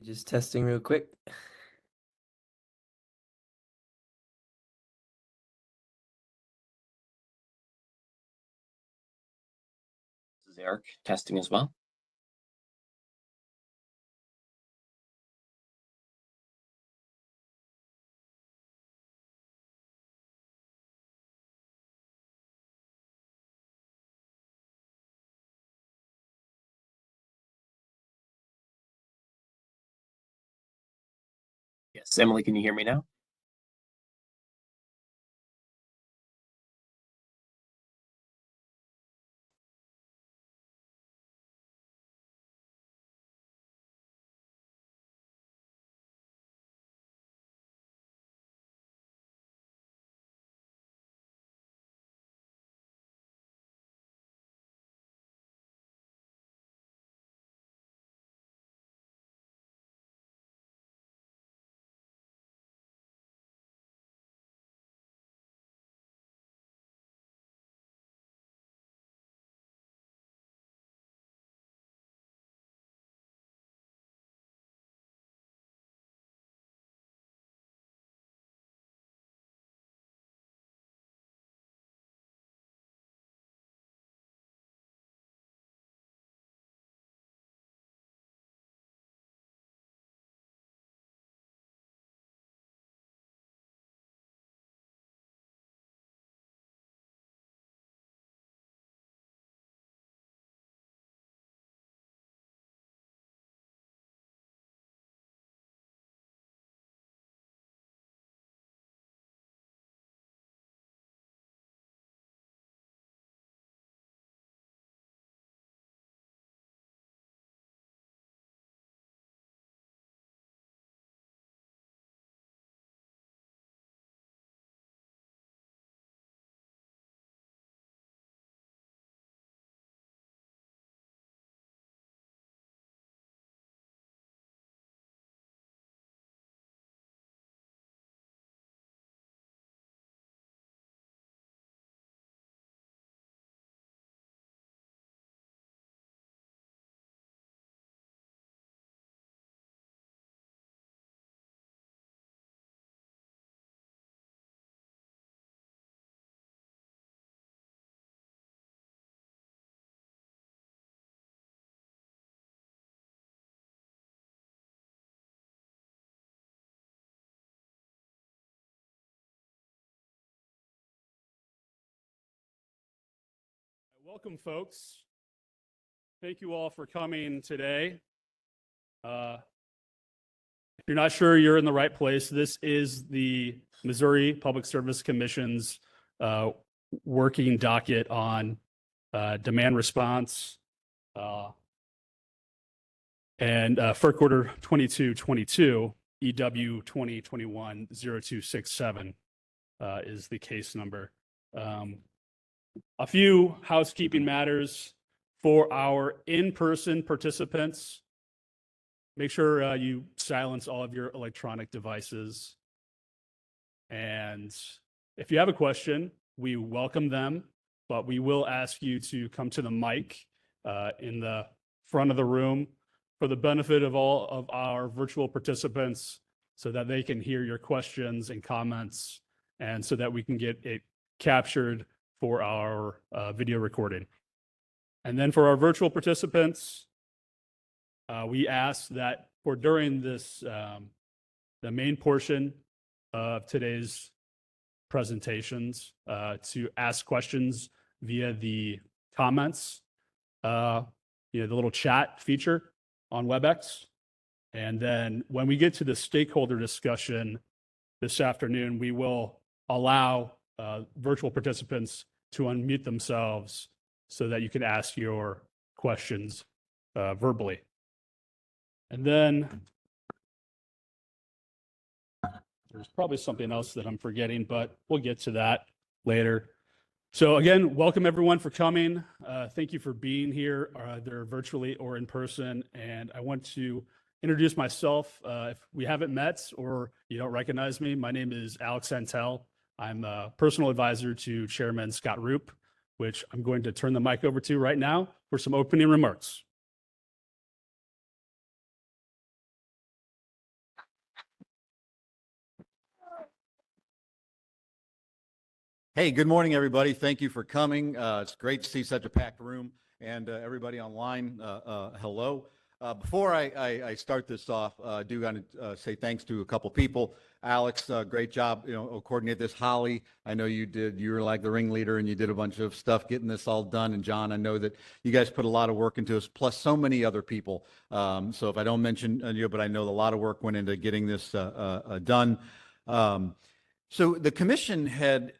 Just testing real quick. This is Eric testing as well. Yes, Emily, can you hear me now? Welcome, folks. Thank you all for coming today. If you're not sure you're in the right place, this is the Missouri Public Service Commission's working docket on demand response and FERC Order 2222, EW-2021-0267 is the case number. A few housekeeping matters for our in-person participants. Make sure you silence all of your electronic devices. And if you have a question, we welcome them, but we will ask you to come to the mic in the front of the room for the benefit of all of our virtual participants so that they can hear your questions and comments and so that we can get it captured for our video recording. And then for our virtual participants, we ask that for during this, the main portion of today's presentations, to ask questions via the comments, the little chat feature on WebEx. And then when we get to the stakeholder discussion this afternoon, we will allow virtual participants to unmute themselves so that you can ask your questions verbally. And then there's probably something else that I'm forgetting, but we'll get to that later. So again, welcome everyone for coming. Thank you for being here, either virtually or in person. And I want to introduce myself. If we haven't met or you don't recognize me, my name is Alex Santel. I'm a personal advisor to Chairman Scott Roop, which I'm going to turn the mic over to right now for some opening remarks. Hey, good morning, everybody. Thank you for coming. It's great to see such a packed room, and everybody online, hello. Before I start this off, I do want to say thanks to a couple people. Alex, great job, coordinate this. Holly, I know you were like the ringleader and you did a bunch of stuff getting this all done. And John, I know that you guys put a lot of work into this, plus so many other people. So if I don't mention you, but I know a lot of work went into getting this done. So the commission had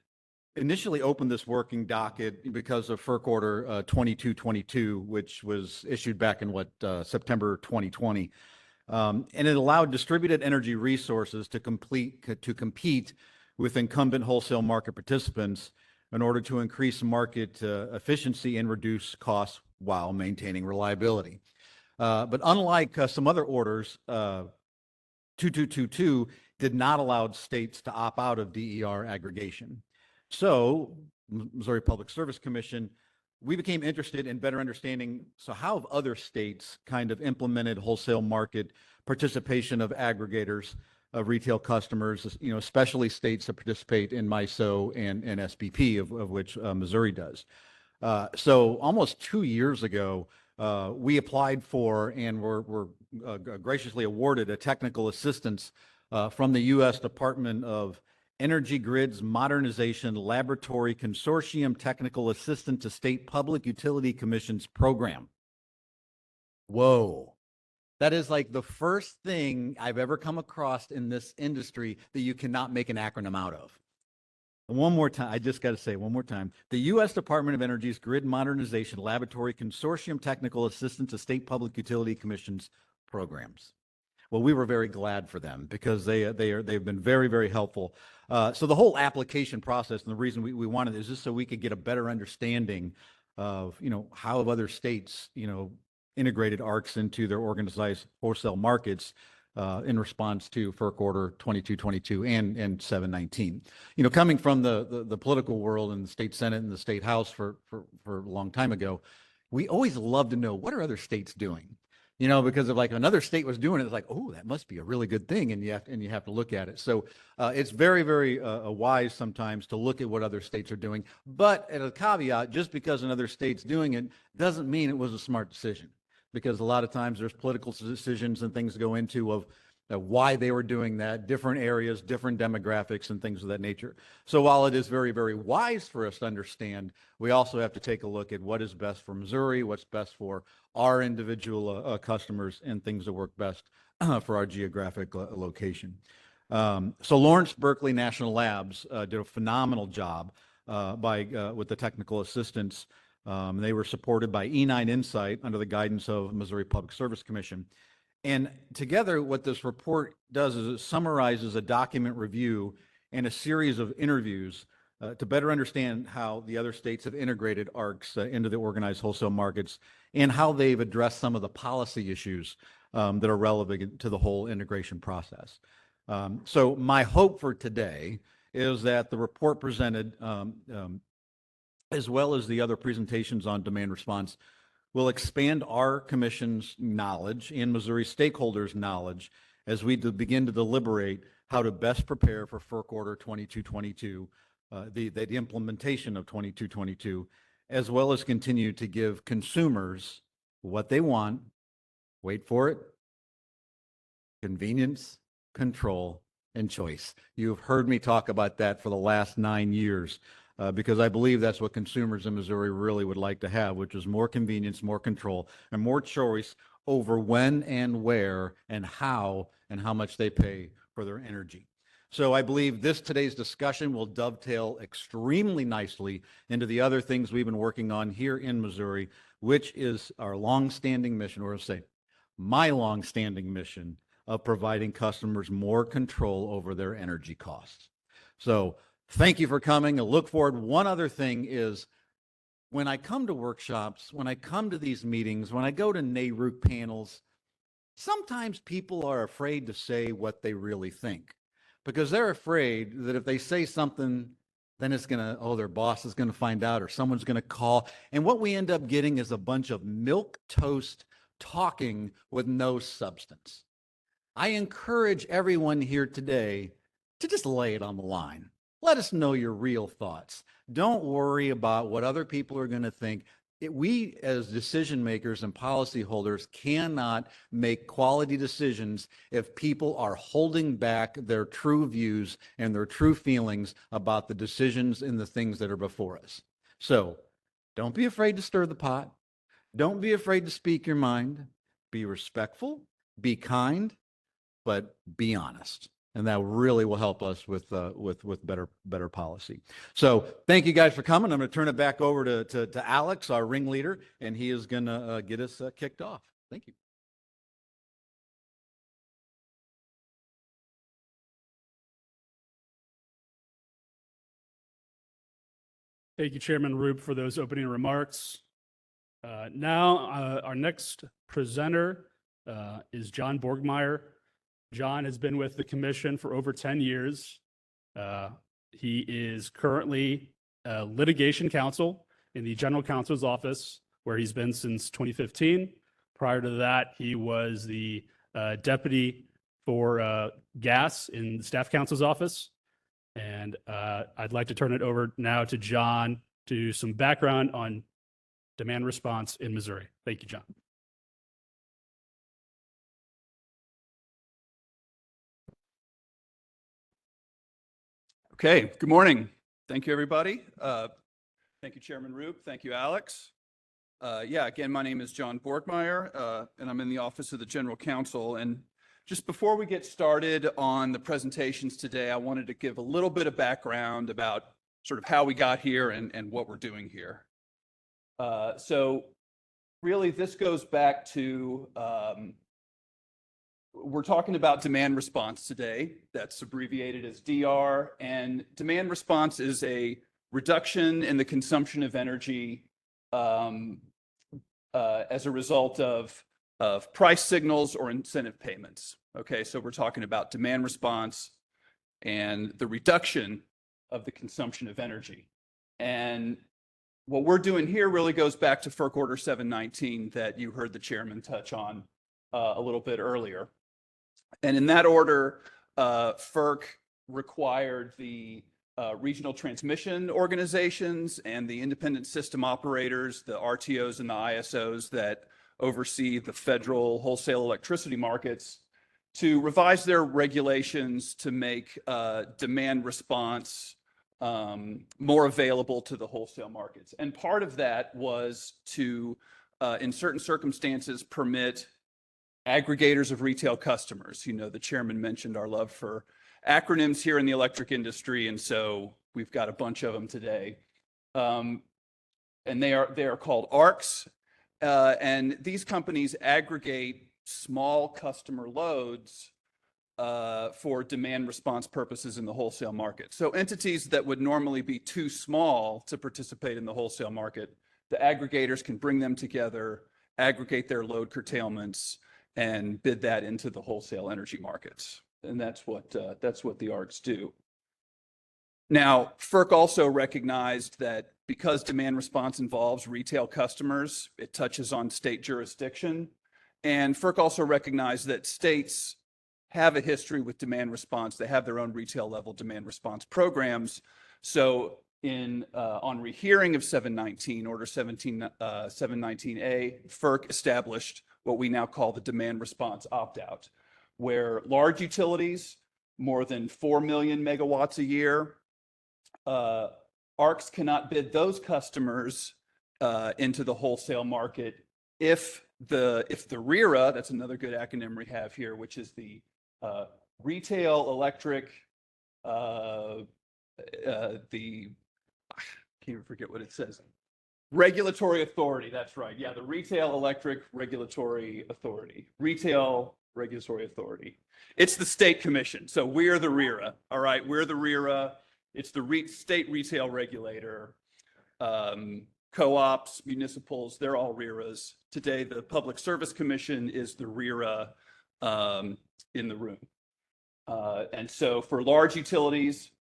initially opened this working docket because of FERC Order 2222, which was issued back in September 2020. And it allowed distributed energy resources to compete with incumbent wholesale market participants in order to increase market efficiency and reduce costs while maintaining reliability. But unlike some other orders, 2222 did not allow states to opt out of DER aggregation. So, Missouri Public Service Commission, we became interested in better understanding, so how have other states kind of implemented wholesale market participation of aggregators of retail customers, especially states that participate in MISO and SPP, of which Missouri does. So almost 2 years ago, we applied for and were graciously awarded a technical assistance from the U.S. Department of Energy Grids Modernization Laboratory Consortium Technical Assistant to State Public Utility Commissions program. Whoa. That is like the first thing I've ever come across in this industry that you cannot make an acronym out of. One more time, I just got to say one more time. The U.S. Department of Energy's Grid Modernization Laboratory Consortium Technical Assistant to State Public Utility Commissions programs. Well, we were very glad for them because they've been very, very helpful. So the whole application process, and the reason we wanted is just so we could get a better understanding of, how have other states, integrated ARCs into their organized wholesale markets in response to FERC Order 2222 and 719. Coming from the political world and the state Senate and the state House for a long time ago, we always love to know what are other states doing. Because if like another state was doing it, it's like, oh, that must be a really good thing, and you have to look at it. So it's very, very wise sometimes to look at what other states are doing. But at a caveat, just because another state's doing it doesn't mean it was a smart decision, because a lot of times there's political decisions and things go into of why they were doing that, different areas, different demographics, and things of that nature. So while it is very, very wise for us to understand, we also have to take a look at what is best for Missouri, what's best for our individual customers, and things that work best for our geographic location. So Lawrence Berkeley National Labs did a phenomenal job with the technical assistance. They were supported by E9 Insight under the guidance of Missouri Public Service Commission. And together, what this report does is it summarizes a document review and a series of interviews to better understand how the other states have integrated ARCs into the organized wholesale markets and how they've addressed some of the policy issues that are relevant to the whole integration process. So my hope for today is that the report presented, as well as the other presentations on demand response, will expand our commission's knowledge and Missouri stakeholders' knowledge as we begin to deliberate how to best prepare for FERC Order 2222, the implementation of 2222, as well as continue to give consumers what they want. Wait for it. Convenience, control, and choice. You've heard me talk about that for the last 9 years. Because I believe that's what consumers in Missouri really would like to have, which is more convenience, more control, and more choice over when and where and how much they pay for their energy. So I believe today's discussion will dovetail extremely nicely into the other things we've been working on here in Missouri, which is our longstanding mission, or say, my longstanding mission of providing customers more control over their energy costs. So thank you for coming. I look forward. One other thing is when I come to workshops, when I come to these meetings, when I go to NARUC panels, sometimes people are afraid to say what they really think because they're afraid that if they say something, then it's going to, their boss is going to find out or someone's going to call. And what we end up getting is a bunch of milquetoast talking with no substance. I encourage everyone here today to just lay it on the line. Let us know your real thoughts. Don't worry about what other people are going to think. We as decision makers and policyholders cannot make quality decisions if people are holding back their true views and their true feelings about the decisions and the things that are before us. So don't be afraid to stir the pot. Don't be afraid to speak your mind. Be respectful, be kind, but be honest. And that really will help us with better policy. So thank you guys for coming. I'm going to turn it back over to Alex, our ringleader, and he is going to get us kicked off. Thank you. Thank you, Chairman Roop, for those opening remarks. Now, our next presenter is John Borgmeyer. John has been with the commission for over 10 years. He is currently litigation counsel in the general counsel's office, where he's been since 2015. Prior to that, he was the deputy for gas in the staff counsel's office. And I'd like to turn it over now to John to do some background on demand response in Missouri. Thank you, John. Okay, good morning. Thank you, everybody. Thank you, Chairman Roop. Thank you, Alex. Again, my name is John Borgmeyer, and I'm in the Office of the General Counsel. And just before we get started on the presentations today, I wanted to give a little bit of background about sort of how we got here and what we're doing here. So really, this goes back to we're talking about demand response today. That's abbreviated as DR. And demand response is a reduction in the consumption of energy as a result of price signals or incentive payments. Okay, so we're talking about demand response and the reduction of the consumption of energy. And what we're doing here really goes back to FERC Order 719 that you heard the chairman touch on a little bit earlier. And in that order, FERC required the regional transmission organizations and the independent system operators, the RTOs and the ISOs that oversee the federal wholesale electricity markets, to revise their regulations to make demand response more available to the wholesale markets. And part of that was to, in certain circumstances, permit aggregators of retail customers. You know, the chairman mentioned our love for acronyms here in the electric industry, and so we've got a bunch of them today. And they are called ARCs, and these companies aggregate small customer loads for demand response purposes in the wholesale market. So entities that would normally be too small to participate in the wholesale market, the aggregators can bring them together, aggregate their load curtailments, and bid that into the wholesale energy markets. And that's what the ARCs do. Now, FERC also recognized that because demand response involves retail customers, it touches on state jurisdiction. And FERC also recognized that states have a history with demand response. They have their own retail level demand response programs. So on rehearing of 719, Order 719A, FERC established what we now call the demand response opt-out, where large utilities, more than 4 million megawatts a year, ARCs cannot bid those customers into the wholesale market if the RERA, that's another good acronym we have here, which is the Retail Electric, I can't even forget what it says. Regulatory Authority, that's right. Yeah, the Retail Electric Regulatory Authority. Retail Regulatory Authority. It's the state commission. So we're the RERA, all right? We're the RERA. It's the state retail regulator. Co-ops, municipals, they're all RERAs. Today, the Public Service Commission is the RERA in the room. And so for large utilities,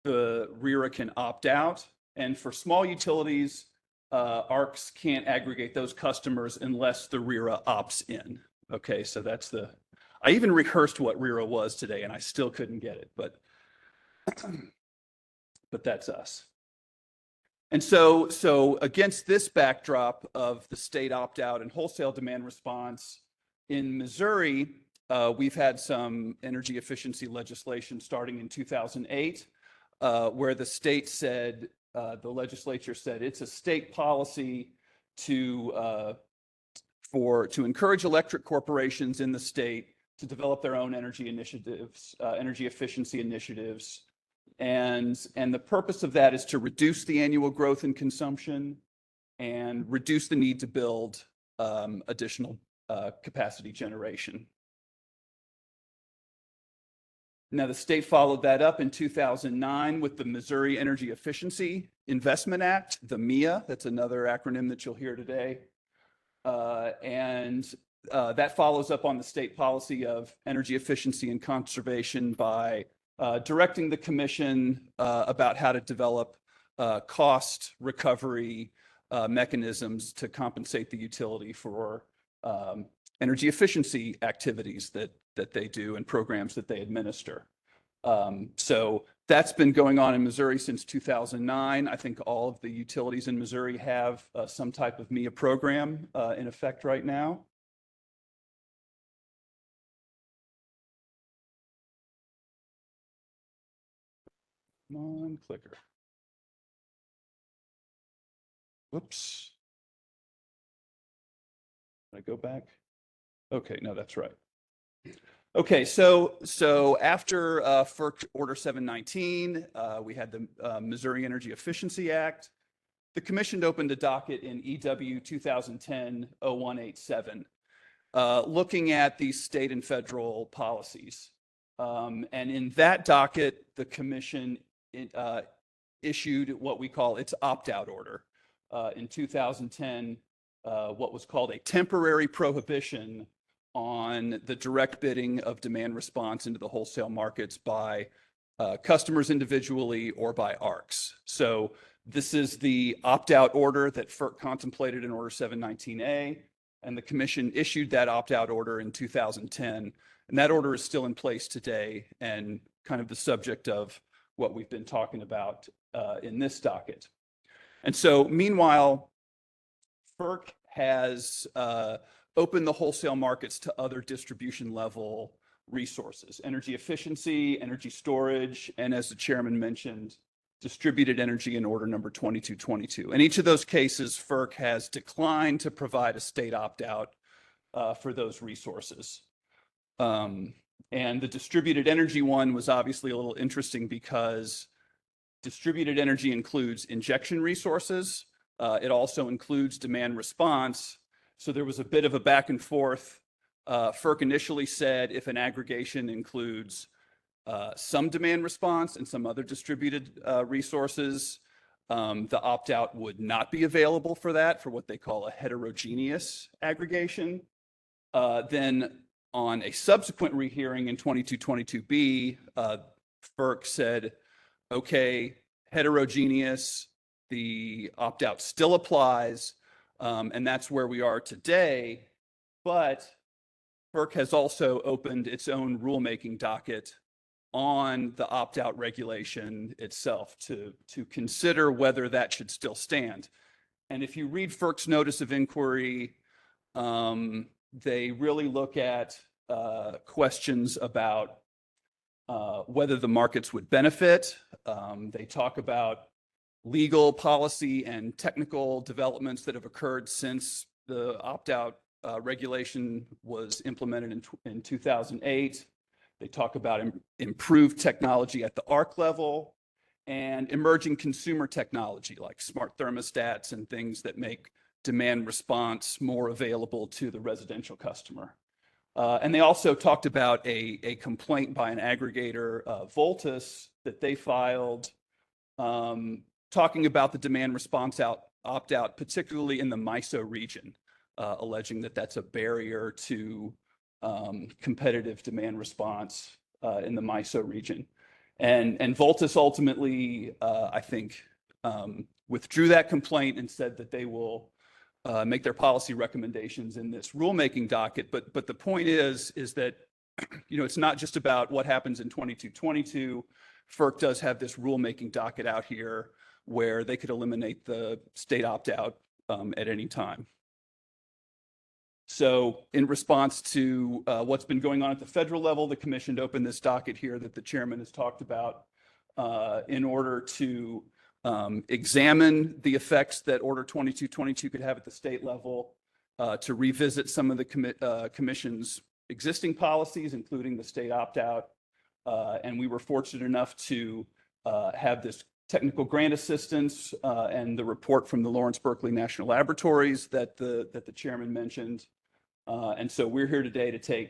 the RERA can opt out. And for small utilities, ARCs can't aggregate those customers unless the RERA opts in. Okay, so that's I even rehearsed what RERA was today and I still couldn't get it, but but that's us. And so against this backdrop of the state opt-out and wholesale demand response in Missouri, we've had some energy efficiency legislation starting in 2008, where the state said, the legislature said it's a state policy to encourage electric corporations in the state to develop their own energy initiatives, energy efficiency initiatives. And the purpose of that is to reduce the annual growth in consumption and reduce the need to build additional capacity generation. Now, the state followed that up in 2009 with the Missouri Energy Efficiency Investment Act, the MEA. That's another acronym that you'll hear today. That follows up on the state policy of energy efficiency and conservation by directing the commission about how to develop cost recovery mechanisms to compensate the utility for energy efficiency activities that they do and programs that they administer. So that's been going on in Missouri since 2009. I think all of the utilities in Missouri have some type of MEA program in effect right now. Come on, clicker. Whoops. Did I go back? Okay, no, that's right. Okay, so after FERC Order 719, we had the Missouri Energy Efficiency Act. The commission opened a docket in EW-2021-0167, looking at these state and federal policies. And in that docket, the commission issued what we call its opt-out order. In 2010, what was called a temporary prohibition on the direct bidding of demand response into the wholesale markets by customers individually or by ARCs. So this is the opt-out order that FERC contemplated in Order 719A, and the commission issued that opt-out order in 2010. And that order is still in place today and kind of the subject of what we've been talking about in this docket. And so meanwhile, FERC has opened the wholesale markets to other distribution level resources, energy efficiency, energy storage, and as the chairman mentioned, distributed energy in Order number 2222. In each of those cases, FERC has declined to provide a state opt-out for those resources. And the distributed energy one was obviously a little interesting because distributed energy includes injection resources. It also includes demand response. So there was a bit of a back and forth. FERC initially said if an aggregation includes some demand response and some other distributed resources, the opt-out would not be available for that, for what they call a heterogeneous aggregation. Then on a subsequent rehearing in 2222B, FERC said, okay, heterogeneous, the opt-out still applies, and that's where we are today. But FERC has also opened its own rulemaking docket on the opt-out regulation itself to consider whether that should still stand. And if you read FERC's notice of inquiry, they really look at questions about whether the markets would benefit. They talk about legal policy and technical developments that have occurred since the opt-out regulation was implemented in 2008. They talk about improved technology at the ARC level and emerging consumer technology like smart thermostats and things that make demand response more available to the residential customer. And they also talked about a complaint by an aggregator, Voltus, that they filed talking about the demand response opt-out, particularly in the MISO region, alleging that that's a barrier to competitive demand response in the MISO region. And Voltus ultimately, I think, withdrew that complaint and said that they will make their policy recommendations in this rulemaking docket. But the point is that, you know, it's not just about what happens in 2222. FERC does have this rulemaking docket out here where they could eliminate the state opt-out at any time. So in response to what's been going on at the federal level, the commission opened this docket here that the chairman has talked about in order to examine the effects that Order 2222 could have at the state level, to revisit some of the commission's existing policies, including the state opt-out. And we were fortunate enough to have this technical grant assistance and the report from the Lawrence Berkeley National Laboratories that the chairman mentioned. And so we're here today to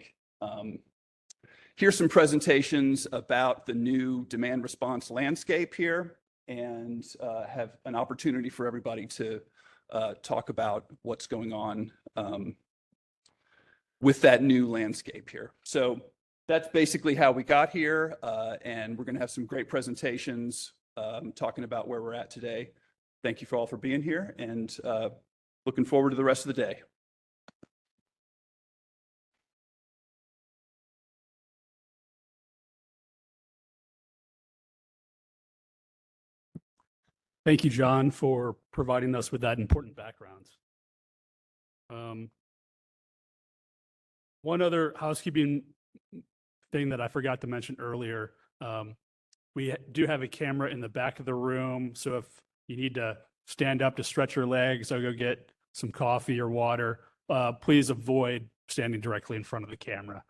hear some presentations about the new demand response landscape here, and have an opportunity for everybody to talk about what's going on with that new landscape here. So that's basically how we got here, and we're going to have some great presentations talking about where we're at today. Thank you for all for being here, and looking forward to the rest of the day. Thank you, John, for providing us with that important background. One other housekeeping thing that I forgot to mention earlier, we do have a camera in the back of the room, so if you need to stand up to stretch your legs or go get some coffee or water, please avoid standing directly in front of the camera.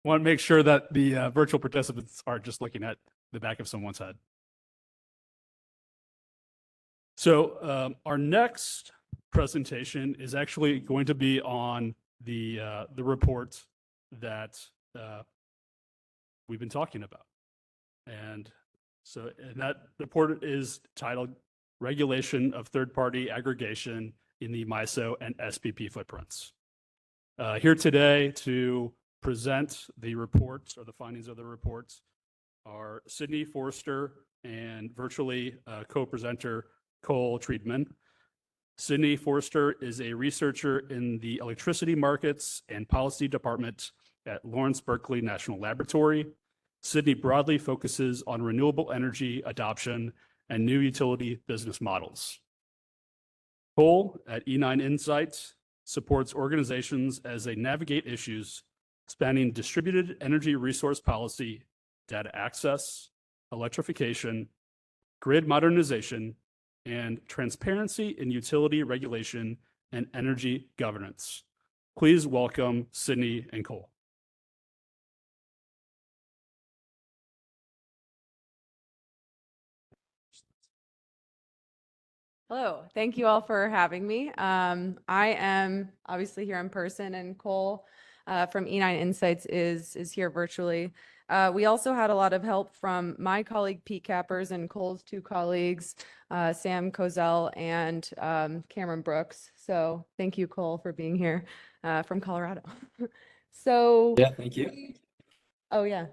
Want to make sure that the virtual participants aren't just looking at the back of someone's head. So our next presentation is actually going to be on the report that we've been talking about. And so that report is titled Regulation of Third-Party Aggregation in the MISO and SPP Footprints. Here today to present the reports or the findings of the reports are Sydney Forster and virtually co-presenter Cole Treatman. Sydney Forster is a researcher in the Electricity Markets and Policy Department at Lawrence Berkeley National Laboratory. Sydney broadly focuses on renewable energy adoption and new utility business models. Cole at E9 Insights supports organizations as they navigate issues spanning distributed energy resource policy, data access, electrification, grid modernization, and transparency in utility regulation and energy governance. Please welcome Sydney and Cole. Hello, thank you all for having me. I am obviously here in person, and Cole from E9 Insights is here virtually. We also had a lot of help from my colleague Pete Cappers and Cole's two colleagues, Sam Kozel and Cameron Brooks. So thank you, Cole, for being here from Colorado. So Yeah, thank you. oh yeah.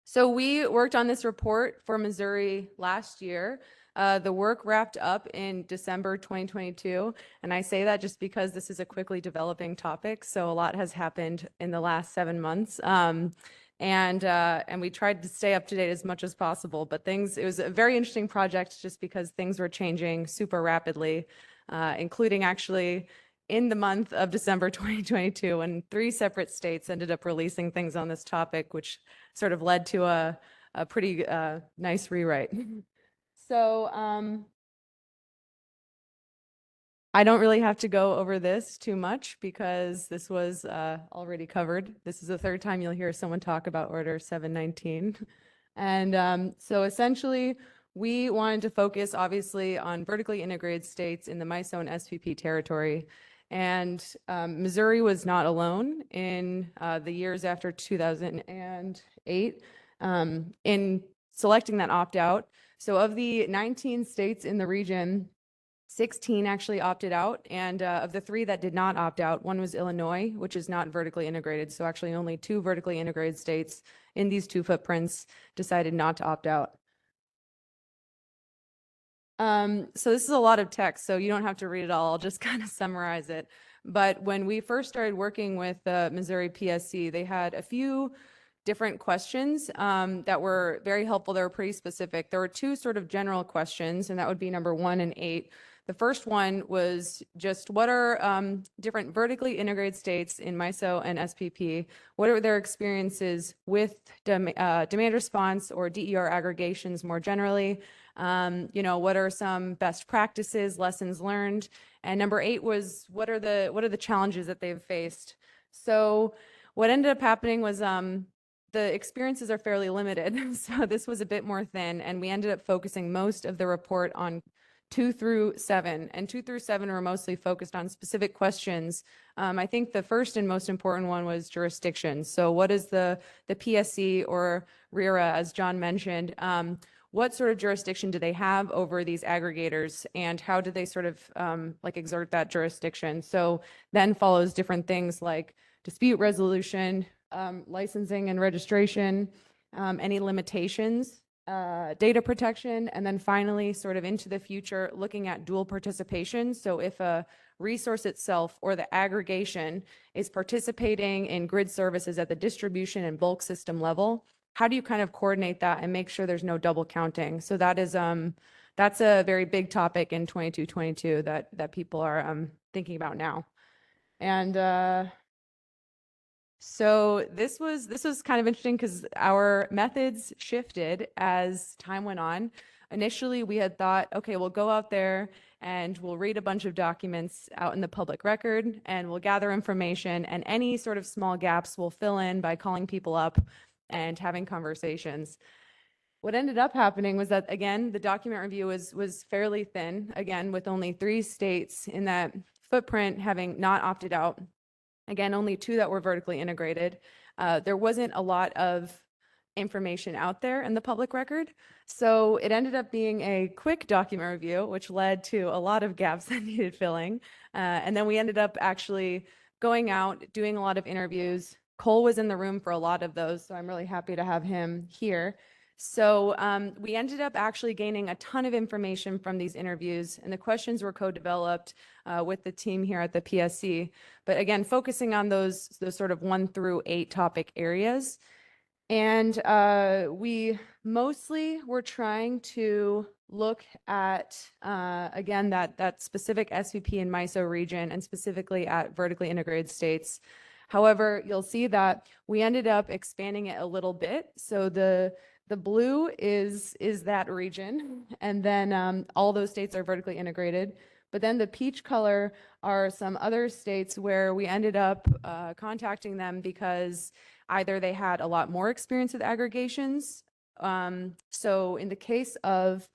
So we worked on this report for Missouri last year. The work wrapped up in December 2022, and I say that just because this is a quickly developing topic, so a lot has happened in the last 7 months, and we tried to stay up to date as much as possible. But it was a very interesting project just because things were changing super rapidly, including actually in the month of December 2022, when 3 separate states ended up releasing things on this topic, which sort of led to a pretty nice rewrite. So I don't really have to go over this too much because this was already covered. This is the third time you'll hear someone talk about Order 719. And so essentially, we wanted to focus obviously on vertically integrated states in the MISO and SPP territory. And Missouri was not alone in the years after 2008 in selecting that opt-out. So of the 19 states in the region, 16 actually opted out. And of the 3 that did not opt out, one was Illinois, which is not vertically integrated. So actually only 2 vertically integrated states in these 2 footprints decided not to opt out. So this is a lot of text, so you don't have to read it all. I'll just kind of summarize it. But when we first started working with the Missouri PSC, they had a few different questions that were very helpful. They were pretty specific. There were two sort of general questions, and that would be number 1 and 8. The first one was just what are different vertically integrated states in MISO and SPP? What are their experiences with demand response or DER aggregations more generally? What are some best practices, lessons learned? And number 8 was what are the challenges that they've faced? So what ended up happening was the experiences are fairly limited. So this was a bit more thin, and we ended up focusing most of the report on 2 through 7, and 2 through 7 were mostly focused on specific questions. I think the first and most important one was jurisdiction. So what is the PSC or RERA, as John mentioned? What sort of jurisdiction do they have over these aggregators, and how do they sort of exert that jurisdiction? So then follows different things like dispute resolution, licensing and registration, any limitations, data protection, and then finally, sort of into the future, looking at dual participation. So if a resource itself or the aggregation is participating in grid services at the distribution and bulk system level, how do you kind of coordinate that and make sure there's no double counting? So that is that's a very big topic in 2222 that people are thinking about now. And so this was kind of interesting because our methods shifted as time went on. Initially, we had thought, okay, we'll go out there and we'll read a bunch of documents out in the public record, and we'll gather information, and any sort of small gaps we'll fill in by calling people up and having conversations. What ended up happening was that, again, the document review was fairly thin, again, with only 3 states in that footprint having not opted out. Again, only 2 that were vertically integrated. There wasn't a lot of information out there in the public record. So it ended up being a quick document review, which led to a lot of gaps that needed filling. And then we ended up actually going out, doing a lot of interviews. Cole was in the room for a lot of those, so I'm really happy to have him here. So we ended up actually gaining a ton of information from these interviews, and the questions were co-developed with the team here at the PSC. But again, focusing on those sort of 1 through 8 topic areas. And we mostly were trying to look at, again, that specific SVP and MISO region, and specifically at vertically integrated states. However, you'll see that we ended up expanding it a little bit. So the blue is that region, and then all those states are vertically integrated. But then the peach color are some other states where we ended up contacting them because either they had a lot more experience with aggregations. So in the case of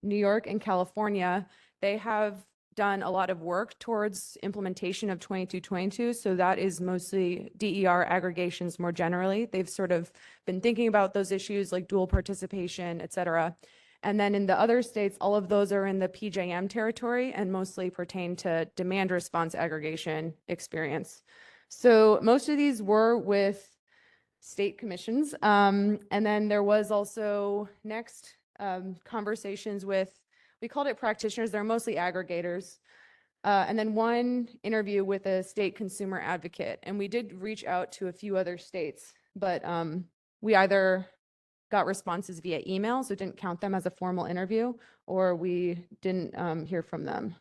New York and California, they have done a lot of work towards implementation of 2222. So that is mostly DER aggregations more generally. They've sort of been thinking about those issues like dual participation, et cetera. And then in the other states, all of those are in the PJM territory and mostly pertain to demand response aggregation experience. So most of these were with state commissions. And then there was also next conversations with, we called it practitioners, they're mostly aggregators. And then 1 interview with a state consumer advocate. And we did reach out to a few other states, but we either got responses via email, so didn't count them as a formal interview, or we didn't hear from them.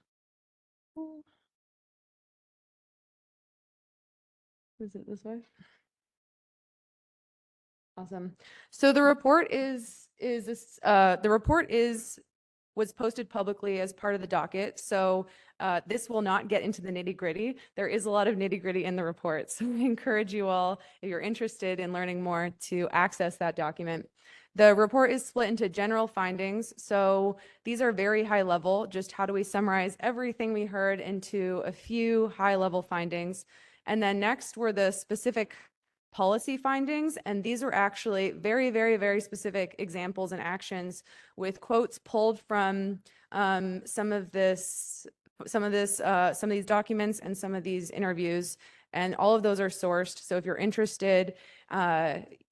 Is it this way? Awesome. So the report was posted publicly as part of the docket. So this will not get into the nitty gritty. There is a lot of nitty gritty in the report. So I encourage you all, if you're interested in learning more, to access that document. The report is split into general findings. So these are very high level. Just how do we summarize everything we heard into a few high level findings? And then next were the specific policy findings, and these were actually very, very, very specific examples and actions with quotes pulled from some of these documents and some of these interviews, and all of those are sourced. So if you're interested,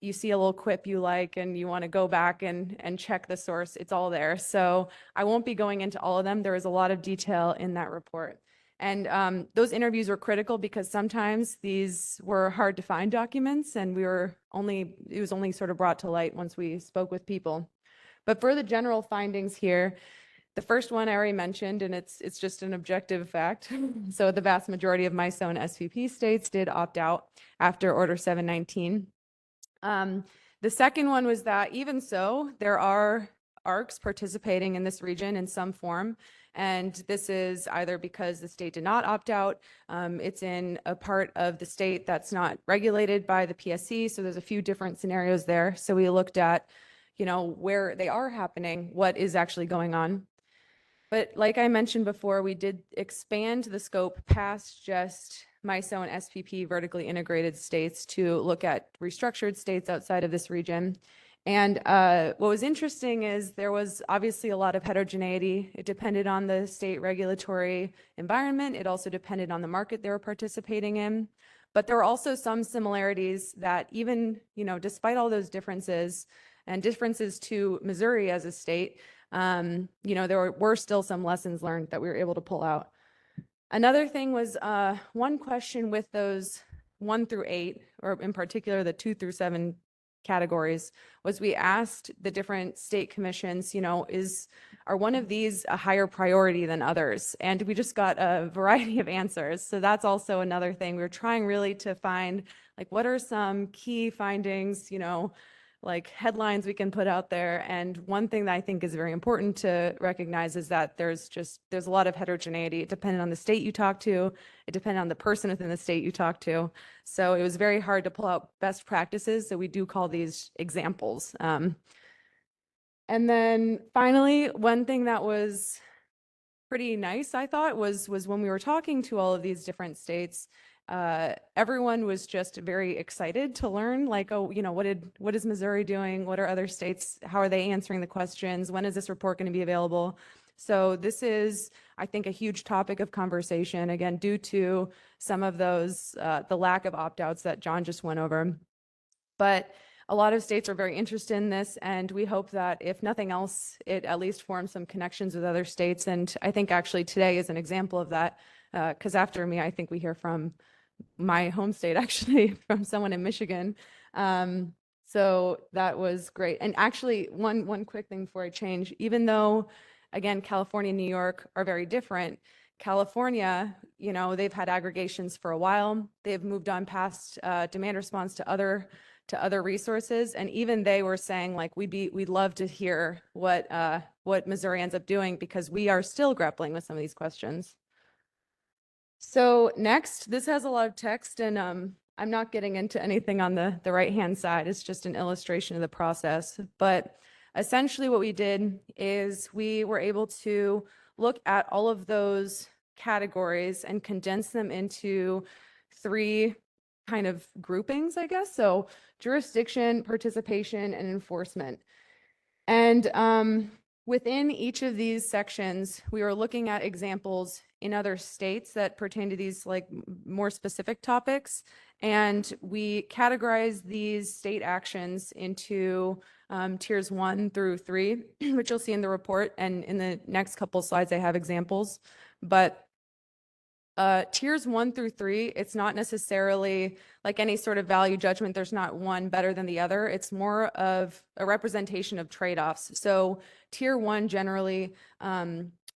you see a little quip you like and you want to go back and check the source, it's all there. So I won't be going into all of them. There is a lot of detail in that report. And those interviews were critical because sometimes these were hard to find documents, and it was only sort of brought to light once we spoke with people. But for the general findings here, the first one I already mentioned, and it's just an objective fact. So the vast majority of MISO and SPP states did opt out after Order 719. The second one was that even so, there are ARCs participating in this region in some form. And this is either because the state did not opt out, it's in a part of the state that's not regulated by the PSC. So there's a few different scenarios there. So we looked at, where they are happening, what is actually going on. But like I mentioned before, we did expand the scope past just MISO and SPP vertically integrated states to look at restructured states outside of this region. And what was interesting is there was obviously a lot of heterogeneity. It depended on the state regulatory environment. It also depended on the market they were participating in. But there were also some similarities that even, despite all those differences and differences to Missouri as a state, there were still some lessons learned that we were able to pull out. Another thing was one question with those 1 through 8, or in particular the 2 through 7 categories, was we asked the different state commissions, are one of these a higher priority than others? And we just got a variety of answers. So that's also another thing. We were trying really to find, what are some key findings, headlines we can put out there. And one thing that I think is very important to recognize is that there's a lot of heterogeneity. It depended on the state you talk to. It depended on the person within the state you talk to. So it was very hard to pull out best practices. So we do call these examples. And then finally, one thing that was pretty nice, I thought, was when we were talking to all of these different states, everyone was just very excited to learn, what is Missouri doing? What are other states? How are they answering the questions? When is this report going to be available? So this is, I think, a huge topic of conversation, again, due to some of those, the lack of opt-outs that John just went over. But a lot of states are very interested in this, and we hope that if nothing else, it at least forms some connections with other states. And I think actually today is an example of that, because after me, I think we hear from my home state, actually, from someone in Michigan. So that was great. And actually, one quick thing before I change, even though, again, California and New York are very different, California, they've had aggregations for a while. They've moved on past demand response to other resources. And even they were saying, we'd love to hear what Missouri ends up doing, because we are still grappling with some of these questions. So next, this has a lot of text, and I'm not getting into anything on the right-hand side. It's just an illustration of the process. But essentially what we did is we were able to look at all of those categories and condense them into 3 kind of groupings, I guess. So jurisdiction, participation, and enforcement. And within each of these sections, we were looking at examples in other states that pertain to these more specific topics. And we categorize these state actions into tiers 1 through 3, which you'll see in the report. And in the next couple slides, I have examples. But tiers 1 through 3, it's not necessarily like any sort of value judgment. There's not one better than the other. It's more of a representation of trade-offs. So tier 1 generally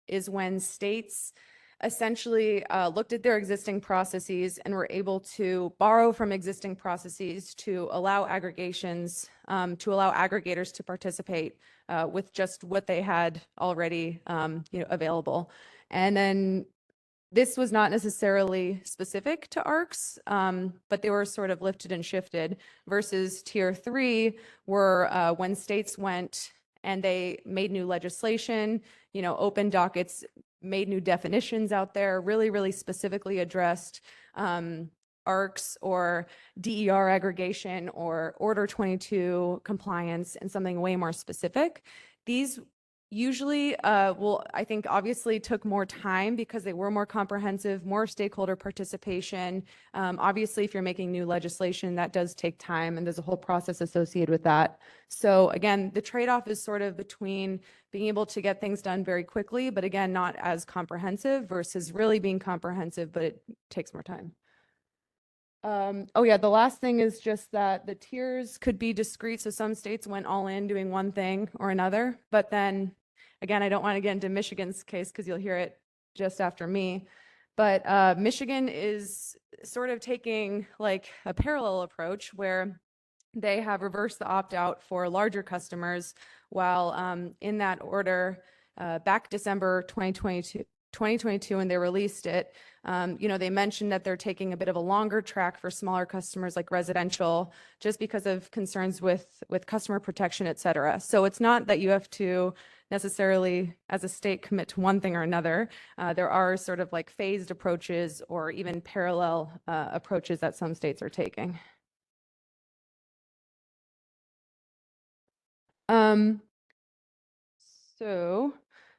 is when states essentially looked at their existing processes and were able to borrow from existing processes to allow aggregations, to allow aggregators to participate with just what they had already available. And then this was not necessarily specific to ARCs, but they were sort of lifted and shifted, versus tier 3 were when states went and they made new legislation, open dockets, made new definitions out there, really, really specifically addressed ARCs or DER aggregation or Order 22 compliance and something way more specific. These, usually, well, I think obviously took more time because they were more comprehensive, more stakeholder participation. Obviously, if you're making new legislation, that does take time and there's a whole process associated with that. So again, the trade-off is sort of between being able to get things done very quickly, but again, not as comprehensive versus really being comprehensive, but it takes more time. Oh yeah, the last thing is just that the tiers could be discrete. So some states went all in doing one thing or another, but then again, I don't want to get into Michigan's case because you'll hear it just after me. But Michigan is sort of taking like a parallel approach where they have reversed the opt-out for larger customers, while in that order, back December 2022, when they released it, they mentioned that they're taking a bit of a longer track for smaller customers like residential, just because of concerns with customer protection, et cetera. So it's not that you have to necessarily, as a state, commit to one thing or another. There are sort of like phased approaches or even parallel approaches that some states are taking. So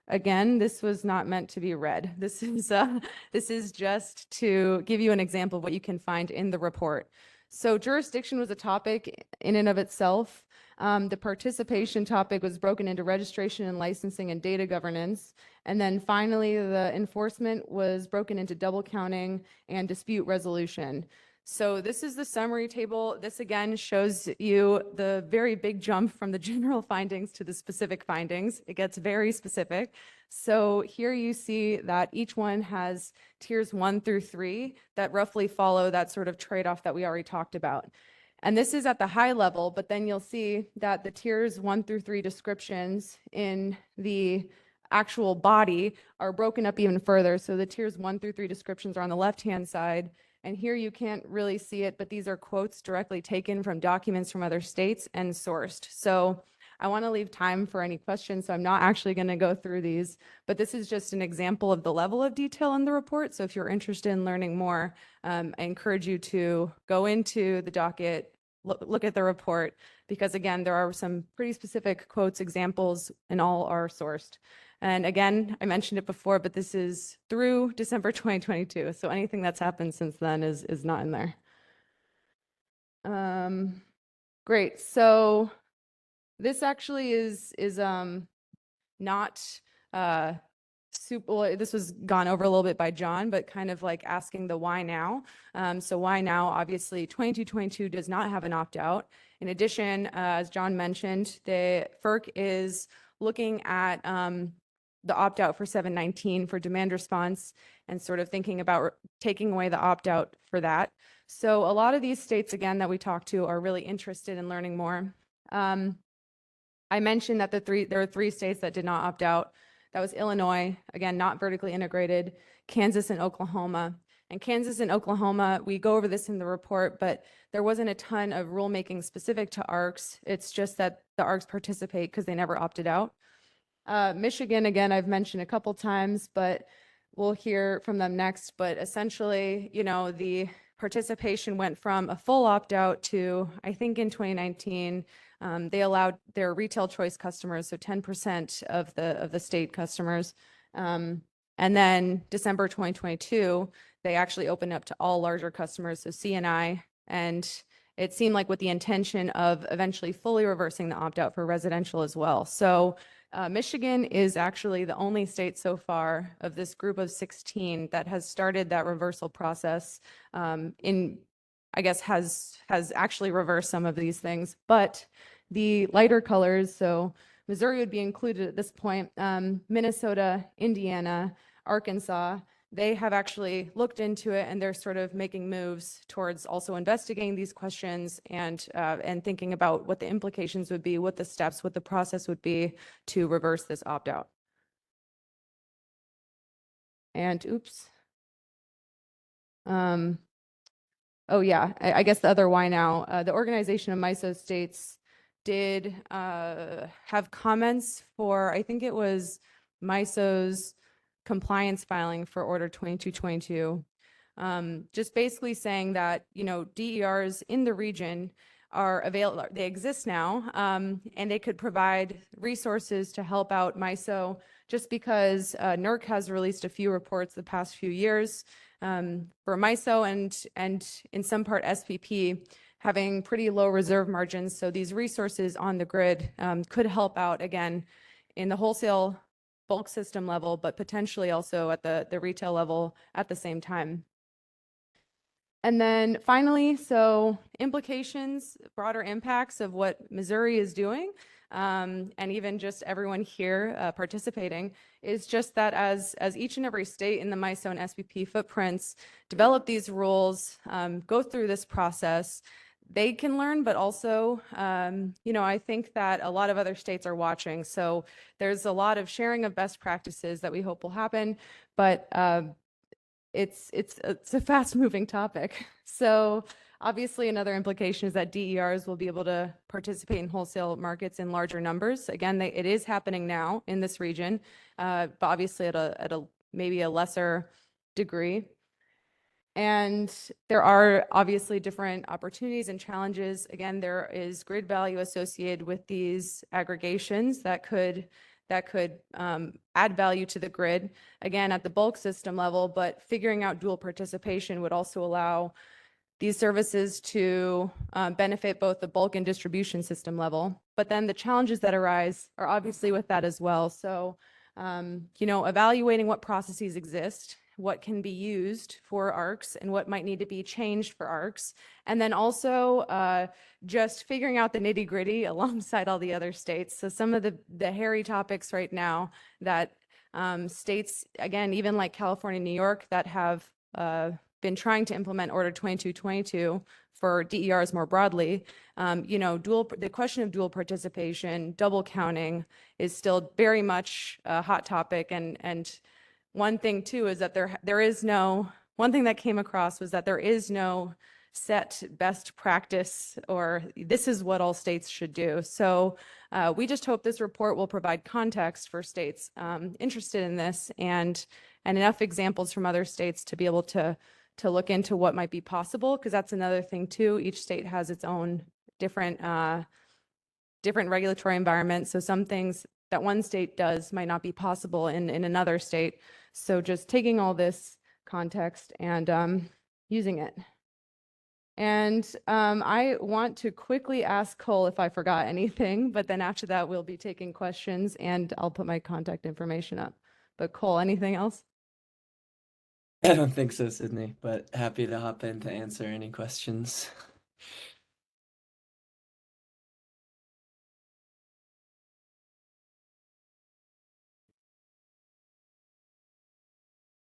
again, this was not meant to be read. This is just to give you an example of what you can find in the report. So jurisdiction was a topic in and of itself. The participation topic was broken into registration and licensing and data governance. And then finally, the enforcement was broken into double counting and dispute resolution. So this is the summary table. This again shows you the very big jump from the general findings to the specific findings. It gets very specific. So here you see that each one has tiers 1 through 3 that roughly follow that sort of trade-off that we already talked about. And this is at the high level, but then you'll see that the tiers 1 through 3 descriptions in the actual body are broken up even further. So the tiers 1 through 3 descriptions are on the left-hand side. And here you can't really see it, but these are quotes directly taken from documents from other states and sourced. So I want to leave time for any questions, so I'm not actually going to go through these, but this is just an example of the level of detail in the report. So if you're interested in learning more, I encourage you to go into the docket, look at the report, because again, there are some pretty specific quotes, examples, and all are sourced. And again, I mentioned it before, but this is through December 2022. So anything that's happened since then is not in there. Great. So this actually is not super, well, this was gone over a little bit by John, but kind of like asking the why now. So why now? Obviously, 2222 does not have an opt-out. In addition, as John mentioned, the FERC is looking at the opt-out for 719 for demand response and sort of thinking about taking away the opt-out for that. So a lot of these states, again, that we talked to are really interested in learning more. I mentioned that there are 3 states that did not opt out. That was Illinois, again, not vertically integrated, Kansas and Oklahoma. And Kansas and Oklahoma, we go over this in the report, but there wasn't a ton of rulemaking specific to ARCs. It's just that the ARCs participate because they never opted out. Michigan, again, I've mentioned a couple times, but we'll hear from them next. But essentially, the participation went from a full opt-out to, I think in 2019, they allowed their retail choice customers, so 10% of the state customers. And then December 2022, they actually opened up to all larger customers, so C&I, and it seemed like with the intention of eventually fully reversing the opt-out for residential as well. So Michigan is actually the only state so far of this group of 16 that has started that reversal process I guess has actually reversed some of these things. But the lighter colors, so Missouri would be included at this point, Minnesota, Indiana, Arkansas, they have actually looked into it and they're sort of making moves towards also investigating these questions and thinking about what the implications would be, what the steps, what the process would be to reverse this opt-out. And oops. Oh yeah, I guess the other why now, the Organization of MISO States did have comments for, I think it was MISO's compliance filing for Order 2222, just basically saying that, DERs in the region are available, they exist now, and they could provide resources to help out MISO, just because NERC has released a few reports the past few years for MISO and in some part SPP having pretty low reserve margins. So these resources on the grid could help out again in the wholesale bulk system level, but potentially also at the retail level at the same time. And then finally, so implications, broader impacts of what Missouri is doing, and even just everyone here participating, is just that as each and every state in the MISO and SPP footprints develop these rules, go through this process, they can learn, but also, I think that a lot of other states are watching. So there's a lot of sharing of best practices that we hope will happen, but it's a fast-moving topic. So obviously another implication is that DERs will be able to participate in wholesale markets in larger numbers. Again, it is happening now in this region, but obviously at a maybe a lesser degree. And there are obviously different opportunities and challenges. Again, there is grid value associated with these aggregations that could add value to the grid, again, at the bulk system level, but figuring out dual participation would also allow these services to benefit both the bulk and distribution system level. But then the challenges that arise are obviously with that as well. So, evaluating what processes exist, what can be used for ARCs, and what might need to be changed for ARCs. And then also just figuring out the nitty gritty alongside all the other states. So some of the hairy topics right now that states, again, even like California, New York, that have been trying to implement Order 2222 for DERs more broadly, the question of dual participation, double counting is still very much a hot topic. And one thing too is that one thing that came across was that there is no set best practice or this is what all states should do. So we just hope this report will provide context for states interested in this and enough examples from other states to be able to look into what might be possible, because that's another thing too. Each state has its own different regulatory environment. So some things that one state does might not be possible in another state. So just taking all this context and using it. And I want to quickly ask Cole if I forgot anything, but then after that, we'll be taking questions and I'll put my contact information up. But Cole, anything else? I don't think so, Sydney, but happy to hop in to answer any questions.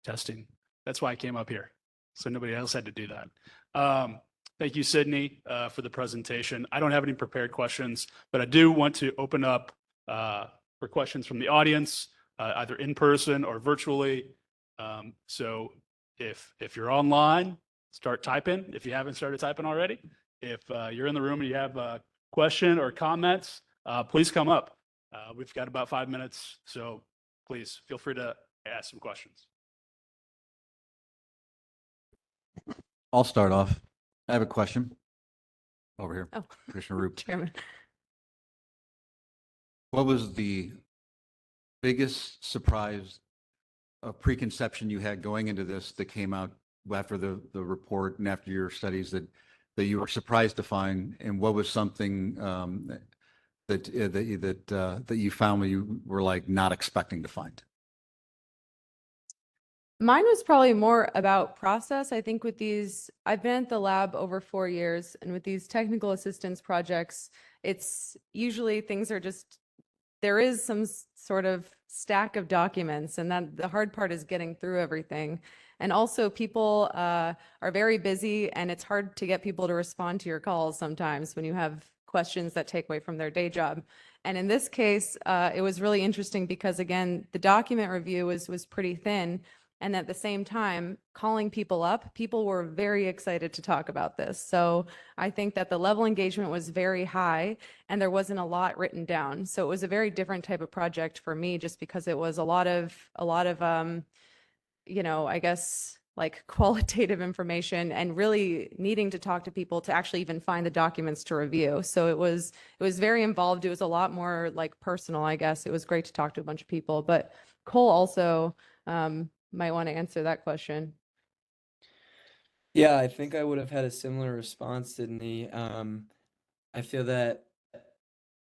Testing. That's why I came up here. So nobody else had to do that. Thank you, Sydney, for the presentation. I don't have any prepared questions, but I do want to open up for questions from the audience, either in person or virtually. So if you're online, start typing. If you haven't started typing already, if you're in the room and you have a question or comments, please come up. We've got about 5 minutes, so please feel free to ask some questions. I'll start off. I have a question over here. Oh, Commissioner Roop. Chairman. What was the biggest surprise of preconception you had going into this that came out after the report and after your studies that you were surprised to find? And what was something that you found when you were like not expecting to find? Mine was probably more about process. I think with these, I've been at the lab over 4 years, and with these technical assistance projects, it's usually things are just, there is some sort of stack of documents, and that the hard part is getting through everything. And also people are very busy, and it's hard to get people to respond to your calls sometimes when you have questions that take away from their day job. And in this case, it was really interesting because, again, the document review was pretty thin. And at the same time, calling people up, people were very excited to talk about this. So I think that the level of engagement was very high and there wasn't a lot written down. So it was a very different type of project for me, just because it was a lot of I guess, like qualitative information and really needing to talk to people to actually even find the documents to review. So it was very involved. It was a lot more like personal, I guess. It was great to talk to a bunch of people, but Cole also might want to answer that question. Yeah, I think I would have had a similar response, Sydney. I feel that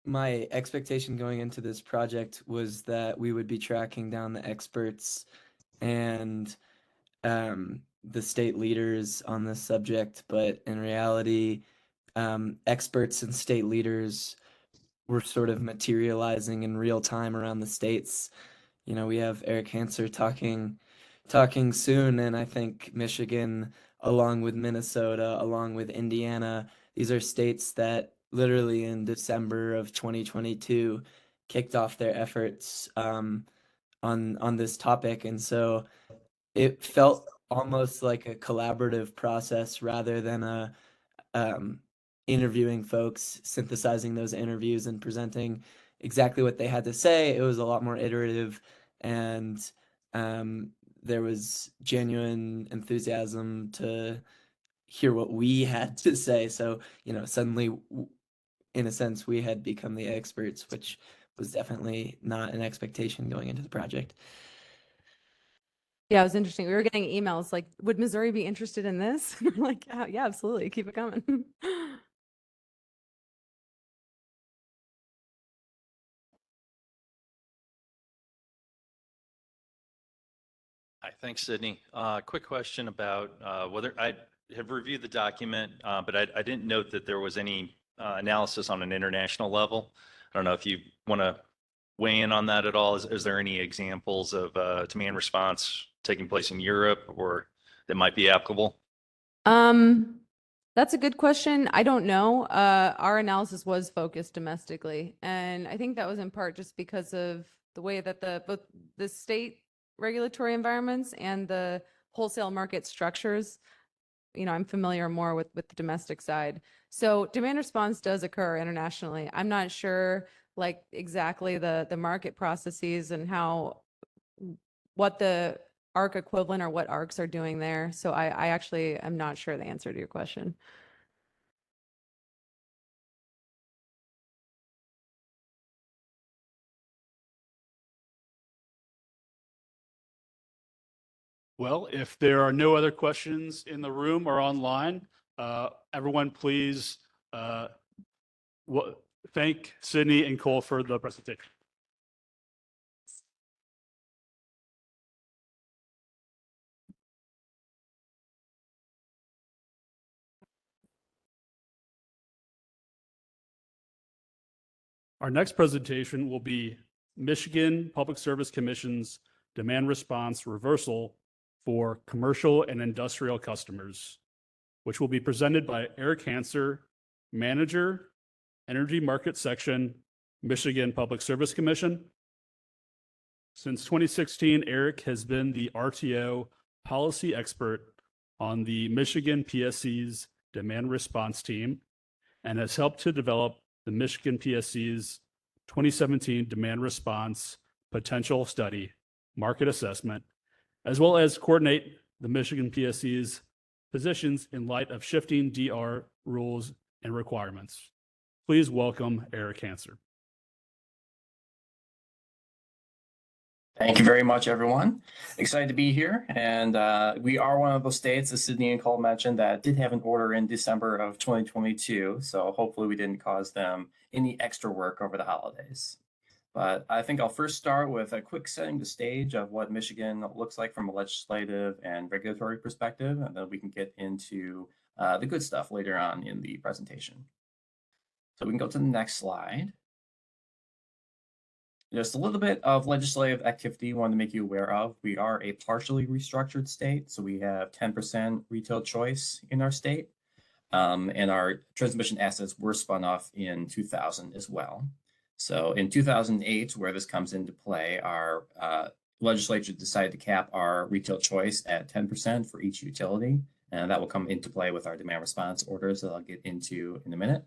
my expectation going into this project was that we would be tracking down the experts and the state leaders on this subject, but in reality, experts and state leaders were sort of materializing in real time around the states. You know, we have Eric Hanser talking soon, and I think Michigan, along with Minnesota, along with Indiana, these are states that literally in December of 2022 kicked off their efforts on this topic, and so it felt almost like a collaborative process rather than a interviewing folks, synthesizing those interviews and presenting exactly what they had to say. It was a lot more iterative, and there was genuine enthusiasm to hear what we had to say. So, you know, suddenly, in a sense, we had become the experts, which was definitely not an expectation going into the project. Yeah, it was interesting. We were getting emails like, would Missouri be interested in this? We're like, yeah, absolutely. Keep it coming. Hi, thanks, Sydney. Quick question about whether I have reviewed the document, but I didn't note that there was any analysis on an international level. I don't know if you want to weigh in on that at all. Is there any examples of demand response taking place in Europe or that might be applicable? That's a good question. I don't know. Our analysis was focused domestically, and I think that was in part just because of the way that both the state regulatory environments and the wholesale market structures. You know, I'm familiar more with the domestic side. So demand response does occur internationally. I'm not sure like exactly the market processes and what the ARC equivalent or what ARCs are doing there. So I actually am not sure the answer to your question. Well, if there are no other questions in the room or online, everyone please thank Sydney and Cole for the presentation. Our next presentation will be Michigan Public Service Commission's demand response reversal for commercial and industrial customers, which will be presented by Eric Hanser, Manager, Energy Market Section, Michigan Public Service Commission. Since 2016, Eric has been the RTO policy expert on the Michigan PSC's demand response team and has helped to develop the Michigan PSC's 2017 demand response potential study, market assessment, as well as coordinate the Michigan PSC's positions in light of shifting DR rules and requirements. Please welcome Eric Hanser. Thank you very much, everyone. Excited to be here. And we are one of those states, as Sydney and Cole mentioned, that did have an order in December of 2022. So hopefully we didn't cause them any extra work over the holidays. But I think I'll first start with a quick setting the stage of what Michigan looks like from a legislative and regulatory perspective, and then we can get into the good stuff later on in the presentation. So we can go to the next slide. Just a little bit of legislative activity I wanted to make you aware of. We are a partially restructured state, so we have 10% retail choice in our state, and our transmission assets were spun off in 2000 as well. So in 2008, where this comes into play, our legislature decided to cap our retail choice at 10% for each utility, and that will come into play with our demand response orders that I'll get into in a minute.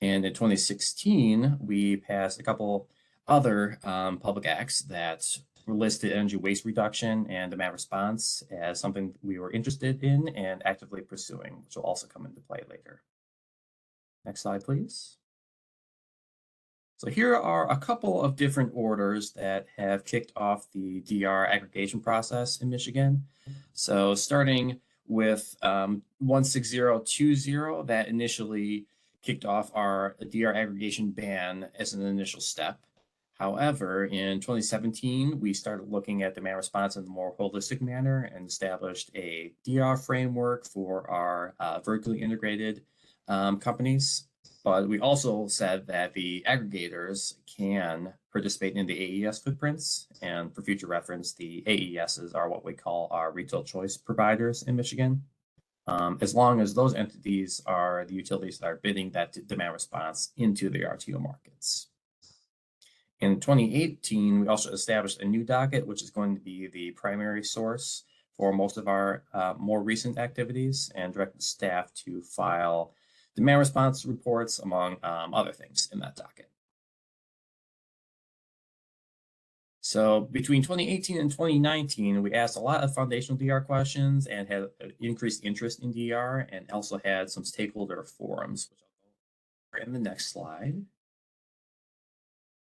And in 2016, we passed a couple other public acts that listed energy waste reduction and demand response as something we were interested in and actively pursuing, which will also come into play later. Next slide, please. So here are a couple of different orders that have kicked off the DR aggregation process in Michigan. So starting with 16020, that initially kicked off our DR aggregation ban as an initial step. However, in 2017, we started looking at demand response in a more holistic manner and established a DR framework for our vertically integrated companies. But we also said that the aggregators can participate in the AES footprints. And for future reference, the AESs are what we call our retail choice providers in Michigan. As long as those entities are the utilities that are bidding that demand response into the RTO markets. In 2018, we also established a new docket, which is going to be the primary source for most of our more recent activities, and directed staff to file demand response reports, among other things in that docket. So between 2018 and 2019, we asked a lot of foundational DR questions and had increased interest in DR, and also had some stakeholder forums, which I'll go over in the next slide.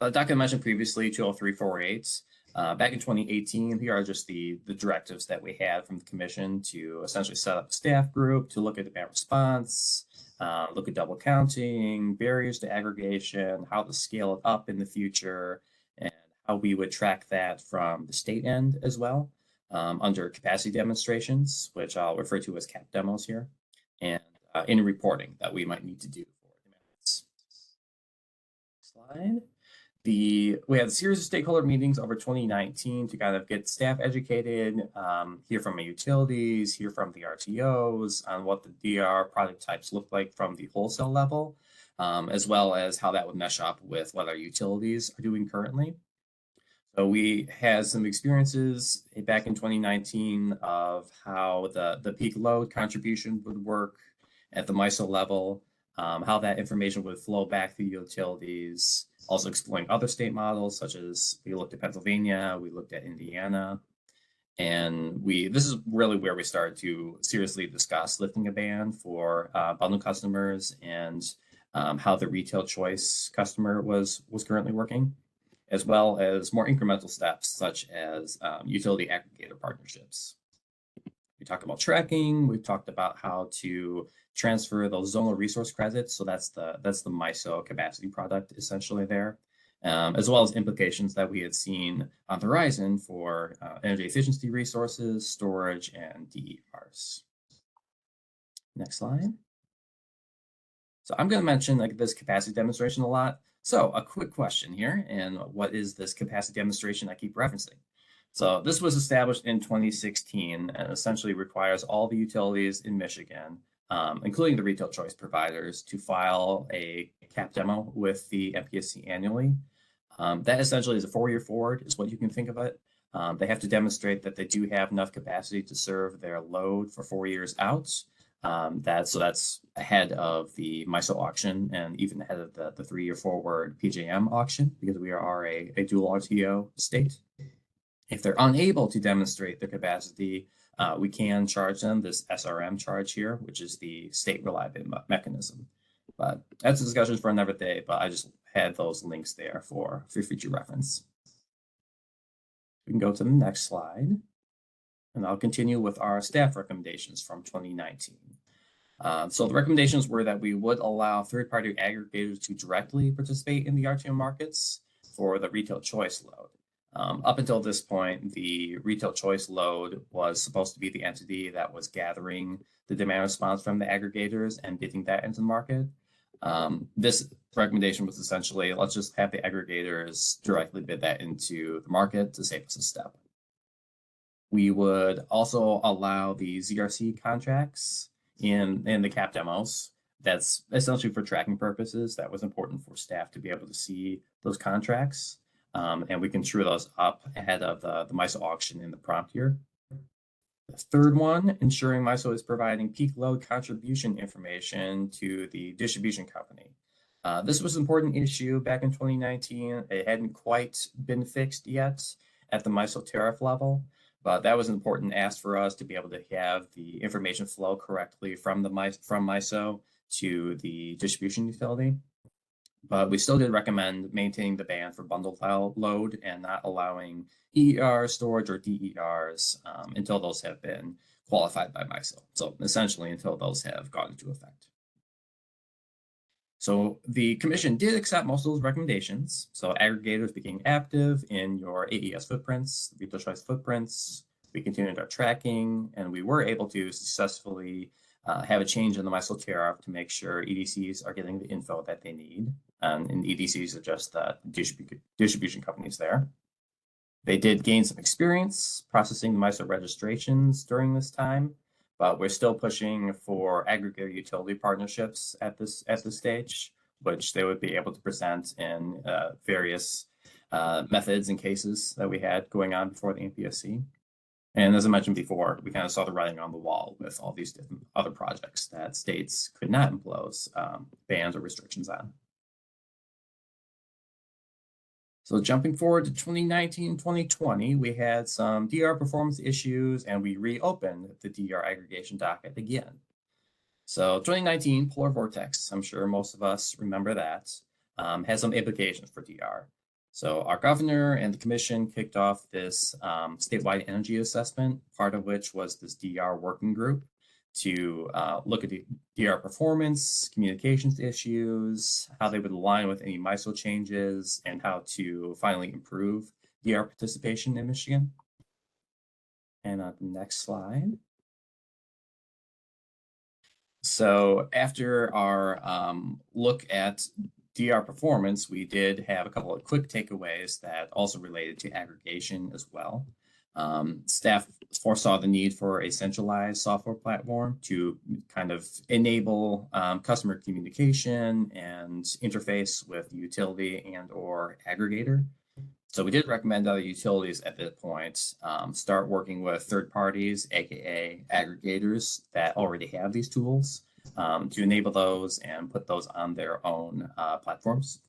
The document I mentioned previously, 20348. Back in 2018, here are just the directives that we had from the commission to essentially set up a staff group to look at demand response, look at double counting, barriers to aggregation, how to scale it up in the future, and how we would track that from the state end as well, under capacity demonstrations, which I'll refer to as CAP demos here, and any reporting that we might need to do for demands. Slide. We had a series of stakeholder meetings over 2019 to kind of get staff educated, hear from the utilities, hear from the RTOs on what the DR product types look like from the wholesale level, as well as how that would mesh up with what our utilities are doing currently. So we had some experiences back in 2019 of how the peak load contribution would work at the MISO level, how that information would flow back to utilities, also exploring other state models, such as we looked at Pennsylvania, we looked at Indiana, and this is really where we started to seriously discuss lifting a ban for bundle customers, and how the retail choice customer was currently working, as well as more incremental steps, such as utility aggregator partnerships. We talked about tracking. We've talked about how to transfer those zonal resource credits. So that's the MISO capacity product essentially there, as well as implications that we had seen on the horizon for energy efficiency resources, storage, and DERs. Next slide. So I'm going to mention this capacity demonstration a lot. So a quick question here, and what is this capacity demonstration I keep referencing? So this was established in 2016 and essentially requires all the utilities in Michigan, including the retail choice providers, to file a CAP demo with the MPSC annually. That essentially is a 4-year forward, is what you can think of it. They have to demonstrate that they do have enough capacity to serve their load for 4 years out. So that's ahead of the MISO auction and even ahead of the 3-year forward PJM auction, because we are a dual RTO state. If they're unable to demonstrate their capacity, we can charge them this SRM charge here, which is the state reliability mechanism. But that's a discussion for another day, but I just had those links there for future reference. We can go to the next slide, and I'll continue with our staff recommendations from 2019. So the recommendations were that we would allow third-party aggregators to directly participate in the RTO markets for the retail choice load. Up until this point, the retail choice load was supposed to be the entity that was gathering the demand response from the aggregators and bidding that into the market. This recommendation was essentially, let's just have the aggregators directly bid that into the market to save us a step. We would also allow the ZRC contracts in the CAP demos. That's essentially for tracking purposes. That was important for staff to be able to see those contracts. And we can true those up ahead of the MISO auction in the prompt year. The third one, ensuring MISO is providing peak load contribution information to the distribution company. This was an important issue back in 2019. It hadn't quite been fixed yet. at the MISO tariff level, but that was an important ask for us to be able to have the information flow correctly from MISO to the distribution utility. But we still did recommend maintaining the ban for bundle file load and not allowing EER storage or DERs until those have been qualified by MISO. So essentially until those have gone into effect. So the commission did accept most of those recommendations. So aggregators became active in your AES footprints, veto choice footprints. We continued our tracking, and we were able to successfully have a change in the MISO tariff to make sure EDCs are getting the info that they need. And EDCs are just the distribution companies there. They did gain some experience processing the MISO registrations during this time, but we're still pushing for aggregator utility partnerships at this stage, which they would be able to present in various methods and cases that we had going on before the MPSC. And as I mentioned before, we kind of saw the writing on the wall with all these different other projects that states could not impose bans or restrictions on. So jumping forward to 2019-2020, we had some DR performance issues and we reopened the DR aggregation docket again. So 2019 polar vortex, I'm sure most of us remember that, has some implications for DR. So our governor and the commission kicked off this statewide energy assessment, part of which was this DR working group to look at the DR performance, communications issues, how they would align with any MISO changes, and how to finally improve DR participation in Michigan. And on the next slide. So after our look at DR performance, we did have a couple of quick takeaways that also related to aggregation as well. Staff foresaw the need for a centralized software platform to kind of enable customer communication and interface with the utility and or aggregator. So we did recommend other utilities at this point start working with third parties, aka aggregators that already have these tools to enable those and put those on their own platforms.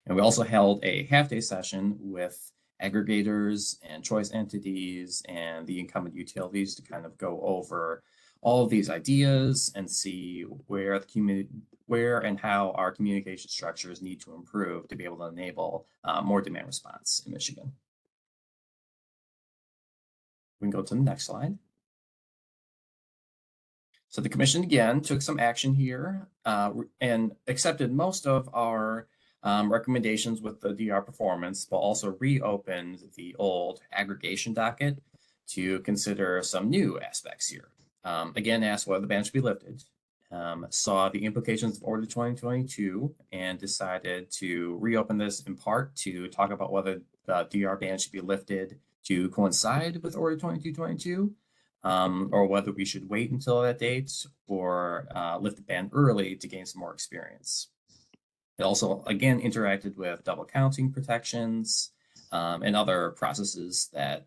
And we also held a half-day session with aggregators and choice entities and the incumbent utilities to kind of go over all of these ideas and see where and how our communication structures need to improve to be able to enable more demand response in Michigan. We can go to the next slide. So the commission again took some action here and accepted most of our recommendations with the DR performance, but also reopened the old aggregation docket to consider some new aspects here. Again, asked whether the ban should be lifted, saw the implications of Order 2022 and decided to reopen this in part to talk about whether the DR ban should be lifted to coincide with Order 2222 or whether we should wait until that date or lift the ban early to gain some more experience. It also, again, interacted with double counting protections and other processes that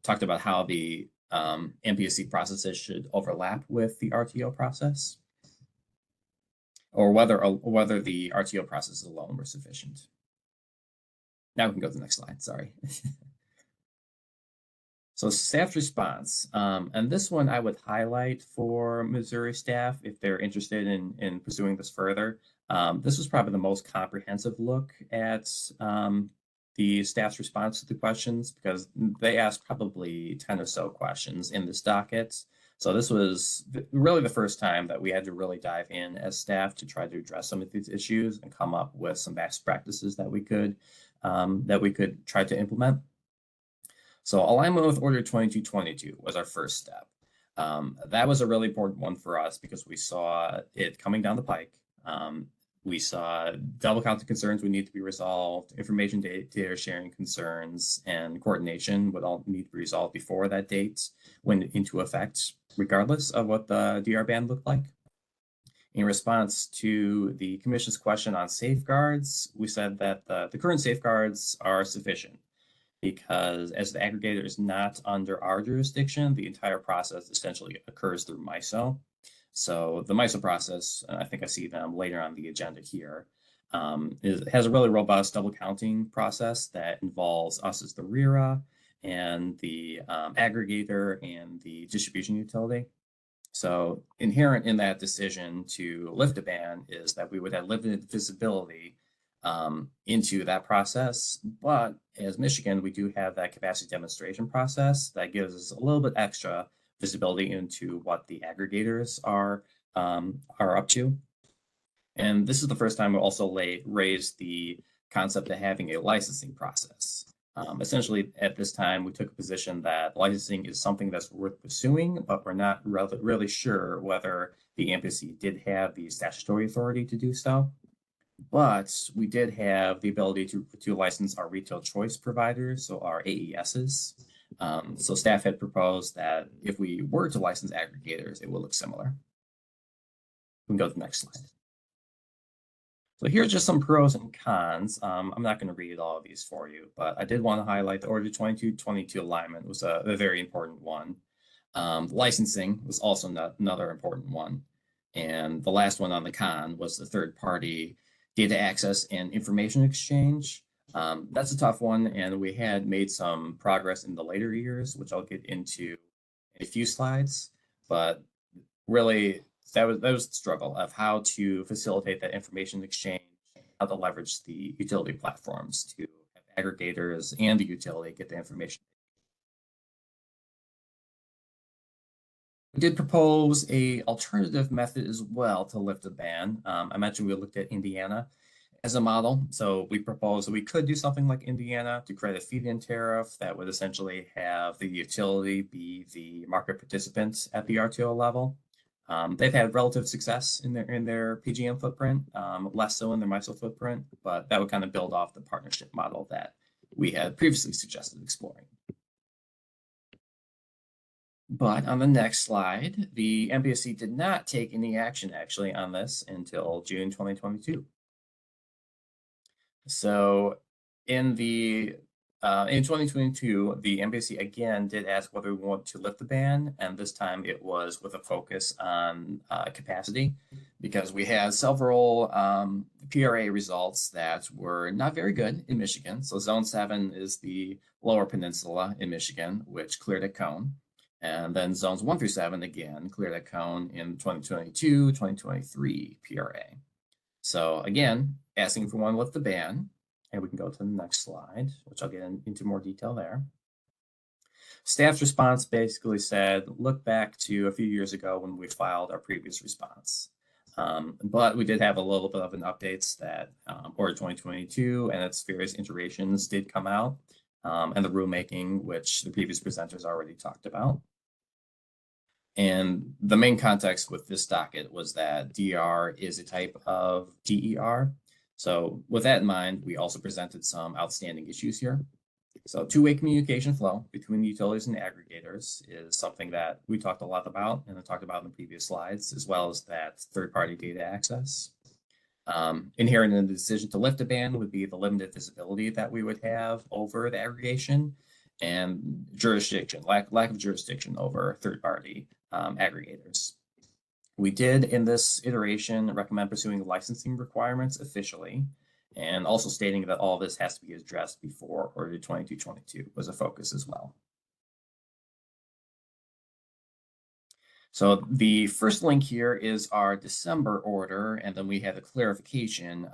talked about how the MPSC processes should overlap with the RTO process, or whether the RTO process alone were sufficient. Now we can go to the next slide, sorry. So staff's response, and this one I would highlight for Missouri staff if they're interested in pursuing this further. This was probably the most comprehensive look at the staff's response to the questions because they asked probably 10 or so questions in this docket. So this was really the first time that we had to really dive in as staff to try to address some of these issues and come up with some best practices that we could try to implement. So alignment with Order 2222 was our first step. That was a really important one for us because we saw it coming down the pike. We saw double counting concerns would need to be resolved, information data sharing concerns, and coordination would all need to be resolved before that date went into effect, regardless of what the DR ban looked like. In response to the commission's question on safeguards, we said that the current safeguards are sufficient because as the aggregator is not under our jurisdiction, the entire process essentially occurs through MISO. So the MISO process, I think I see them later on the agenda here, has a really robust double counting process that involves us as the RERA and the aggregator and the distribution utility. So inherent in that decision to lift a ban is that we would have limited visibility into that process. But as Michigan, we do have that capacity demonstration process that gives us a little bit extra visibility into what the aggregators are up to. And this is the first time we also raised the concept of having a licensing process. Essentially, at this time, we took a position that licensing is something that's worth pursuing, but we're not really sure whether the MPSC did have the statutory authority to do so. But we did have the ability to license our retail choice providers, so our AESs. So staff had proposed that if we were to license aggregators, it will look similar. We can go to the next slide. So here's just some pros and cons. I'm not going to read all of these for you, but I did want to highlight the Order 2222 alignment was a very important one. Licensing was also another important one. And the last one on the con was the third-party data access and information exchange. That's a tough one, and we had made some progress in the later years, which I'll get into in a few slides. But really, that was the struggle of how to facilitate that information exchange, how to leverage the utility platforms to have aggregators and the utility get the information. We did propose a alternative method as well to lift the ban. I mentioned we looked at Indiana as a model. So we proposed that we could do something like Indiana to create a feed-in tariff that would essentially have the utility be the market participants at the RTO level. They've had relative success in their PGM footprint, less so in their MISO footprint, but that would kind of build off the partnership model that we had previously suggested exploring. But on the next slide, the MPSC did not take any action actually on this until June 2022. So in 2022, the MPSC again did ask whether we want to lift the ban, and this time it was with a focus on capacity, because we had several PRA results that were not very good in Michigan. So Zone 7 is the Lower Peninsula in Michigan, which cleared at cone. And then zones 1 through 7 again cleared at cone in 2022, 2023 PRA. So again, asking if we want to lift the ban, and we can go to the next slide, which I'll get into more detail there. Staff's response basically said, look back to a few years ago when we filed our previous response. But we did have a little bit of an updates that Order 2022 and its various iterations did come out, and the rulemaking, which the previous presenters already talked about. And the main context with this docket was that DR is a type of DER. So with that in mind, we also presented some outstanding issues here. So two-way communication flow between the utilities and the aggregators is something that we talked a lot about and I talked about in the previous slides, as well as that third-party data access. Inherent in the decision to lift a ban would be the limited visibility that we would have over the aggregation and jurisdiction, lack of jurisdiction over third-party aggregators. We did, in this iteration, recommend pursuing licensing requirements officially, and also stating that all this has to be addressed before Order 2222 was a focus as well. So the first link here is our December order, and then we had a clarification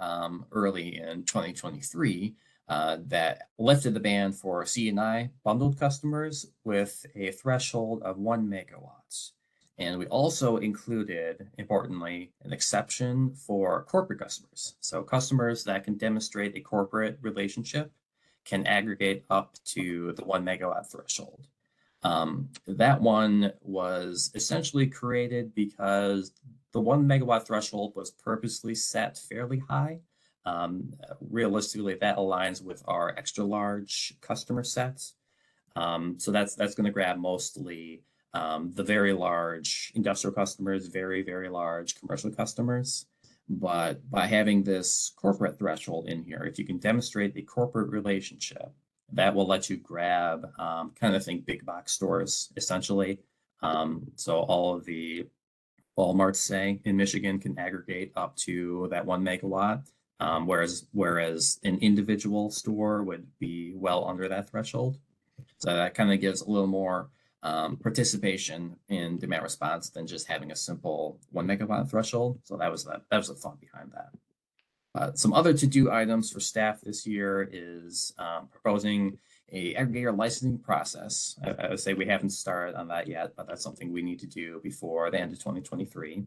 early in 2023 that lifted the ban for C&I bundled customers with a threshold of 1 megawatts. And we also included, importantly, an exception for corporate customers. So customers that can demonstrate a corporate relationship can aggregate up to the 1 megawatt threshold. That one was essentially created because the 1 megawatt threshold was purposely set fairly high. Realistically, that aligns with our extra large customer sets. So that's going to grab mostly the very large industrial customers, very, very large commercial customers. But by having this corporate threshold in here, if you can demonstrate a corporate relationship, that will let you grab kind of think big box stores, essentially. So all of the Walmarts, say, in Michigan can aggregate up to that 1 megawatt. whereas an individual store would be well under that threshold. So that kind of gives a little more participation in demand response than just having a simple 1 megawatt threshold. So that was the thought behind that. Some other to-do items for staff this year is proposing a aggregator licensing process. I would say we haven't started on that yet, but that's something we need to do before the end of 2023.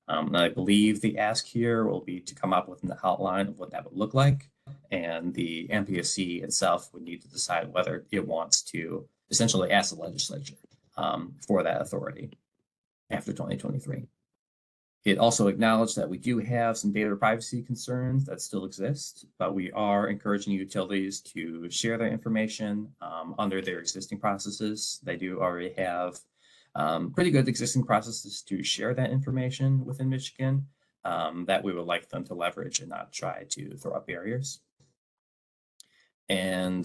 And I believe the ask here will be to come up with an outline of what that would look like. And the MPSC itself would need to decide whether it wants to essentially ask the legislature for that authority after 2023. It also acknowledged that we do have some data privacy concerns that still exist, but we are encouraging utilities to share their information under their existing processes. They do already have pretty good existing processes to share that information within Michigan that we would like them to leverage and not try to throw up barriers. And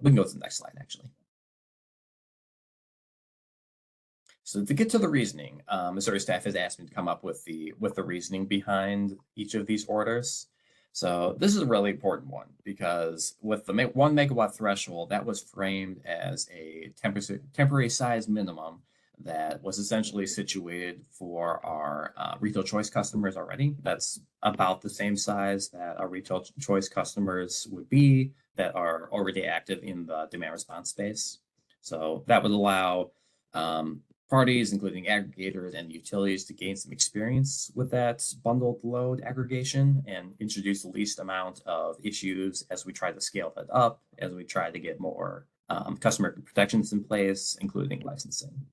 we can go to the next slide, actually. So to get to the reasoning, Missouri staff has asked me to come up with the reasoning behind each of these orders. So this is a really important one because with the 1 megawatt threshold, that was framed as a temporary size minimum that was essentially situated for our retail choice customers already. That's about the same size that our retail choice customers would be that are already active in the demand response space. So that would allow parties, including aggregators and utilities, to gain some experience with that bundled load aggregation and introduce the least amount of issues as we try to scale that up, as we try to get more customer protections in place, including licensing.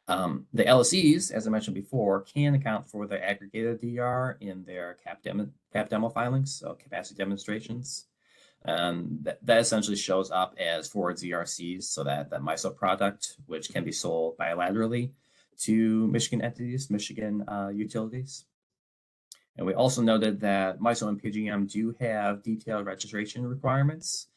The LSEs, as I mentioned before, can account for the aggregated DR in their CAP demo filings, so capacity demonstrations. That essentially shows up as forward ZRCs, so that MISO product, which can be sold bilaterally to Michigan entities, Michigan utilities. And we also noted that MISO and PGM do have detailed registration requirements.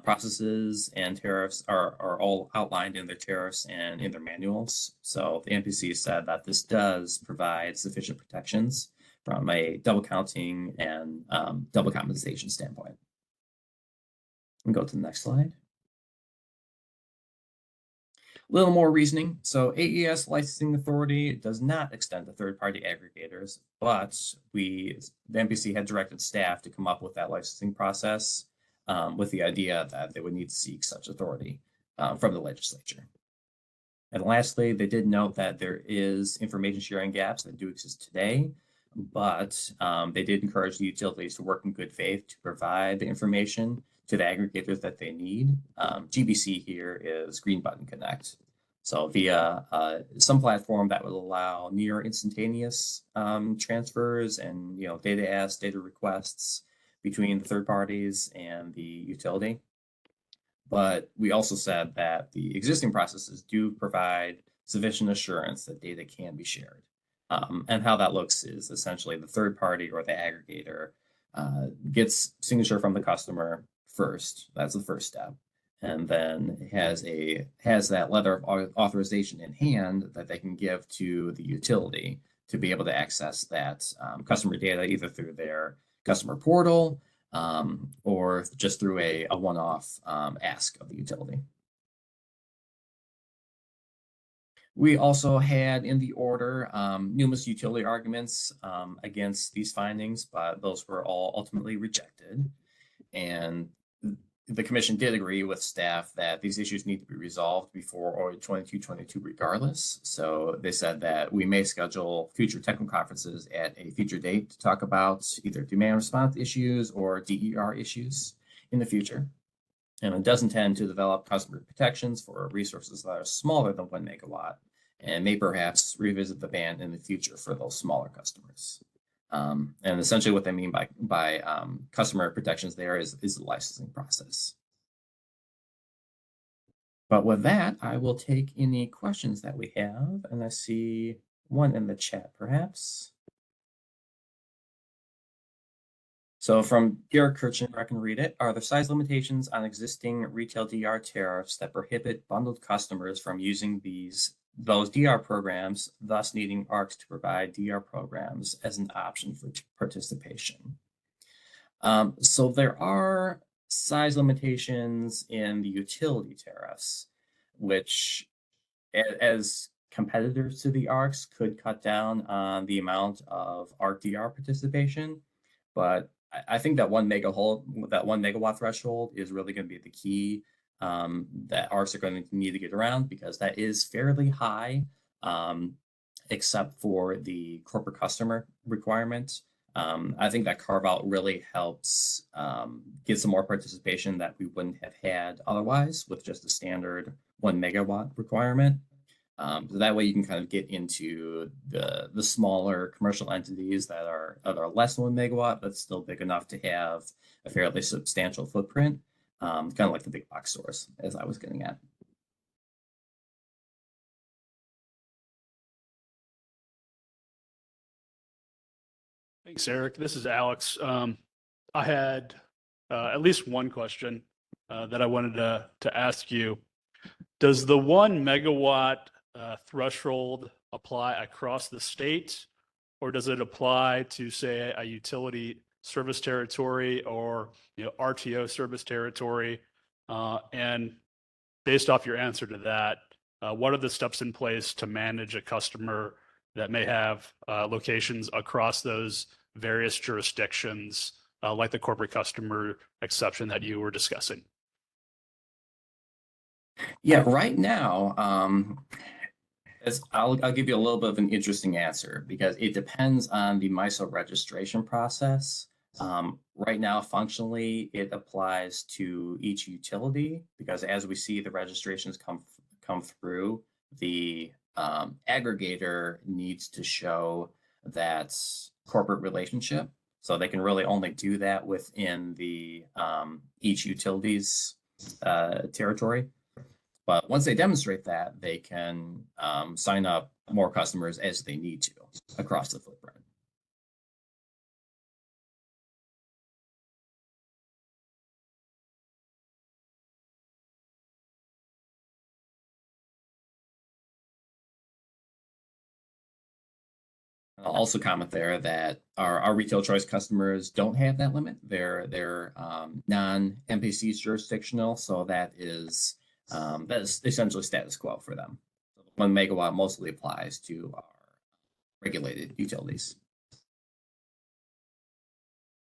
Processes and tariffs are all outlined in their tariffs and in their manuals. So the MPC said that this does provide sufficient protections from a double counting and double compensation standpoint. And go to the next slide. A little more reasoning. So AES licensing authority does not extend to third-party aggregators, but the MPC had directed staff to come up with that licensing process with the idea that they would need to seek such authority from the legislature. And lastly, they did note that there is information sharing gaps that do exist today, but they did encourage the utilities to work in good faith to provide the information to the aggregators that they need. GBC here is Green Button Connect. So via some platform that would allow near instantaneous transfers and data asks, data requests between the third parties and the utility. But we also said that the existing processes do provide sufficient assurance that data can be shared. And how that looks is essentially the third party or the aggregator gets signature from the customer first. That's the first step. And then has that letter of authorization in hand that they can give to the utility to be able to access that customer data either through their customer portal or just through a one-off ask of the utility. We also had in the order numerous utility arguments against these findings, but those were all ultimately rejected. And the commission did agree with staff that these issues need to be resolved before Order 2222 regardless. So they said that we may schedule future technical conferences at a future date to talk about either demand response issues or DER issues in the future. And it does intend to develop customer protections for resources that are smaller than 1 megawatt and may perhaps revisit the ban in the future for those smaller customers. And essentially what they mean by customer protections there is the licensing process. But with that, I will take any questions that we have, and I see one in the chat perhaps. So from Garrett Kirchen, I can read it. Are there size limitations on existing retail DR tariffs that prohibit bundled customers from using these those DR programs, thus needing ARCs to provide DR programs as an option for participation. So there are size limitations in the utility tariffs, which as competitors to the ARCs could cut down on the amount of ARC DR participation. But I think that 1 megawatt threshold is really going to be the key that ARCs are going to need to get around, because that is fairly high, except for the corporate customer requirement. I think that carve out really helps get some more participation that we wouldn't have had otherwise with just the standard 1 megawatt requirement. So that way you can kind of get into the smaller commercial entities that are less than 1 megawatt, but still big enough to have a fairly substantial footprint, kind of like the big box stores, as I was getting at. Thanks, Eric. This is Alex. I had at least one question that I wanted to ask you. Does the 1 megawatt threshold apply across the state, or does it apply to, say, a utility service territory or RTO service territory? And based off your answer to that, what are the steps in place to manage a customer that may have locations across those various jurisdictions, like the corporate customer exception that you were discussing? Yeah, right now, I'll give you a little bit of an interesting answer, because it depends on the MISO registration process. Right now, functionally, it applies to each utility, because as we see the registrations come through, the aggregator needs to show that corporate relationship. So they can really only do that within the each utility's territory. But once they demonstrate that, they can sign up more customers as they need to across the footprint. I'll also comment there that our retail choice customers don't have that limit. They're non-MPC jurisdictional, so that is essentially status quo for them. 1 megawatt mostly applies to our regulated utilities.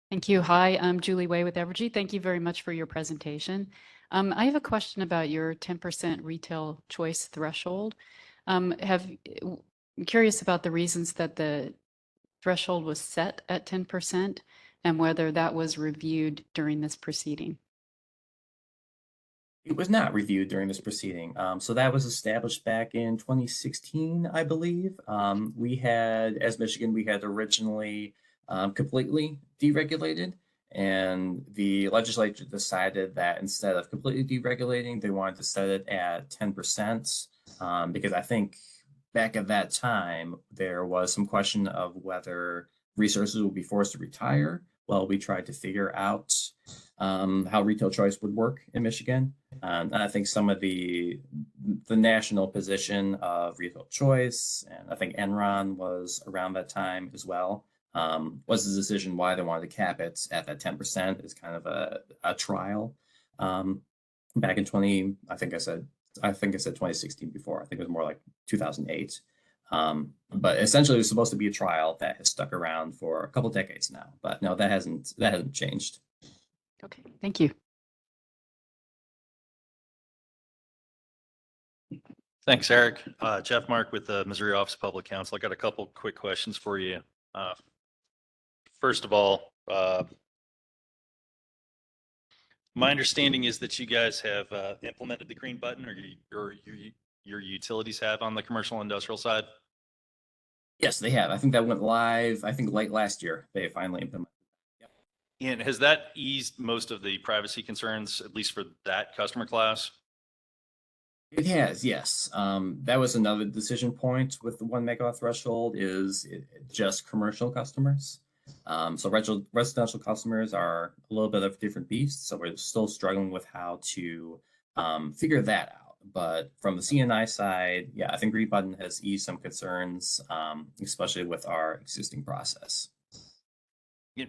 Thank you. Hi, I'm Julie Way with Evergy. Thank you very much for your presentation. I have a question about your 10% retail choice threshold. I'm curious about the reasons that the threshold was set at 10% and whether that was reviewed during this proceeding. It was not reviewed during this proceeding. So that was established back in 2016, I believe. We had, as Michigan, we had originally completely deregulated, and the legislature decided that instead of completely deregulating, they wanted to set it at 10%, because I think back at that time, there was some question of whether resources would be forced to retire. Well, we tried to figure out how retail choice would work in Michigan. And I think some of the national position of retail choice, and I think Enron was around that time as well, was the decision why they wanted to cap it at that 10% is kind of a trial. Back in I think I said 2016 before. I think it was more like 2008. But essentially it was supposed to be a trial that has stuck around for a couple decades now. But no, that hasn't changed. Okay, thank you. Thanks, Eric. Jeff Mark with the Missouri Office of Public Counsel. I got a couple quick questions for you. First of all, my understanding is that you guys have implemented the green button, or your utilities have on the commercial industrial side. Yes, they have. I think that went live, I think late last year, they finally implemented. Yep. And has that eased most of the privacy concerns, at least for that customer class? It has, yes. That was another decision point with the 1 megawatt threshold is just commercial customers. So residential customers are a little bit of a different beast. So we're still struggling with how to figure that out. But from the CNI side, yeah, I think Green Button has eased some concerns, especially with our existing process.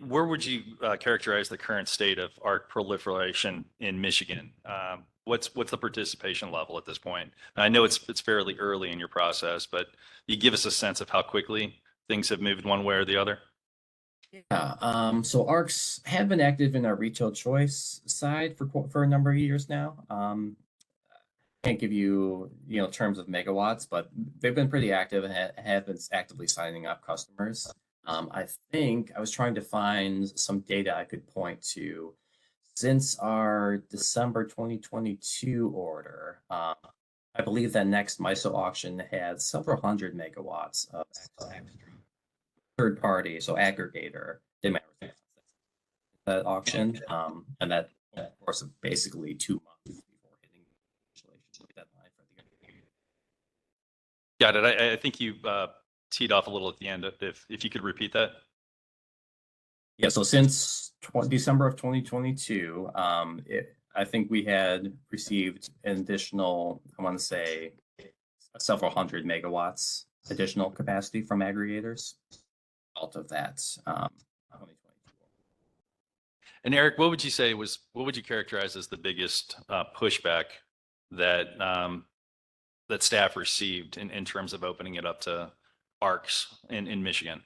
Where would you characterize the current state of ARC proliferation in Michigan? What's the participation level at this point? And I know it's fairly early in your process, but you give us a sense of how quickly things have moved one way or the other. Yeah, so ARCs have been active in our retail choice side for a number of years now. Can't give you terms of megawatts, but they've been pretty active and have been actively signing up customers. I think I was trying to find some data I could point to since our December 2022 order. I believe that next MISO auction had several hundred megawatts of third party, so aggregator, demand that auction, and that of course of basically 2 months before hitting the installation deadline for the year. Got it. I think you teed off a little at the end. If you could repeat that. Yeah, so since December of 2022, I think we had received an additional, I want to say, several hundred megawatts additional capacity from aggregators. Out of that, 2022. And Eric, what would you characterize as the biggest pushback that that staff received in terms of opening it up to ARCs in Michigan?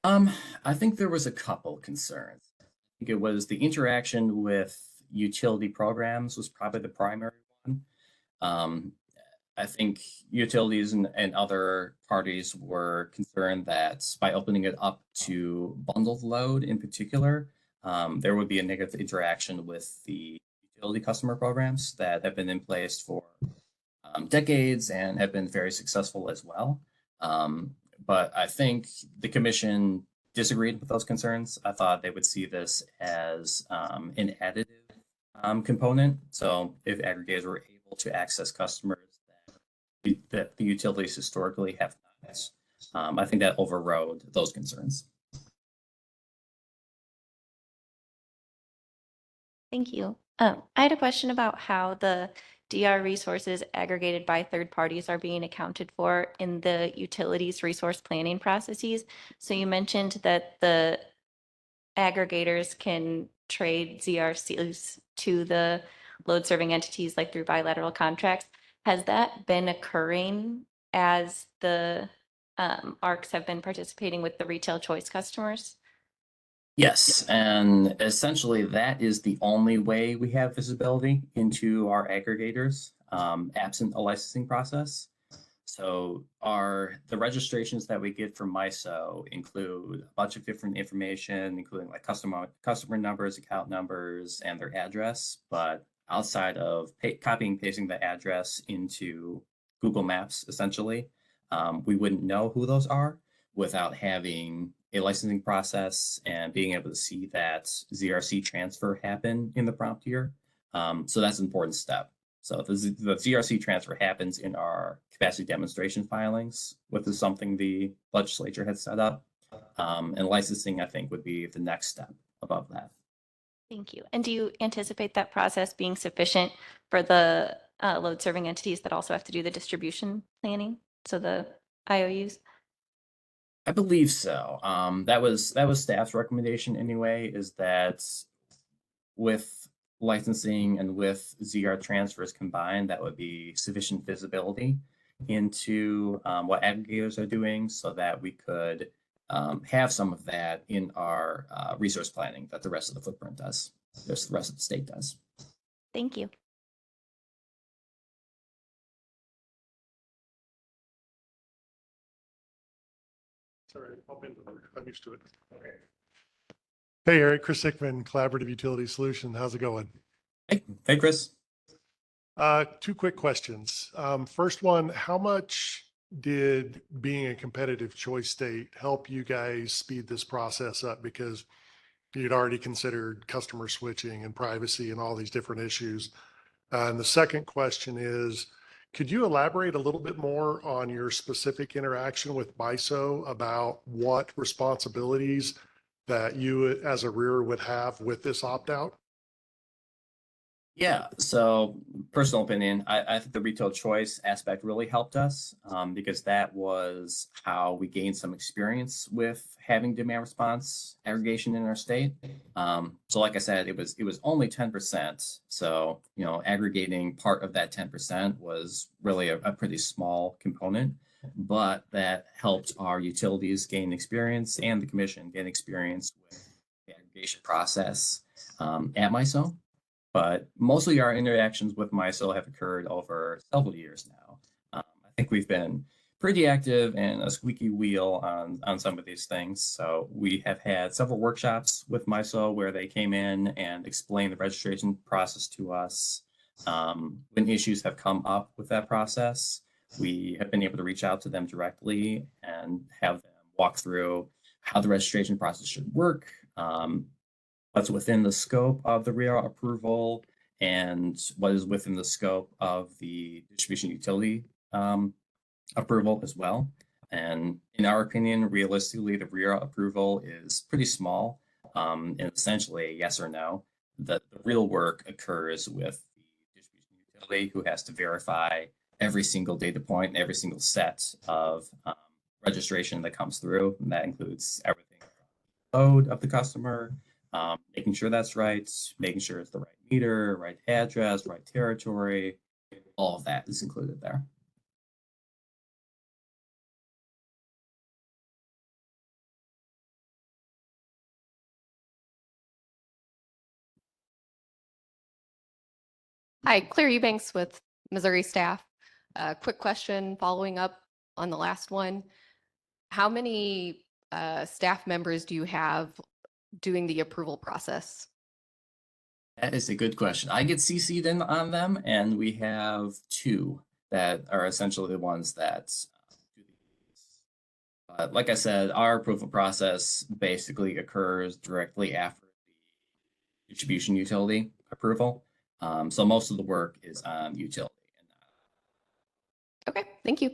I think there was a couple concerns. I think it was the interaction with utility programs was probably the primary one. I think utilities and other parties were concerned that by opening it up to bundled load in particular, there would be a negative interaction with the utility customer programs that have been in place for decades and have been very successful as well. But I think the commission disagreed with those concerns. I thought they would see this as an additive component. So if aggregators were able to access customers that the utilities historically have not, I think that overrode those concerns. Thank you. I had a question about how the DR resources aggregated by third parties are being accounted for in the utilities resource planning processes. So you mentioned that the aggregators can trade ZRCs to the load serving entities like through bilateral contracts. Has that been occurring as the ARCs have been participating with the retail choice customers? Yes, and essentially that is the only way we have visibility into our aggregators, absent a licensing process. So the registrations that we get from MISO include a bunch of different information, including like customer numbers, account numbers, and their address. But outside of copying and pasting the address into Google Maps, essentially, we wouldn't know who those are without having a licensing process and being able to see that ZRC transfer happen in the prompt here. So that's an important step. So the ZRC transfer happens in our capacity demonstration filings, which is something the legislature had set up. And licensing, I think, would be the next step above that. Thank you. And do you anticipate that process being sufficient for the load serving entities that also have to do the distribution planning? So the IOUs? I believe so. That was staff's recommendation anyway, is that with licensing and with ZR transfers combined, that would be sufficient visibility into what aggregators are doing so that we could have some of that in our resource planning that the rest of the footprint does, the rest of the state does. Thank you. Sorry, I'm used to it. Okay. Hey, Eric, Chris Hickman, Collaborative Utility Solution. How's it going? Hey, Chris. 2 quick questions. First one, how much did being a competitive choice state help you guys speed this process up? Because you'd already considered customer switching and privacy and all these different issues. And the second question is, could you elaborate a little bit more on your specific interaction with MISO about what responsibilities that you as a REER would have with this opt-out? Yeah, so personal opinion, I think the retail choice aspect really helped us because that was how we gained some experience with having demand response aggregation in our state. So like I said, it was only 10%. So, you know, aggregating part of that 10% was really a pretty small component, but that helped our utilities gain experience and the commission gain experience with the aggregation process at MISO. But mostly our interactions with MISO have occurred over several years now. I think we've been pretty active and a squeaky wheel on some of these things. So we have had several workshops with MISO where they came in and explained the registration process to us. When issues have come up with that process, we have been able to reach out to them directly and have them walk through how the registration process should work, what's within the scope of the REA approval and what is within the scope of the distribution utility approval as well. And in our opinion, realistically, the REA approval is pretty small and essentially a yes or no. The real work occurs with the distribution utility who has to verify every single data point and every single set of registration that comes through. And that includes everything from the load of the customer, making sure that's right, making sure it's the right meter, right address, right territory, all of that is included there. Hi, Claire Eubanks with Missouri staff. Quick question following up on the last one. How many staff members do you have doing the approval process? That is a good question. I get CC'd in on them, and we have two that are essentially the ones that do these. But like I said, our approval process basically occurs directly after the distribution utility approval. So most of the work is on utility. Okay, thank you.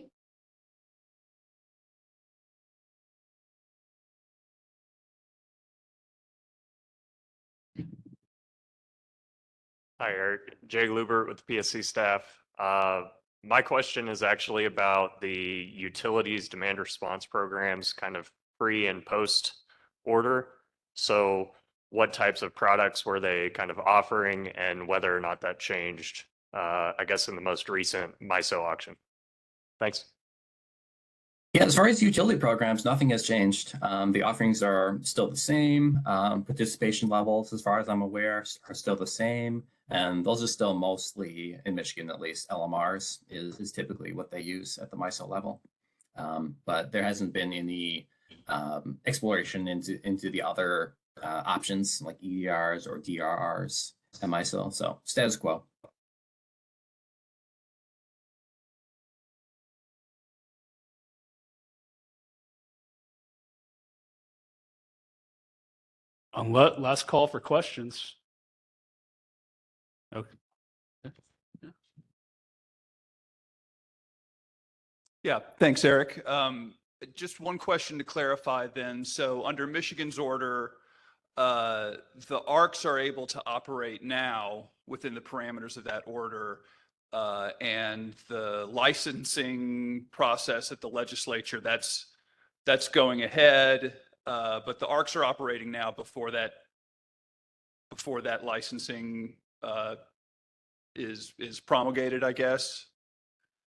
Hi, Eric. Jay Lubert with the PSC staff. My question is actually about the utilities demand response programs kind of pre and post order. So what types of products were they kind of offering and whether or not that changed, I guess, in the most recent MISO auction? Thanks. Yeah, as far as utility programs, nothing has changed. The offerings are still the same. Participation levels, as far as I'm aware, are still the same. And those are still mostly, in Michigan at least, LMRs is typically what they use at the MISO level. But there hasn't been any exploration into the other options like EDRs or DRRs at MISO. So status quo. Last call for questions. Okay. Yeah, thanks, Eric. Just one question to clarify then. So under Michigan's order, the ARCs are able to operate now within the parameters of that order, and the licensing process at the legislature, that's going ahead, but the ARCs are operating now before that licensing is promulgated, I guess.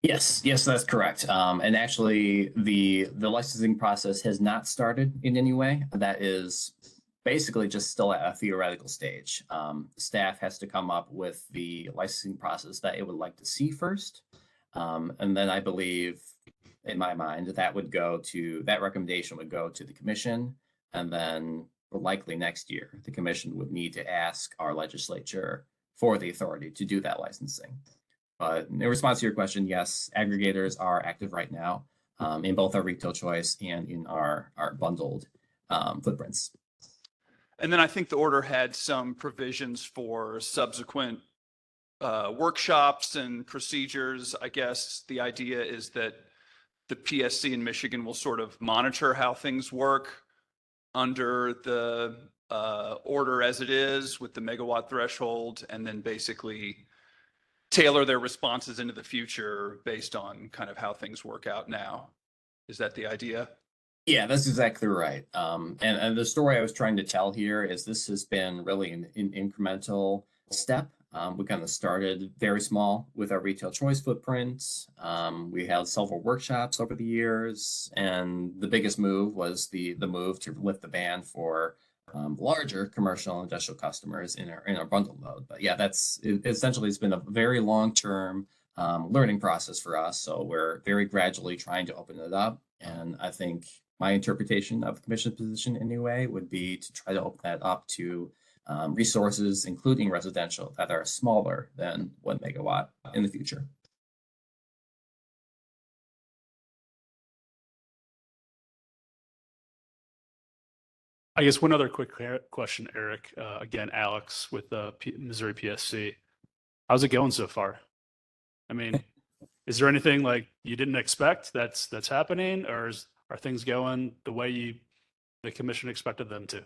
Yes, that's correct. And actually, the licensing process has not started in any way. That is basically just still at a theoretical stage. Staff has to come up with the licensing process that it would like to see first. And then I believe, in my mind, that recommendation would go to the commission. And then likely next year, the commission would need to ask our legislature for the authority to do that licensing. But in response to your question, yes, aggregators are active right now in both our retail choice and in our bundled footprints. And then I think the order had some provisions for subsequent workshops and procedures. I guess the idea is that the PSC in Michigan will sort of monitor how things work under the order as it is with the megawatt threshold, and then basically tailor their responses into the future based on kind of how things work out now. Is that the idea? Yeah, that's exactly right. And the story I was trying to tell here is this has been really an incremental step. We kind of started very small with our retail choice footprint. We had several workshops over the years, and the biggest move was the move to lift the ban for larger commercial and industrial customers in our bundle mode. But yeah, essentially it's been a very long-term learning process for us. So we're very gradually trying to open it up, and I think my interpretation of the commission's position anyway would be to try to open that up to resources, including residential, that are smaller than 1 megawatt in the future. I guess one other quick question, Eric. Again, Alex with Missouri PSC. How's it going so far? I mean, is there anything like you didn't expect that's happening, or are things going the way the commission expected them to?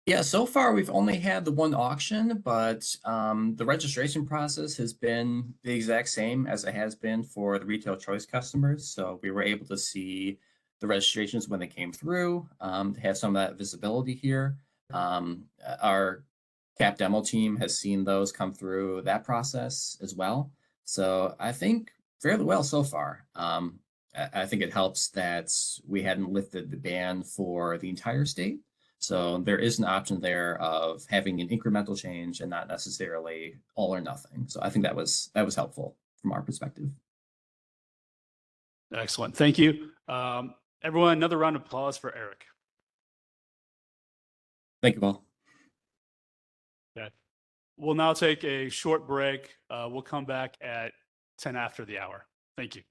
Yeah, so far we've only had the one auction, but the registration process has been the exact same as it has been for the retail choice customers. So we were able to see the registrations when they came through, to have some of that visibility here. Our CAP demo team has seen those come through that process as well. So I think fairly well so far. I think it helps that we hadn't lifted the ban for the entire state. So there is an option there of having an incremental change and not necessarily all or nothing. So I think that was helpful from our perspective. Excellent. Thank you. Everyone, another round of applause for Eric. Thank you, Paul. Okay. We'll now take a short break. We'll come back at 10 after the hour. Thank you.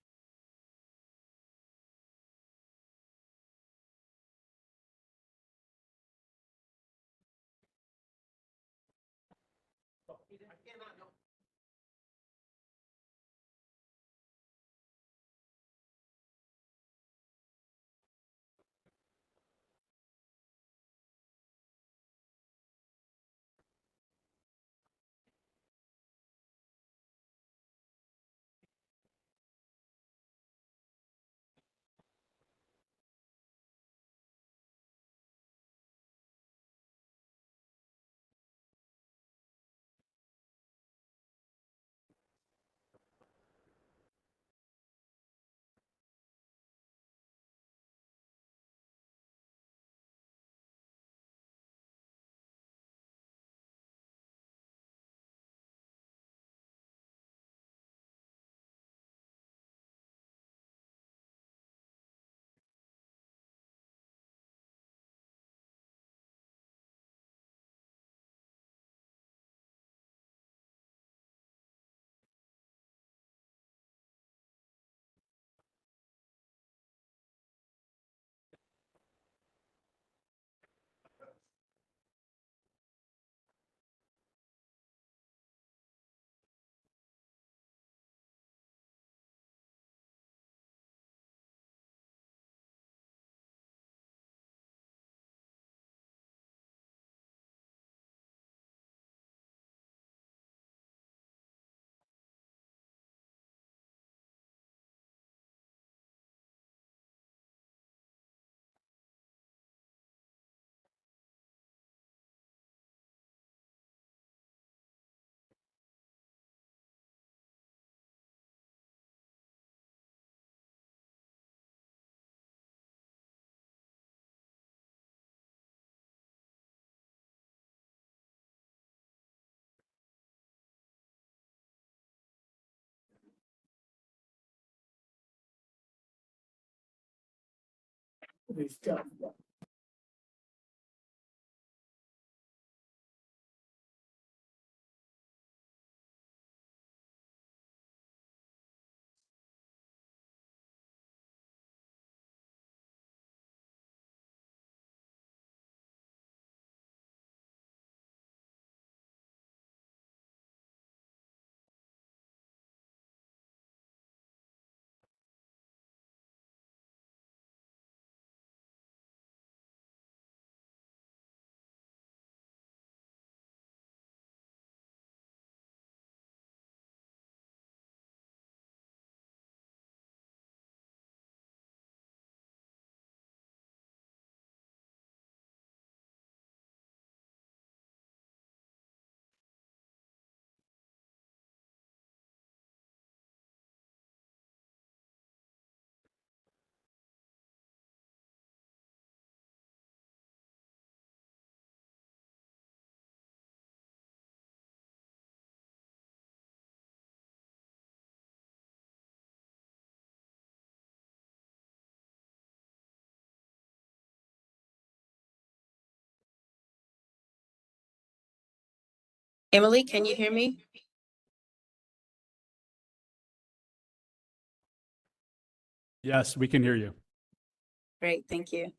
Emily, can you hear me? Yes, we can hear you. Great, thank you.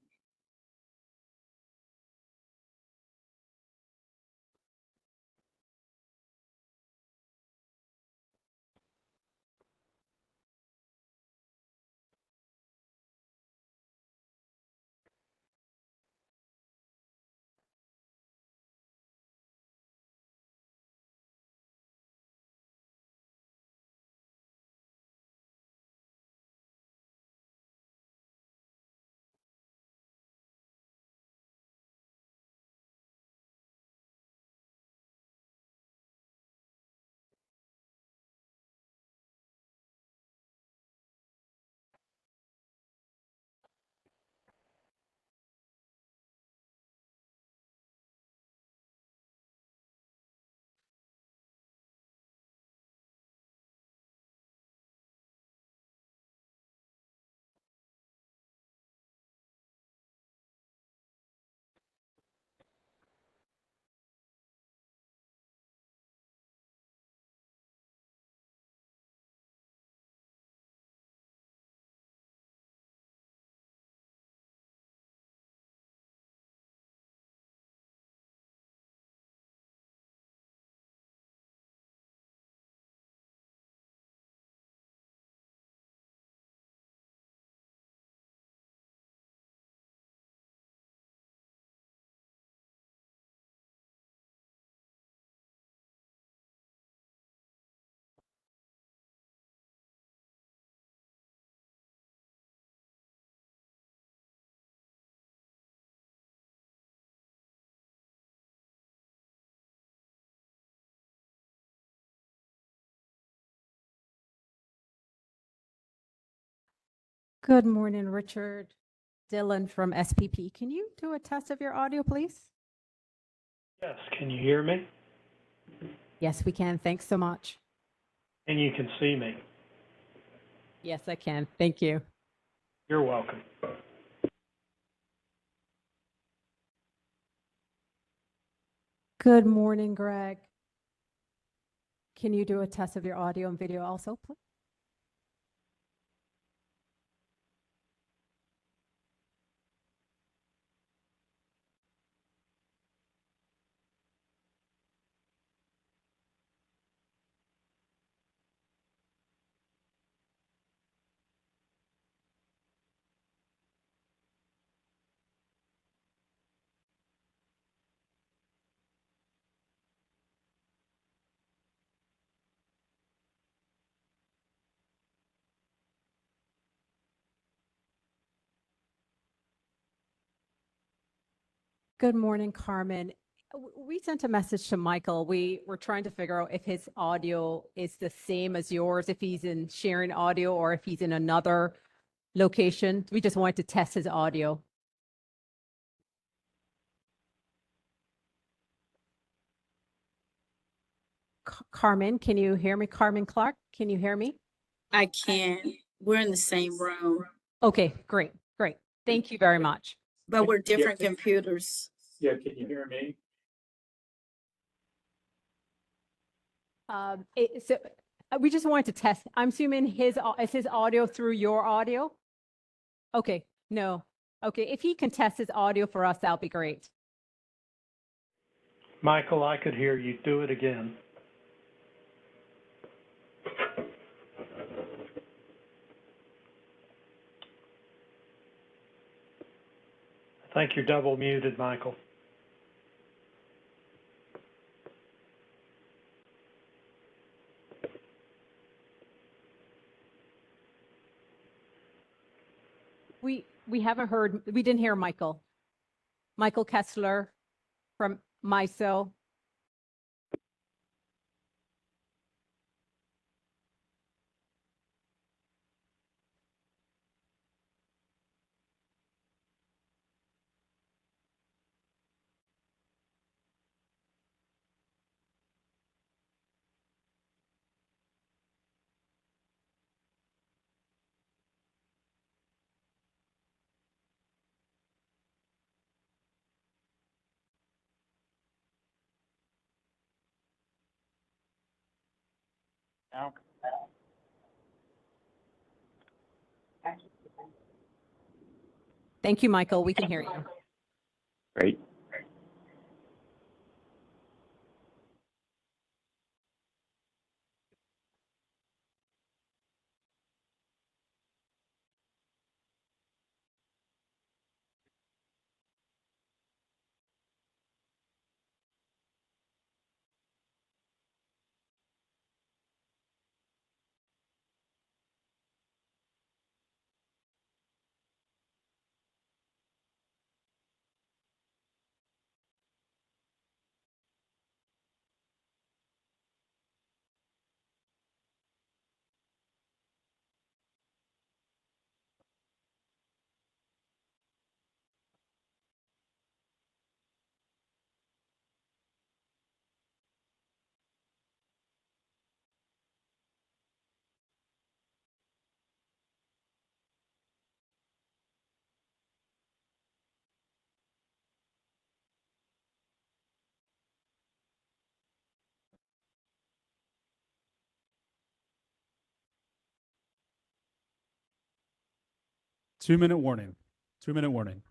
Good morning, Richard. Dylan from SPP. Can you do a test of your audio, please? Yes, can you hear me? Yes, we can. Thanks so much. And you can see me. Yes, I can. Thank you. You're welcome. Good morning, Greg. Can you do a test of your audio and video also, please? Good morning, Carmen. We sent a message to Michael. We were trying to figure out if his audio is the same as yours, if he's in sharing audio or if he's in another location. We just wanted to test his audio. Carmen, can you hear me? Carmen Clark, can you hear me? I can. We're in the same room, Okay, great, great. Thank you very much. but we're different computers. Yeah, can you hear me? We just wanted to test. I'm assuming is his audio through your audio? Okay, no. Okay, if he can test his audio for us, that'll be great. Michael, I could hear you. Do it again. I think you're double muted, Michael. We haven't heard, we didn't hear Michael. Michael Kessler from MISO. Thank you, Michael. We can hear you. Great. Two-minute warning. 2-minute warning.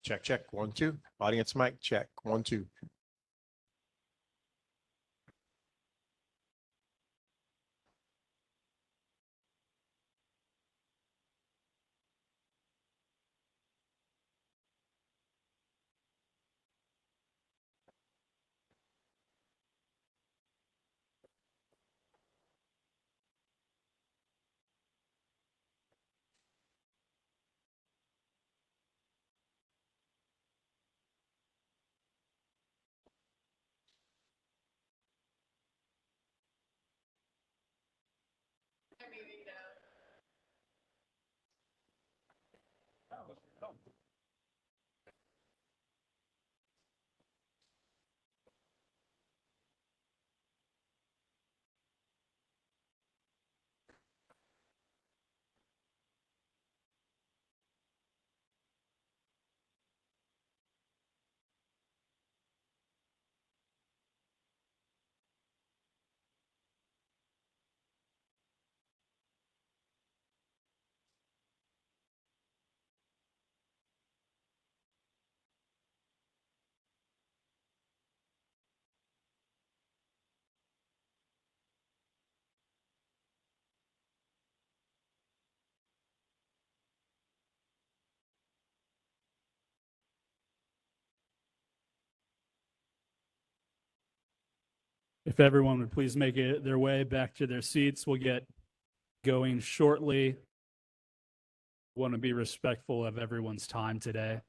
Check, check. 1, 2. Audience mic, check. 1, 2. If everyone would please make it their way back to their seats, we'll get going shortly. Want to be respectful of everyone's time today.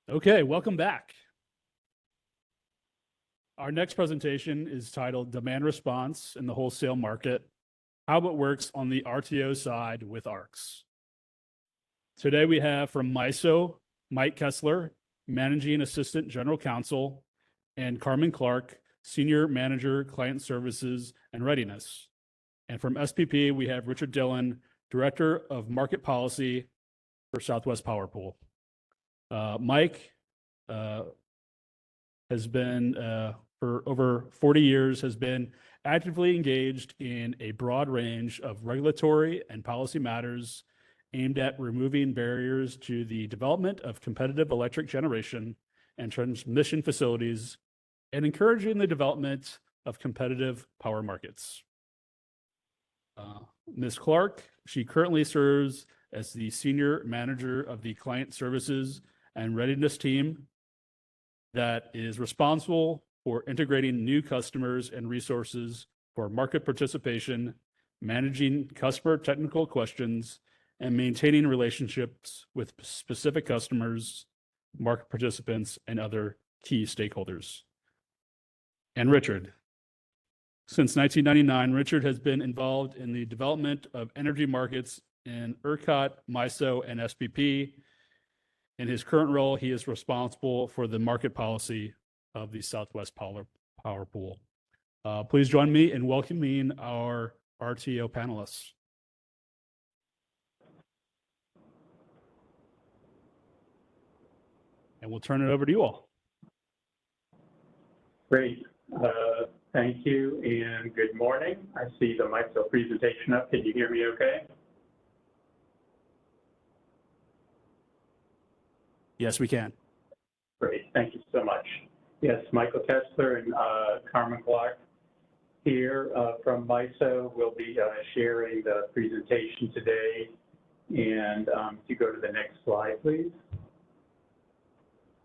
Okay, welcome back. Our next presentation is titled Demand Response in the Wholesale Market, How It Works on the RTO Side with ARCs. Today we have from MISO, Mike Kessler, Managing Assistant General Counsel, and Carmen Clark, Senior Manager, Client Services and Readiness. And from SPP, we have Richard Dillon, Director of Market Policy for Southwest Power Pool. Mike has been, for over 40 years, has been actively engaged in a broad range of regulatory and policy matters aimed at removing barriers to the development of competitive electric generation and transmission facilities and encouraging the development of competitive power markets. Ms. Clark, she currently serves as the Senior Manager of the Client Services and Readiness Team that is responsible for integrating new customers and resources for market participation, managing customer technical questions, and maintaining relationships with specific customers, market participants, and other key stakeholders. And Richard. Since 1999, Richard has been involved in the development of energy markets in ERCOT, MISO, and SPP. In his current role, he is responsible for the market policy of the Southwest Power Pool. Please join me in welcoming our RTO panelists. And we'll turn it over to you all. Great. Thank you and good morning. I see the MISO presentation up. Can you hear me okay? Yes, we can. Great. Thank you so much. Yes, Michael Kessler and Carmen Clark here from MISO will be sharing the presentation today. And if you go to the next slide, please.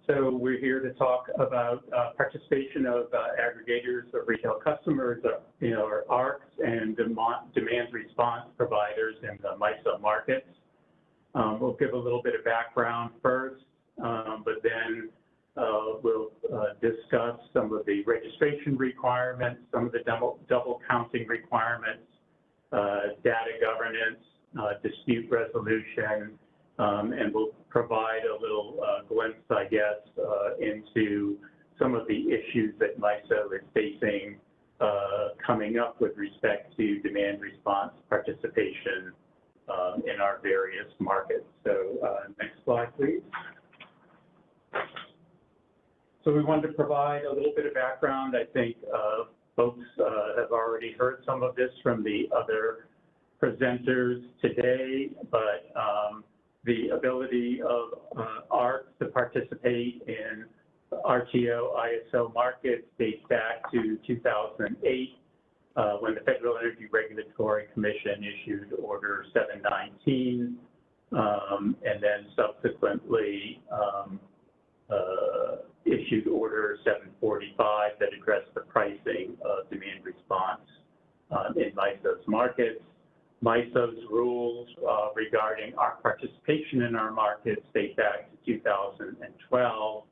So we're here to talk about participation of aggregators of retail customers, or ARCs, and demand response providers in the MISO markets. We'll give a little bit of background first, but then we'll discuss some of the registration requirements, some of the double counting requirements, data governance, dispute resolution, and we'll provide a little glimpse, I guess, into some of the issues that MISO is facing coming up with respect to demand response participation in our various markets. So next slide, please. So we wanted to provide a little bit of background. I think folks have already heard some of this from the other presenters today, but the ability of ARC to participate in RTO ISO markets dates back to 2008 when the Federal Energy Regulatory Commission issued Order 719 and then subsequently issued Order 745 that addressed the pricing of demand response in MISO's markets. MISO's rules regarding our participation in our markets date back to 2012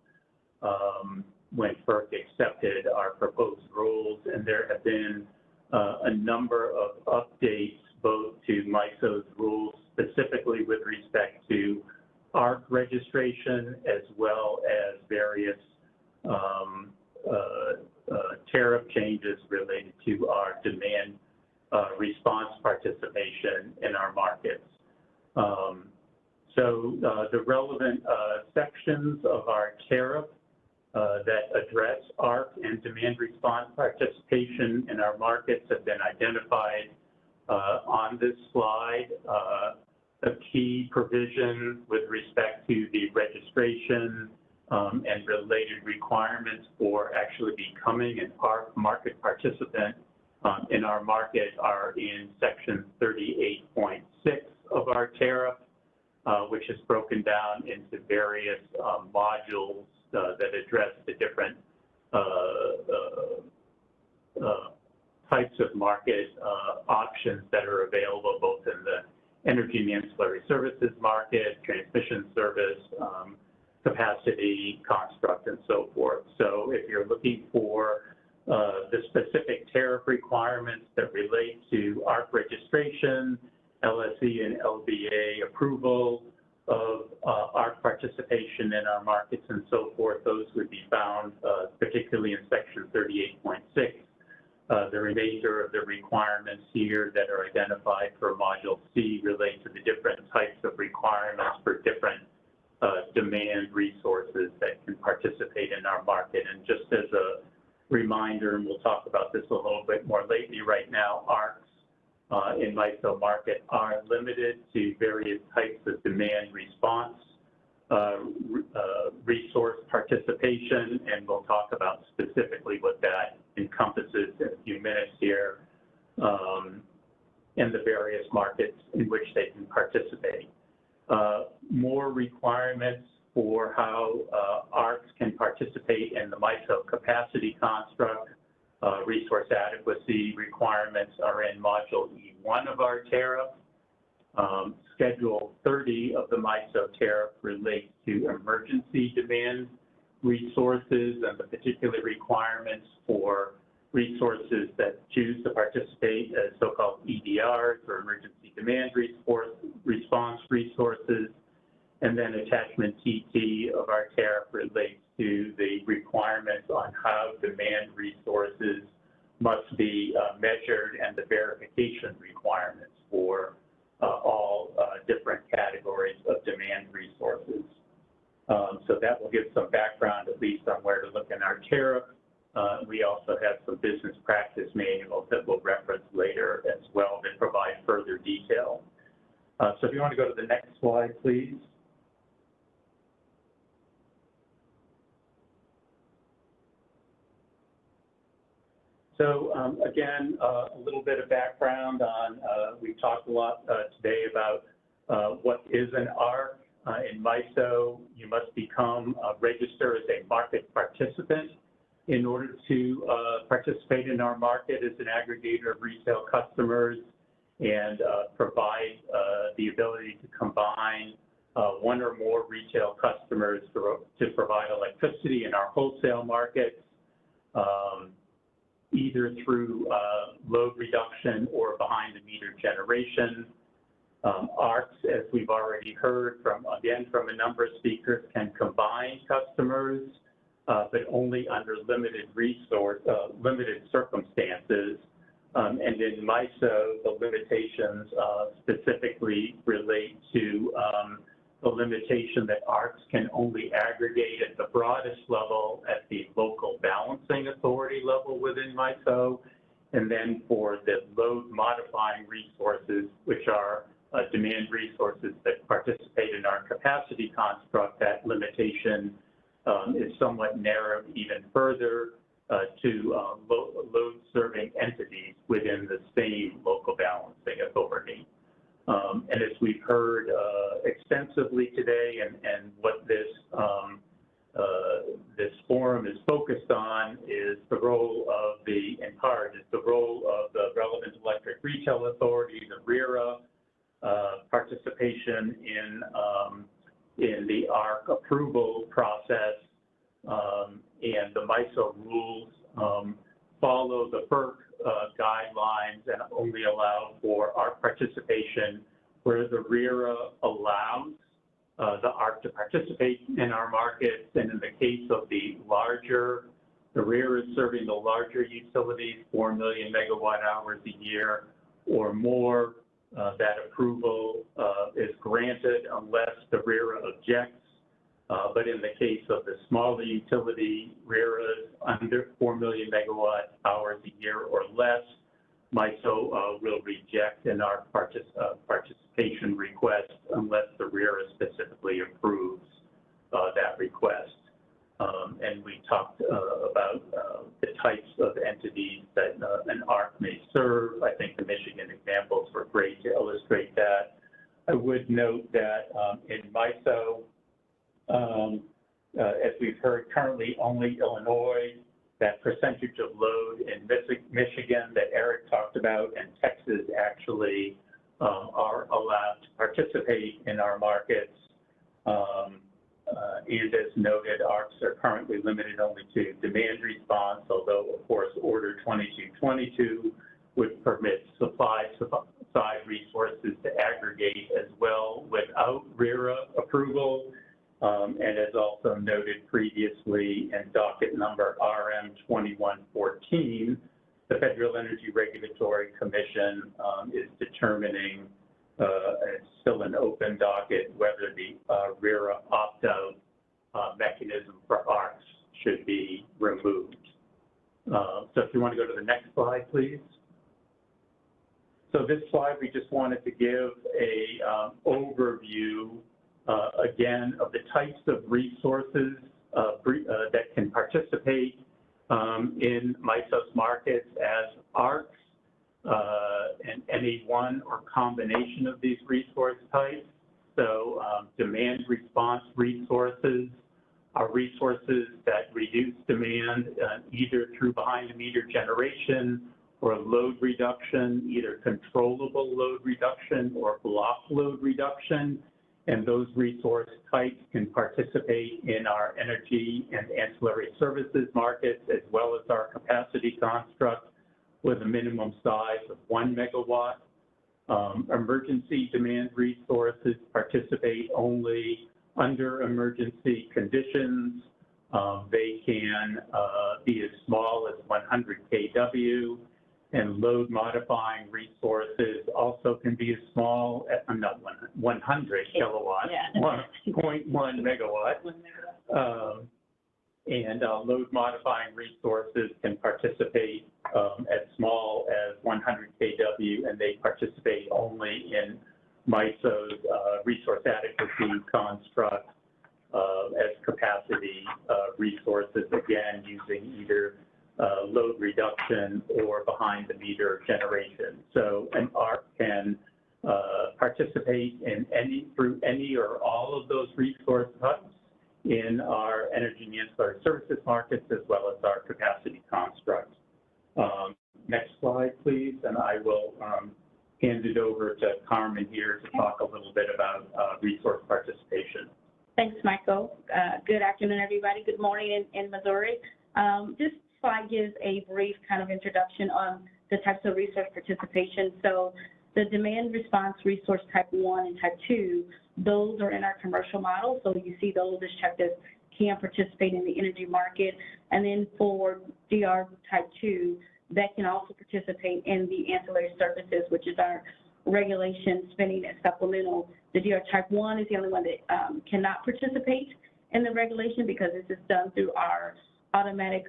when FERC accepted our proposed rules, and there have been a number of updates both to MISO's rules specifically with respect to ARC registration as well as various tariff changes related to our demand response participation in our markets. So the relevant sections of our tariff that address ARC and demand response participation in our markets have been identified on this slide. A key provision with respect to the registration and related requirements for actually becoming an ARC market participant in our market are in section 38.6 of our tariff, which is broken down into various modules that address the different types of market options that are available both in the energy and ancillary services market, transmission service, capacity, construct, and so forth. So if you're looking for the specific tariff requirements that relate to ARC registration, LSE and LBA approval of ARC participation in our markets and so forth, those would be found particularly in section 38.6. The remainder of the requirements here that are identified for Module C relate to the different types of requirements for different demand resources that can participate in our market. And just as a reminder, and we'll talk about this a little bit more lately, right now, ARCs in MISO market are limited to various types of demand response resource participation, and we'll talk about specifically what that encompasses in a few minutes here. and the various markets in which they can participate. More requirements for how ARCs can participate in the MISO capacity construct. Resource adequacy requirements are in Module E1 of our tariff. Schedule 30 of the MISO tariff relates to emergency demand resources and the particular requirements for resources that choose to participate as so-called EDRs, or emergency demand response resources. And then attachment TT of our tariff relates to the requirements on how demand resources must be measured and the verification requirements for all different categories of demand resources. So that will give some background, at least, on where to look in our tariff. We also have some business practice manuals that we'll reference later as well that provide further detail. So if you want to go to the next slide, please. So again, a little bit of background on, we talked a lot today about what is an ARC. In MISO, you must become registered as a market participant in order to participate in our market as an aggregator of retail customers and provide the ability to combine one or more retail customers to provide electricity in our wholesale markets, either through load reduction or behind-the-meter generation. ARCs, as we've already heard from a number of speakers, can combine customers, but only under limited circumstances. And in MISO, the limitations specifically relate to the limitation that ARCs can only aggregate at the broadest level at the local balancing authority level within MISO. And then for the load modifying resources, which are demand resources that participate in our capacity construct, that limitation is somewhat narrowed even further to load serving entities within the same local balancing authority. And as we've heard extensively today, and what this this forum is focused on is the role of the relevant electric retail authority, the RERA, participation in the ARC approval process, and the MISO rules follow the FERC guidelines and only allow for ARC participation where the RERA allows the ARC to participate in our markets. And in the case of the RERA is serving the larger utilities, 4 million megawatt hours a year or more, that approval is granted unless the RERA objects. But in the case of the smaller utility, RERAs under 4 million megawatt hours a year or less, MISO will reject an ARC participation request unless the RERA specifically approves that request. And we talked about the types of entities that an ARC may serve. I think the Michigan examples were great to illustrate that. I would note that in MISO, as we've heard, currently only Illinois, that percentage of load in Michigan that Eric talked about, and Texas actually are allowed to participate in our markets. And as noted, ARCs are currently limited only to demand response, although, of course, Order 2222 would permit supply-side resources to aggregate as well without RERA approval. And as also noted previously in docket number RM2114, the Federal Energy Regulatory Commission is determining, it's still an open docket, whether the RERA opt-out mechanism for ARCs should be removed. So if you want to go to the next slide, please. So this slide, we just wanted to give a overview again of the types of resources that can participate in MISO's markets as ARCs. in any one or combination of these resource types. So demand response resources are resources that reduce demand either through behind the meter generation or load reduction, either controllable load reduction or block load reduction. And those resource types can participate in our energy and ancillary services markets, as well as our capacity construct with a minimum size of 1 megawatt. Emergency demand resources participate only under emergency conditions. They can be as small as 100 kW, and load modifying resources also can be as small as, 100 kilowatts, 1.1 megawatt. And load modifying resources can participate as small as 100 kW, and they participate only in MISO's resource adequacy construct as capacity resources, again, using either load reduction or behind the meter generation. So an ARC can participate in through any or all of those resource types in our energy and ancillary services markets, as well as our capacity construct. Next slide, please, and I will hand it over to Carmen here to talk a little bit about resource participation. Thanks, Michael. Good afternoon, everybody. Good morning in Missouri. This slide gives a brief kind of introduction on the types of resource participation. So the demand response resource type 1 and type 2, those are in our commercial model. So you see those as checked as can participate in the energy market. And then for DR type 2, that can also participate in the ancillary services, which is our regulation, spending, and supplemental. The DR type 1 is the only one that cannot participate in the regulation because this is done through our automatic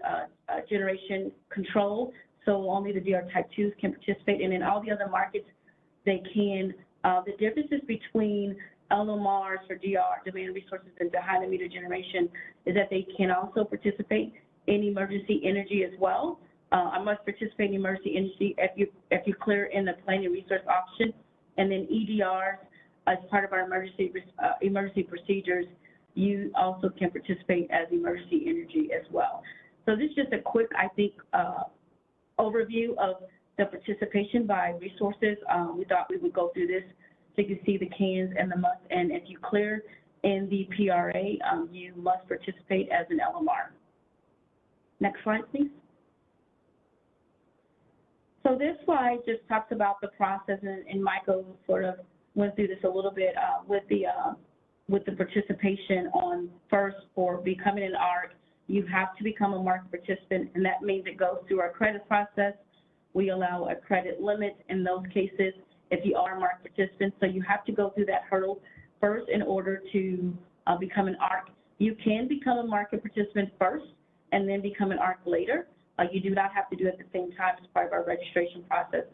generation control. So only the DR type 2s can participate, and in all the other markets, they can. The differences between LMRs for DR, demand resources, and behind the meter generation is that they can also participate in emergency energy as well. I must participate in emergency energy if you clear in the planning resource option, and then EDRs as part of our emergency procedures, you also can participate as emergency energy as well. So this is just a quick, I think, overview of the participation by resources. We thought we would go through this so you can see the cans and the must, and if you clear in the PRA, you must participate as an LMR. Next slide, please. So this slide just talks about the process, and Michael sort of went through this a little bit with the participation on first for becoming an ARC. You have to become a market participant, and that means it goes through our credit process. We allow a credit limit in those cases if you are a market participant. So you have to go through that hurdle first in order to become an ARC. You can become a market participant first and then become an ARC later. You do not have to do it at the same time as part of our registration process.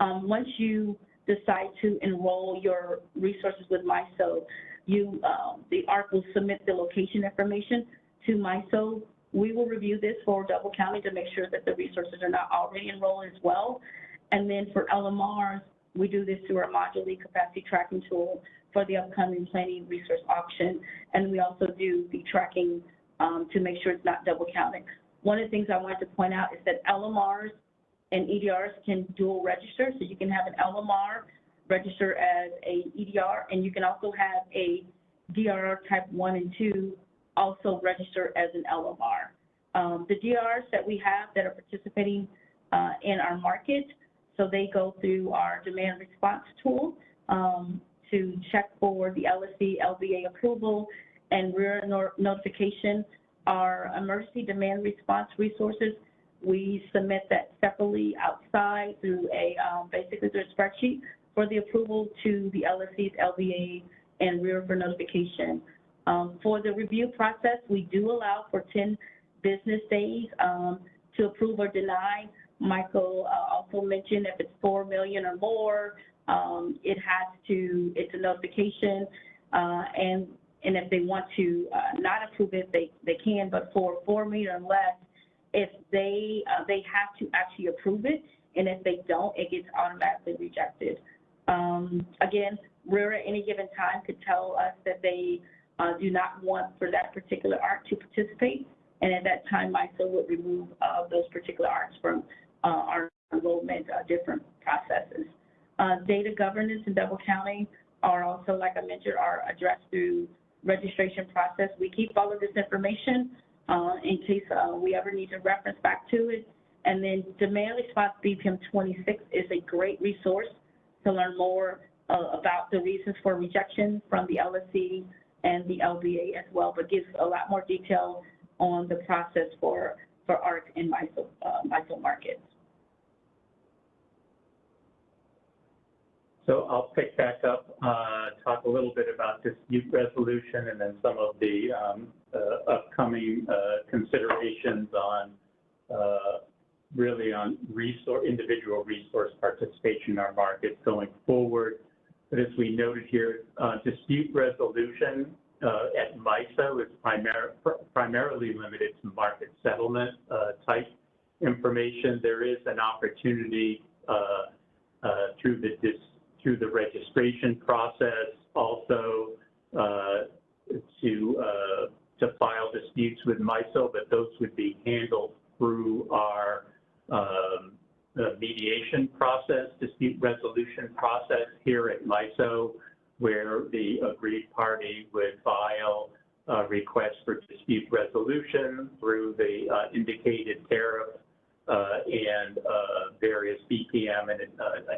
Once you decide to enroll your resources with MISO, the ARC will submit the location information to MISO. We will review this for double counting to make sure that the resources are not already enrolled as well. And then for LMRs, we do this through our modular capacity tracking tool for the upcoming planning resource auction. And we also do the tracking to make sure it's not double counting. One of the things I wanted to point out is that LMRs and EDRs can dual register. So you can have an LMR register as a EDR, and you can also have a DRR type 1 and 2 also register as an LMR. The DRs that we have that are participating in our market, so they go through our demand response tool to check for the LSC, LBA approval, and rear notification. Our emergency demand response resources, we submit that separately outside through basically through a spreadsheet for the approval to the LSCs, LBA, and rear for notification. For the review process, we do allow for 10 business days to approve or deny. Michael also mentioned if it's 4 million or more, it's a notification, and if they want to not approve it, they can, but for 4 million or less, if they have to actually approve it, and if they don't, it gets automatically rejected. Again, RERA at any given time could tell us that they do not want for that particular ARC to participate, and at that time, MISO would remove those particular ARCs from our enrollment different processes. Data governance and double counting are also, like I mentioned, are addressed through registration process. We keep all of this information in case we ever need to reference back to it. And then demand response BPM 26 is a great resource to learn more about the reasons for rejection from the LSC and the LBA as well, but gives a lot more detail on the process for ARC and MISO markets. So I'll pick back up, talk a little bit about dispute resolution and then some of the upcoming considerations on really on individual resource participation in our markets going forward. But as we noted here, dispute resolution at MISO is primarily limited to market settlement type information. There is an opportunity through the registration process also to file disputes with MISO, but those would be handled through our mediation process, dispute resolution process here at MISO, where the agreed party would file a request for dispute resolution through the indicated tariff and various BPM and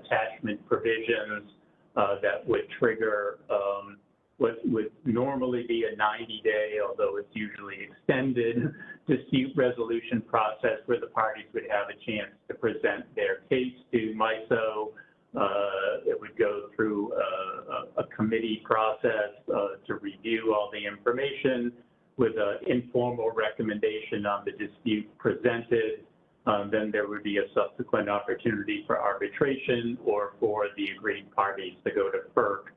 attachment provisions that would trigger what would normally be a 90-day, although it's usually extended, dispute resolution process where the parties would have a chance to present their case to MISO. It would go through a committee process to review all the information with an informal recommendation on the dispute presented. Then there would be a subsequent opportunity for arbitration or for the agreed parties to go to FERC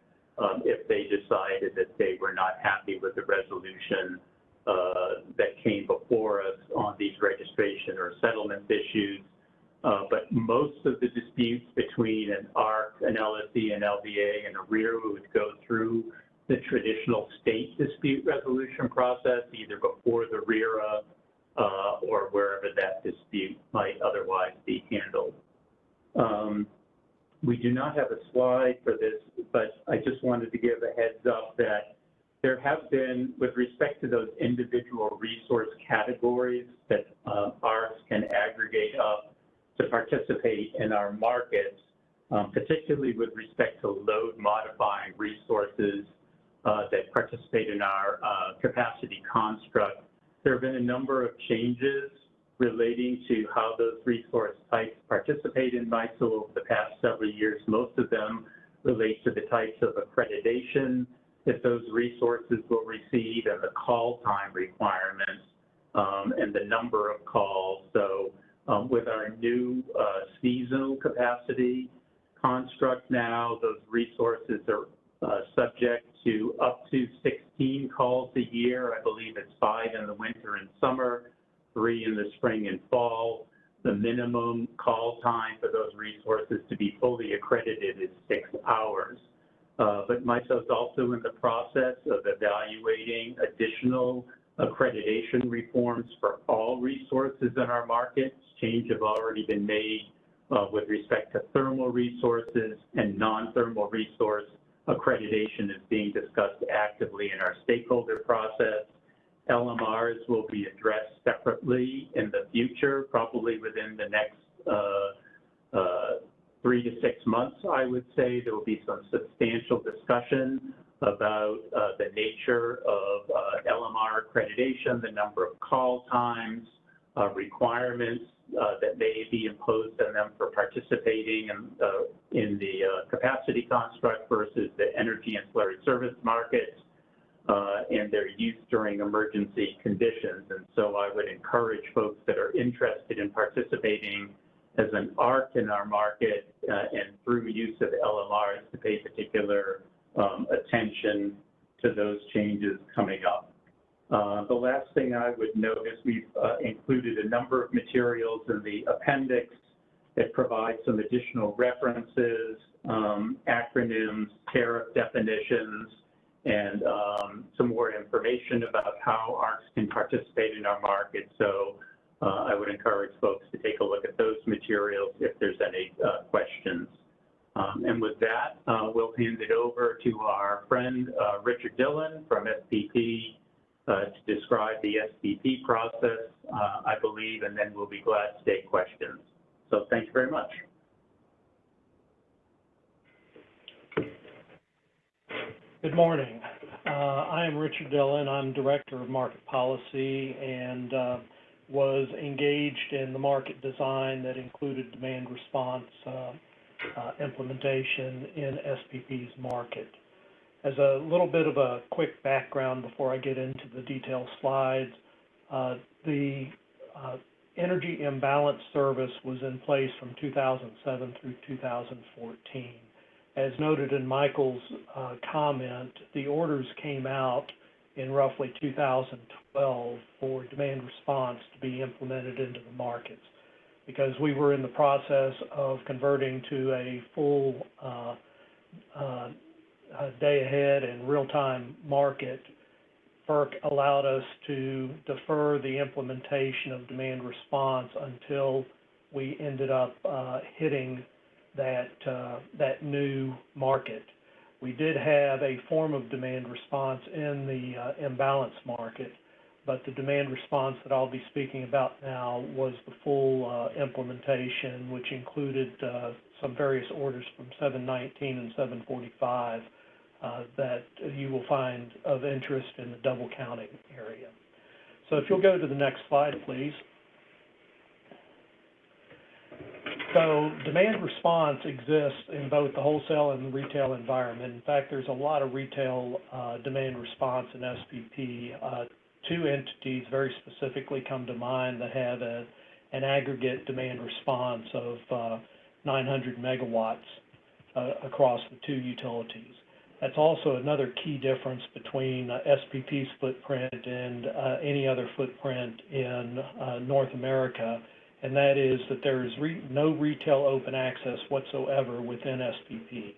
if they decided that they were not happy with the resolution that came before us on these registration or settlement issues. But most of the disputes between an ARC, an LSC, an LBA, and a RERA would go through the traditional state dispute resolution process, either before the RERA or wherever that dispute might otherwise be handled. We do not have a slide for this, but I just wanted to give a heads up that there have been, with respect to those individual resource categories that ARCs can aggregate up to participate in our markets, particularly with respect to load modifying resources that participate in our capacity construct. There have been a number of changes relating to how those resource types participate in MISO over the past several years. Most of them relate to the types of accreditation that those resources will receive and the call time requirements and the number of calls. So with our new seasonal capacity construct now, those resources are subject to up to 16 calls a year. I believe it's 5 in the winter and summer, 3 in the spring and fall. The minimum call time for those resources to be fully accredited is 6 hours. But MISO is also in the process of evaluating additional accreditation reforms for all resources in our markets. Changes have already been made with respect to thermal resources and non-thermal resource accreditation is being discussed actively in our stakeholder process. LMRs will be addressed separately in the future, probably within the next 3 to 6 months, I would say. There will be some substantial discussion about the nature of LMR accreditation, the number of call times, requirements that may be imposed on them for participating in the capacity construct versus the energy ancillary service markets, and their use during emergency conditions. And so I would encourage folks that are interested in participating as an ARC in our market and through use of LMRs to pay particular attention to those changes coming up. The last thing I would note is we've included a number of materials in the appendix It provides some additional references, acronyms, tariff definitions, and some more information about how ARCs can participate in our market. So I would encourage folks to take a look at those materials if there's any questions. And with that, we'll hand it over to our friend, Richard Dillon from SPP to describe the SPP process, I believe, and then we'll be glad to take questions. So thank you very much. Good morning. I am Richard Dillon. I'm Director of Market Policy and was engaged in the market design that included demand response implementation in SPP's market. As a little bit of a quick background before I get into the detailed slides, the Energy Imbalance Service was in place from 2007 through 2014. As noted in Michael's comment, the orders came out in roughly 2012 for demand response to be implemented into the markets. Because we were in the process of converting to a full day-ahead and real-time market, FERC allowed us to defer the implementation of demand response until we ended up hitting that new market. We did have a form of demand response in the imbalance market, but the demand response that I'll be speaking about now was the full implementation, which included some various orders from 719 and 745 that you will find of interest in the double counting area. So if you'll go to the next slide, please. So demand response exists in both the wholesale and the retail environment. In fact, there's a lot of retail demand response in SPP. Two entities very specifically come to mind that have an aggregate demand response of 900 megawatts across the two utilities. That's also another key difference between SPP's footprint and any other footprint in North America, and that is that there is no retail open access whatsoever within SPP.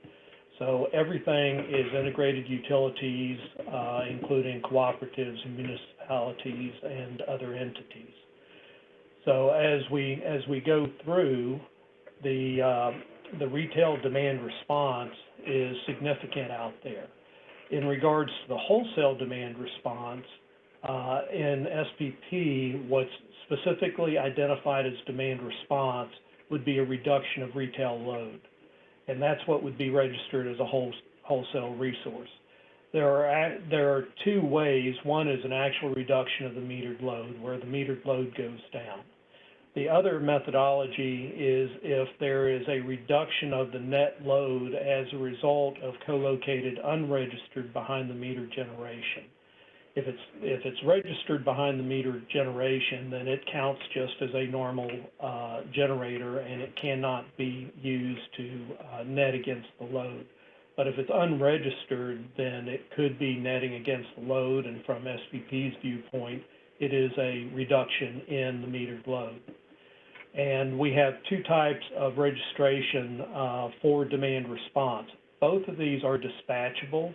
So everything is integrated utilities, including cooperatives and municipalities and other entities. So as we go through, the retail demand response is significant out there. In regards to the wholesale demand response, in SPP, what's specifically identified as demand response would be a reduction of retail load. And that's what would be registered as a wholesale resource. There are two ways. One is an actual reduction of the metered load, where the metered load goes down. The other methodology is if there is a reduction of the net load as a result of co-located unregistered behind the meter generation. If it's registered behind the meter generation, then it counts just as a normal generator, and it cannot be used to net against the load. But if it's unregistered, then it could be netting against the load, and from SPP's viewpoint, it is a reduction in the metered load. And we have two types of registration for demand response. Both of these are dispatchable.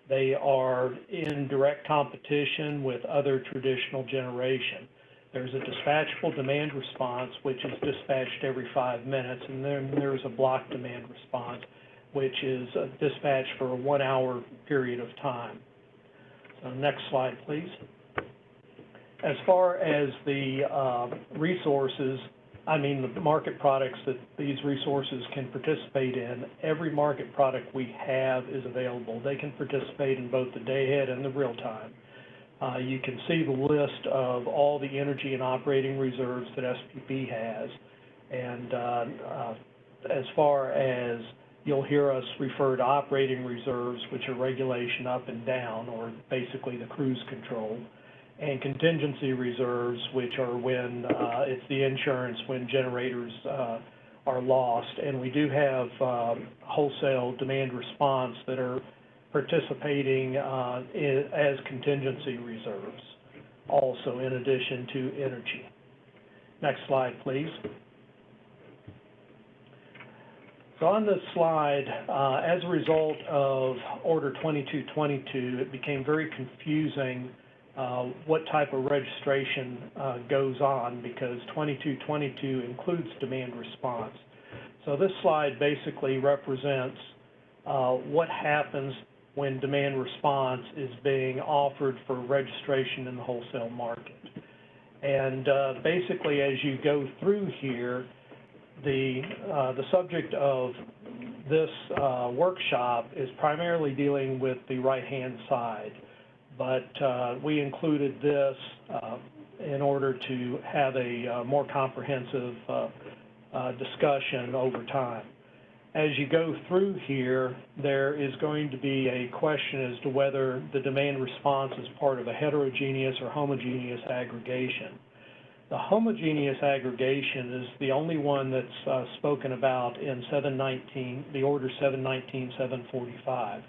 They are in direct competition with other traditional generation. There's a dispatchable demand response, which is dispatched every 5 minutes, and then there's a block demand response, which is dispatched for a 1 hour period of time. So next slide, please. As far as the resources, the market products that these resources can participate in, every market product we have is available. They can participate in both the day-ahead and the real-time. You can see the list of all the energy and operating reserves that SPP has. And as far as you'll hear us refer to operating reserves, which are regulation up and down, or basically the cruise control, and contingency reserves, which are when it's the insurance when generators are lost. And we do have wholesale demand response that are participating as contingency reserves, also in addition to energy. Next slide, please. So on this slide, as a result of Order 2222, it became very confusing what type of registration goes on, because 2222 includes demand response. So this slide basically represents what happens when demand response is being offered for registration in the wholesale market. And basically, as you go through here, the subject of this workshop is primarily dealing with the right-hand side, but we included this in order to have a more comprehensive discussion over time. As you go through here, there is going to be a question as to whether the demand response is part of a heterogeneous or homogeneous aggregation. The homogeneous aggregation is the only one that's spoken about in 719, the Order 719-745.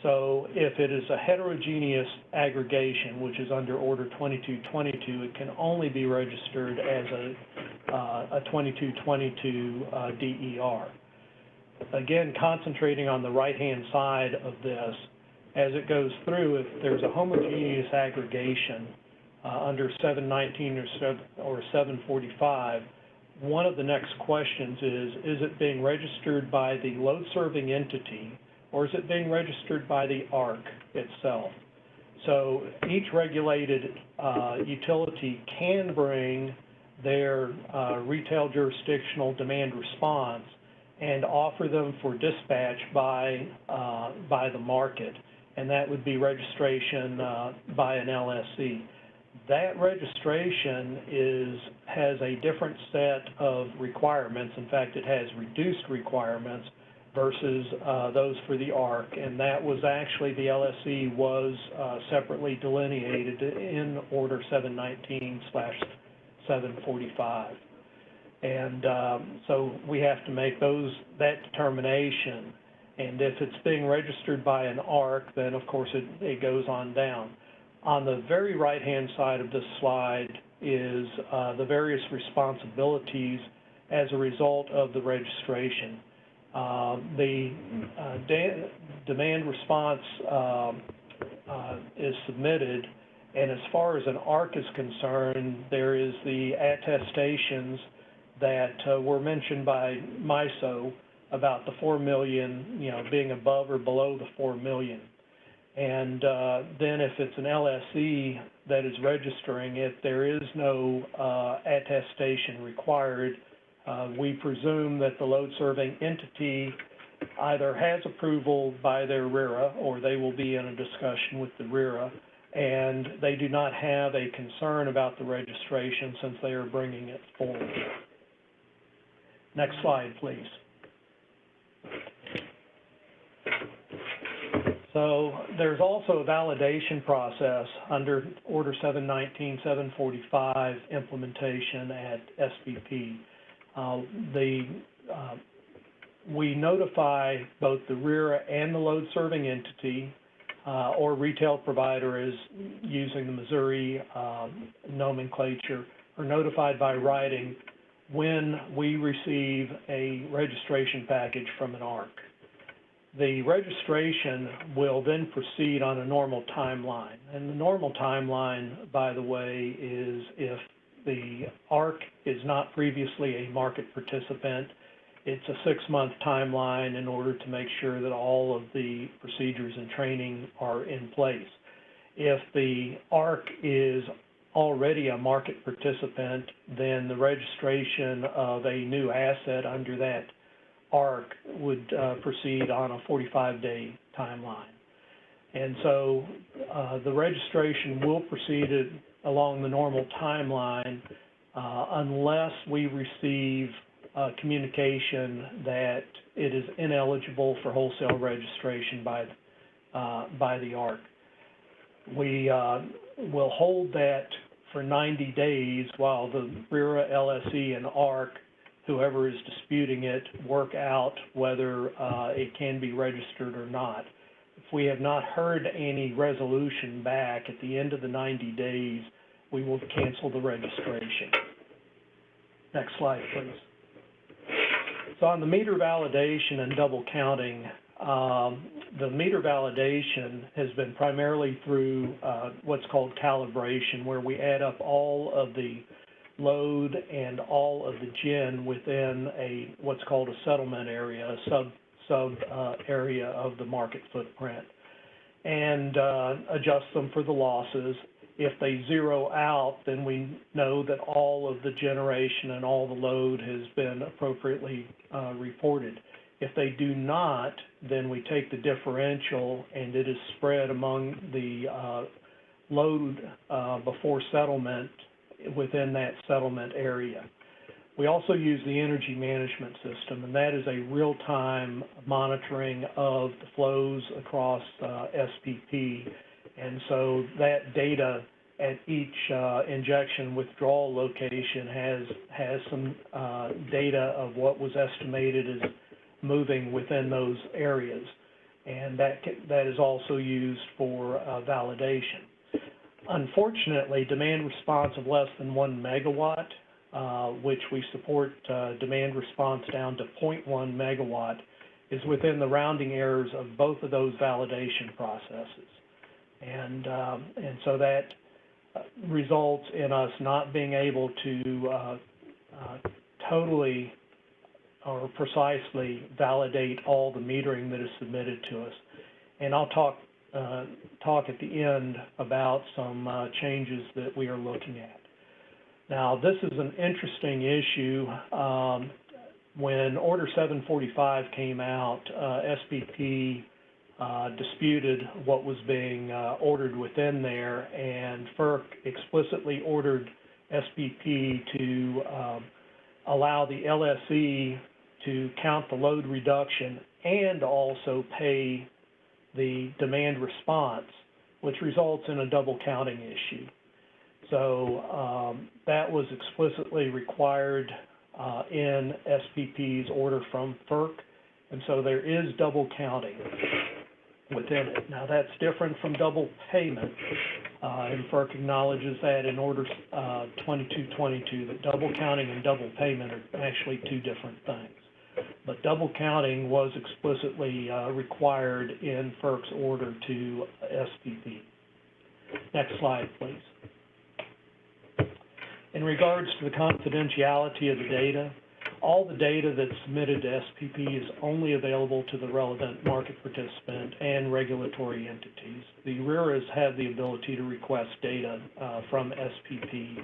So if it is a heterogeneous aggregation, which is under Order 2222, it can only be registered as a 2222 DER. Again, concentrating on the right-hand side of this, as it goes through, if there's a homogeneous aggregation under 719 or 745, one of the next questions is it being registered by the load-serving entity, or is it being registered by the ARC itself? So each regulated utility can bring their retail jurisdictional demand response and offer them for dispatch by the market, and that would be registration by an LSC. That registration has a different set of requirements. In fact, it has reduced requirements versus those for the ARC, and that was actually, the LSC was separately delineated in Order 719/745. And so we have to make that determination. And if it's being registered by an ARC, then of course it goes on down. On the very right-hand side of this slide is the various responsibilities as a result of the registration. The demand response is submitted, and as far as an ARC is concerned, there is the attestations that were mentioned by MISO about the 4 million, being above or below the 4 million. And then if it's an LSE that is registering it, there is no attestation required. We presume that the load-serving entity either has approval by their RERA, or they will be in a discussion with the RERA, and they do not have a concern about the registration since they are bringing it forward. Next slide, please. So there's also a validation process under Order 719/745 implementation at SPP. We notify both the RERA and the load-serving entity or retail provider is using the Missouri nomenclature, are notified by writing when we receive a registration package from an ARC. The registration will then proceed on a normal timeline. And the normal timeline, by the way, is if the ARC is not previously a market participant, it's a 6-month timeline in order to make sure that all of the procedures and training are in place. If the ARC is already a market participant, then the registration of a new asset under that ARC would proceed on a 45-day timeline. And so the registration will proceed along the normal timeline unless we receive communication that it is ineligible for wholesale registration by the ARC. We will hold that for 90 days while the RERA, LSE, and ARC, whoever is disputing it, work out whether it can be registered or not. If we have not heard any resolution back at the end of the 90 days, we will cancel the registration. Next slide, please. So on the meter validation and double counting, the meter validation has been primarily through what's called calibration, where we add up all of the load and all of the gen within what's called a settlement area, a sub area of the market footprint, and adjust them for the losses. If they zero out, then we know that all of the generation and all the load has been appropriately reported. If they do not, then we take the differential and it is spread among the load before settlement within that settlement area. We also use the energy management system, and that is a real-time monitoring of the flows across SPP. And so that data at each injection withdrawal location has some data of what was estimated as moving within those areas. And that is also used for validation. Unfortunately, demand response of less than 1 megawatt, which we support demand response down to 0.1 megawatt, is within the rounding errors of both of those validation processes. And so that results in us not being able to totally or precisely validate all the metering that is submitted to us. And I'll talk at the end about some changes that we are looking at. Now, this is an interesting issue. When Order 745 came out, SPP disputed what was being ordered within there, and FERC explicitly ordered SPP to allow the LSE to count the load reduction and also pay the demand response, which results in a double counting issue. So that was explicitly required in SPP's order from FERC, and so there is double counting within it. Now that's different from double payment, and FERC acknowledges that in Order 2222, that double counting and double payment are actually two different things. But double counting was explicitly required in FERC's order to SPP. Next slide, please. In regards to the confidentiality of the data, all the data that's submitted to SPP is only available to the relevant market participant and regulatory entities. The RERAs have the ability to request data from SPP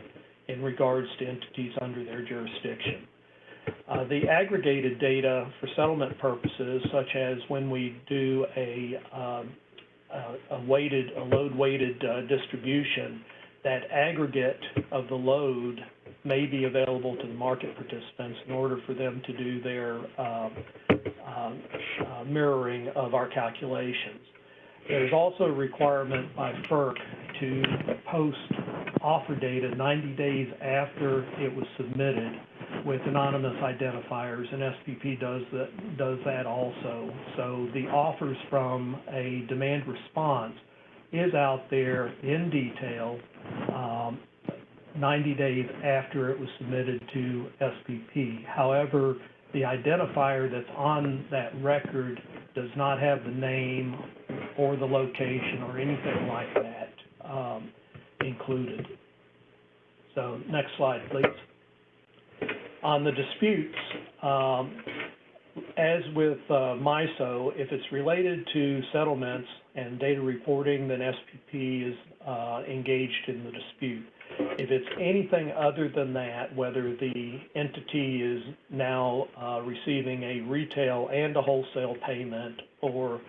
in regards to entities under their jurisdiction. The aggregated data for settlement purposes, such as when we do a load-weighted distribution, that aggregate of the load may be available to the market participants in order for them to do their mirroring of our calculations. There's also a requirement by FERC to post offer data 90 days after it was submitted with anonymous identifiers, and SPP does that also. So the offers from a demand response is out there in detail 90 days after it was submitted to SPP. However, the identifier that's on that record does not have the name or the location or anything like that included. So next slide, please. On the disputes, as with MISO, if it's related to settlements and data reporting, then SPP is engaged in the dispute. If it's anything other than that, whether the entity is now receiving a retail and a wholesale payment or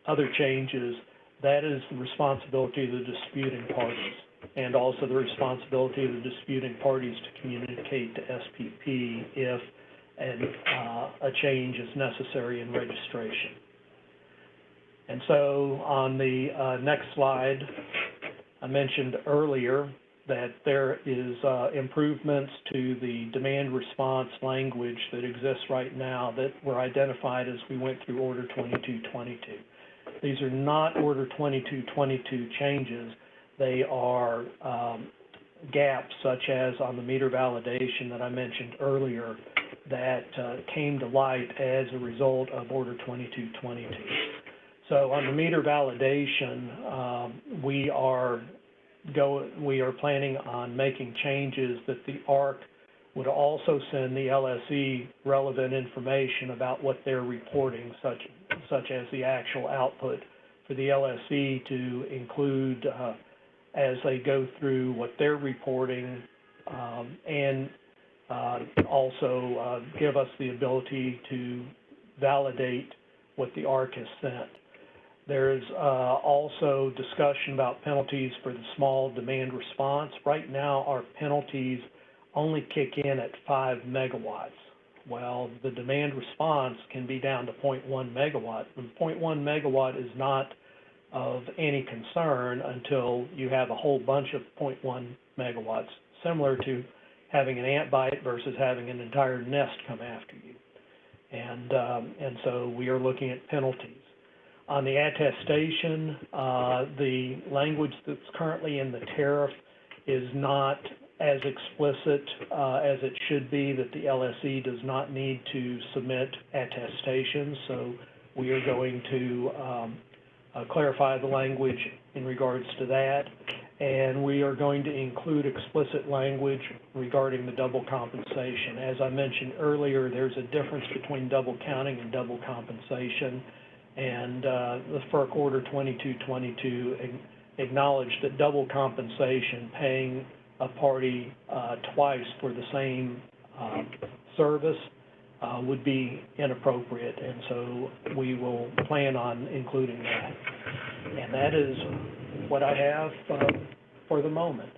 other changes, that is the responsibility of the disputing parties, and also the responsibility of the disputing parties to communicate to SPP if a change is necessary in registration. And so on the next slide, I mentioned earlier that there is improvements to the demand response language that exists right now that were identified as we went through Order 2222. These are not Order 2222 changes. They are gaps such as on the meter validation that I mentioned earlier that came to light as a result of Order 2222. So on the meter validation, we are planning on making changes that the ARC would also send the LSE relevant information about what they're reporting, such as the actual output for the LSE to include as they go through what they're reporting, and also give us the ability to validate what the ARC has sent. There's also discussion about penalties for the small demand response. Right now, our penalties only kick in at 5 megawatts. Well, the demand response can be down to 0.1 megawatt. And 0.1 megawatt is not of any concern until you have a whole bunch of 0.1 megawatts, similar to having an ant bite versus having an entire nest come after you. And so we are looking at penalties. On the attestation, the language that's currently in the tariff is not as explicit as it should be, that the LSE does not need to submit attestations. So we are going to clarify the language in regards to that. And we are going to include explicit language regarding the double compensation. As I mentioned earlier, there's a difference between double counting and double compensation. And the FERC Order 2222 acknowledged that double compensation, paying a party twice for the same service, would be inappropriate. And so we will plan on including that. And that is what I have for the moment.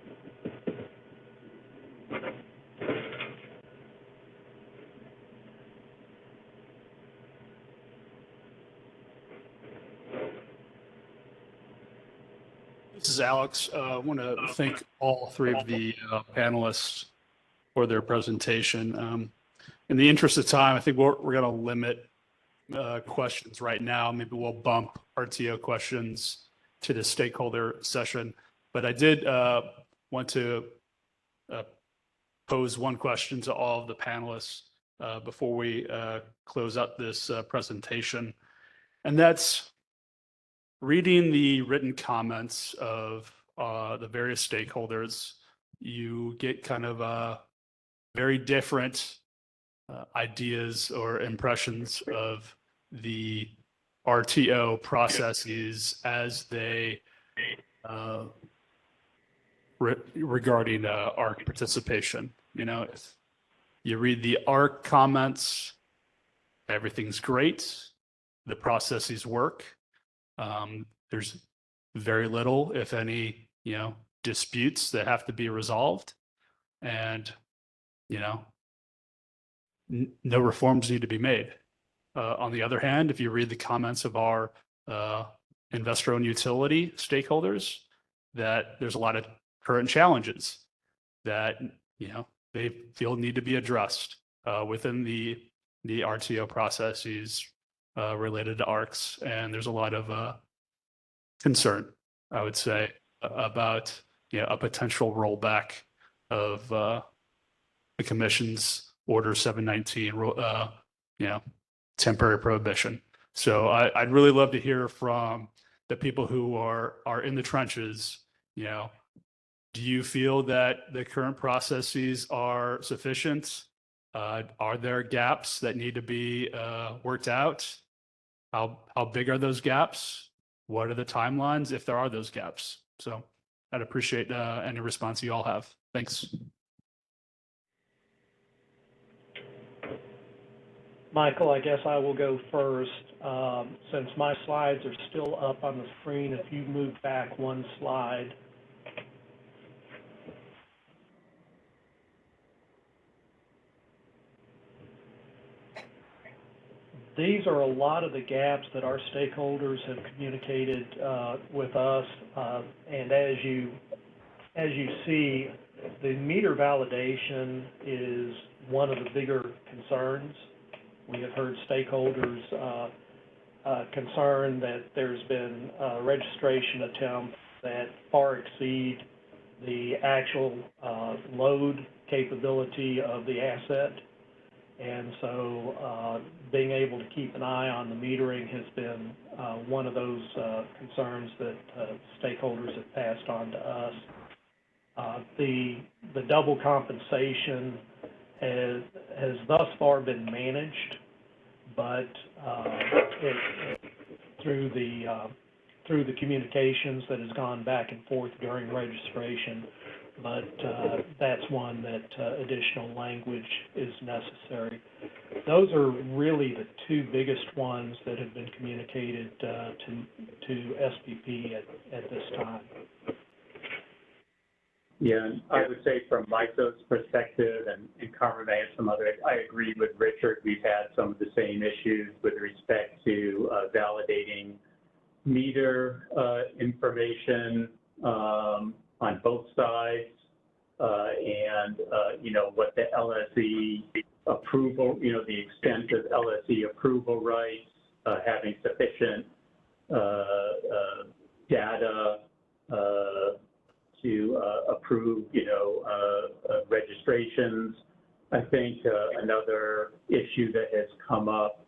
This is Alex. I want to thank all three of the panelists for their presentation. In the interest of time, I think we're going to limit questions right now. Maybe we'll bump RTO questions to the stakeholder session. But I did want to pose one question to all of the panelists before we close out this presentation. And that's reading the written comments of the various stakeholders. You get kind of very different ideas or impressions of the RTO processes as they regarding ARC participation. You know, if you read the ARC comments, everything's great. The processes work. There's very little, if any, disputes that have to be resolved, and no reforms need to be made. On the other hand, if you read the comments of our investor-owned utility stakeholders, that there's a lot of current challenges that they feel need to be addressed within the RTO processes related to ARCs, and there's a lot of concern, I would say, about a potential rollback of the Commission's Order 719, temporary prohibition. So I'd really love to hear from the people who are in the trenches. Do you feel that the current processes are sufficient? Are there gaps that need to be worked out? How big are those gaps? What are the timelines if there are those gaps? So I'd appreciate any response you all have. Thanks. Michael, I guess I will go first. Since my slides are still up on the screen, if you move back one slide. These are a lot of the gaps that our stakeholders have communicated with us. And as you see, the meter validation is one of the bigger concerns. We have heard stakeholders concerned that there's been registration attempts that far exceed the actual load capability of the asset. And so being able to keep an eye on the metering has been one of those concerns that stakeholders have passed on to us. The double compensation has thus far been managed, but through the communications that has gone back and forth during registration, but that's one that additional language is necessary. Those are really the two biggest ones that have been communicated to SPP at this time. Yeah, and I would say from MISO's perspective, and Carmen may have some other, I agree with Richard. We've had some of the same issues with respect to validating meter information on both sides, and what the LSE approval, the extent of LSE approval rights, having sufficient data to approve, registrations. I think another issue that has come up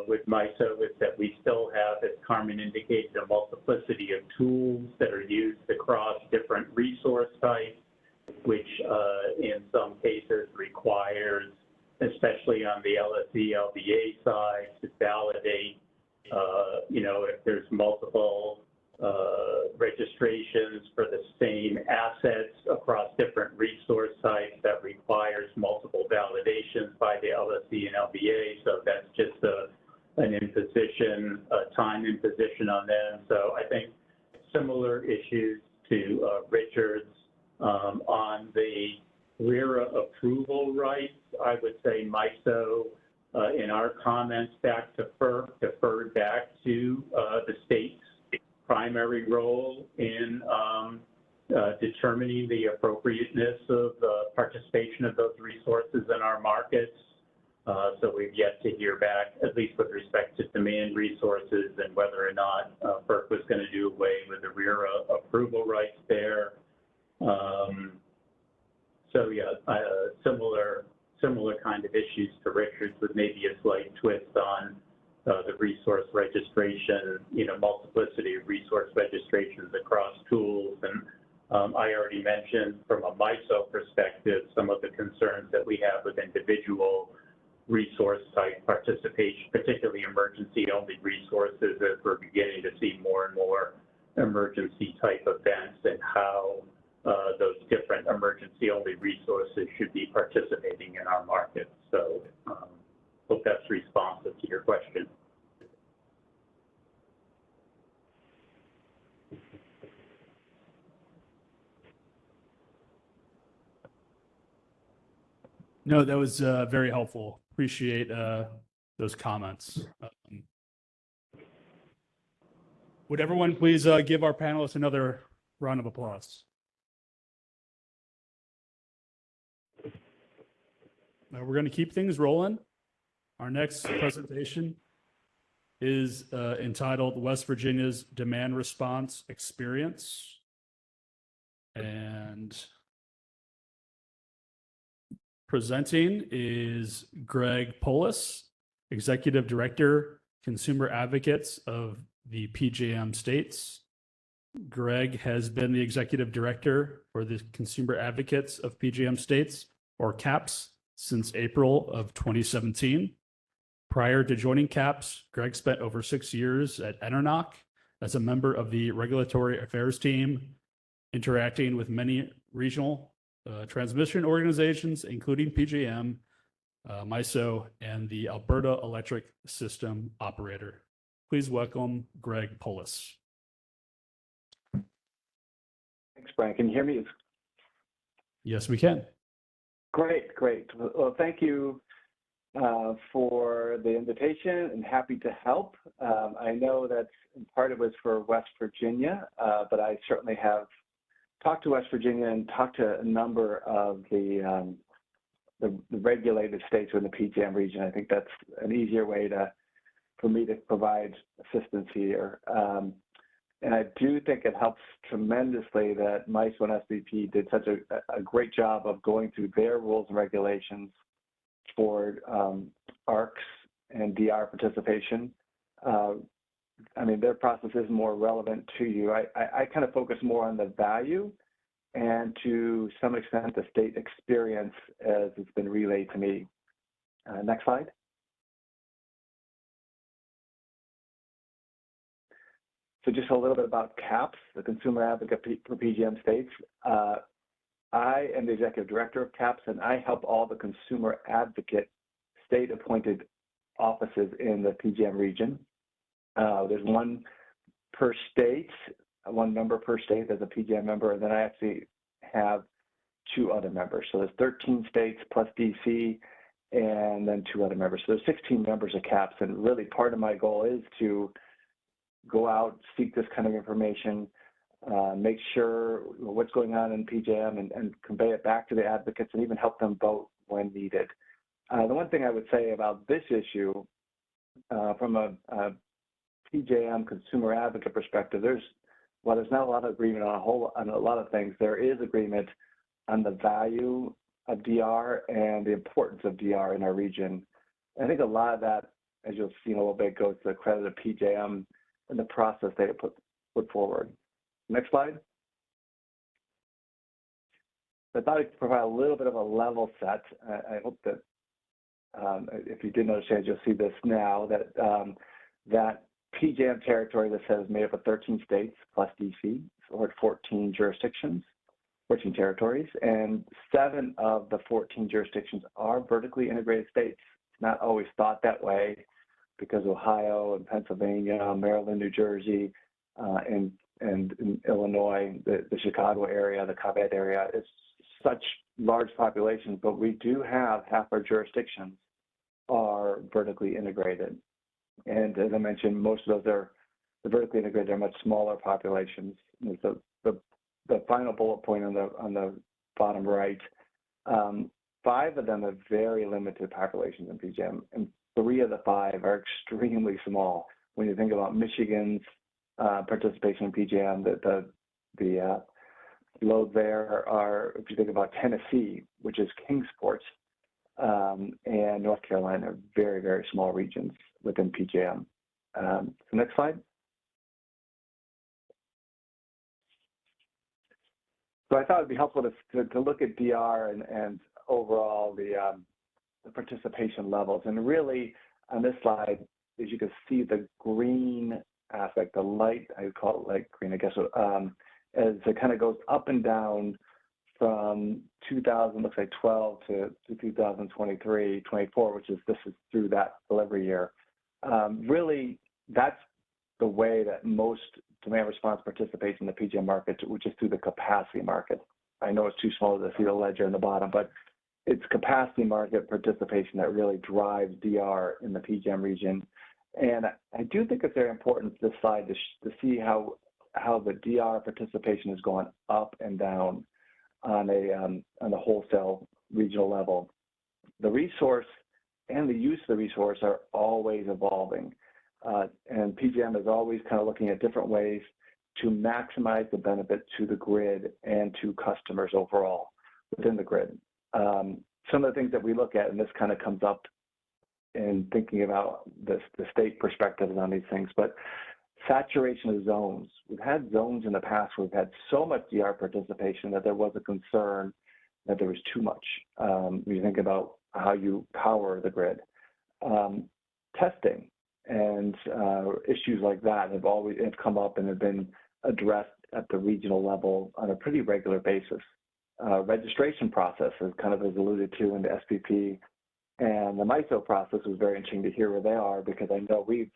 with MISO is that we still have, as Carmen indicated, a multiplicity of tools that are used across different resource types, which in some cases requires, especially on the LSE LBA side, to validate, if there's multiple registrations for the same assets across different resource types, that requires multiple validations by the LSE and LBA. So that's just an imposition, a time imposition on them. So I think similar issues to Richard's on the RERA approval rights. I would say MISO, in our comments back to FERC, deferred back to the state's primary role in determining the appropriateness of participation of those resources in our markets. So we've yet to hear back, at least with respect to demand resources, and whether or not FERC was going to do away with the RERA approval rights there. So yeah, similar kind of issues to Richard's, with maybe a slight twist on the resource registration, multiplicity of resource registrations across tools. And I already mentioned from a MISO perspective some of the concerns that we have with individual resource type participation, particularly emergency only resources, as we're beginning to see more and more emergency type events, and how those different emergency only resources should be participating in our market. So hope that's responsive to your question. No, that was very helpful. Appreciate those comments. Would everyone please give our panelists another round of applause? Now we're going to keep things rolling. Our next presentation is entitled West Virginia's Demand Response Experience. And presenting is Greg Polis, Executive Director, Consumer Advocates of the PJM States. Greg has been the Executive Director for the Consumer Advocates of PJM States, or CAPS, since April of 2017. Prior to joining CAPS, Greg spent over 6 years at ENERNOC as a member of the Regulatory Affairs team, interacting with many regional transmission organizations, including PJM, MISO, and the Alberta Electric System Operator. Please welcome Greg Polis. Thanks, Brian. Can you hear me? Yes, we can. Great. Well, thank you for the invitation, and happy to help. I know that part of it was for West Virginia, but I certainly have talked to West Virginia and talked to a number of the regulated states within the PJM region. I think that's an easier way for me to provide assistance here. And I do think it helps tremendously that MISO and SPP did such a great job of going through their rules and regulations for ARCs and DR participation. I mean, their process is more relevant to you. I kind of focus more on the value and to some extent the state experience as it's been relayed to me. Next slide. So just a little bit about CAPS, the Consumer Advocate for PJM states. I am the executive director of CAPS, and I help all the consumer advocate state-appointed offices in the PJM region. There's one per state, one member per state as a PJM member, and then I actually have 2 other members. So there's 13 states plus DC, and then 2 other members. So there's 16 members of CAPS, and really part of my goal is to go out, seek this kind of information, make sure what's going on in PJM and convey it back to the advocates and even help them vote when needed. The one thing I would say about this issue, from a PJM consumer advocate perspective, there's not a lot of agreement on a lot of things. There is agreement on the value of DR and the importance of DR in our region. And I think a lot of that, as you'll see in a little bit, goes to the credit of PJM and the process they put forward. Next slide. I thought I'd provide a little bit of a level set. I hope that if you didn't understand, you'll see this now, that that PJM territory that says made up of 13 states plus DC, so we're at 14 jurisdictions, 14 territories, and 7 of the 14 jurisdictions are vertically integrated states. It's not always thought that way because Ohio and Pennsylvania, Maryland, New Jersey, and in Illinois, the Chicago area, the Cobb area, it's such large populations, but we do have half our jurisdictions are vertically integrated. And as I mentioned, most of those are the vertically integrated are much smaller populations. And so the final bullet point on the bottom right, 5 of them have very limited populations in PJM, and 3 of the 5 are extremely small. When you think about Michigan's participation in PJM, the load there are, if you think about Tennessee, which is Kingsport, and North Carolina, very, very small regions within PJM. So next slide. So I thought it'd be helpful to look at DR and overall the participation levels. And really on this slide, as you can see, the green aspect, the light, I would call it light green, I guess, as it kind of goes up and down from 2000, looks like 12 to 2023, 24, which is, this is through that delivery year. Really, that's the way that most demand response participates in the PJM market, which is through the capacity market. I know it's too small to see the ledger in the bottom, but it's capacity market participation that really drives DR in the PJM region. And I do think it's very important, this slide, to see how the DR participation has gone up and down on the wholesale regional level. The resource and the use of the resource are always evolving. And PJM is always kind of looking at different ways to maximize the benefit to the grid and to customers overall within the grid. Some of the things that we look at, and this kind of comes up in thinking about the state perspectives on these things, but saturation of zones. We've had zones in the past where we've had so much DR participation that there was a concern that there was too much. When you think about how you power the grid. Testing and issues like that have come up and have been addressed at the regional level on a pretty regular basis. Registration process is kind of as alluded to in the SPP, and the MISO process was very interesting to hear where they are, because I know we've,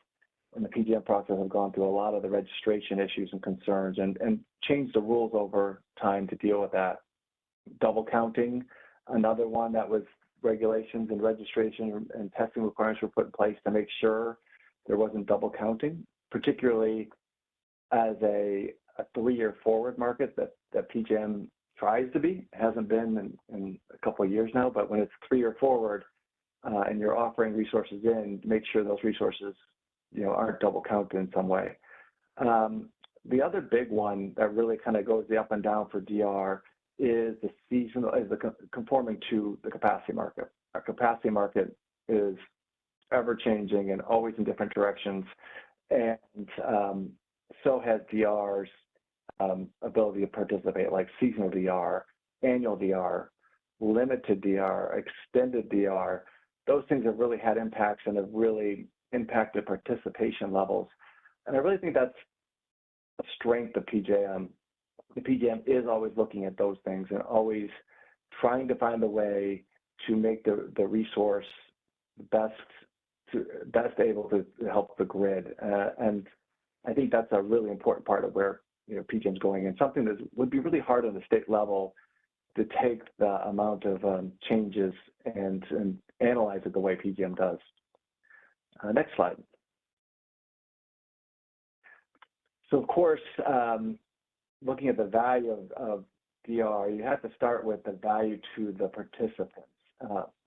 in the PJM process, have gone through a lot of the registration issues and concerns and changed the rules over time to deal with that. Double counting, another one that was regulations and registration and testing requirements were put in place to make sure there wasn't double counting, particularly as a 3-year forward market that PJM tries to be. It hasn't been in a couple of years now, but when it's 3-year forward and you're offering resources in, make sure those resources aren't double counted in some way. The other big one that really kind of goes the up and down for DR is the seasonal, is the conforming to the capacity market. our capacity market is ever changing and always in different directions. And so has DR's ability to participate, like seasonal DR, annual DR, limited DR, extended DR. Those things have really had impacts and have really impacted participation levels. And I really think that's a strength of PJM. The PJM is always looking at those things and always trying to find a way to make the resource best able to help the grid. And I think that's a really important part of where PJM's going, and something that would be really hard on the state level to take the amount of changes and analyze it the way PJM does. Next slide. So of course, looking at the value of DR, you have to start with the value to the participants.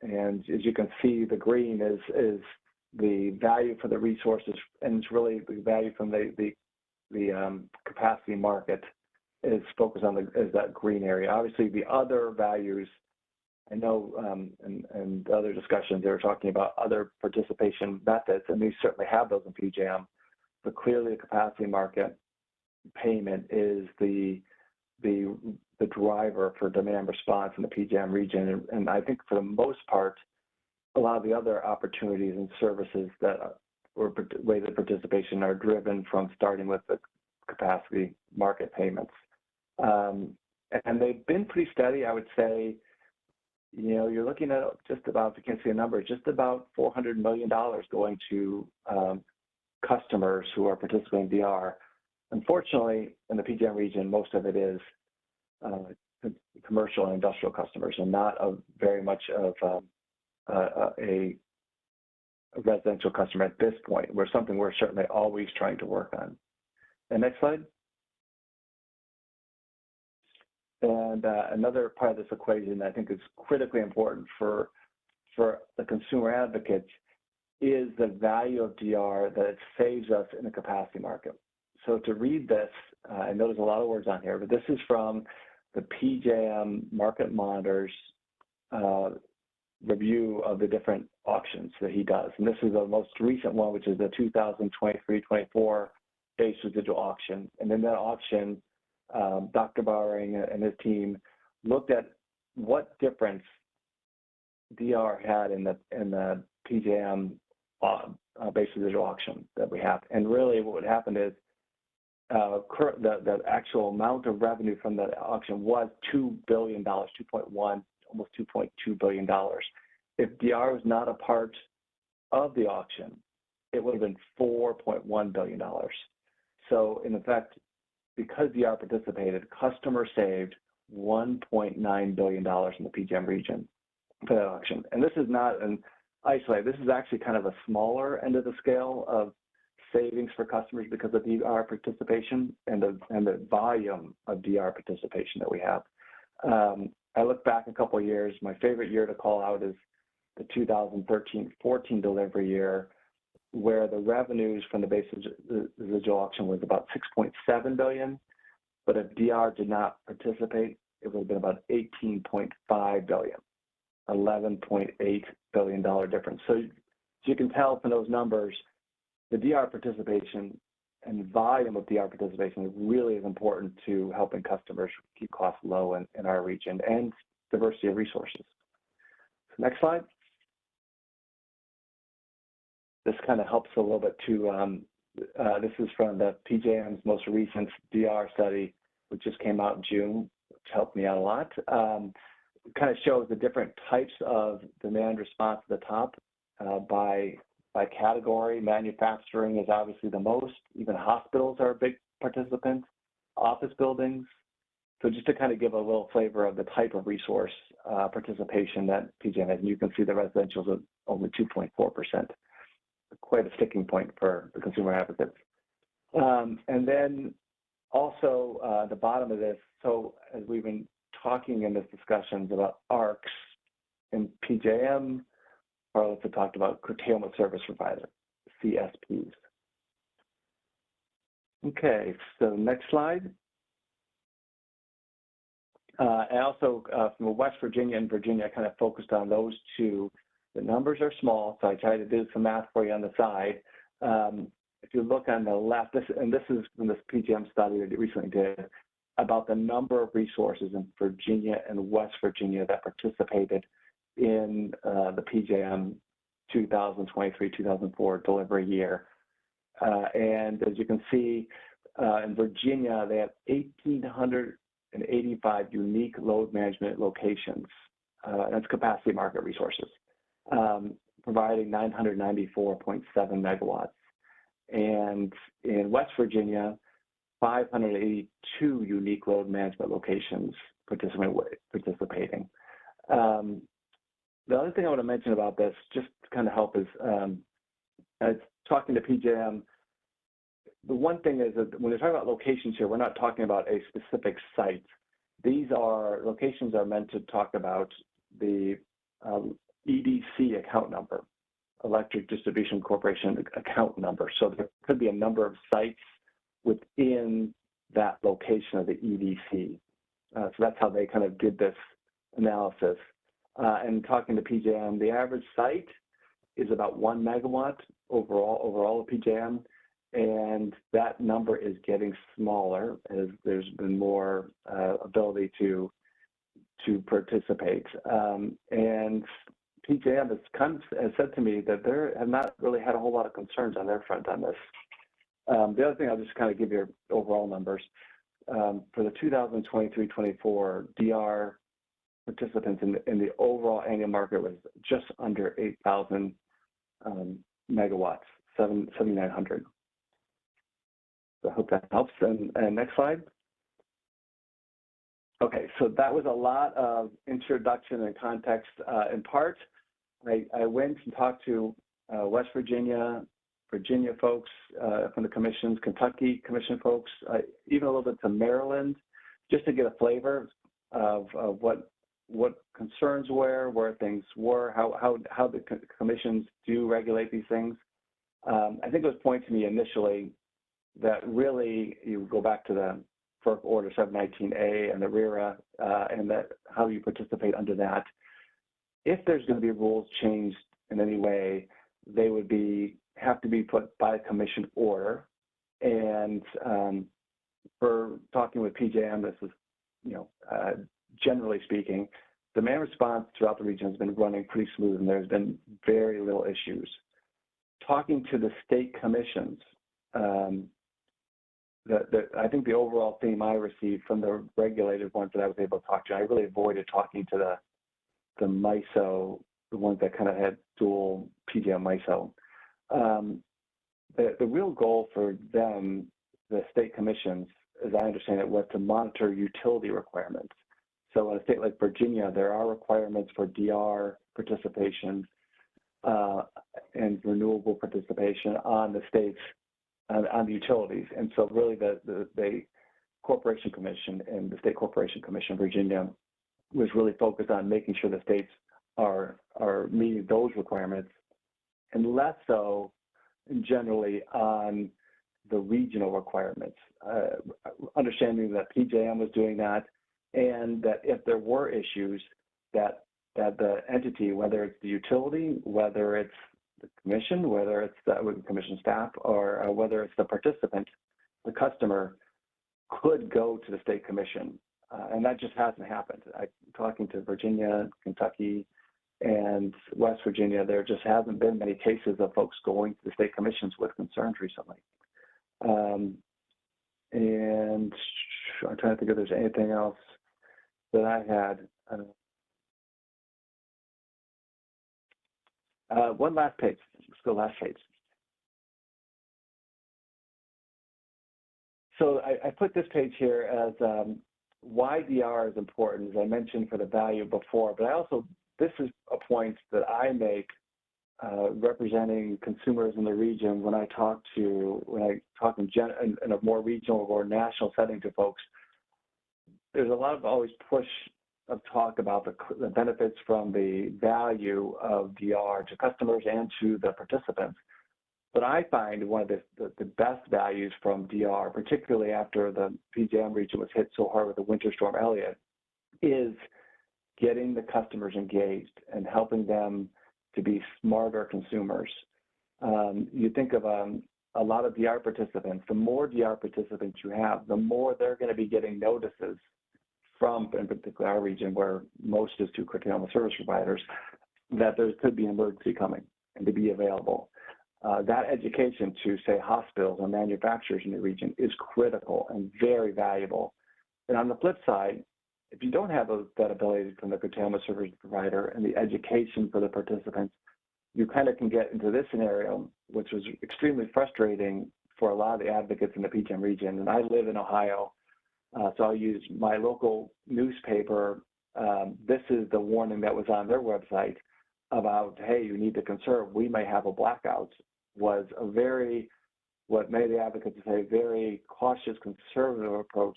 And as you can see, the green is the value for the resources, and it's really the value from the capacity market is focused on is that green area. Obviously, the other values, I know and other discussions, they were talking about other participation methods, and we certainly have those in PJM, but clearly the capacity market payment is the driver for demand response in the PJM region. And I think for the most part, a lot of the other opportunities and services that were weighted participation are driven from starting with the capacity market payments. And they've been pretty steady, I would say. You're looking at just about, if you can see a number, just about $400 million going to customers who are participating in DR. Unfortunately, in the PJM region, most of it is commercial and industrial customers, and not very much of a residential customer at this point. Something we're certainly always trying to work on. And next slide. And another part of this equation that I think is critically important for the consumer advocates is the value of DR that it saves us in the capacity market. So to read this, I know there's a lot of words on here, but this is from the PJM Market Monitor's review of the different auctions that he does. And this is the most recent one, which is the 2023-24 base residual auction. And in that auction, Dr. Bowering and his team looked at what difference DR had in the PJM base residual auction that we have. And really what would happen is the actual amount of revenue from the auction was $2 billion, 2.1, almost $2.2 billion. If DR was not a part of the auction, it would have been $4.1 billion. So in effect, because DR participated, customers saved $1.9 billion in the PJM region for that auction. And this is not an isolated, this is actually kind of a smaller end of the scale of savings for customers because of DR participation and the volume of DR participation that we have. I look back a couple of years, my favorite year to call out is the 2013-14 delivery year, where the revenues from the base residual auction was about $6.7 billion, but if DR did not participate, it would have been about $18.5 billion, $11.8 billion difference. So you can tell from those numbers, the DR participation and volume of DR participation really is important to helping customers keep costs low in our region and diversity of resources. So next slide. This kind of helps a little bit too. This is from the PJM's most recent DR study, which just came out in June, which helped me out a lot. It kind of shows the different types of demand response at the top by category. Manufacturing is obviously the most. Even hospitals are a big participant, office buildings. So just to kind of give a little flavor of the type of resource participation that PJM has, and you can see the residentials are only 2.4%. Quite a sticking point for the consumer advocates. And then also the bottom of this, so as we've been talking in this discussions about ARCs in PJM, or let's have talked about curtailment service provider, CSPs. Okay, so next slide. And also from West Virginia and Virginia, I kind of focused on those two. The numbers are small, so I tried to do some math for you on the side. If you look on the left, this is from this PJM study that we recently did about the number of resources in Virginia and West Virginia that participated in the PJM 2023-2004 delivery year. And as you can see, in Virginia, they have 1,885 unique load management locations. That's capacity market resources, providing 994.7 megawatts. And in West Virginia, 582 unique load management locations participating. The other thing I want to mention about this, just to kind of help, is talking to PJM. The one thing is that when we're talking about locations here, we're not talking about a specific site. These are locations are meant to talk about the EDC account number, Electric Distribution Corporation account number. So there could be a number of sites within that location of the EDC. So that's how they kind of did this analysis. And talking to PJM, the average site is about 1 megawatt overall of PJM, and that number is getting smaller as there's been more ability to participate. And PJM has said to me that they have not really had a whole lot of concerns on their front on this. The other thing, I'll just kind of give you overall numbers. For the 2023-24, DR participants in the overall annual market was just under 8,000 megawatts, 7,900. So I hope that helps. And next slide. Okay, so that was a lot of introduction and context in part. I went and talked to West Virginia folks from the commissions, Kentucky commission folks, even a little bit to Maryland, just to get a flavor of what concerns were, where things were, how the commissions do regulate these things. I think it was pointed to me initially that really you go back to the FERC Order 719A and the RERA and that how you participate under that. If there's going to be rules changed in any way, they would have to be put by a commission order. And for talking with PJM, this is, generally speaking, demand response throughout the region has been running pretty smooth, and there's been very little issues. Talking to the state commissions, I think the overall theme I received from the regulated ones that I was able to talk to, I really avoided talking to the MISO, the ones that kind of had dual PJM MISO. The real goal for them, the state commissions, as I understand it, was to monitor utility requirements. So in a state like Virginia, there are requirements for DR participation and renewable participation on the states, on the utilities. And so really the Corporation Commission and the State Corporation Commission, Virginia, was really focused on making sure the states are meeting those requirements, and less so generally on the regional requirements, understanding that PJM was doing that, and that if there were issues that the entity, whether it's the utility, whether it's the commission, whether it's the commission staff, or whether it's the participant, the customer, could go to the state commission. And that just hasn't happened. Talking to Virginia, Kentucky, and West Virginia, there just hasn't been many cases of folks going to the state commissions with concerns recently. And I'm trying to think if there's anything else that I had. One last page. Let's go last page. So I put this page here as why DR is important, as I mentioned, for the value before, but I also, this is a point that I make representing consumers in the region when I talk in a more regional or national setting to folks. There's a lot of always push of talk about the benefits from the value of DR to customers and to the participants. But I find one of the best values from DR, particularly after the PJM region was hit so hard with the Winter Storm Elliott, is getting the customers engaged and helping them to be smarter consumers. You think of a lot of DR participants. The more DR participants you have, the more they're going to be getting notices from, in particular, our region where most is to curtailment service providers, that there could be an emergency coming and to be available. That education to, say, hospitals or manufacturers in the region is critical and very valuable. And on the flip side, if you don't have that ability from the curtailment service provider and the education for the participants, you kind of can get into this scenario, which was extremely frustrating for a lot of the advocates in the PJM region. And I live in Ohio, so I'll use my local newspaper. This is the warning that was on their website about, hey, you need to conserve. We may have a blackout. Was a very, what many of the advocates say, very cautious, conservative approach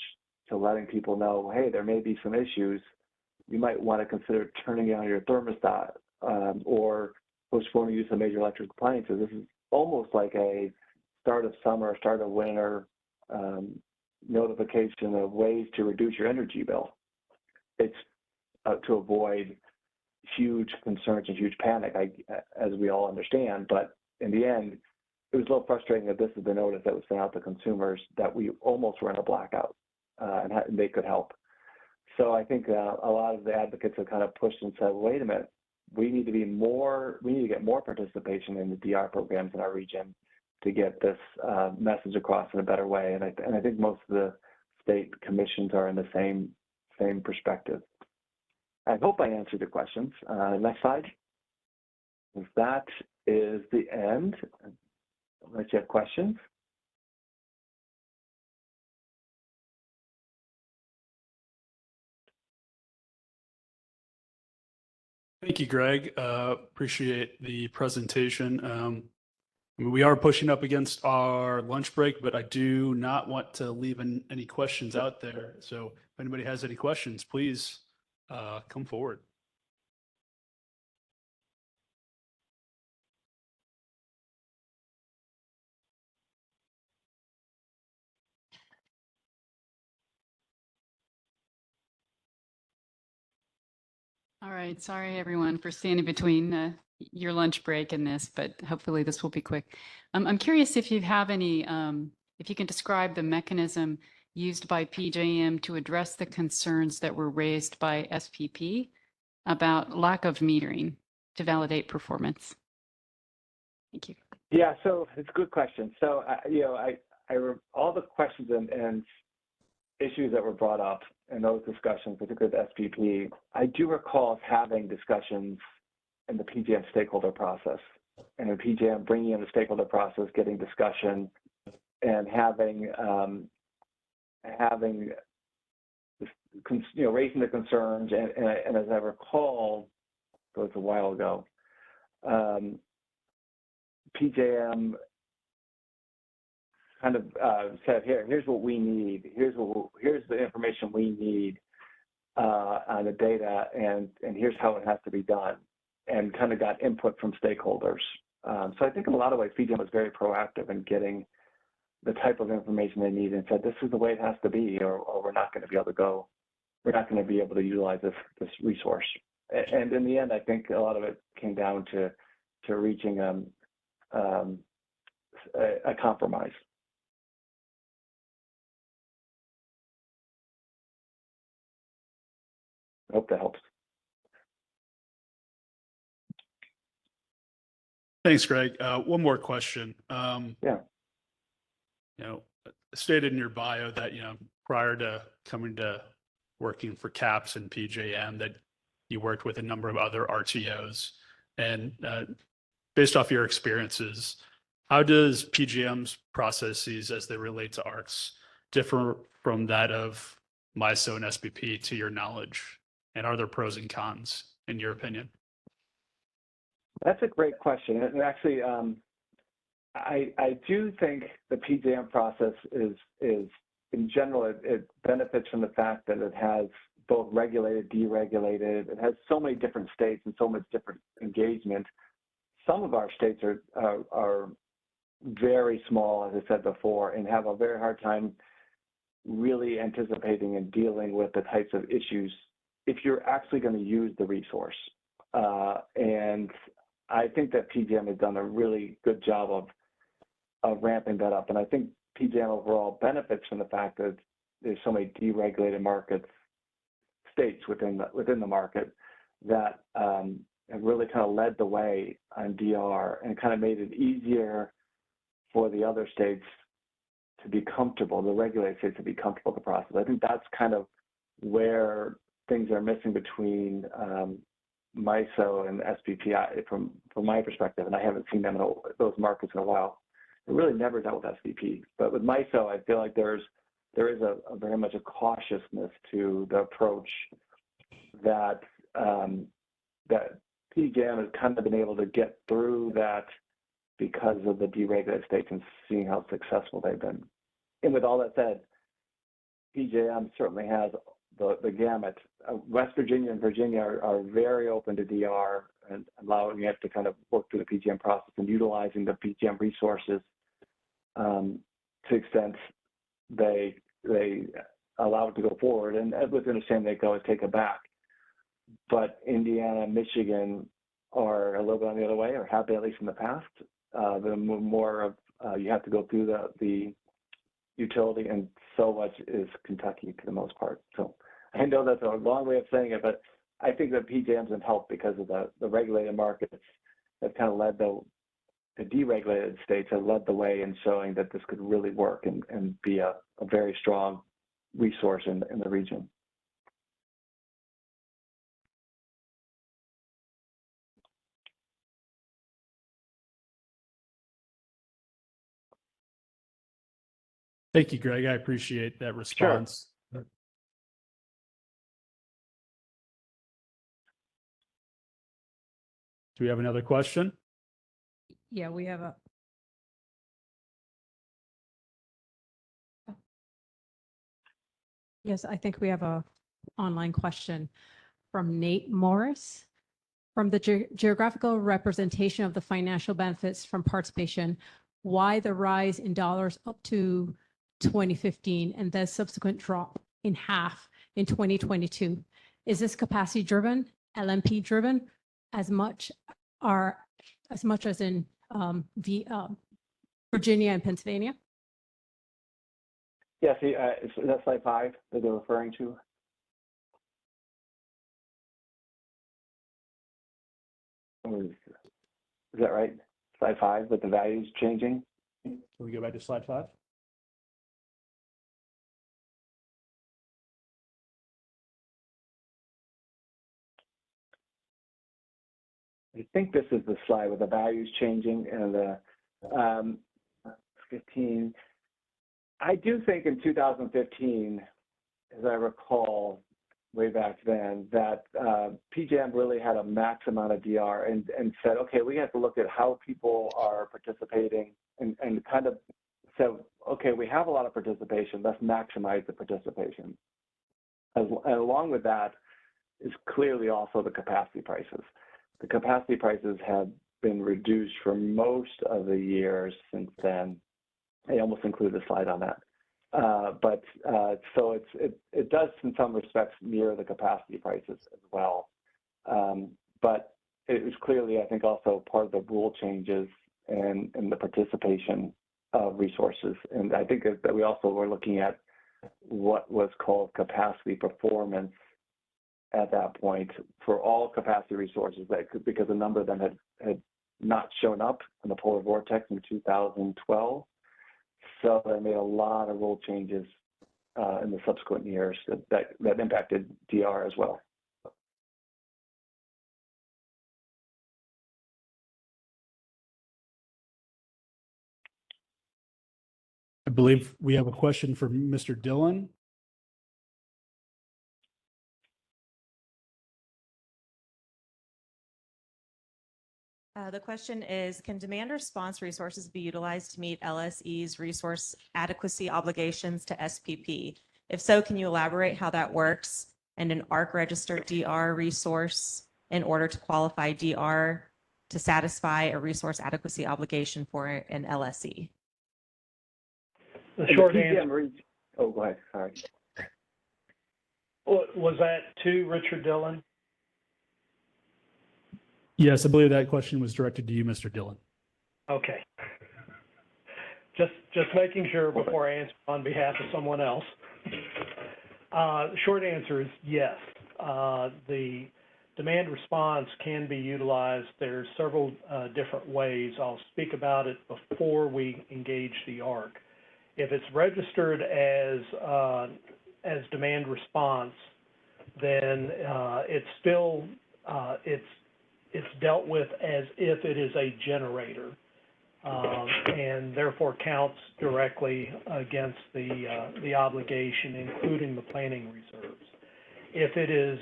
to letting people know, hey, there may be some issues. You might want to consider turning on your thermostat or postponing use of major electric appliances. This is almost like a start of summer, start of winter notification of ways to reduce your energy bill. It's to avoid huge concerns and huge panic, as we all understand. But in the end, it was a little frustrating that this is the notice that was sent out to consumers that we almost were in a blackout and they could help. So I think a lot of the advocates have kind of pushed and said, wait a minute, we need to get more participation in the DR programs in our region to get this message across in a better way. And I think most of the state commissions are in the same perspective. I hope I answered the questions. Next slide. That is the end. Unless you have questions. Thank you, Greg. Appreciate the presentation. We are pushing up against our lunch break, but I do not want to leave any questions out there. So if anybody has any questions, please come forward. All right, sorry everyone for standing between your lunch break and this, but hopefully this will be quick. I'm curious if you have any, if you can describe the mechanism used by PJM to address the concerns that were raised by SPP about lack of metering to validate performance. Thank you. Yeah, so it's a good question. So, all the questions and issues that were brought up in those discussions, particularly with SPP, I do recall having discussions in the PJM stakeholder process, and the PJM bringing in the stakeholder process, getting discussion, and having raising the concerns. And as I recall, it was a while ago, PJM kind of said, here's what we need. Here's the information we need on the data, and here's how it has to be done, and kind of got input from stakeholders. So I think in a lot of ways, PJM was very proactive in getting the type of information they need and said, this is the way it has to be, or we're not going to be able to go. We're not going to be able to utilize this resource. And in the end, I think a lot of it came down to reaching a compromise. I hope that helps. Thanks, Greg. One more question. Yeah. Stated in your bio that, prior to coming to working for CAPS and PJM, that you worked with a number of other RTOs. And based off your experiences, how does PJM's processes as they relate to ARCs differ from that of MISO and SPP to your knowledge? And are there pros and cons in your opinion? That's a great question. And actually, I do think the PJM process is in general, it benefits from the fact that it has both regulated, deregulated. It has so many different states and so much different engagement. Some of our states are very small, as I said before, and have a very hard time really anticipating and dealing with the types of issues if you're actually going to use the resource. And I think that PJM has done a really good job of ramping that up. And I think PJM overall benefits from the fact that there's so many deregulated markets, states within the market that have really kind of led the way on DR and kind of made it easier for the other states to be comfortable, the regulated states to be comfortable with the process. I think that's kind of where things are missing between MISO and SPP from my perspective, and I haven't seen them in those markets in a while. It really never dealt with SPP, but with MISO, I feel like there is a very much a cautiousness to the approach that that PJM has kind of been able to get through that because of the deregulated states and seeing how successful they've been. And with all that said, PJM certainly has the gamut. West Virginia and Virginia are very open to DR and allowing it to kind of work through the PJM process and utilizing the PJM resources to the extent they allow it to go forward. And with understanding they can always take it back. But Indiana and Michigan are a little bit on the other way, or have been at least in the past. The more of you have to go through the utility, and so much is Kentucky for the most part. So I know that's a long way of saying it, but I think that PJM's been helped because of the regulated markets that kind of led the deregulated states have led the way in showing that this could really work and be a very strong resource in the region. Thank you, Greg. I appreciate that response. Sure. Do we have another question? Yeah, we have a. Yes, I think we have a online question from Nate Morris. From the geographical representation of the financial benefits from participation, why the rise in dollars up to 2015 and the subsequent drop in half in 2022? Is this capacity driven, LMP driven, as much as in Virginia and Pennsylvania? Yeah, see, that's slide 5 that they're referring to. Is that right? Slide 5 with the values changing? Can we go back to slide 5? I think this is the slide with the values changing and the 15. I do think in 2015, as I recall way back then, that PJM really had a max amount of DR and said, okay, we have to look at how people are participating and kind of said, okay, we have a lot of participation, let's maximize the participation. And along with that is clearly also the capacity prices. The capacity prices have been reduced for most of the years since then. I almost included a slide on that. So it does in some respects mirror the capacity prices as well. But it was clearly, I think, also part of the rule changes and the participation of resources. And I think that we also were looking at what was called capacity performance at that point for all capacity resources, because a number of them had not shown up in the polar vortex in 2012. So they made a lot of rule changes in the subsequent years that impacted DR as well. I believe we have a question for Mr. Dillon. The question is, can demand response resources be utilized to meet LSE's resource adequacy obligations to SPP? If so, can you elaborate how that works and an ARC registered DR resource in order to qualify DR to satisfy a resource adequacy obligation for an LSE? The short answer. Oh, go ahead. Sorry. Was that to Richard Dillon? Yes, I believe that question was directed to you, Mr. Dillon. Okay. Just making sure before I answer on behalf of someone else. The short answer is yes. The demand response can be utilized. There's several different ways. I'll speak about it before we engage the ARC. If it's registered as demand response, then it's still it's dealt with as if it is a generator, and therefore counts directly against the obligation, including the planning reserves. If it is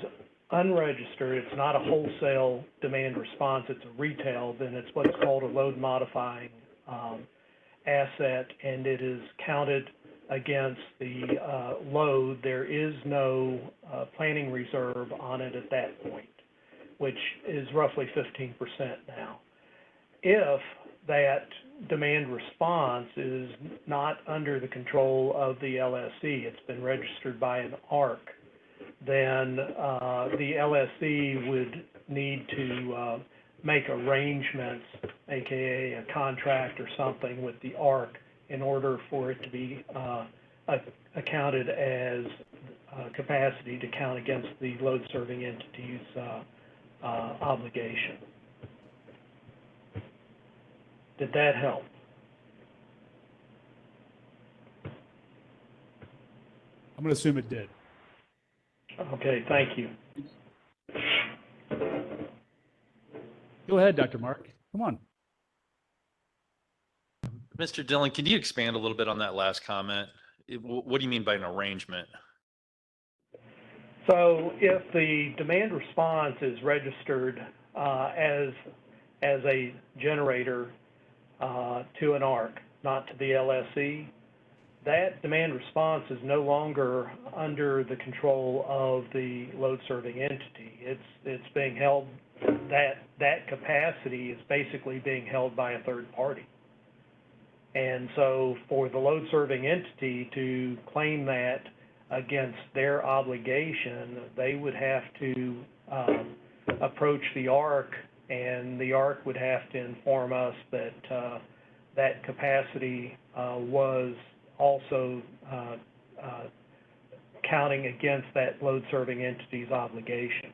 unregistered, it's not a wholesale demand response, it's a retail, then it's what's called a load modifying asset, and it is counted against the load. There is no planning reserve on it at that point, which is roughly 15% now. If that demand response is not under the control of the LSE, it's been registered by an ARC, then the LSE would need to make arrangements, aka a contract or something with the ARC, in order for it to be accounted as capacity to count against the load serving entity's obligation. Did that help? I'm going to assume it did. Okay, thank you. Go ahead, Dr. Mark. Come on. Mr. Dillon, can you expand a little bit on that last comment? What do you mean by an arrangement? So if the demand response is registered as a generator to an ARC, not to the LSE, that demand response is no longer under the control of the load serving entity. It's being held, that capacity is basically being held by a third party. And so for the load serving entity to claim that against their obligation, they would have to approach the ARC, and the ARC would have to inform us that that capacity was also counting against that load serving entity's obligation.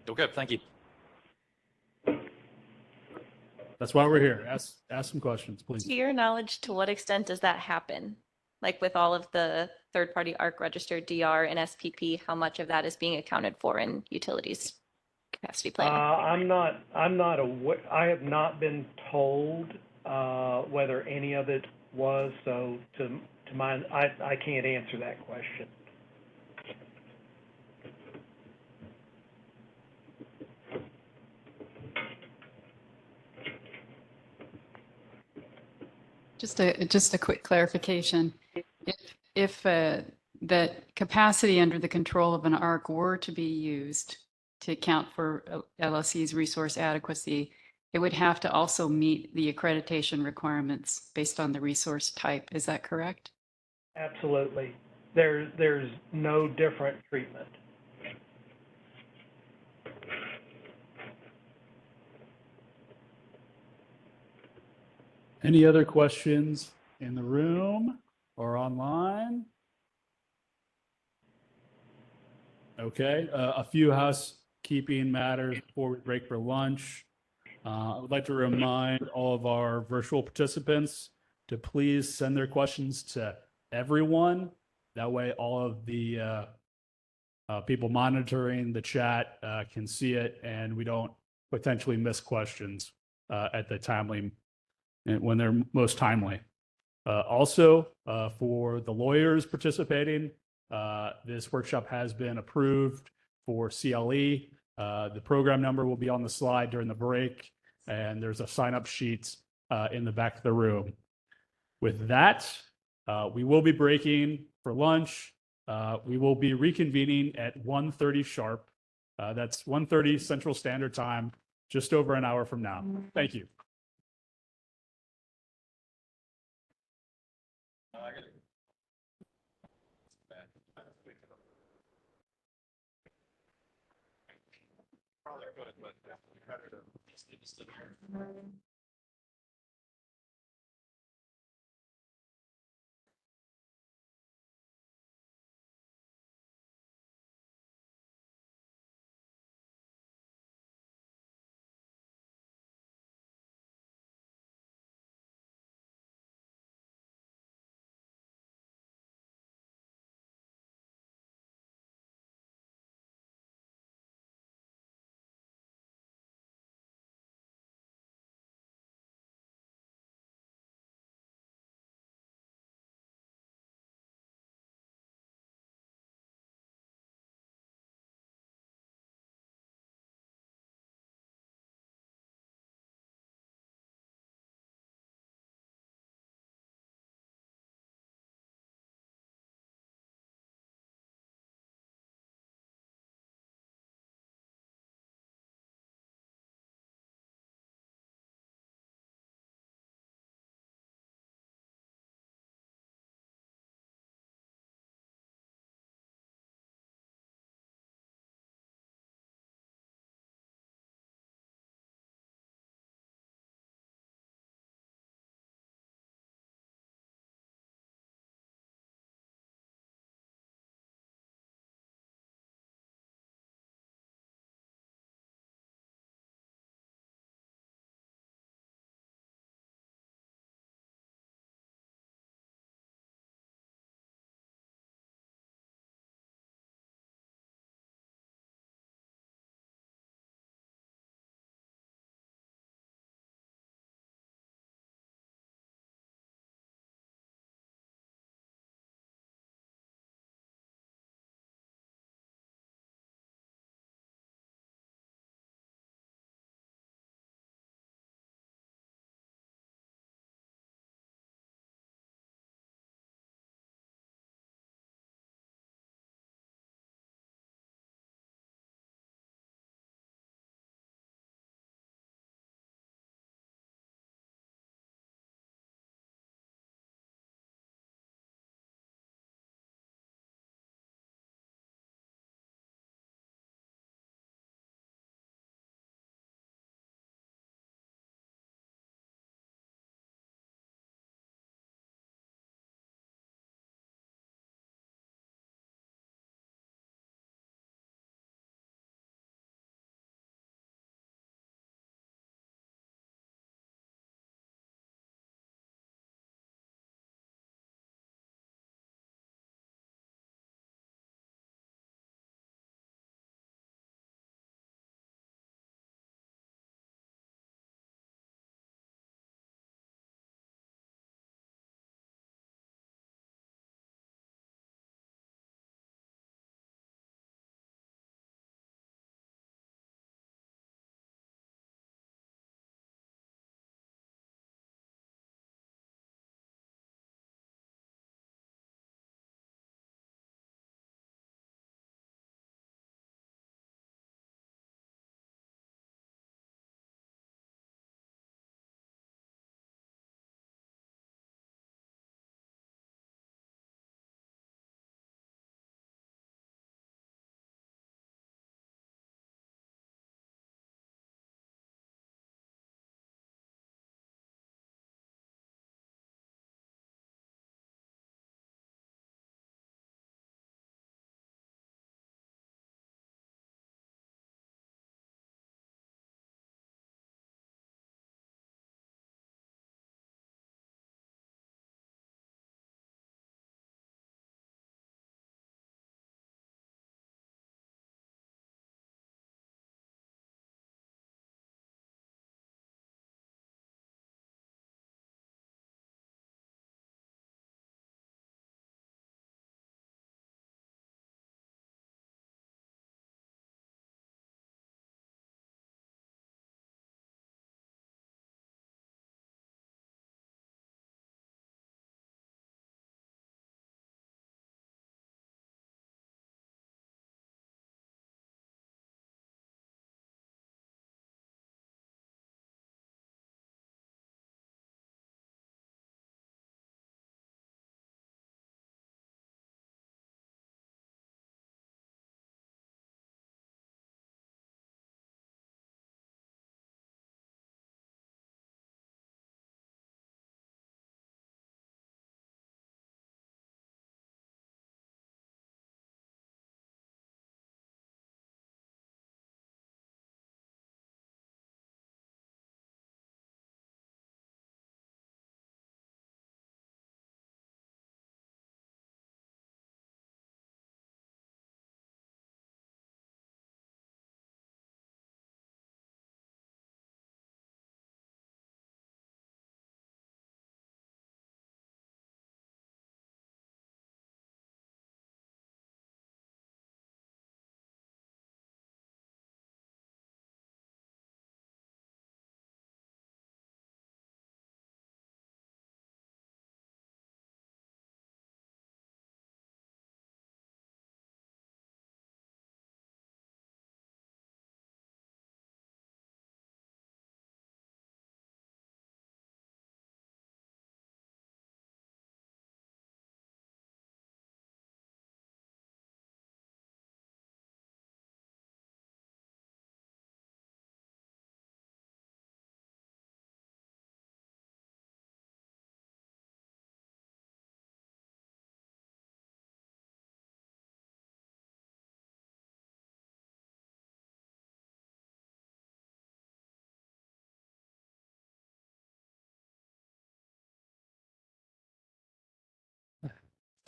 Okay, thank you. That's why we're here. Ask some questions, please. To your knowledge, to what extent does that happen? Like with all of the third-party ARC registered DR and SPP, how much of that is being accounted for in utilities capacity planning? I'm not aware. I have not been told whether any of it was. So to my, I can't answer that question. Just a quick clarification. If that capacity under the control of an ARC were to be used to account for LSE's resource adequacy, it would have to also meet the accreditation requirements based on the resource type. Is that correct? Absolutely. There's no different treatment. Any other questions in the room or online? Okay, a few housekeeping matters before we break for lunch. I would like to remind all of our virtual participants to please send their questions to everyone. That way all of the people monitoring the chat can see it, and we don't potentially miss questions at the timely when they're most timely. Also, for the lawyers participating, this workshop has been approved for CLE. The program number will be on the slide during the break, and there's a sign-up sheet in the back of the room. With that, we will be breaking for lunch. We will be reconvening at 1:30 sharp. That's 1:30 Central Standard Time, just over an hour from now. Thank you.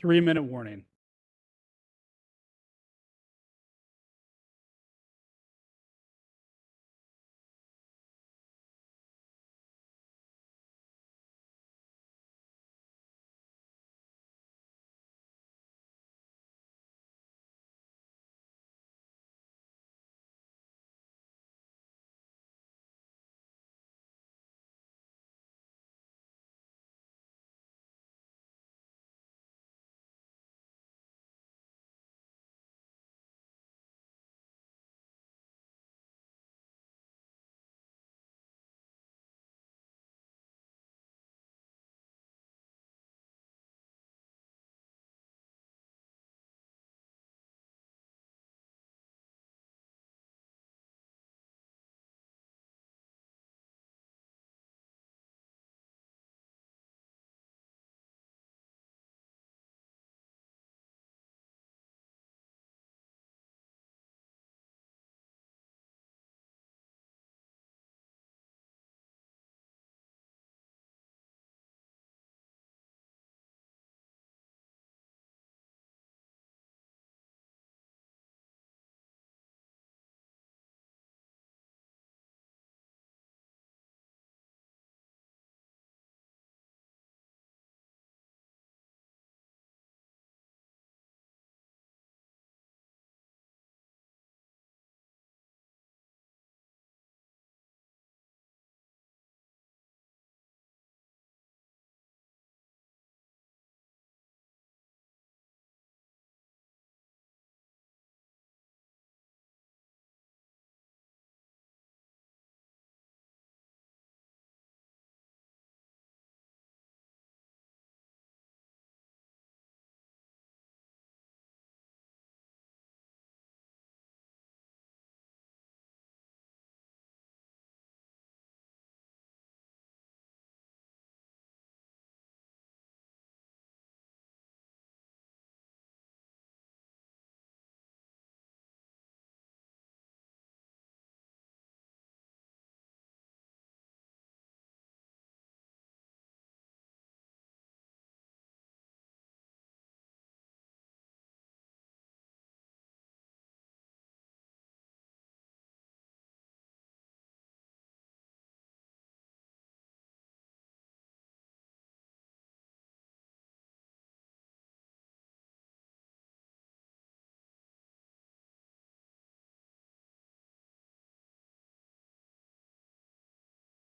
3-minute warning.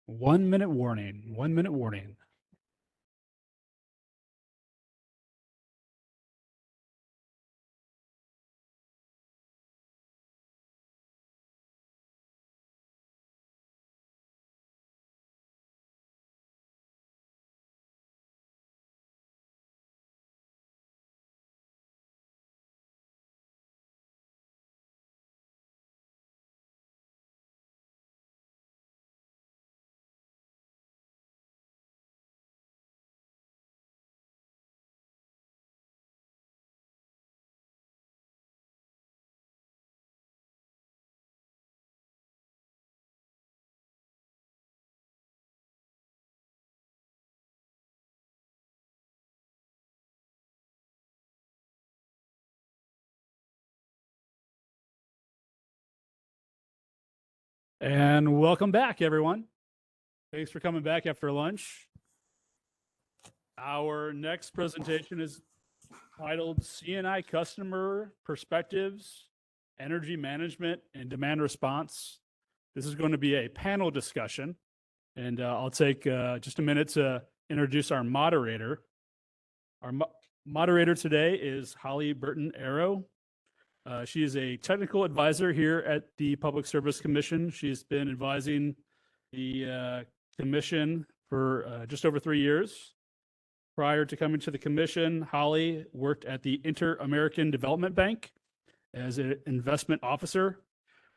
One-minute warning. 1-minute warning. And welcome back, everyone. Thanks for coming back after lunch. Our next presentation is titled CNI Customer Perspectives, Energy Management, and Demand Response. This is going to be a panel discussion, and I'll take just a minute to introduce our moderator. Our moderator today is Holly Burton-Arrow. She is a technical advisor here at the Public Service Commission. She's been advising the commission for just over 3 years. Prior to coming to the commission, Holly worked at the Inter-American Development Bank as an investment officer,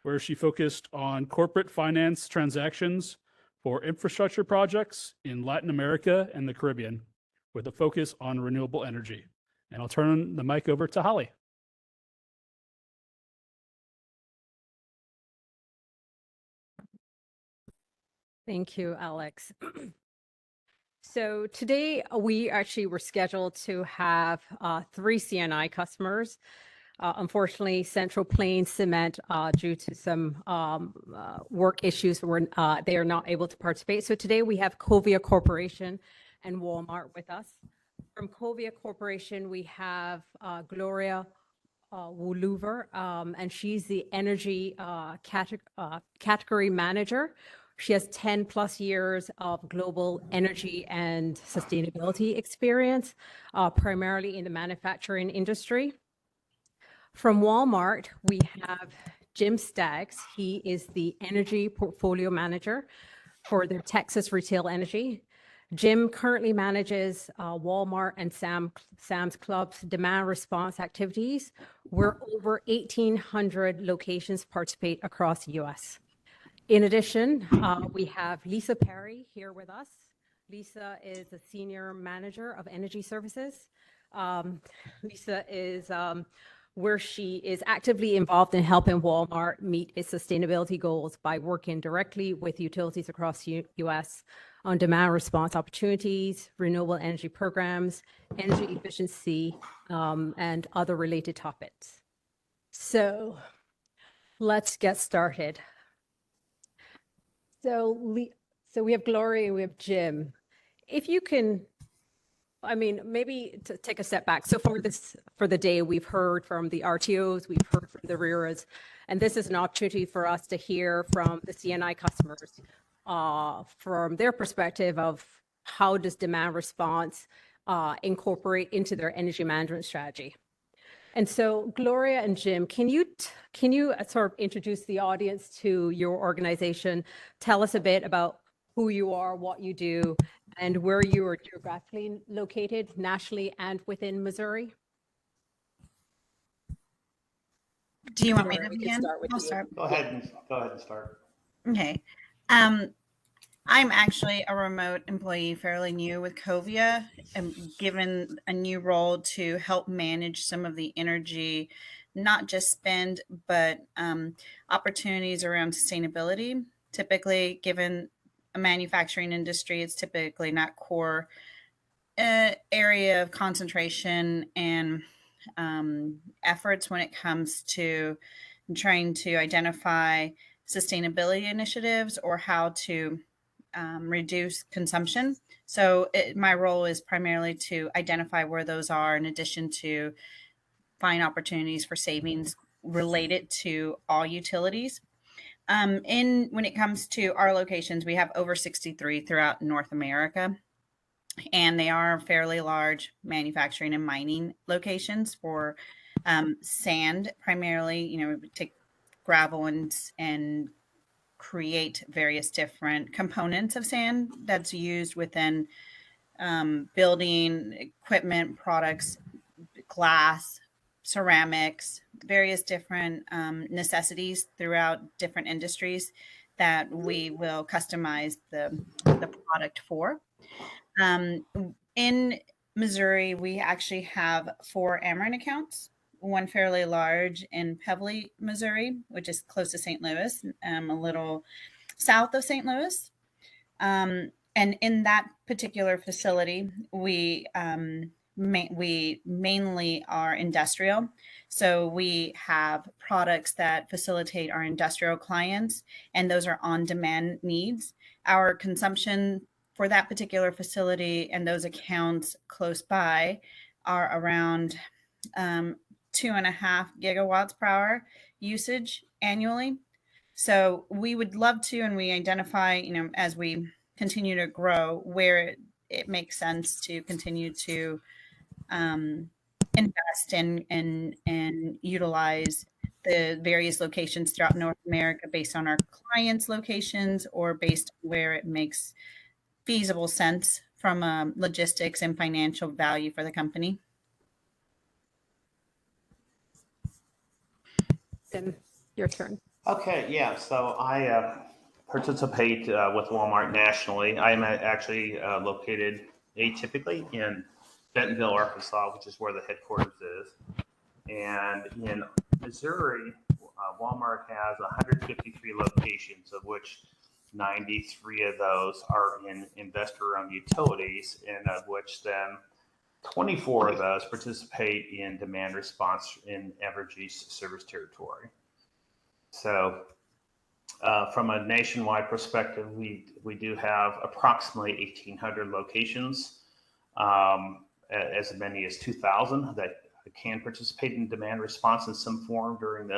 where she focused on corporate finance transactions for infrastructure projects in Latin America and the Caribbean, with a focus on renewable energy. And I'll turn the mic over to Holly. Thank you, Alex. So today we actually were scheduled to have 3 CNI customers. Unfortunately, Central Plains Cement, due to some work issues, they are not able to participate. So today we have Covia Corporation and Walmart with us. From Covia Corporation, we have Gloria Wooluver, and she's the energy category manager. She has 10 plus years of global energy and sustainability experience, primarily in the manufacturing industry. From Walmart, we have Jim Staggs. He is the energy portfolio manager for their Texas Retail Energy. Jim currently manages Walmart and Sam's Club's demand response activities, where over 1,800 locations participate across the U.S. In addition, we have Lisa Perry here with us. Lisa is a senior manager of energy services. Lisa is where she is actively involved in helping Walmart meet its sustainability goals by working directly with utilities across the U.S. on demand response opportunities, renewable energy programs, energy efficiency, and other related topics. So let's get started. So we have Gloria and we have Jim. If you can, I mean, maybe to take a step back. So for the day, we've heard from the RTOs, we've heard from the RERAs, and this is an opportunity for us to hear from the CNI customers from their perspective of how does demand response incorporate into their energy management strategy. And so Gloria and Jim, can you sort of introduce the audience to your organization? Tell us a bit about who you are, what you do, and where you are geographically located nationally and within Missouri. Do you want me to We can begin? start with I'll you. start. Go ahead and start. Okay. I'm actually a remote employee, fairly new with Covia. I'm given a new role to help manage some of the energy, not just spend, but opportunities around sustainability. Typically, given a manufacturing industry, it's typically not core area of concentration and efforts when it comes to trying to identify sustainability initiatives or how to reduce consumption. So my role is primarily to identify where those are, in addition to find opportunities for savings related to all utilities. When it comes to our locations, we have over 63 throughout North America, and they are fairly large manufacturing and mining locations for sand, primarily. We take gravel and create various different components of sand that's used within building equipment, products, glass, ceramics, various different necessities throughout different industries that we will customize the product for. In Missouri, we actually have 4 Ameren accounts, one fairly large in Pevely, Missouri, which is close to St. Louis, a little south of St. Louis. And in that particular facility, we mainly are industrial. So we have products that facilitate our industrial clients, and those are on-demand needs. Our consumption for that particular facility and those accounts close by are around 2.5 gigawatts per hour usage annually. So we would love to, and we identify, as we continue to grow, where it makes sense to continue to invest and utilize the various locations throughout North America based on our clients' locations or based on where it makes feasible sense from a logistics and financial value for the company. Then your turn. Okay, yeah. So I participate with Walmart nationally. I am actually located atypically in Bentonville, Arkansas, which is where the headquarters is. And in Missouri, Walmart has 153 locations, of which 93 of those are in investor-owned utilities, and of which then 24 of those participate in demand response in Evergy's service territory. So from a nationwide perspective, we do have approximately 1,800 locations, as many as 2,000 that can participate in demand response in some form during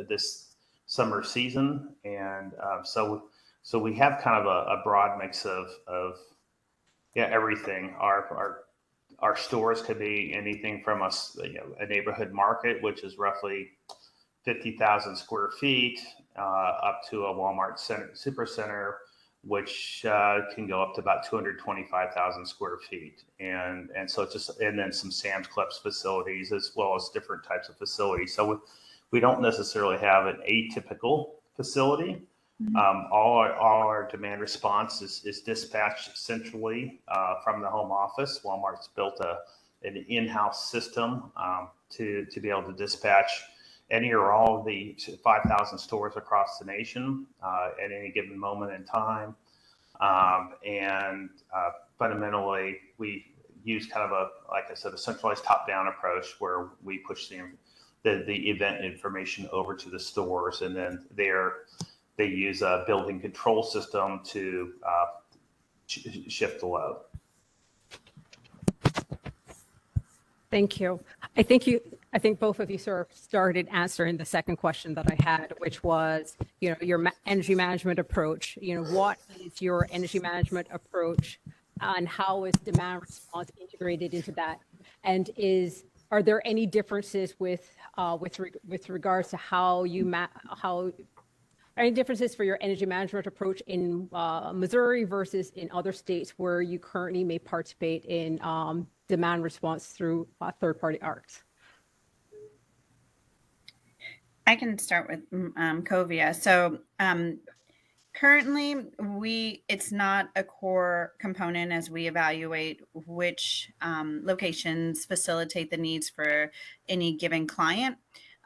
this summer season. And so we have kind of a broad mix of everything. Our stores could be anything from a neighborhood market, which is roughly 50,000 square feet, up to a Walmart supercenter, which can go up to about 225,000 square feet. And so and then some Sam's Clubs facilities, as well as different types of facilities. So we don't necessarily have an atypical facility. All our demand response is dispatched centrally from the home office. Walmart's built an in-house system to be able to dispatch any or all of the 5,000 stores across the nation at any given moment in time. Fundamentally, we use kind of like I said, a centralized top-down approach where we push the event information over to the stores, and then they use a building control system to shift the load. Thank you. I think both of you sort of started answering the second question that I had, which was, your energy management approach. What is your energy management approach, and how is demand response integrated into that? And are there any differences with regards to any differences for your energy management approach in Missouri versus in other states where you currently may participate in demand response through third-party ARCs? I can start with Covia. So currently, it's not a core component as we evaluate which locations facilitate the needs for any given client.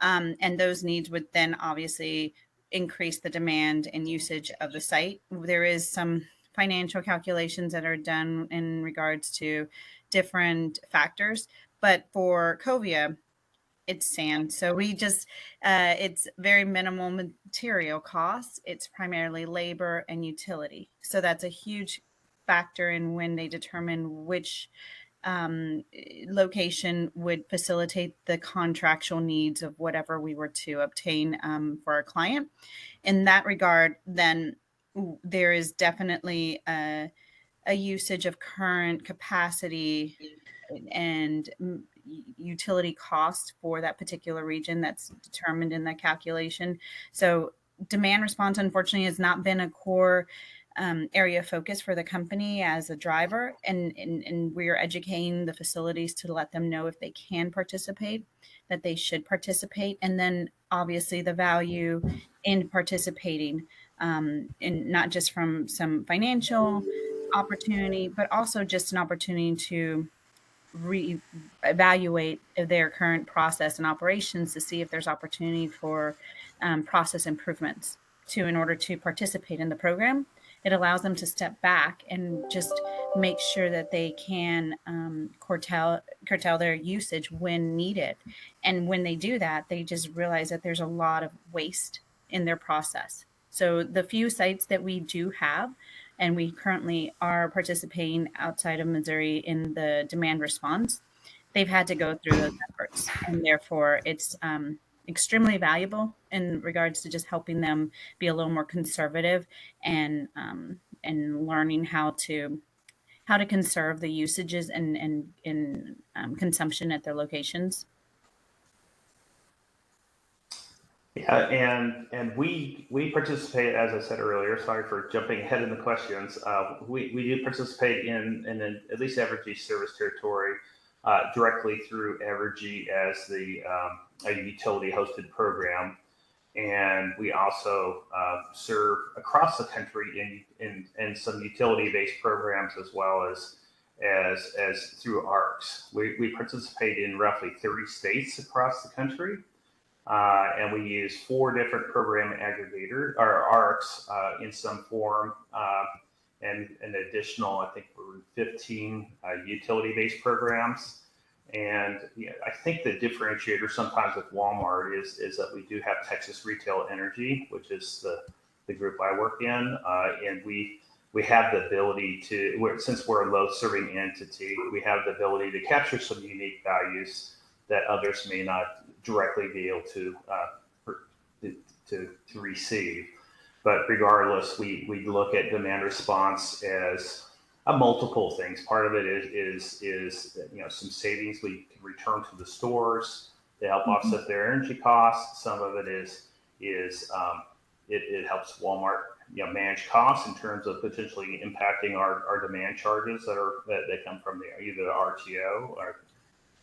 And those needs would then obviously increase the demand and usage of the site. There is some financial calculations that are done in regards to different factors, but for Covia, it's sand. So we just, it's very minimal material costs. It's primarily labor and utility. So that's a huge factor in when they determine which location would facilitate the contractual needs of whatever we were to obtain for our client. In that regard, then there is definitely a usage of current capacity and utility cost for that particular region that's determined in that calculation. So demand response, unfortunately, has not been a core area of focus for the company as a driver, and we're educating the facilities to let them know if they can participate, that they should participate, and then obviously the value in participating, and not just from some financial opportunity, but also just an opportunity to re-evaluate their current process and operations to see if there's opportunity for process improvements in order to participate in the program. It allows them to step back and just make sure that they can curtail their usage when needed. And when they do that, they just realize that there's a lot of waste in their process. So the few sites that we do have, and we currently are participating outside of Missouri in the demand response, they've had to go through those efforts. And therefore, it's extremely valuable in regards to just helping them be a little more conservative and learning how to conserve the usages and consumption at their locations. Yeah, and we participate, as I said earlier. Sorry for jumping ahead in the questions. We do participate in at least Evergy service territory directly through Evergy as a utility hosted program, and we also serve across the country in some utility based programs as well as through ARCs. We participate in roughly 30 states across the country. And we use 4 different program aggregators or ARCs in some form, and an additional, I think we're 15 utility-based programs. And I think the differentiator sometimes with Walmart is that we do have Texas Retail Energy, which is the group I work in, and we have the ability to, since we're a load-serving entity, we have the ability to capture some unique values that others may not directly be able to receive. But regardless, we look at demand response as multiple things. Part of it is some savings we can return to the stores to help offset their energy costs. Some of it is it helps Walmart manage costs in terms of potentially impacting our demand charges that come from either the RTO or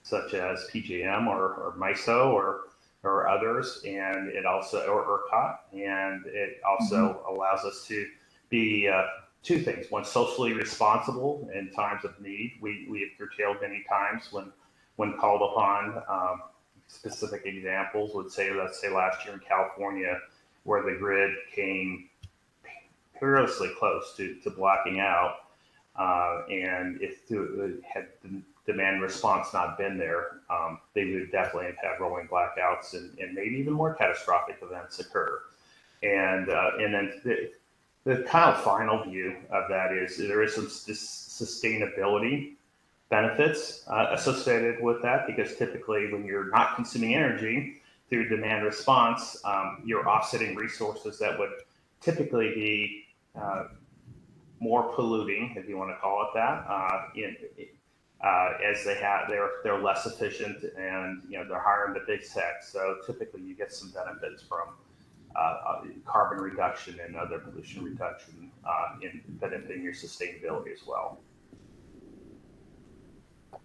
such as PJM or MISO or others, and it also or ERCOT, and it also allows us to be 2 things. One, socially responsible in times of need. We have curtailed many times when called upon. Specific examples would say, let's say last year in California, where the grid came perilously close to blacking out, and if had the demand response not been there, they would definitely have had rolling blackouts and maybe even more catastrophic events occur. And then the kind of final view of that is there is some sustainability benefits associated with that, because typically when you're not consuming energy through demand response, you're offsetting resources that would typically be more polluting, if you want to call it that, as they're less efficient, and they're higher in the big tech. So typically you get some benefits from carbon reduction and other pollution reduction in benefiting your sustainability as well.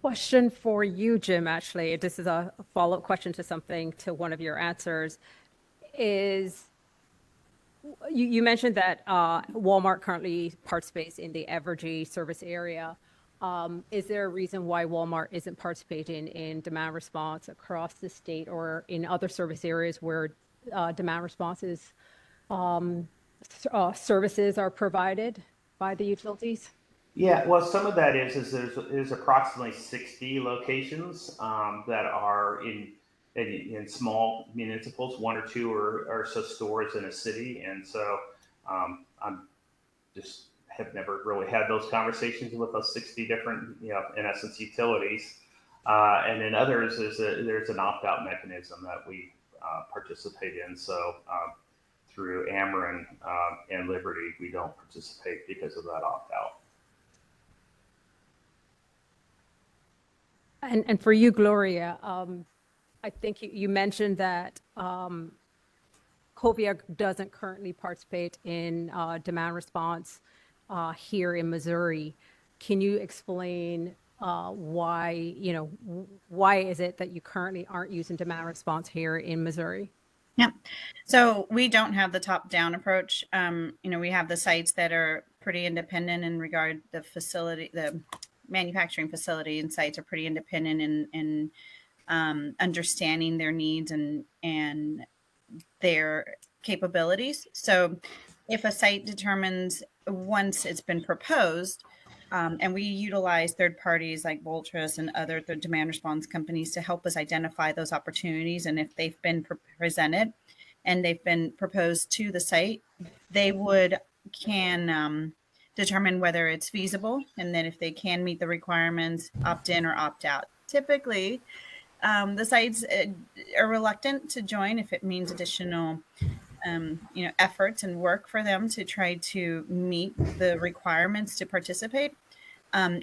Question for you, Jim, actually. This is a follow-up question to one of your answers. Is you mentioned that Walmart currently participates in the Evergy service area. Is there a reason why Walmart isn't participating in demand response across the state or in other service areas where demand responses services are provided by the utilities? Yeah, well, some of that is there's approximately 60 locations that are in small municipals, 1 or 2 or so stores in a city, and so I'm just have never really had those conversations with those 60 different, in essence, utilities. And then others there's an opt-out mechanism that we participate in. So through Ameren and Liberty, we don't participate because of that opt-out. And for you, Gloria, I think you mentioned that Covia doesn't currently participate in demand response here in Missouri. Can you explain why is it that you currently aren't using demand response here in Missouri? Yeah, so we don't have the top-down approach. We have the sites that are pretty independent in regard the facility, the manufacturing facility and sites are pretty independent in understanding their needs and their capabilities. So if a site determines once it's been proposed, and we utilize third parties like Voltras and other demand response companies to help us identify those opportunities. And if they've been presented and they've been proposed to the site, they can determine whether it's feasible, and then if they can meet the requirements, opt in or opt out. Typically, the sites are reluctant to join if it means additional efforts and work for them to try to meet the requirements to participate.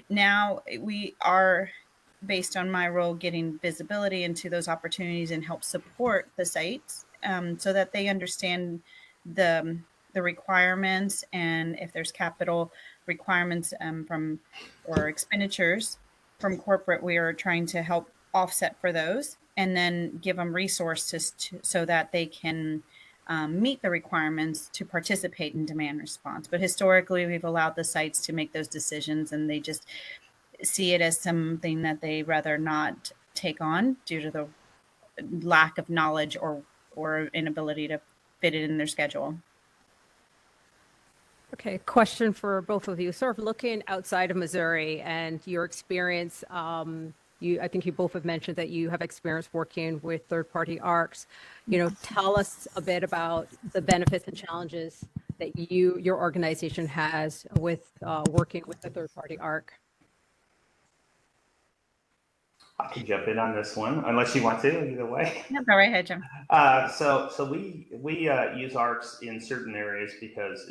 Now we are, based on my role, getting visibility into those opportunities and help support the sites so that they understand the requirements, and if there's capital requirements or expenditures from corporate, we are trying to help offset for those and then give them resources so that they can meet the requirements to participate in demand response. But historically, we've allowed the sites to make those decisions, and they just see it as something that they rather not take on due to the lack of knowledge or inability to fit it in their schedule. Okay, question for both of you. Sort of looking outside of Missouri and your experience, I think you both have mentioned that you have experience working with third-party ARCs. Tell us a bit about the benefits and challenges that your organization has with working with the third-party ARC. I can jump in on this one, unless you want to. Either way. No, go right ahead, Jim. So we use ARCs in certain areas because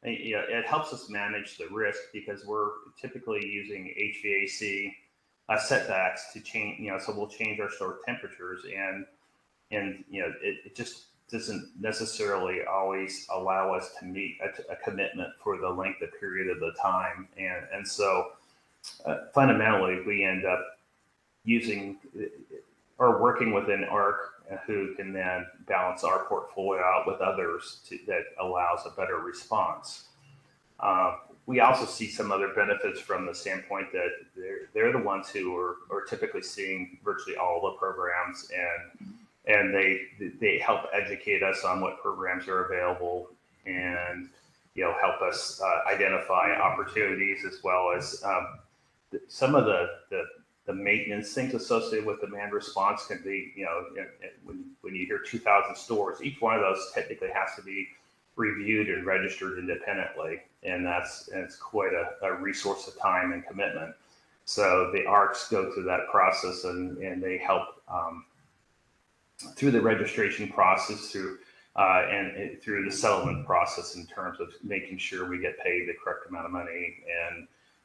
it helps us manage the risk, because we're typically using HVAC setbacks to change. So we'll change our store temperatures, and it just doesn't necessarily always allow us to meet a commitment for the length of period of the time, and so fundamentally we end up using or working with an ARC who can then balance our portfolio out with others that allows a better response. We also see some other benefits from the standpoint that they're the ones who are typically seeing virtually all the programs, and they help educate us on what programs are available, and help us identify opportunities, as well as some of the maintenance things associated with demand response can be, when you hear 2,000 stores, each one of those technically has to be reviewed and registered independently, and it's quite a resource of time and commitment. So the ARCs go through that process, and they help through the registration process, and through the settlement process, in terms of making sure we get paid the correct amount of money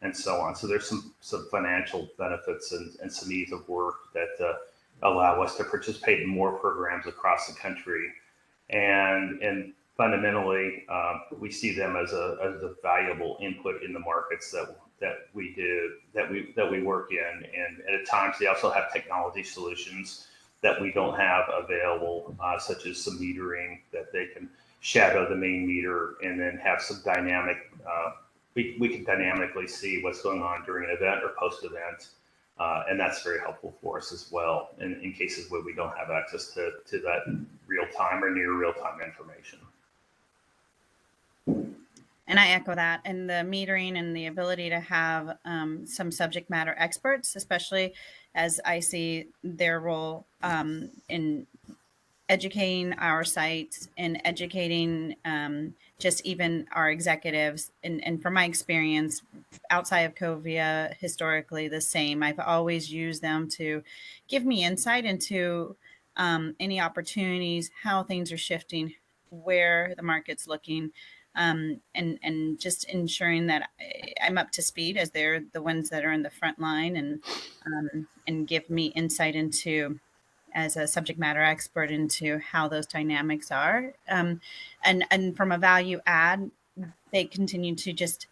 and so on. So there's some financial benefits and some ease of work that allow us to participate in more programs across the country. And fundamentally, we see them as a valuable input in the markets that we work in. And at times they also have technology solutions that we don't have available, such as some metering that they can shadow the main meter and then have some dynamic. We can dynamically see what's going on during an event or post-event, and that's very helpful for us as well in cases where we don't have access to that real-time or near real-time information. And I echo that. And the metering and the ability to have some subject matter experts, especially as I see their role in educating our sites and educating just even our executives. And from my experience outside of Covia, historically the same. I've always used them to give me insight into any opportunities, how things are shifting, where the market's looking, and just ensuring that I'm up to speed, as they're the ones that are in the front line, and give me insight into, as a subject matter expert, into how those dynamics are. And from a value add, they continue to just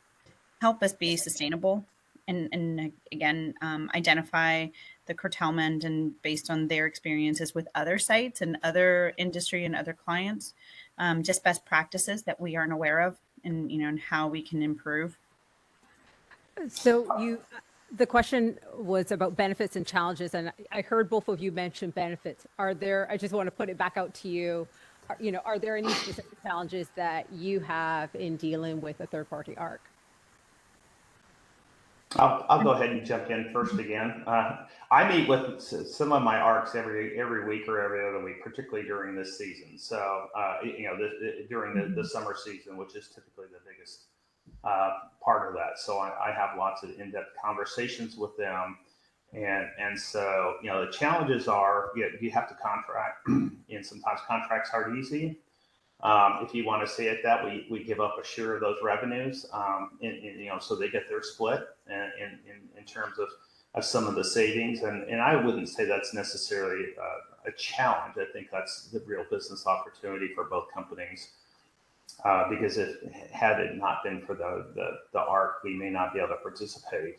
help us be sustainable and again, identify the curtailment, and based on their experiences with other sites and other industry and other clients, just best practices that we aren't aware of, and and how we can improve. So the question was about benefits and challenges, and I heard both of you mention benefits. I just want to put it back out to you, are there any specific challenges that you have in dealing with a third-party ARC? I'll go ahead and jump in first again. I meet with some of my ARCs every week or every other week, particularly during this season. So, during the summer season, which is typically the biggest part of that. So I have lots of in-depth conversations with them. And so, the challenges are, you have to contract, and sometimes contracts aren't easy. If you want to say it that, we give up a share of those revenues, so they get their split in terms of some of the savings. And I wouldn't say that's necessarily a challenge. I think that's the real business opportunity for both companies, because had it not been for the ARC, we may not be able to participate.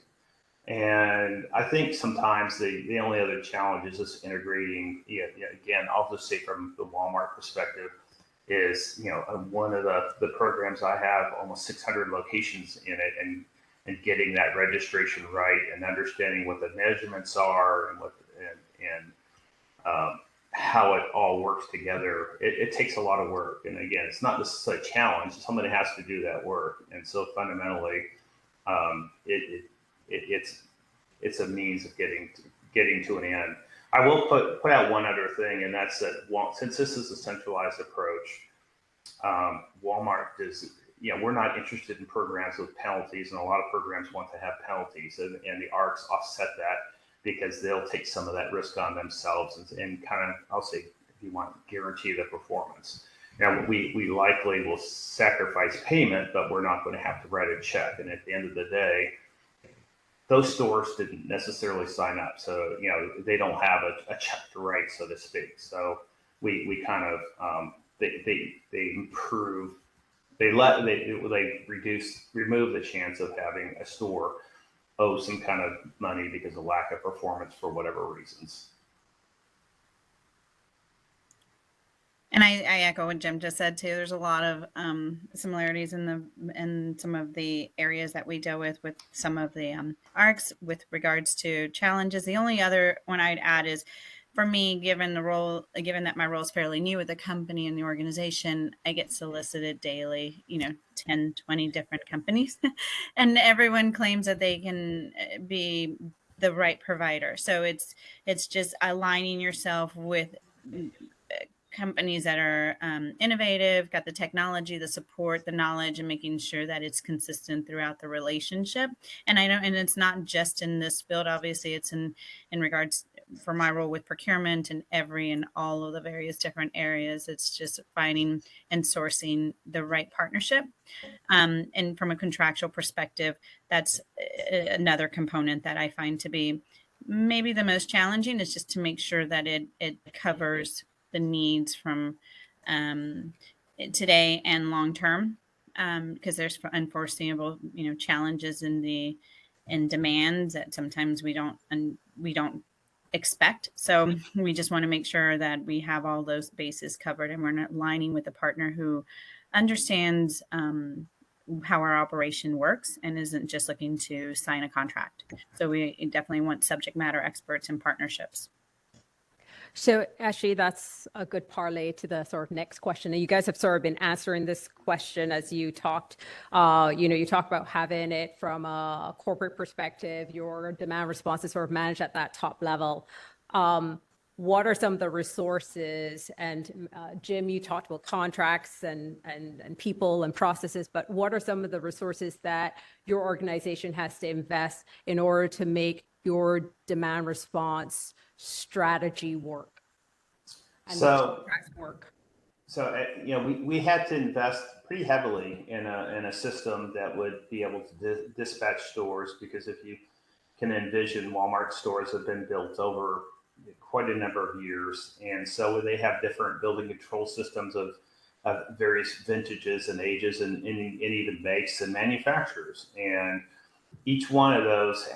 And I think sometimes the only other challenge is just integrating. Again, I'll just say from the Walmart perspective, is one of the programs I have almost 600 locations in it, and getting that registration right, and understanding what the measurements are, and how it all works together, it takes a lot of work. And again, it's not necessarily a challenge. Somebody has to do that work. And so fundamentally, it's a means of getting to an end. I will put out one other thing, and that's that since this is a centralized approach, Walmart does, we're not interested in programs with penalties, and a lot of programs want to have penalties, and the ARCs offset that because they'll take some of that risk on themselves and kind of, I'll say, if you want, guarantee the performance. Now, we likely will sacrifice payment, but we're not going to have to write a check. And at the end of the day, those stores didn't necessarily sign up. So, they don't have a check to write, so to speak. So we kind of, they improve, they remove the chance of having a store owe some kind of money because of lack of performance for whatever reasons. And I echo what Jim just said too. There's a lot of similarities in some of the areas that we deal with some of the ARCs with regards to challenges. The only other one I'd add is, for me, given that my role is fairly new with the company and the organization, I get solicited daily, 10, 20 different companies, and everyone claims that they can be the right provider. So it's just aligning yourself with companies that are innovative, got the technology, the support, the knowledge, and making sure that it's consistent throughout the relationship. And I know, and it's not just in this field, obviously, it's in regards for my role with procurement and all of the various different areas. It's just finding and sourcing the right partnership. And from a contractual perspective, that's another component that I find to be maybe the most challenging, is just to make sure that it covers the needs from today and long term, because there's unforeseeable challenges in demands that sometimes we don't expect. So we just want to make sure that we have all those bases covered, and we're not aligning with a partner who understands how our operation works and isn't just looking to sign a contract. So we definitely want subject matter experts and partnerships. So actually, that's a good parlay to the sort of next question. And you guys have sort of been answering this question as you talked. You talk about having it from a corporate perspective, your demand response is sort of managed at that top level. What are some of the resources? And Jim, you talked about contracts and people and processes, but what are some of the resources that your organization has to invest in order to make your demand response strategy work and contracts work? So we had to invest pretty heavily in a system that would be able to dispatch stores, because if you can envision, Walmart stores have been built over quite a number of years, and so they have different building control systems of various vintages and ages and even makes and manufacturers, and each one of those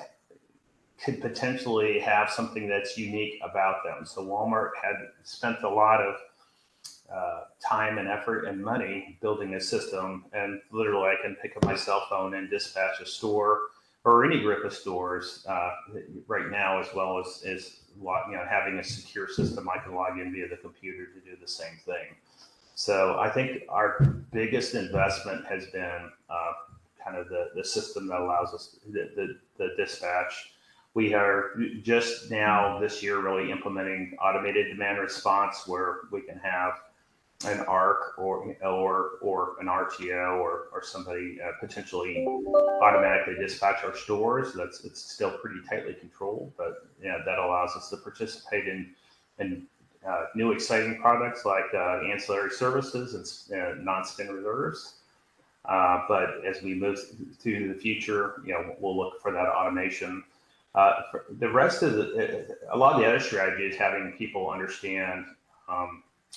could potentially have something that's unique about them. So Walmart had spent a lot of time and effort and money building a system, and literally I can pick up my cell phone and dispatch a store or any group of stores right now, as well as having a secure system I can log in via the computer to do the same thing. So I think our biggest investment has been kind of the system that allows us the dispatch. We are just now this year really implementing automated demand response, where we can have an ARC or an RTO or somebody potentially automatically dispatch our stores. It's still pretty tightly controlled, but that allows us to participate in new exciting products like ancillary services and non-spin reserves. But as we move to the future, we'll look for that automation. The rest of a lot of the other strategy is having people understand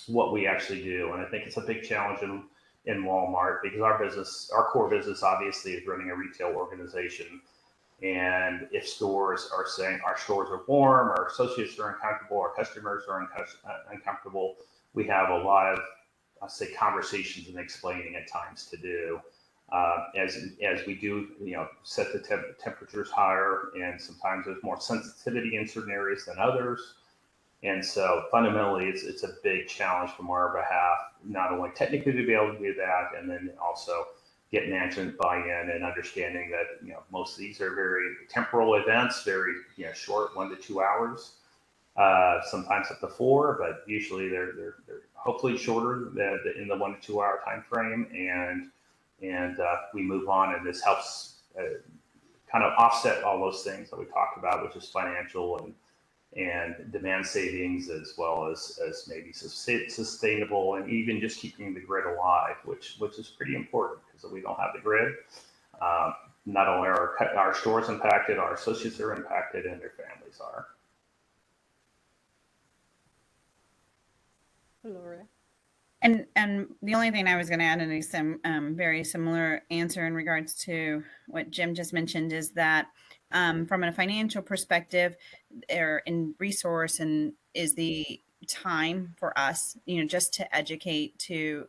what we actually do. And I think it's a big challenge in Walmart, because our core business obviously is running a retail organization. And if stores are saying our stores are warm, our associates are uncomfortable, our customers are uncomfortable, we have a lot of, I'll say, conversations and explaining at times to do. As we do, set the temperatures higher, and sometimes there's more sensitivity in certain areas than others. And so fundamentally, it's a big challenge from our behalf, not only technically to be able to do that, and then also get management buy-in and understanding that, you know, most of these are very temporal events, very, you know, short, 1 to 2 hours, sometimes up to 4, but usually they're hopefully shorter in the 1 to 2 hour time frame, and we move on, and this helps kind of offset all those things that we talked about, which is financial and demand savings, as well as maybe sustainable, and even just keeping the grid alive, which is pretty important, because if we don't have the grid, not only are our stores impacted, our associates are impacted, and their families are. Laura. And the only thing I was going to add in a very similar answer in regards to what Jim just mentioned is that from a financial perspective, or in resource, and is the time for us, you know, just to educate, to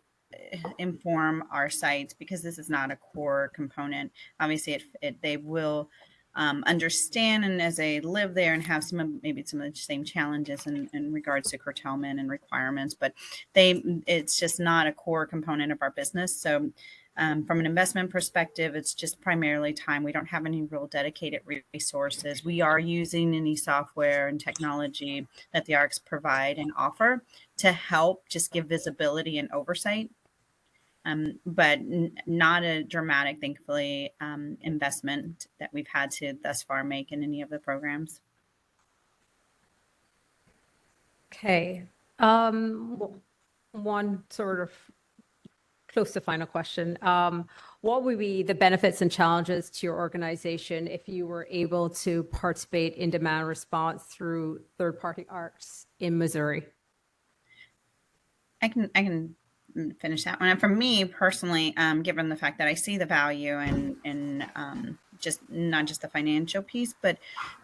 inform our sites, because this is not a core component. Obviously, they will understand, and as they live there and have maybe some of the same challenges in regards to curtailment and requirements, but it's just not a core component of our business. So from an investment perspective, it's just primarily time. We don't have any real dedicated resources. We are using any software and technology that the ARCs provide and offer to help just give visibility and oversight. But not a dramatic, thankfully, investment that we've had to thus far make in any of the programs. Okay. One sort of close to final question. What would be the benefits and challenges to your organization if you were able to participate in demand response through third-party ARCs in Missouri? I can finish that one. And for me personally, given the fact that I see the value in just not just the financial piece, but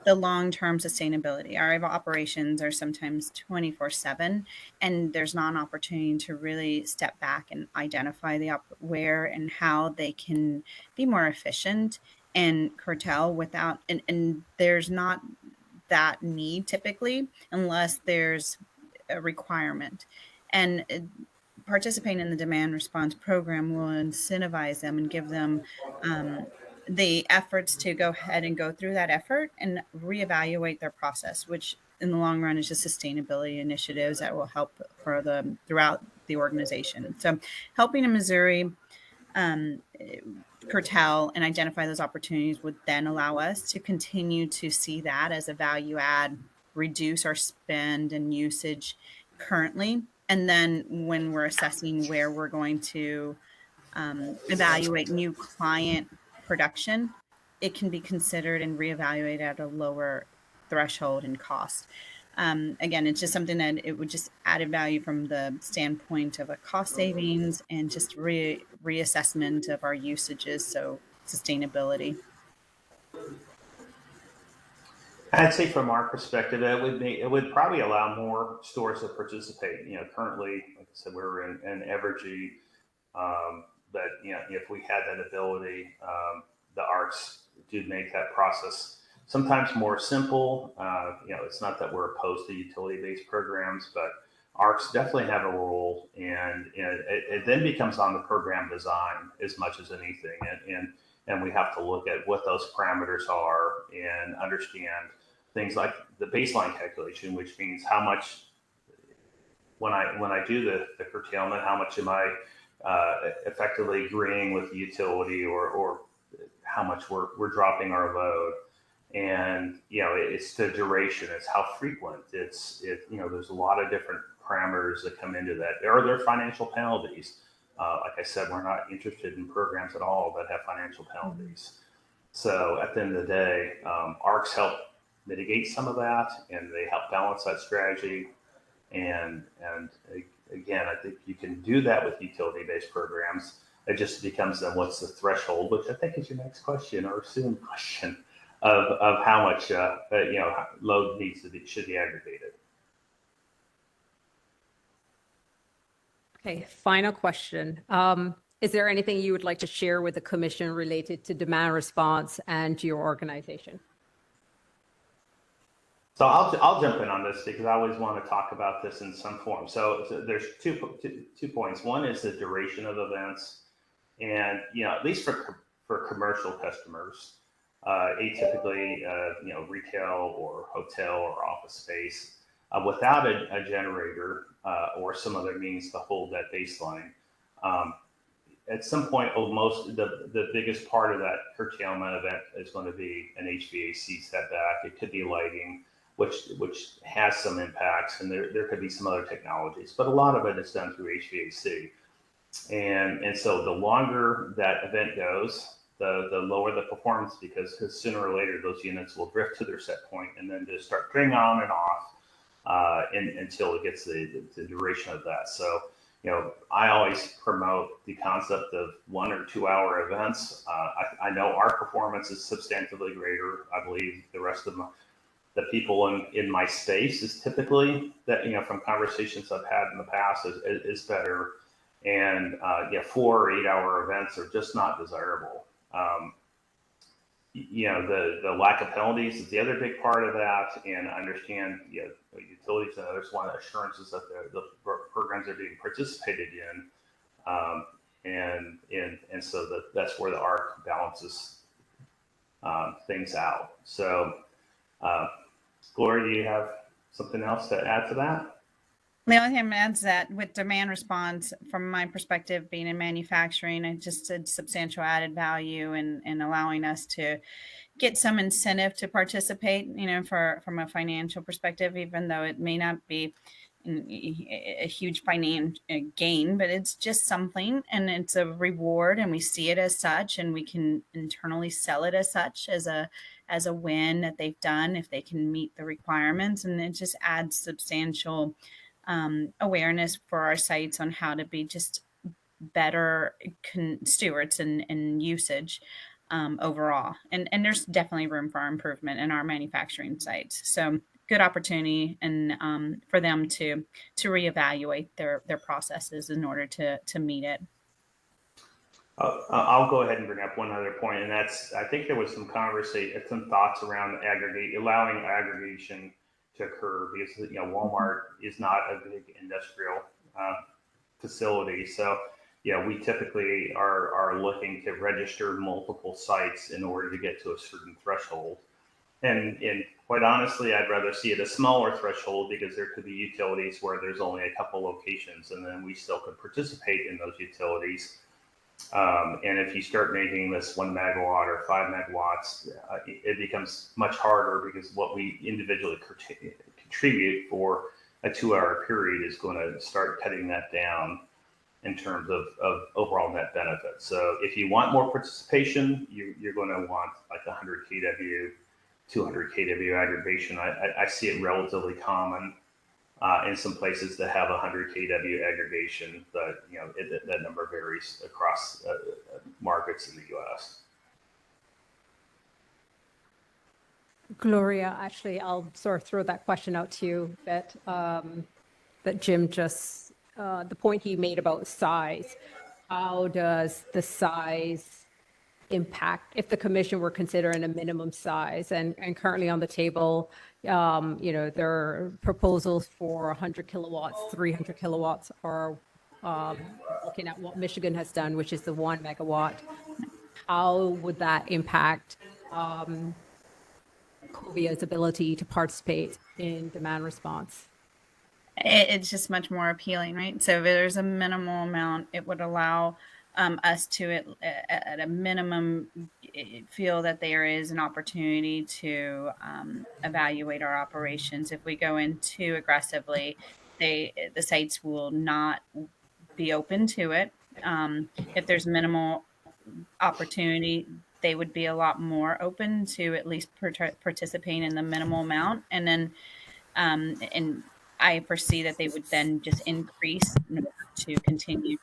the long-term sustainability. Our operations are sometimes 24/7, and there's not an opportunity to really step back and identify where and how they can be more efficient and curtail without, and there's not that need typically unless there's a requirement. And participating in the demand response program will incentivize them and give them the efforts to go ahead and go through that effort and reevaluate their process, which in the long run is just sustainability initiatives that will help throughout the organization. So helping in Missouri curtail and identify those opportunities would then allow us to continue to see that as a value add, reduce our spend and usage currently. And then when we're assessing where we're going to evaluate new client production, it can be considered and reevaluated at a lower threshold and cost. Again, it's just something that it would just added value from the standpoint of a cost savings and just reassessment of our usages. So sustainability. I'd say from our perspective, it would probably allow more stores to participate. You know, currently, like I said, we're in Evergy, but you know, if we had that ability, the ARCs do make that process sometimes more simple. You know, it's not that we're opposed to utility-based programs, but ARCs definitely have a role, and it then becomes on the program design as much as anything, and we have to look at what those parameters are and understand things like the baseline calculation, which means how much, when I do the curtailment, how much am I effectively agreeing with the utility, or how much we're dropping our load. And, you know, it's the duration, it's how frequent, you know, there's a lot of different parameters that come into that. Are there financial penalties? Like I said, we're not interested in programs at all that have financial penalties. So at the end of the day, ARCs help mitigate some of that, and they help balance that strategy. And again, I think you can do that with utility-based programs. It just becomes then what's the threshold, which I think is your next question, or soon question, of how much you know, load should be aggregated. Okay, final question. Is there anything you would like to share with the commission related to demand response and your organization? So I'll jump in on this because I always want to talk about this in some form. So there's two points. One is the duration of events, and at least for commercial customers, atypically retail or hotel or office space, without a generator or some other means to hold that baseline. At some point, the biggest part of that curtailment event is going to be an HVAC setback. It could be lighting, which has some impacts, and there could be some other technologies, but a lot of it is done through HVAC. And so the longer that event goes, the lower the performance, because sooner or later those units will drift to their set point and then just start turning on and off until it gets the duration of that. So I always promote the concept of 1 or 2 hour events. I know our performance is substantially greater. I believe the rest of the people in my space is typically that, from conversations I've had in the past is better. And 4 or 8 hour events are just not desirable. The lack of penalties is the other big part of that. And I understand, utilities and others want assurances that the programs are being participated in. And so that's where the ARC balances things out. So, Gloria, do you have something else to add to that? The only thing I'm going to add is that with demand response, from my perspective, being in manufacturing, it just a substantial added value in allowing us to get some incentive to participate, from a financial perspective, even though it may not be a huge financial gain, but it's just something, and it's a reward, and we see it as such, and we can internally sell it as such, as a win that they've done if they can meet the requirements, and it just adds substantial awareness for our sites on how to be just better stewards and usage overall. And there's definitely room for improvement in our manufacturing sites. So good opportunity and for them to reevaluate their processes in order to meet it. I'll go ahead and bring up one other point, and that's, I think there was some thoughts around allowing aggregation to occur, because Walmart is not a big industrial facility. So we typically are looking to register multiple sites in order to get to a certain threshold. And quite honestly, I'd rather see it a smaller threshold, because there could be utilities where there's only a couple locations, and then we still could participate in those utilities. And if you start making this 1 megawatt or 5 megawatts, it becomes much harder, because what we individually contribute for a 2 hour period is going to start cutting that down in terms of overall net benefit. So if you want more participation, you're going to want like 100 kW, 200 kW aggregation. I see it relatively common in some places that have 100 kW aggregation, but that number varies across markets in the U.S. Gloria, actually, I'll sort of throw that question out to you that Jim just, the point he made about size. How does the size impact if the commission were considering a minimum size? And currently on the table, there are proposals for 100 kilowatts, 300 kilowatts, or looking at what Michigan has done, which is the 1 megawatt. How would that impact Covia's ability to participate in demand response? It's just much more appealing, right? So if there's a minimal amount, it would allow us to, at a minimum, feel that there is an opportunity to evaluate our operations. If we go in too aggressively, the sites will not be open to it. If there's minimal opportunity, they would be a lot more open to at least participate in the minimal amount. And then, and I foresee that they would then just increase in order to continue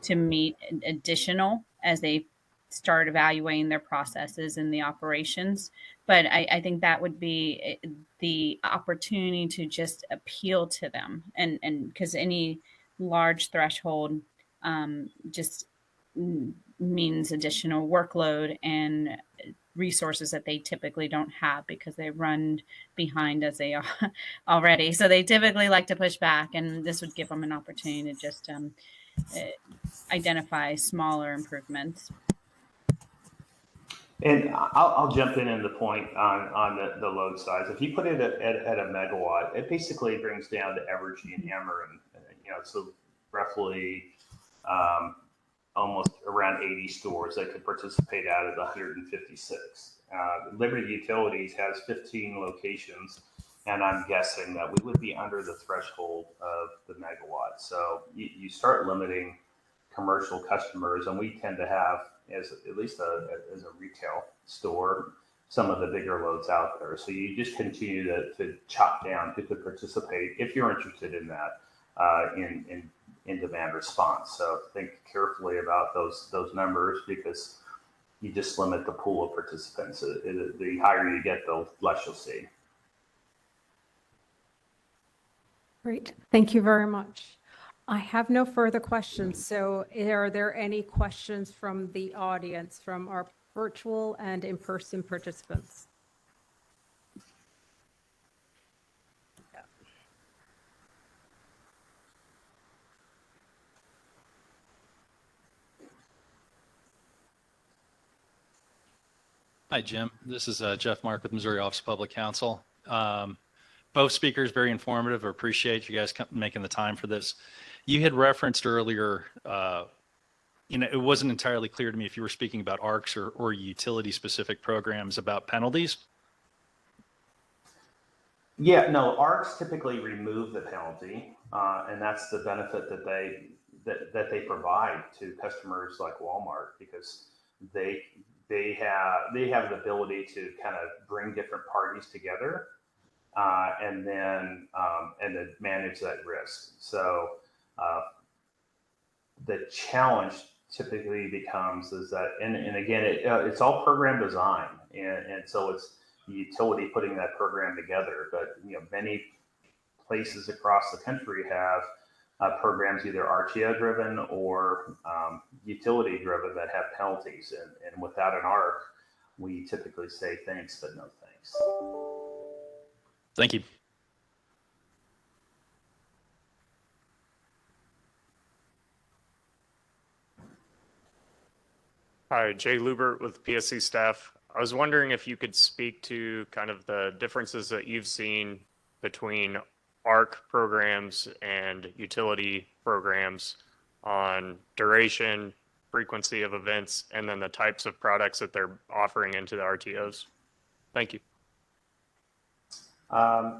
to meet additional as they start evaluating their processes and the operations. But I think that would be the opportunity to just appeal to them, and because any large threshold just means additional workload and resources that they typically don't have because they run behind as they are already. So they typically like to push back, and this would give them an opportunity to just identify smaller improvements. And I'll jump in the point on the load size. If you put it at a megawatt, it basically brings down to Evergy and Ameren, so roughly almost around 80 stores that could participate out of the 156. Liberty Utilities has 15 locations, and I'm guessing that we would be under the threshold of the megawatt. So you start limiting commercial customers, and we tend to have, as at least as a retail store, some of the bigger loads out there. So you just continue to chop down who could participate if you're interested in that in demand response. So think carefully about those numbers, because you just limit the pool of participants. The higher you get, the less you'll see. Great. Thank you very much. I have no further questions. So are there any questions from the audience, from our virtual and in-person participants? Hi, Jim. This is Jeff Mark with Missouri Office of Public Counsel. Both speakers very informative. I appreciate you guys making the time for this. You had referenced earlier, it wasn't entirely clear to me if you were speaking about ARCs or utility-specific programs about penalties. Yeah, no, ARCs typically remove the penalty, and that's the benefit that they provide to customers like Walmart, because they have the ability to kind of bring different parties together and then manage that risk. So the challenge typically becomes is that, and again, it's all program design, and so it's the utility putting that program together. But many places across the country have programs either RTO driven or utility driven that have penalties, and without an ARC, we typically say thanks but no thanks. Thank you. Hi, Jay Lubert with PSC staff. I was wondering if you could speak to kind of the differences that you've seen between ARC programs and utility programs on duration, frequency of events, and then the types of products that they're offering into the RTOs. Thank you.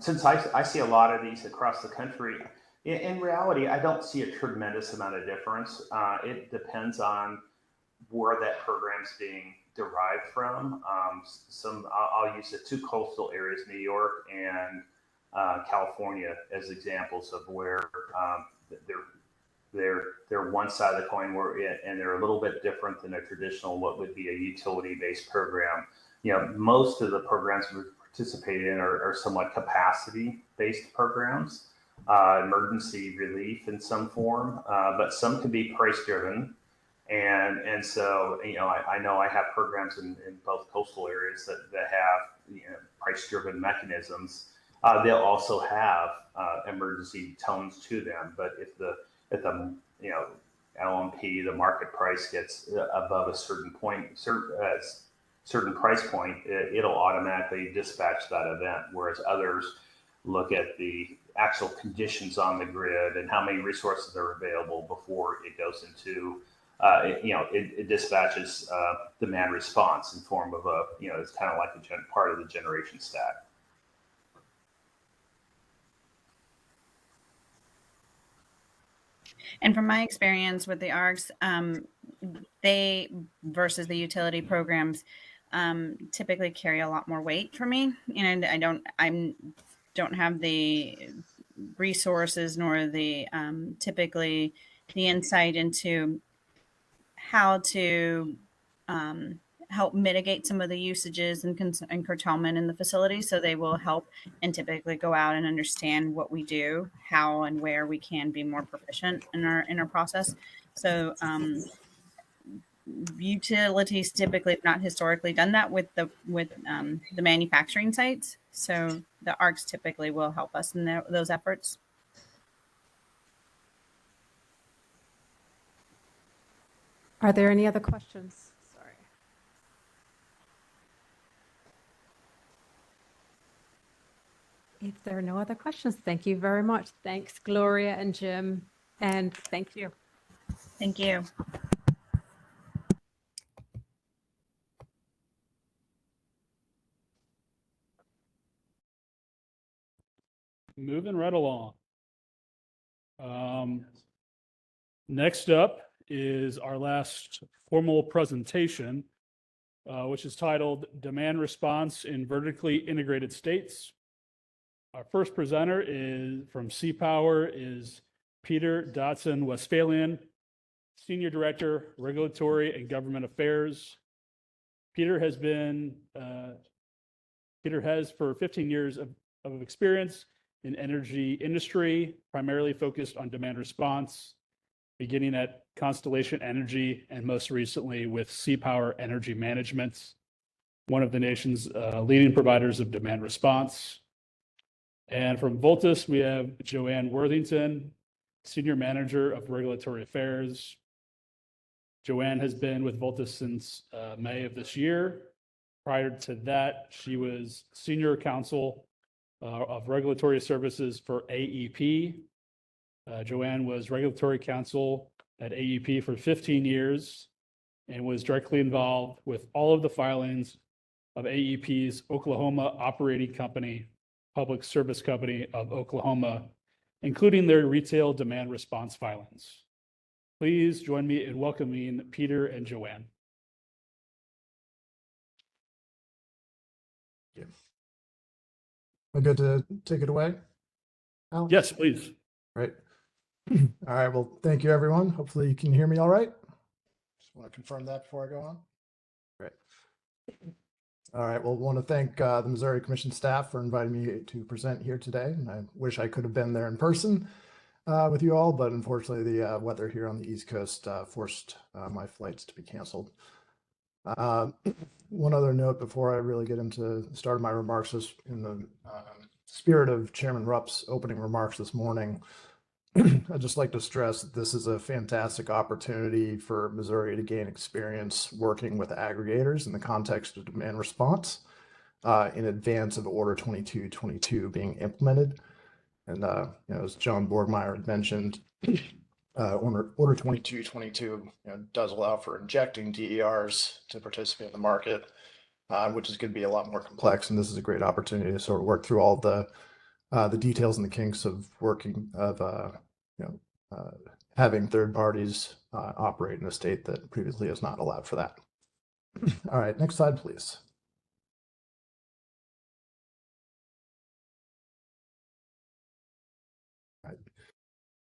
Since I see a lot of these across the country, in reality, I don't see a tremendous amount of difference. It depends on where that program's being derived from. I'll use the two coastal areas, New York and California, as examples of where they're one side of the coin, and they're a little bit different than a traditional what would be a utility-based program. Most of the programs we participate in are somewhat capacity-based programs, emergency relief in some form, but some can be price-driven. And so, I know I have programs in both coastal areas that have price-driven mechanisms. They'll also have emergency tones to them, but if the LMP, the market price, gets above a certain price point, it'll automatically dispatch that event, whereas others look at the actual conditions on the grid and how many resources are available before it goes into it dispatches demand response in form of it's kind of like part of the generation stack. And from my experience with the ARCs, they versus the utility programs typically carry a lot more weight for me. And I don't have the resources nor the typically the insight into how to help mitigate some of the usages and curtailment in the facility. So they will help and typically go out and understand what we do, how and where we can be more proficient in our process. So utilities typically have not historically done that with the manufacturing sites. So the ARCs typically will help us in those efforts. Are there any other questions? Sorry. If there are no other questions, thank you very much. Thanks, Gloria and Jim, and thank you. Thank you. Moving right along. Next up is our last formal presentation, which is titled Demand Response in Vertically Integrated States. Our first presenter is from C-Power is Peter Dotson-Westphalian, Senior Director, Regulatory and Government Affairs. Peter has for 15 years of experience in energy industry, primarily focused on demand response, beginning at Constellation Energy and most recently with C-Power Energy Management, one of the nation's leading providers of demand response. And from Voltus, we have Joanne Worthington, Senior Manager of Regulatory Affairs. Joanne has been with Voltus since May of this year. Prior to that, she was Senior Counsel of Regulatory Services for AEP. Joanne was Regulatory Counsel at AEP for 15 years and was directly involved with all of the filings of AEP's Oklahoma Operating Company, Public Service Company of Oklahoma, including their retail demand response filings. Please join me in welcoming Peter and Joanne. Am I good to take it away, Alex? Yes, please. Right. All right. Well, thank you, everyone. Hopefully you can hear me all right. Just want to confirm that before I go on. Great. All right. Well, I want to thank the Missouri Commission staff for inviting me to present here today. And I wish I could have been there in person with you all, but unfortunately the weather here on the East Coast forced my flights to be canceled. One other note before I really get into the start of my remarks is in the spirit of Chairman Rupp's opening remarks this morning. I'd just like to stress that this is a fantastic opportunity for Missouri to gain experience working with aggregators in the context of demand response in advance of Order 2222 being implemented. And as John Borgmeyer had mentioned, Order 2222 does allow for injecting DERs to participate in the market, which is going to be a lot more complex. And this is a great opportunity to sort of work through all the details and the kinks of having third parties operate in a state that previously has not allowed for that. All right, next slide, please.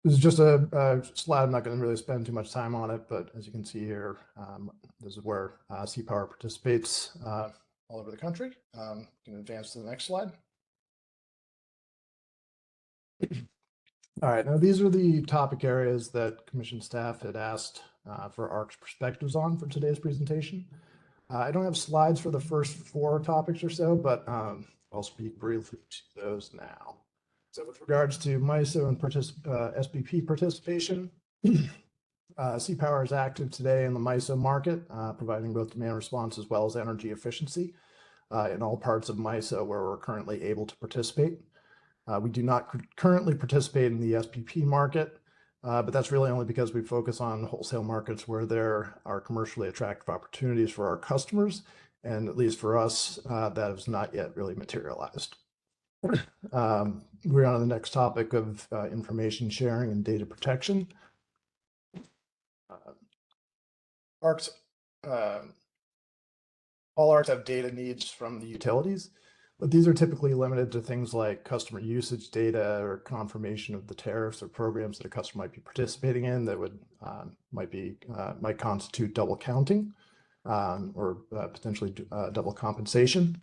This is just a slide. I'm not going to really spend too much time on it, but as you can see here, this is where C-Power participates all over the country. You can advance to the next slide. All right, now these are the topic areas that Commission staff had asked for ARC's perspectives on for today's presentation. I don't have slides for the first 4 topics or so, but I'll speak briefly to those now. So with regards to MISO and SPP participation, C-Power is active today in the MISO market, providing both demand response as well as energy efficiency in all parts of MISO where we're currently able to participate. We do not currently participate in the SPP market, but that's really only because we focus on wholesale markets where there are commercially attractive opportunities for our customers, and at least for us, that has not yet really materialized. We're on the next topic of information sharing and data protection. All ARCs have data needs from the utilities, but these are typically limited to things like customer usage data or confirmation of the tariffs or programs that a customer might be participating in that would might constitute double counting or potentially double compensation,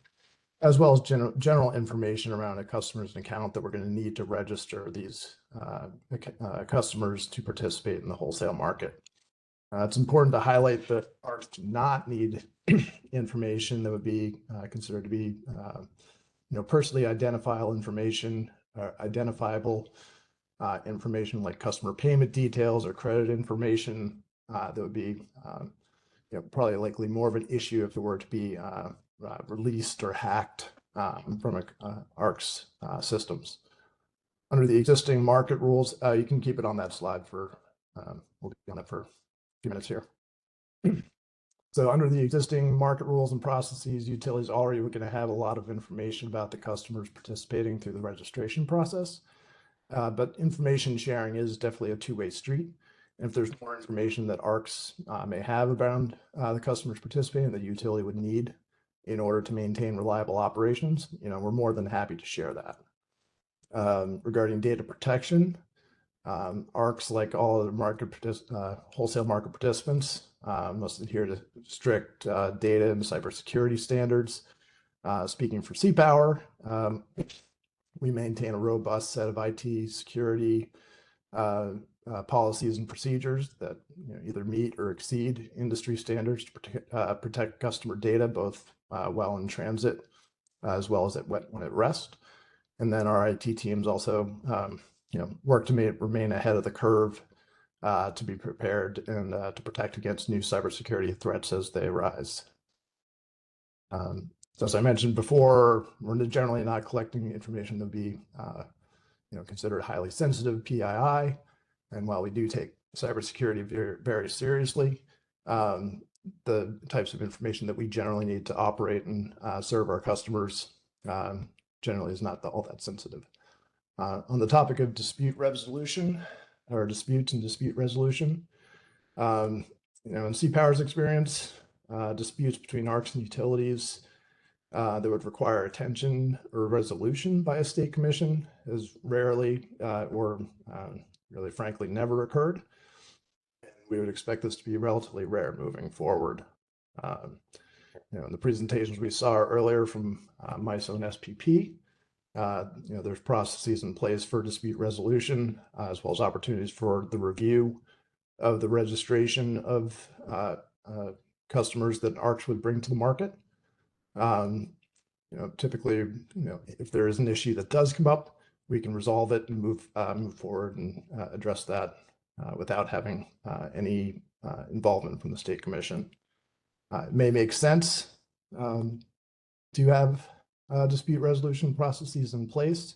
as well as general information around a customer's account that we're going to need to register these customers to participate in the wholesale market. It's important to highlight that ARCs do not need information that would be considered to be personally identifiable information, like customer payment details or credit information. That would be probably likely more of an issue if it were to be released or hacked from ARC's systems. Under the existing market rules, you can keep it on that slide for, we'll be on it for a few minutes here. So under the existing market rules and processes, utilities already were going to have a lot of information about the customers participating through the registration process. But information sharing is definitely a two-way street. And if there's more information that ARCs may have around the customers participating that the utility would need in order to maintain reliable operations, we're more than happy to share that. Regarding data protection, ARCs, like all other wholesale market participants, must adhere to strict data and cybersecurity standards. Speaking for CPower, we maintain a robust set of IT security policies and procedures that either meet or exceed industry standards to protect customer data, both while in transit as well as when at rest. And then our IT teams also work to remain ahead of the curve, to be prepared and to protect against new cybersecurity threats as they arise. So as I mentioned before, we're generally not collecting information that would be considered highly sensitive PII. And while we do take cybersecurity very, very seriously, the types of information that we generally need to operate and serve our customers generally is not all that sensitive. On the topic of dispute resolution, or disputes and dispute resolution, in CPower's experience, disputes between ARCs and utilities that would require attention or resolution by a state commission has rarely or really frankly never occurred. And we would expect this to be relatively rare moving forward. In the presentations we saw earlier from MISO and SPP, there's processes in place for dispute resolution, as well as opportunities for the review of the registration of customers that ARCs would bring to the market. Typically, if there is an issue that does come up, we can resolve it and move forward and address that without having any involvement from the state commission. It may make sense to have dispute resolution processes in place,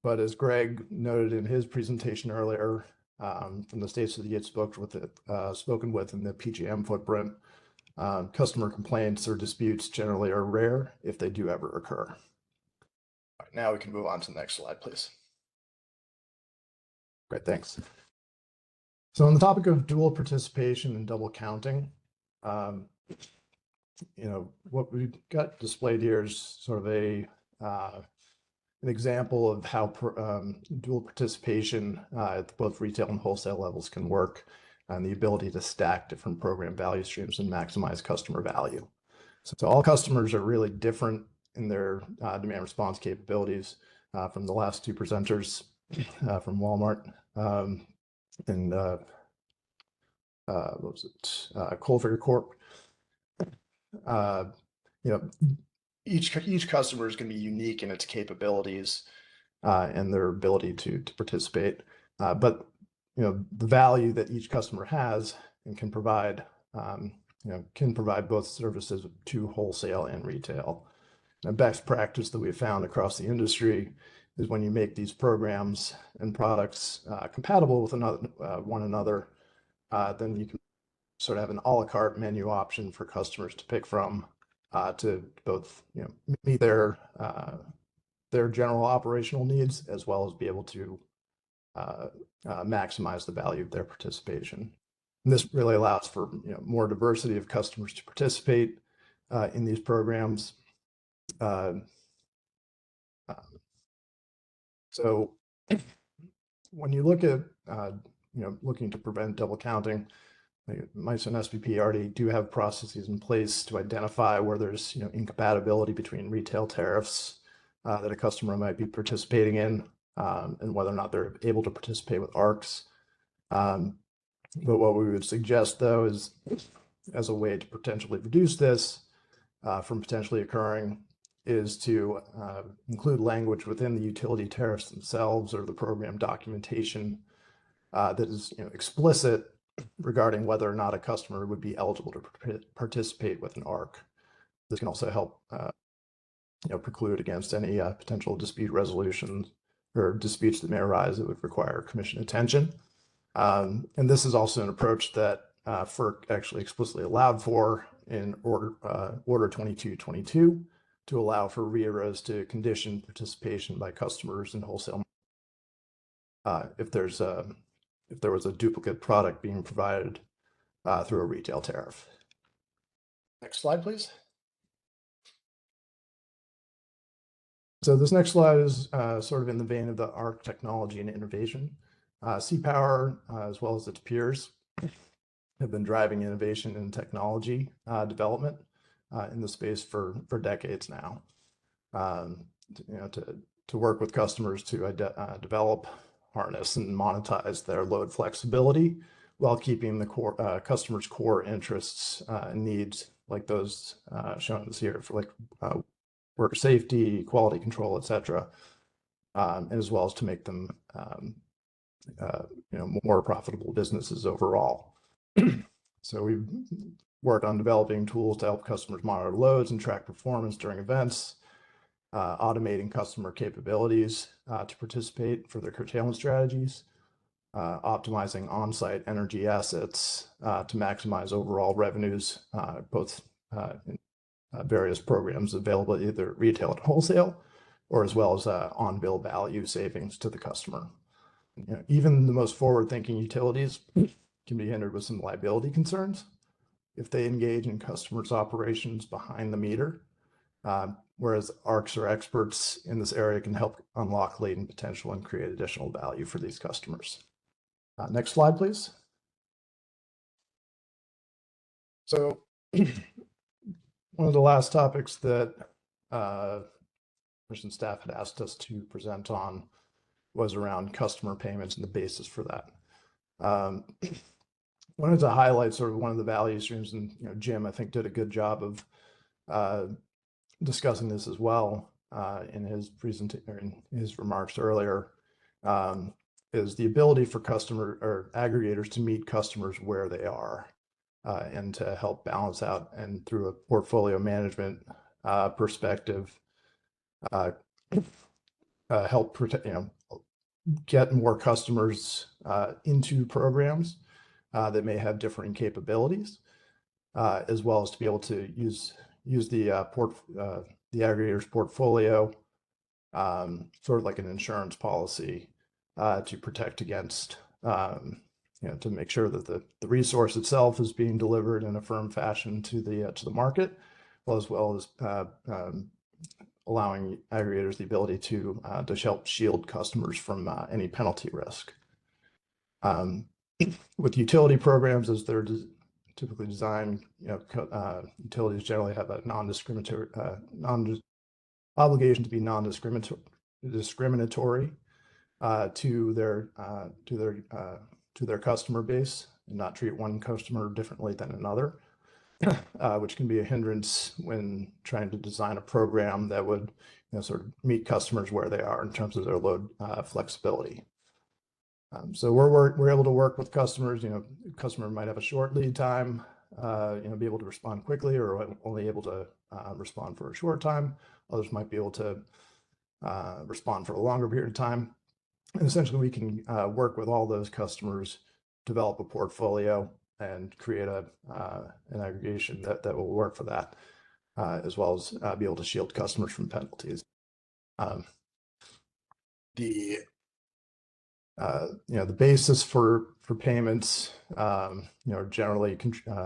but as Greg noted in his presentation earlier, from the states that he had spoken with in the PJM footprint, customer complaints or disputes generally are rare if they do ever occur. All right, now we can move on to the next slide, please. Great, thanks. So on the topic of dual participation and double counting, what we've got displayed here is sort of an example of how dual participation at both retail and wholesale levels can work, and the ability to stack different program value streams and maximize customer value. So all customers are really different in their demand response capabilities, from the last two presenters from Walmart and what was it, Colfair Corp. Each customer is going to be unique in its capabilities and their ability to participate, but the value that each customer has and can provide both services to wholesale and retail. A best practice that we've found across the industry is when you make these programs and products compatible with one another, then you can sort of have an a la carte menu option for customers to pick from to both meet their general operational needs, as well as be able to maximize the value of their participation. And this really allows for more diversity of customers to participate in these programs. So when you look at looking to prevent double counting, MISO and SPP already do have processes in place to identify where there's incompatibility between retail tariffs that a customer might be participating in, and whether or not they're able to participate with ARCs. But what we would suggest, though, is as a way to potentially reduce this from potentially occurring is to include language within the utility tariffs themselves or the program documentation that is explicit regarding whether or not a customer would be eligible to participate with an ARC. This can also help preclude against any potential dispute resolution or disputes that may arise that would require commission attention. And this is also an approach that FERC actually explicitly allowed for in Order 2222 to allow for RERAs to condition participation by customers in wholesale if there was a duplicate product being provided through a retail tariff. Next slide, please. So this next slide is sort of in the vein of the ARC technology and innovation. CPower, as well as its peers, have been driving innovation in technology development in the space for decades now. To work with customers to develop, harness, and monetize their load flexibility while keeping the customers' core interests and needs, like those shown here, for worker safety, quality control, et cetera, as well as to make them more profitable businesses overall. So we work on developing tools to help customers monitor loads and track performance during events, automating customer capabilities to participate for their curtailment strategies, optimizing on-site energy assets to maximize overall revenues, both in various programs available either retail and wholesale, or as well as on-bill value savings to the customer. Even the most forward-thinking utilities can be hindered with some liability concerns if they engage in customers' operations behind the meter, whereas ARCs or experts in this area can help unlock latent potential and create additional value for these customers. Next slide, please. So one of the last topics that commission staff had asked us to present on was around customer payments and the basis for that. Wanted to highlight sort of one of the value streams, and Jim, I think, did a good job of discussing this as well in his presentation or in his remarks earlier, is the ability for customer or aggregators to meet customers where they are and to help balance out and through a portfolio management perspective, help protect, get more customers into programs that may have differing capabilities, as well as to be able to use the aggregator's portfolio sort of like an insurance policy to protect against, to make sure that the resource itself is being delivered in a firm fashion to the market, as well as allowing aggregators the ability to help shield customers from any penalty risk. With utility programs, as they're typically designed, utilities generally have a non-discriminatory obligation to be non-discriminatory to their customer base and not treat one customer differently than another, which can be a hindrance when trying to design a program that would sort of meet customers where they are in terms of their load flexibility. So we're able to work with customers. Customer might have a short lead time, be able to respond quickly, or only able to respond for a short time. Others might be able to respond for a longer period of time. And essentially, we can work with all those customers, develop a portfolio, and create an aggregation that will work for that, as well as be able to shield customers from penalties. The basis for payments, generally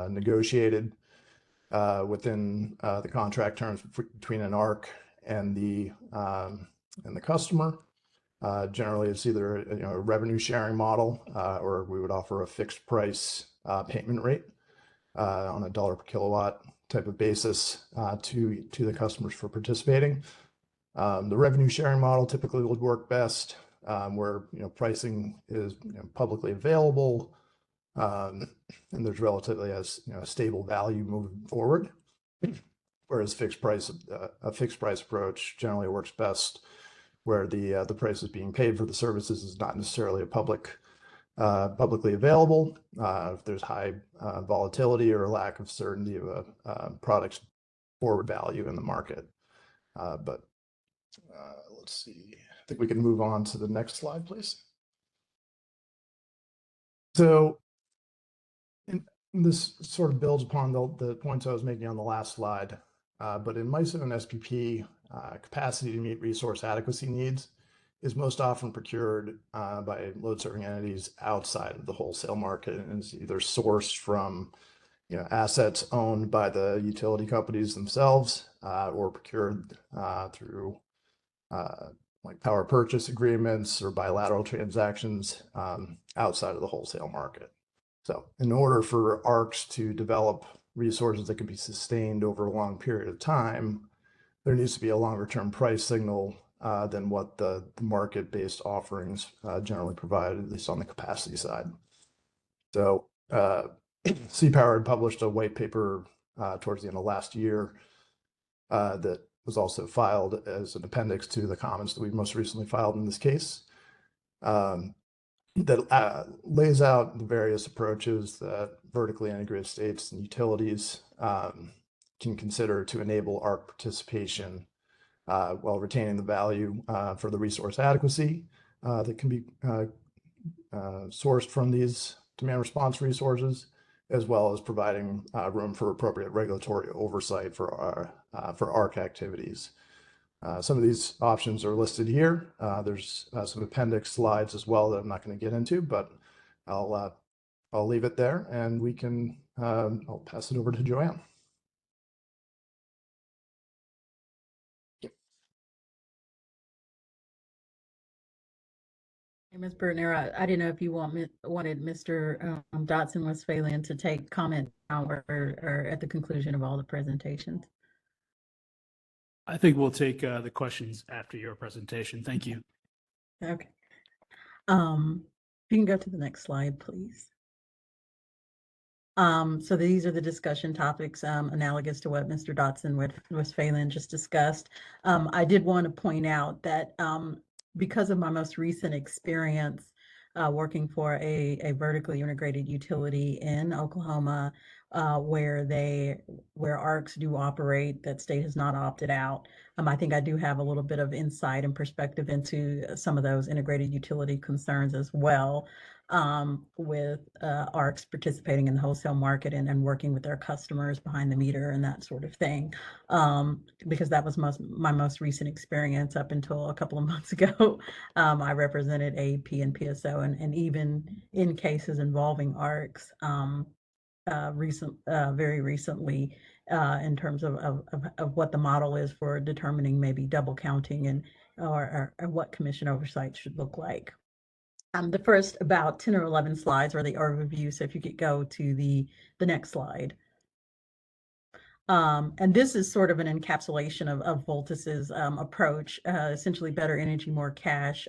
negotiated within the contract terms between an ARC and the customer. Generally, it's either a revenue sharing model, or we would offer a fixed price payment rate on a $1 per kilowatt type of basis to the customers for participating. The revenue sharing model typically would work best where pricing is publicly available, and there's relatively a stable value moving forward. Whereas a fixed price approach generally works best where the price is being paid for the services is not necessarily publicly available. If there's high volatility or lack of certainty of a product's forward value in the market. Let's see. I think we can move on to the next slide, please. So this sort of builds upon the points I was making on the last slide. But in MISO and SPP, capacity to meet resource adequacy needs is most often procured by load serving entities outside of the wholesale market and is either sourced from assets owned by the utility companies themselves or procured through like power purchase agreements or bilateral transactions outside of the wholesale market. So in order for ARCs to develop resources that can be sustained over a long period of time, there needs to be a longer term price signal than what the market-based offerings generally provide, at least on the capacity side. So CPower had published a white paper towards the end of last year that was also filed as an appendix to the comments that we most recently filed in this case. That lays out the various approaches that vertically integrated states and utilities can consider to enable ARC participation while retaining the value for the resource adequacy that can be sourced from these demand response resources, as well as providing room for appropriate regulatory oversight for ARC activities. Some of these options are listed here. There's some appendix slides as well that I'm not going to get into, but I'll leave it there, and we can. I'll pass it over to Joanne. Hey, Ms. Bertner, I didn't know if you wanted Mr. Dotson-Westphalian to take comment now or at the conclusion of all the presentations. I think we'll take the questions after your presentation. Thank you. Okay. You can go to the next slide, please. So these are the discussion topics analogous to what Mr. Dotson-Westphalian just discussed. I did want to point out that because of my most recent experience working for a vertically integrated utility in Oklahoma, where ARCs do operate, that state has not opted out. I think I do have a little bit of insight and perspective into some of those integrated utility concerns as well, with ARCs participating in the wholesale market and working with their customers behind the meter and that sort of thing. Because that was my most recent experience up until a couple of months ago. I represented AEP and PSO, and even in cases involving ARCs, very recently, in terms of what the model is for determining maybe double counting and or what commission oversight should look like. The first about 10 or 11 slides are the overview. So if you could go to the next slide. And this is sort of an encapsulation of Voltus's approach, essentially better energy, more cash.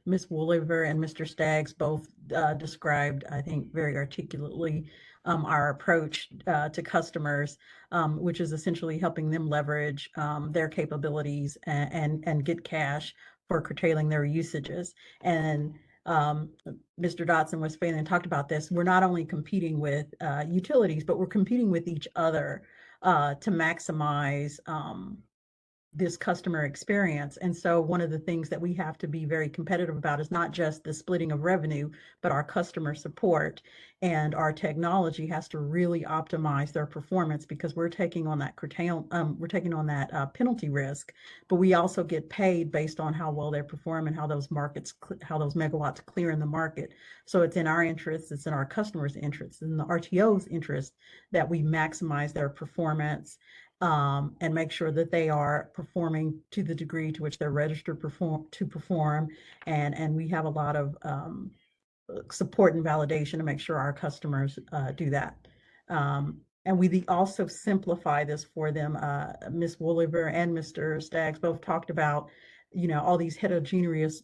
Ms. Wooliver and Mr. Staggs both described, I think, very articulately our approach to customers, which is essentially helping them leverage their capabilities and get cash for curtailing their usages. And Mr. Dotson-Westphalian talked about this. We're not only competing with utilities, but we're competing with each other to maximize this customer experience. And so one of the things that we have to be very competitive about is not just the splitting of revenue, but our customer support. And our technology has to really optimize their performance, because we're taking on that penalty risk, but we also get paid based on how well they perform and how those megawatts clear in the market. So it's in our interest, it's in our customers' interest, in the RTO's interest, that we maximize their performance and make sure that they are performing to the degree to which they're registered to perform. And we have a lot of support and validation to make sure our customers do that. And we also simplify this for them. Ms. Wooliver and Mr. Staggs both talked about all these heterogeneous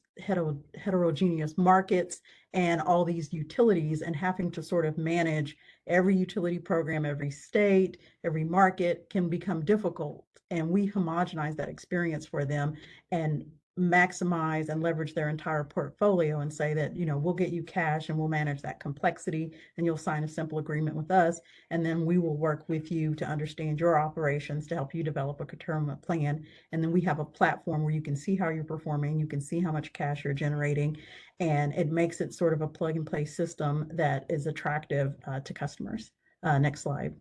markets and all these utilities, and having to sort of manage every utility program, every state, every market can become difficult. And we homogenize that experience for them and maximize and leverage their entire portfolio and say that, we'll get you cash and we'll manage that complexity, and you'll sign a simple agreement with us. And then we will work with you to understand your operations to help you develop a curtailment plan. And then we have a platform where you can see how you're performing, you can see how much cash you're generating, and it makes it sort of a plug and play system that is attractive to customers. Next slide.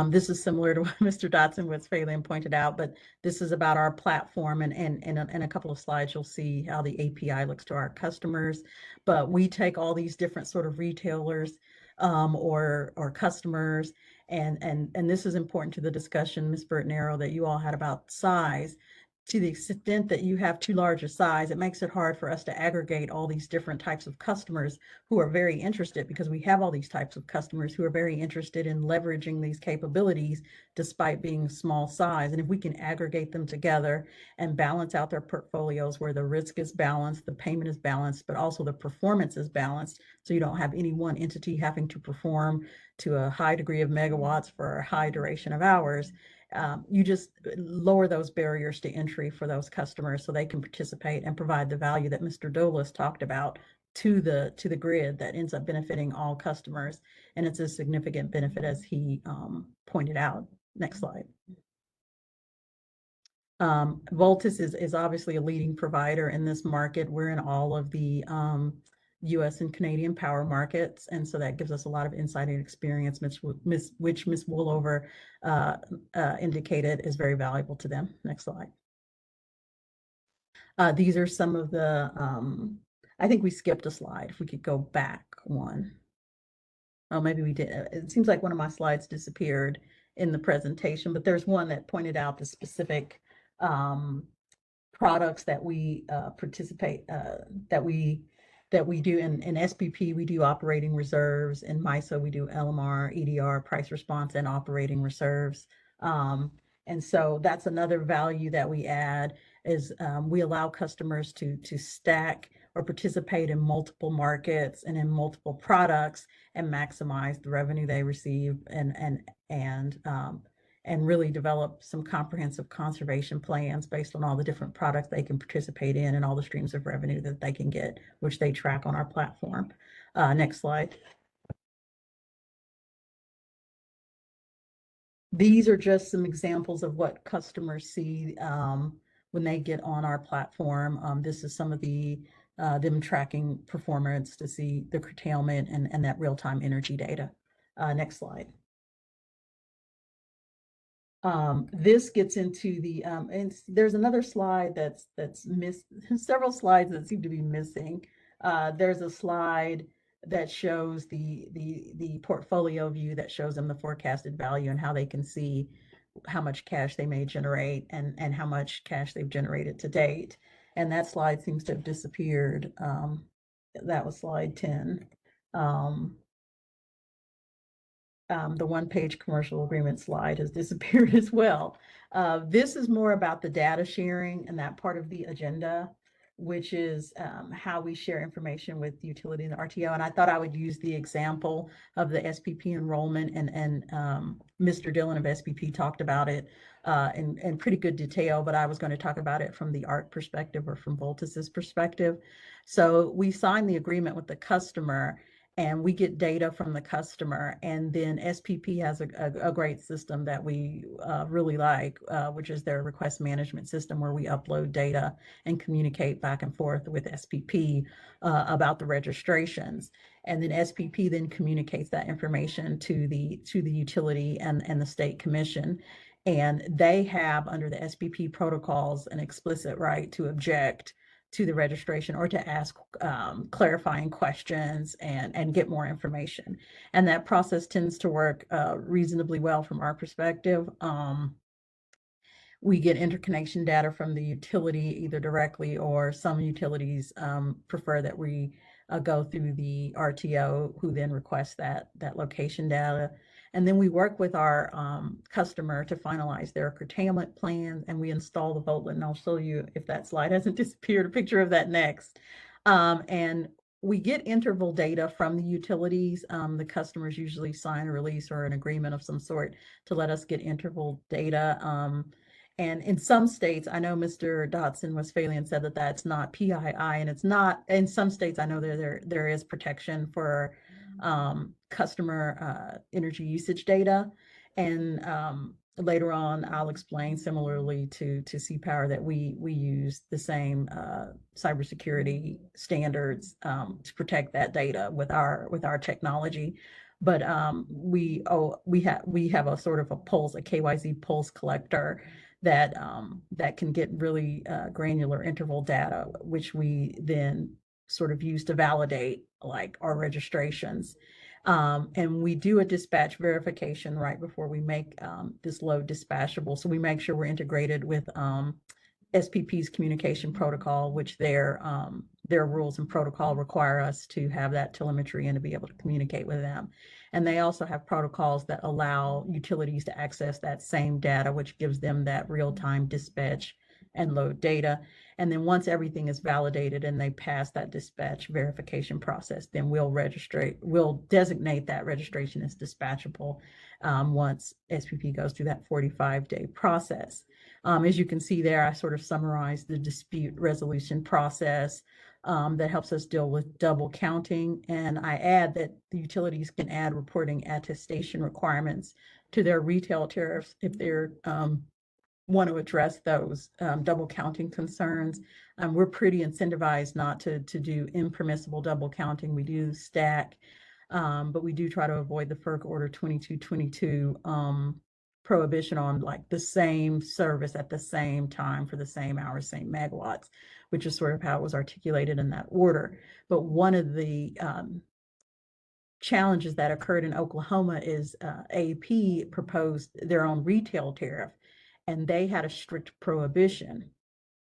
This is similar to what Mr. Dotson-Westphalian pointed out, but this is about our platform, and in a couple of slides, you'll see how the API looks to our customers. But we take all these different sort of retailers or customers, and this is important to the discussion, Ms. Bertinaro, that you all had about size. To the extent that you have too large a size, it makes it hard for us to aggregate all these different types of customers who are very interested, because we have all these types of customers who are very interested in leveraging these capabilities despite being small size. And if we can aggregate them together and balance out their portfolios where the risk is balanced, the payment is balanced, but also the performance is balanced, so you don't have any one entity having to perform to a high degree of megawatts for a high duration of hours, you just lower those barriers to entry for those customers so they can participate and provide the value that Mr. Dolis talked about to the grid that ends up benefiting all customers. And it's a significant benefit, as he pointed out. Next slide. Voltus is obviously a leading provider in this market. We're in all of the US and Canadian power markets, and so that gives us a lot of insight and experience, which Ms. Woolover indicated is very valuable to them. Next slide. These are some of the, I think we skipped a slide. If we could go back one. Oh, maybe we did. It seems like one of my slides disappeared in the presentation, but there's one that pointed out the specific products that we participate, that we do in SPP. We do operating reserves. In MISO, we do LMR, EDR, price response, and operating reserves. And so that's another value that we add, is we allow customers to stack or participate in multiple markets and in multiple products and maximize the revenue they receive, and really develop some comprehensive conservation plans based on all the different products they can participate in and all the streams of revenue that they can get, which they track on our platform. Next slide. These are just some examples of what customers see when they get on our platform. This is some of the them tracking performance to see the curtailment and that real-time energy data. Next slide. This gets into the, and there's another slide that's missed, several slides that seem to be missing. There's a slide that shows the portfolio view that shows them the forecasted value and how they can see how much cash they may generate and how much cash they've generated to date. And that slide seems to have disappeared. That was slide 10. The one-page commercial agreement slide has disappeared as well. This is more about the data sharing and that part of the agenda, which is how we share information with the utility and the RTO. And I thought I would use the example of the SPP enrollment, and Mr. Dillon of SPP talked about it in pretty good detail, but I was going to talk about it from the ARC perspective, or from Voltus's perspective. So we signed the agreement with the customer, and we get data from the customer, and then SPP has a great system that we really like, which is their request management system, where we upload data and communicate back and forth with SPP about the registrations. And then SPP then communicates that information to the utility and the state commission. And they have, under the SPP protocols, an explicit right to object to the registration or to ask clarifying questions and get more information. And that process tends to work reasonably well from our perspective. We get interconnection data from the utility either directly, or some utilities prefer that we go through the RTO, who then requests that location data. And then we work with our customer to finalize their curtailment plans, and we install the volt. And I'll show you, if that slide hasn't disappeared, a picture of that next. And we get interval data from the utilities. The customers usually sign a release or an agreement of some sort to let us get interval data. And in some states, I know Mr. Dotson Westphalian said that that's not PII, and it's not. In some states, I know there is protection for customer energy usage data. And later on, I'll explain, similarly to CPower, that we use the same cybersecurity standards to protect that data with our technology. But we have a sort of a pulse, a KYZ pulse collector that can get really granular interval data, which we then sort of use to validate like our registrations. And we do a dispatch verification right before we make this load dispatchable. So we make sure we're integrated with SPP's communication protocol, which their rules and protocol require us to have that telemetry and to be able to communicate with them. And they also have protocols that allow utilities to access that same data, which gives them that real-time dispatch and load data. And then once everything is validated and they pass that dispatch verification process, then we'll designate that registration as dispatchable once SPP goes through that 45-day process. As you can see there, I sort of summarized the dispute resolution process that helps us deal with double counting. And I add that the utilities can add reporting attestation requirements to their retail tariffs if they're want to address those double counting concerns. We're pretty incentivized not to do impermissible double counting. We do stack, but we do try to avoid the FERC Order 2222 prohibition on like the same service at the same time for the same hours, same megawatts, which is sort of how it was articulated in that order. But one of the challenges that occurred in Oklahoma is AP proposed their own retail tariff, and they had a strict prohibition.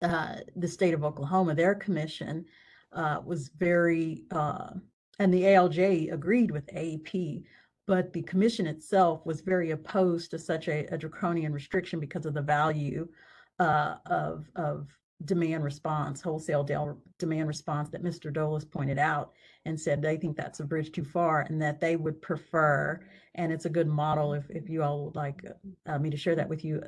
The state of Oklahoma, their commission was very, and the ALJ agreed with AP, but the commission itself was very opposed to such a draconian restriction because of the value of demand response, wholesale demand response, that Mr. Dolis pointed out, and said they think that's a bridge too far, and that they would prefer, and it's a good model if you all would like me to share that with you,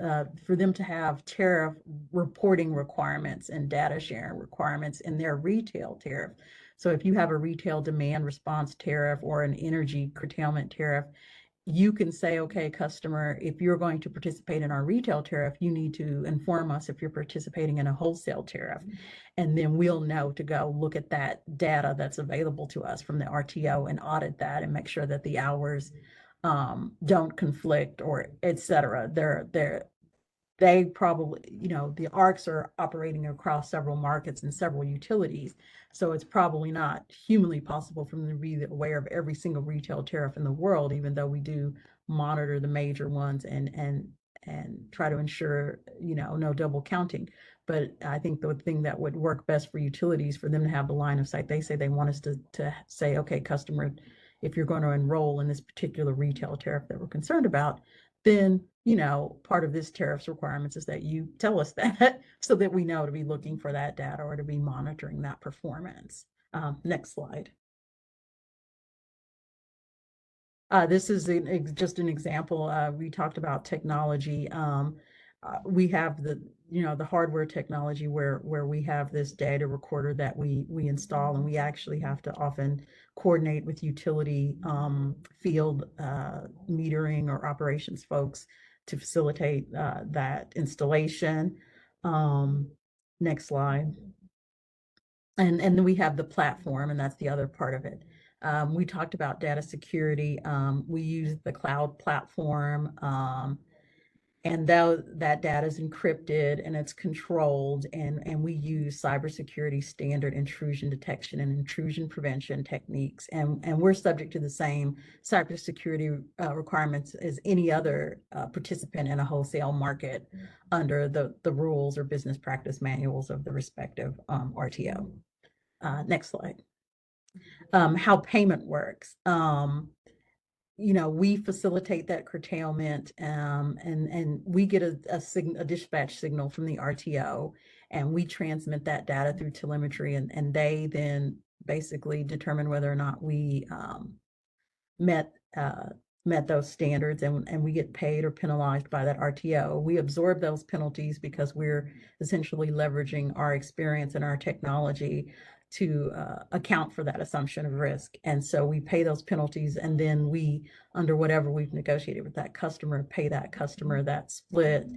for them to have tariff reporting requirements and data sharing requirements in their retail tariff. So if you have a retail demand response tariff or an energy curtailment tariff, you can say, okay, customer, if you're going to participate in our retail tariff, you need to inform us if you're participating in a wholesale tariff. And then we'll know to go look at that data that's available to us from the RTO and audit that and make sure that the hours don't conflict, or et cetera. They probably, the ARCs are operating across several markets and several utilities. So it's probably not humanly possible for them to be aware of every single retail tariff in the world, even though we do monitor the major ones and try to ensure, no double counting. But I think the thing that would work best for utilities, for them to have the line of sight, they say they want us to say, okay, customer, if you're going to enroll in this particular retail tariff that we're concerned about, then, part of this tariff's requirements is that you tell us that so that we know to be looking for that data or to be monitoring that performance. Next slide. This is just an example. We talked about technology. We have the hardware technology where we have this data recorder that we install, and we actually have to often coordinate with utility field metering or operations folks to facilitate that installation. Next slide. And then we have the platform, and that's the other part of it. We talked about data security. We use the cloud platform, and that data is encrypted and it's controlled, and we use cybersecurity standard intrusion detection and intrusion prevention techniques. And we're subject to the same cybersecurity requirements as any other participant in a wholesale market under the rules or business practice manuals of the respective RTO. Next slide. How payment works. we facilitate that curtailment, and we get a dispatch signal from the RTO, and we transmit that data through telemetry, and they then basically determine whether or not we met those standards, and we get paid or penalized by that RTO. We absorb those penalties because we're essentially leveraging our experience and our technology to account for that assumption of risk. And so we pay those penalties, and then we, under whatever we've negotiated with that customer, pay that customer that split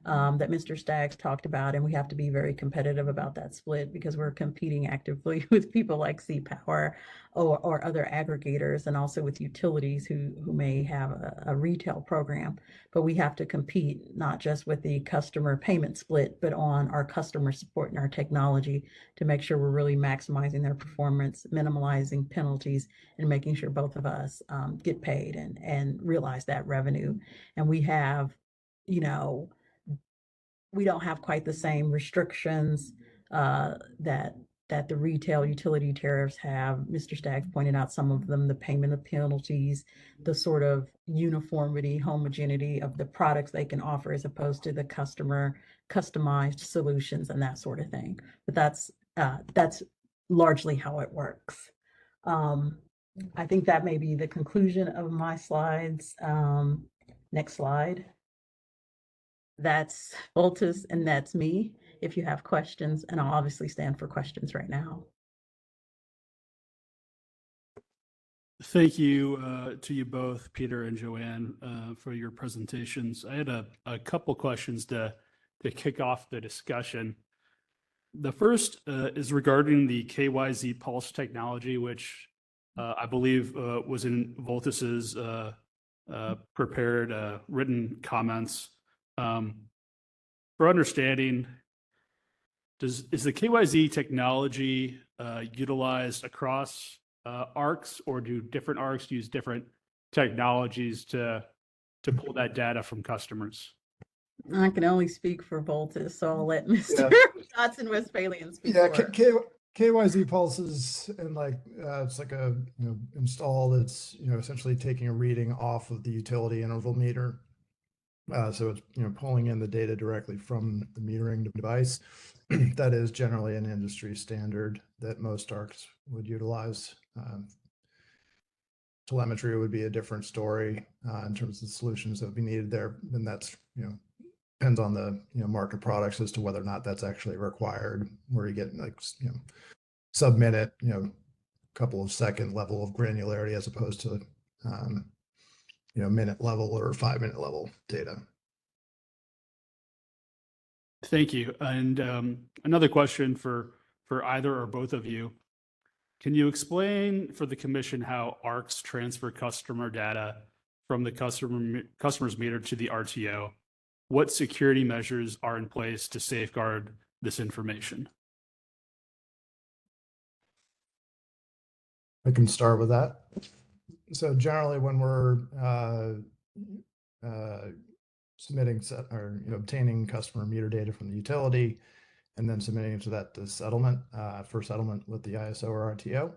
that Mr. Staggs talked about. And we have to be very competitive about that split because we're competing actively with people like C-Power or other aggregators, and also with utilities who may have a retail program. But we have to compete not just with the customer payment split, but on our customer support and our technology to make sure we're really maximizing their performance, minimalizing penalties, and making sure both of us get paid and realize that revenue. And we have, we don't have quite the same restrictions that the retail utility tariffs have. Mr. Staggs pointed out some of them: the payment of penalties, the sort of uniformity, homogeneity of the products they can offer as opposed to the customer customized solutions and that sort of thing. But that's largely how it works. I think that may be the conclusion of my slides. Next slide. That's Voltus, and that's me. If you have questions, and I'll obviously stand for questions right now. Thank you to you both, Peter and Joanne, for your presentations. I had a couple questions to kick off the discussion. The first is regarding the KYZ Pulse technology, which I believe was in Voltus's prepared written comments. For understanding, is the KYZ technology utilized across ARCs, or do different ARCs use different technologies to pull that data from customers? I can only speak for Voltus, so I'll let Mr. Johnson Westphalian speak Yeah, for it. KYZ pulses, and it's like a install that's essentially taking a reading off of the utility interval meter. So it's pulling in the data directly from the metering device. That is generally an industry standard that most ARCs would utilize. Telemetry would be a different story in terms of the solutions that would be needed there, and that's depends on the market products as to whether or not that's actually required, where you get sub-minute, couple of second level of granularity as opposed to minute level or 5-minute level data. Thank you. And another question for either or both of you. Can you explain for the commission how ARCs transfer customer data from the customer's meter to the RTO? What security measures are in place to safeguard this information? I can start with that. So generally, when we're submitting obtaining customer meter data from the utility and then submitting it to that settlement for settlement with the ISO or RTO,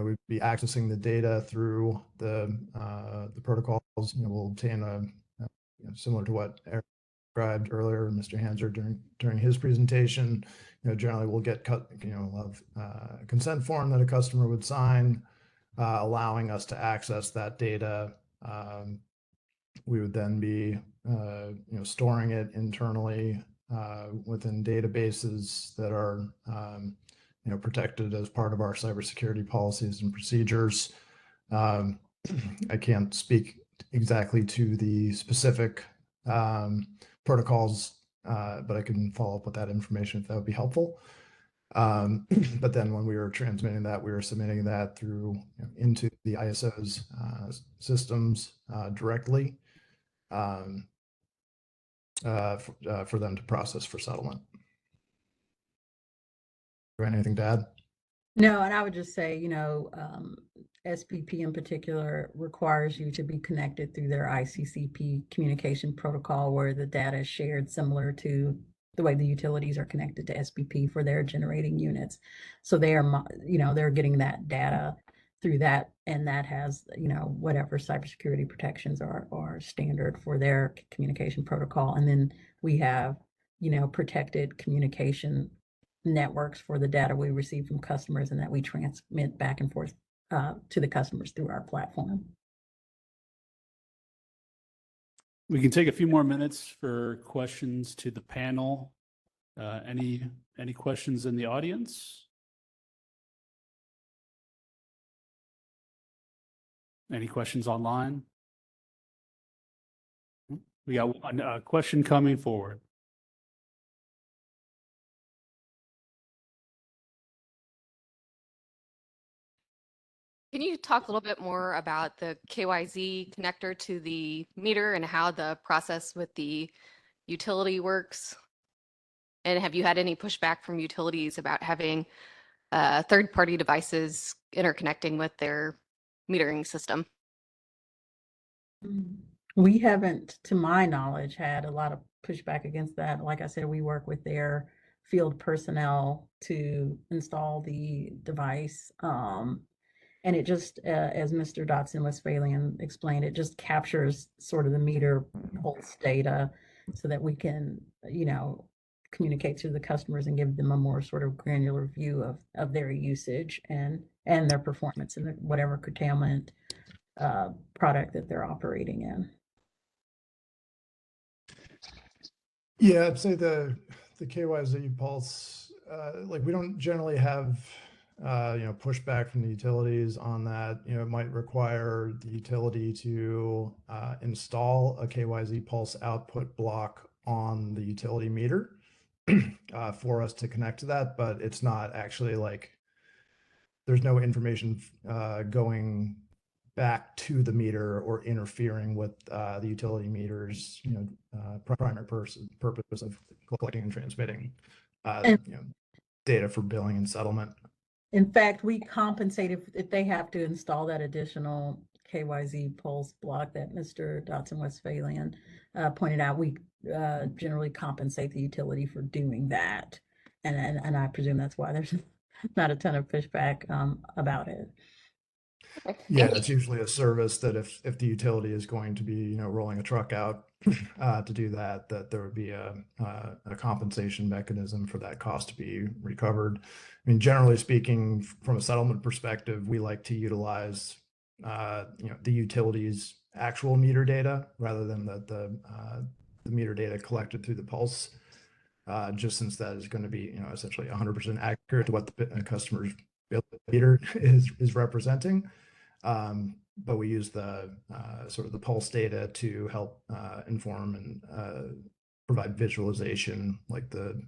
we'd be accessing the data through the protocols. We'll obtain a similar to what Eric described earlier, Mr. Hanser during his presentation. Generally we'll get a consent form that a customer would sign, allowing us to access that data. We would then be storing it internally within databases that are protected as part of our cybersecurity policies and procedures. I can't speak exactly to the specific protocols, but I can follow up with that information if that would be helpful. But then when we were transmitting that, we were submitting that through into the ISO's systems directly for them to process for settlement. Do you have anything to add? No, and I would just say, SPP in particular requires you to be connected through their ICCP communication protocol, where the data is shared similar to the way the utilities are connected to SPP for their generating units. So they are, they're getting that data through that, and that has, whatever cybersecurity protections are standard for their communication protocol. And then we have, protected communication networks for the data we receive from customers and that we transmit back and forth to the customers through our platform. We can take a few more minutes for questions to the panel. Any questions in the audience? Any questions online? We got one question coming forward. Can you talk a little bit more about the KYZ connector to the meter and how the process with the utility works? And have you had any pushback from utilities about having third-party devices interconnecting with their metering system? We haven't, to my knowledge, had a lot of pushback against that. Like I said, we work with their field personnel to install the device. And it just, as Mr. Dotson-Westphalian explained, it just captures sort of the meter pulse data so that we can, communicate to the customers and give them a more sort of granular view of their usage and their performance and whatever curtailment product that they're operating in. Yeah, I'd say the KYZ pulse, like we don't generally have pushback from the utilities on that. It might require the utility to install a KYZ pulse output block on the utility meter for us to connect to that, but it's not actually like there's no information going back to the meter or interfering with the utility meter's primary purpose of collecting and transmitting data for billing and settlement. In fact, we compensate if they have to install that additional KYZ pulse block that Mr. Dotson-Westphalian pointed out. We generally compensate the utility for doing that, and I presume that's why there's not a ton of pushback about it. Yeah, it's usually a service that if the utility is going to be rolling a truck out to do that there would be a compensation mechanism for that cost to be recovered. I mean, generally speaking, from a settlement perspective, we like to utilize the utility's actual meter data rather than the meter data collected through the pulse, just since that is going to be essentially 100% accurate to what the customer's meter is representing. But we use the sort of the pulse data to help inform and provide visualization, like the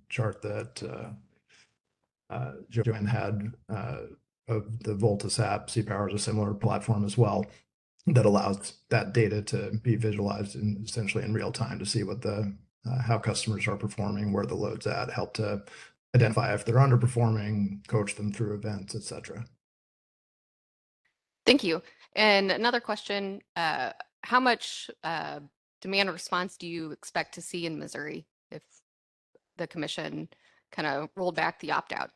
chart that Joanne had of the Voltus app. CPower is a similar platform as well that allows that data to be visualized essentially in real time to see what how customers are performing, where the load's at, help to identify if they're underperforming, coach them through events, etc. Thank you. And another question, how much demand response do you expect to see in Missouri if the commission kind of rolled back the opt-out?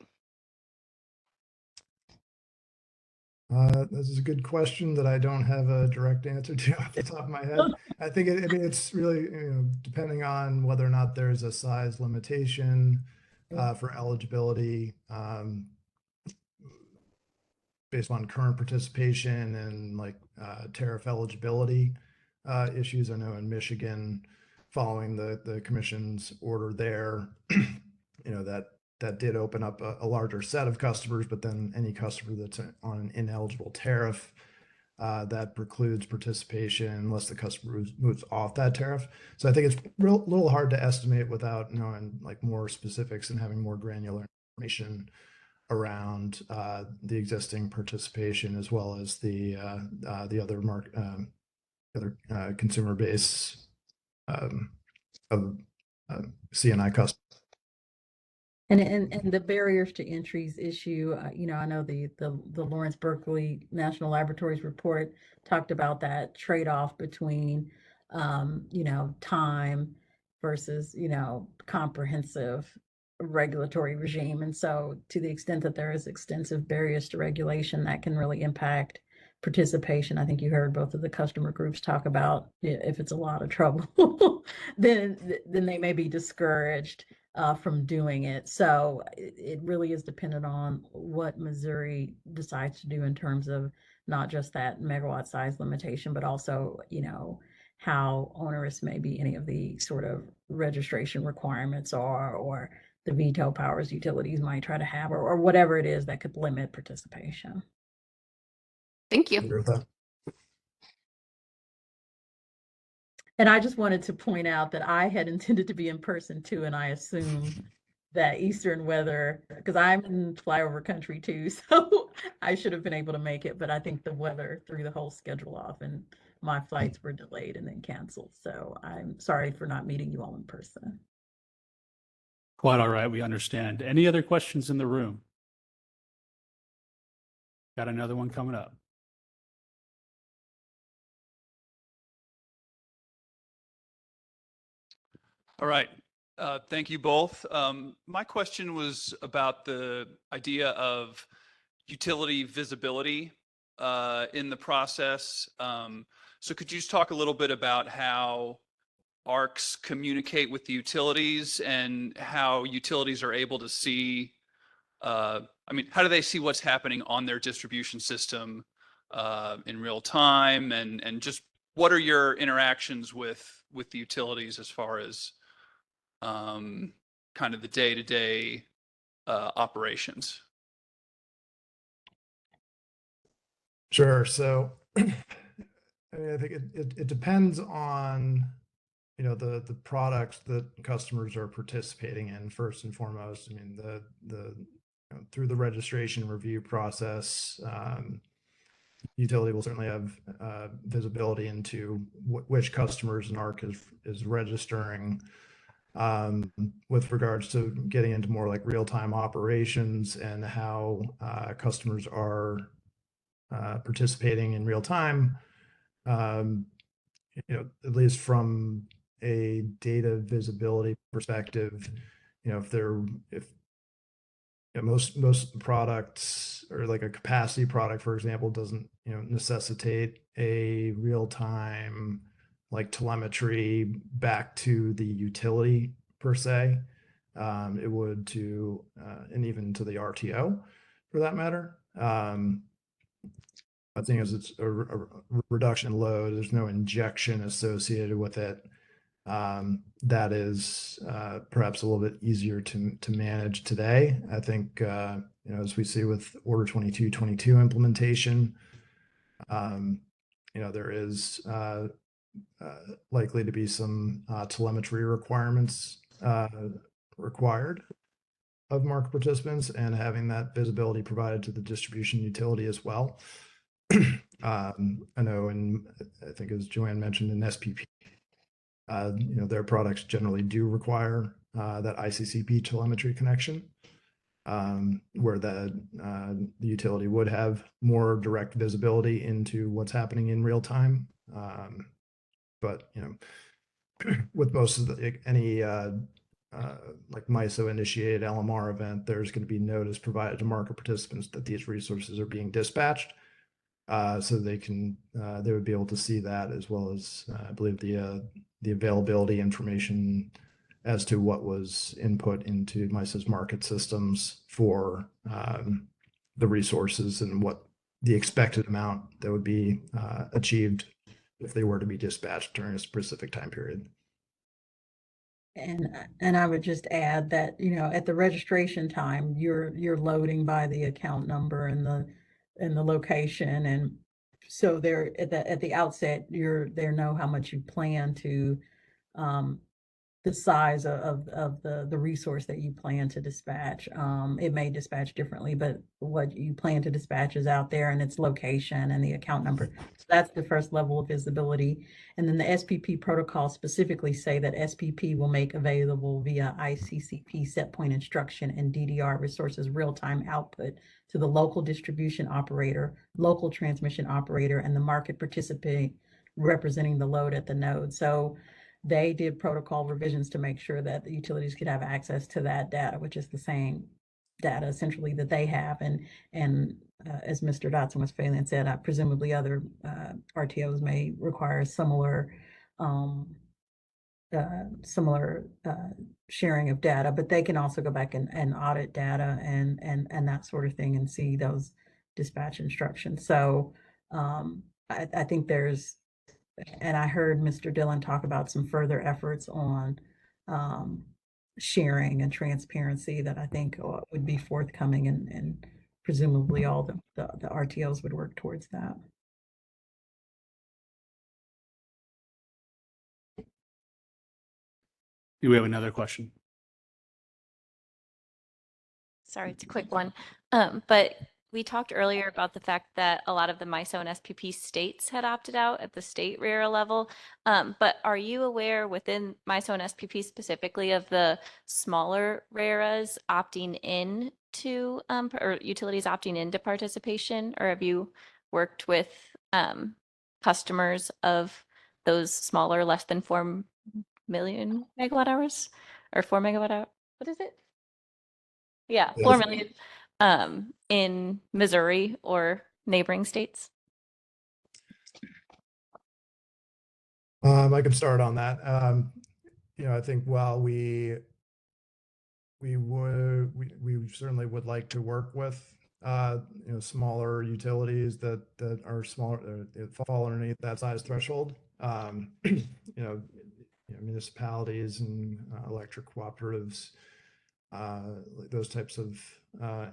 This is a good question that I don't have a direct answer to off the top of my head. I think it's really depending on whether or not there's a size limitation for eligibility based on current participation and like tariff eligibility issues. I know in Michigan, following the commission's order there, that did open up a larger set of customers, but then any customer that's on an ineligible tariff, that precludes participation unless the customer moves off that tariff. So I think it's a little hard to estimate without knowing like more specifics and having more granular information around the existing participation as well as the other consumer base of C&I customers. And the barriers to entries issue, I know the Lawrence Berkeley National Laboratories report talked about that trade-off between, time versus, comprehensive regulatory regime. And so to the extent that there is extensive barriers to regulation, that can really impact participation. I think you heard both of the customer groups talk about if it's a lot of trouble, then they may be discouraged from doing it. So it really is dependent on what Missouri decides to do in terms of not just that megawatt size limitation, but also, you know, how onerous maybe any of the sort of registration requirements are, or the veto powers utilities might try to have, or whatever it is that could limit participation. Thank you. Agree with that. And I just wanted to point out that I had intended to be in person too, and I assumed that Eastern weather, because I'm in flyover country too, so I should have been able to make it, but I think the weather threw the whole schedule off and my flights were delayed and then canceled. So I'm sorry for not meeting you all in person. Quite all right. We understand. Any other questions in the room? Got another one coming up. All right. Thank you both. My question was about the idea of utility visibility in the process. So could you just talk a little bit about how ARCs communicate with the utilities and how utilities are able to see, I mean, how do they see what's happening on their distribution system in real time? And just what are your interactions with the utilities as far as kind of the day-to-day operations? Sure. So I mean, I think it depends on, you know, the products that customers are participating in first and foremost. I mean, you know, through the registration review process, utility will certainly have visibility into which customers an ARC is registering. With regards to getting into more like real-time operations and how customers are participating in real time, you know, at least from a data visibility perspective, you know, if you know, most products, or like a capacity product, for example, doesn't, you know, necessitate a real-time like telemetry back to the utility per se. It would to and even to the RTO for that matter. I think as it's a reduction in load, there's no injection associated with it. That is perhaps a little bit easier to manage today. I think, you know, as we see with Order 2222 implementation, you know, there is likely to be some telemetry requirements required of market participants, and having that visibility provided to the distribution utility as well. I know, and I think as Joanne mentioned in SPP, you know, their products generally do require that ICCP telemetry connection, where the utility would have more direct visibility into what's happening in real time. But you know, with most of any like MISO initiated LMR event, there's going to be notice provided to market participants that these resources are being dispatched. So they would be able to see that, as well as I believe the availability information as to what was input into MISO's market systems for the resources and what the expected amount that would be achieved if they were to be dispatched during a specific time period. And I would just add that, you know, at the registration time, you're loading by the account number and the location, and so there at the outset they know how much you plan to the size of the resource that you plan to dispatch. It may dispatch differently, but what you plan to dispatch is out there, and its location and the account number. So that's the first level of visibility. And then the SPP protocols specifically say that SPP will make available via ICCP set point instruction and DDR resources real-time output to the local distribution operator, local transmission operator, and the market participant representing the load at the node. So they did protocol revisions to make sure that the utilities could have access to that data, which is the same data essentially that they have. And as Mr. Dotson was failing said, presumably other RTOs may require similar sharing of data, but they can also go back and audit data and that sort of thing and see those dispatch instructions. So I think there's, and I heard Mr. Dillon talk about some further efforts on sharing and transparency that I think would be forthcoming, and presumably all the RTOs would work towards that. Do we have another question? Sorry, it's a quick one. But we talked earlier about the fact that a lot of the MISO and SPP states had opted out at the state RERA level. But are you aware within MISO and SPP specifically of the smaller RERAs opting in to, or utilities opting into participation? Or have you worked with customers of those smaller, less than 4 million megawatt hours or 4 megawatt hour? What is it? Yeah, 4 million in Missouri or neighboring states. I can start on that. I think while we certainly would like to work with smaller utilities that are smaller, fall underneath that size threshold. Municipalities and electric cooperatives, those types of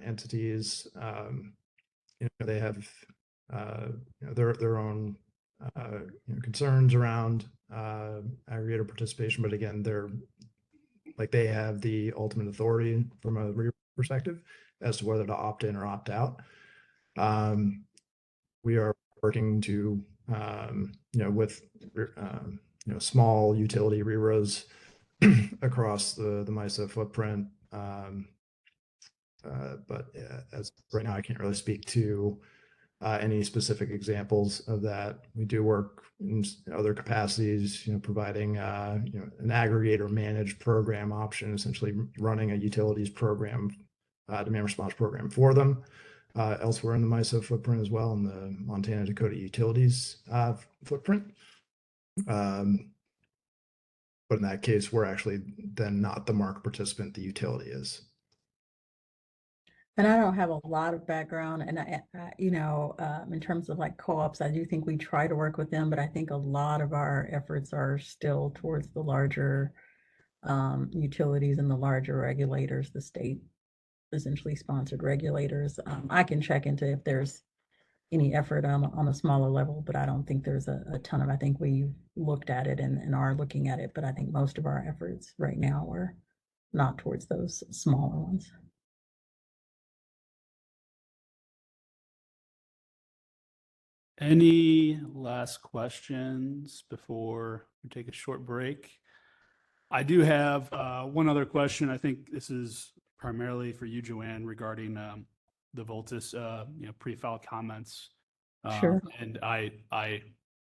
entities, they have their own concerns around aggregator participation, but again, they have the ultimate authority from a RERA perspective as to whether to opt in or opt out. We are working to with small utility RERAs across the MISO footprint. But as right now, I can't really speak to any specific examples of that. We do work in other capacities, providing an aggregator managed program option, essentially running a utilities program, demand response program for them elsewhere in the MISO footprint as well, in the Montana Dakota utilities footprint. But in that case, we're actually then not the market participant, the utility is. And I don't have a lot of background, and in terms of like co-ops, I do think we try to work with them, but I think a lot of our efforts are still towards the larger utilities and the larger regulators, the state essentially sponsored regulators. I can check into if there's any effort on a smaller level, but I don't think there's a ton of, I think we've looked at it and are looking at it, but I think most of our efforts right now are not towards those smaller ones. Any last questions before we take a short break? I do have one other question. I think this is primarily for you, Joanne, regarding the Voltus pre-filed comments. Sure. And I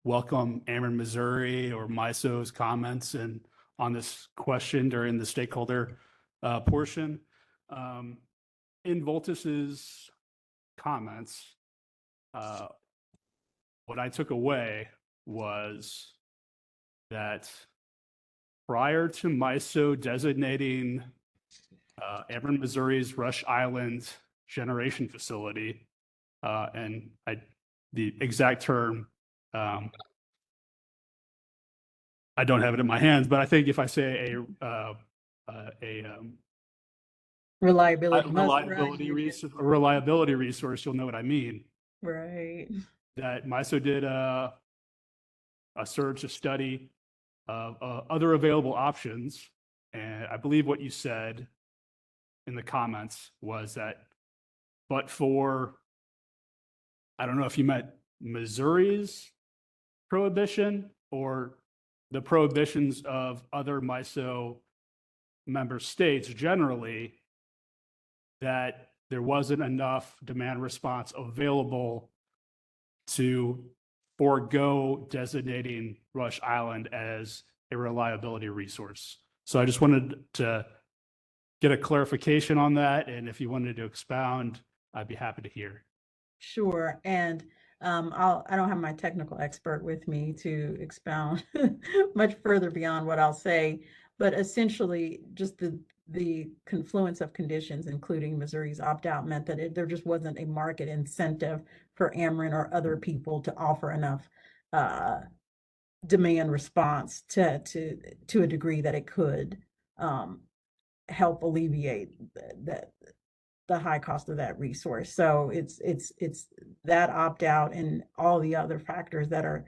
welcome Ameren Missouri or MISO's comments and on this question during the stakeholder portion. In Voltus's comments, what I took away was that prior to MISO designating Ameren Missouri's Rush Island generation facility, and the exact term, I don't have it in my hands, but I think if I say a reliability resource, you'll know what I mean. Right. That MISO did a search, a study of other available options. And I believe what you said in the comments was that, but for, I don't know if you meant Missouri's prohibition or the prohibitions of other MISO member states generally, that there wasn't enough demand response available to forego designating Rush Island as a reliability resource. So I just wanted to get a clarification on that. And if you wanted to expound, I'd be happy to hear. Sure. And I don't have my technical expert with me to expound much further beyond what I'll say, but essentially just the confluence of conditions, including Missouri's opt-out, meant that there just wasn't a market incentive for Ameren or other people to offer enough demand response to a degree that it could help alleviate the high cost of that resource. So it's that opt-out and all the other factors that are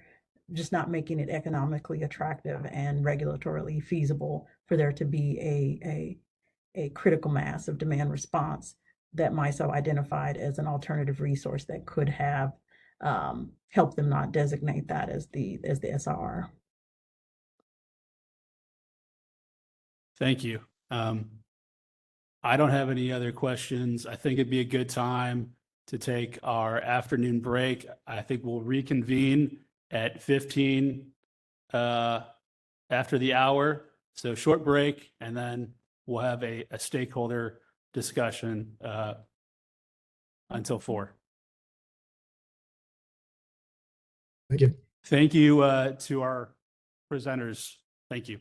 just not making it economically attractive and regulatorily feasible for there to be a critical mass of demand response that MISO identified as an alternative resource that could have helped them not designate that as the SRR. Thank you. I don't have any other questions. I think it'd be a good time to take our afternoon break. I think we'll reconvene at 15 after the hour. So short break, and then we'll have a stakeholder discussion until 4. Thank you. Thank you to our presenters. Thank you.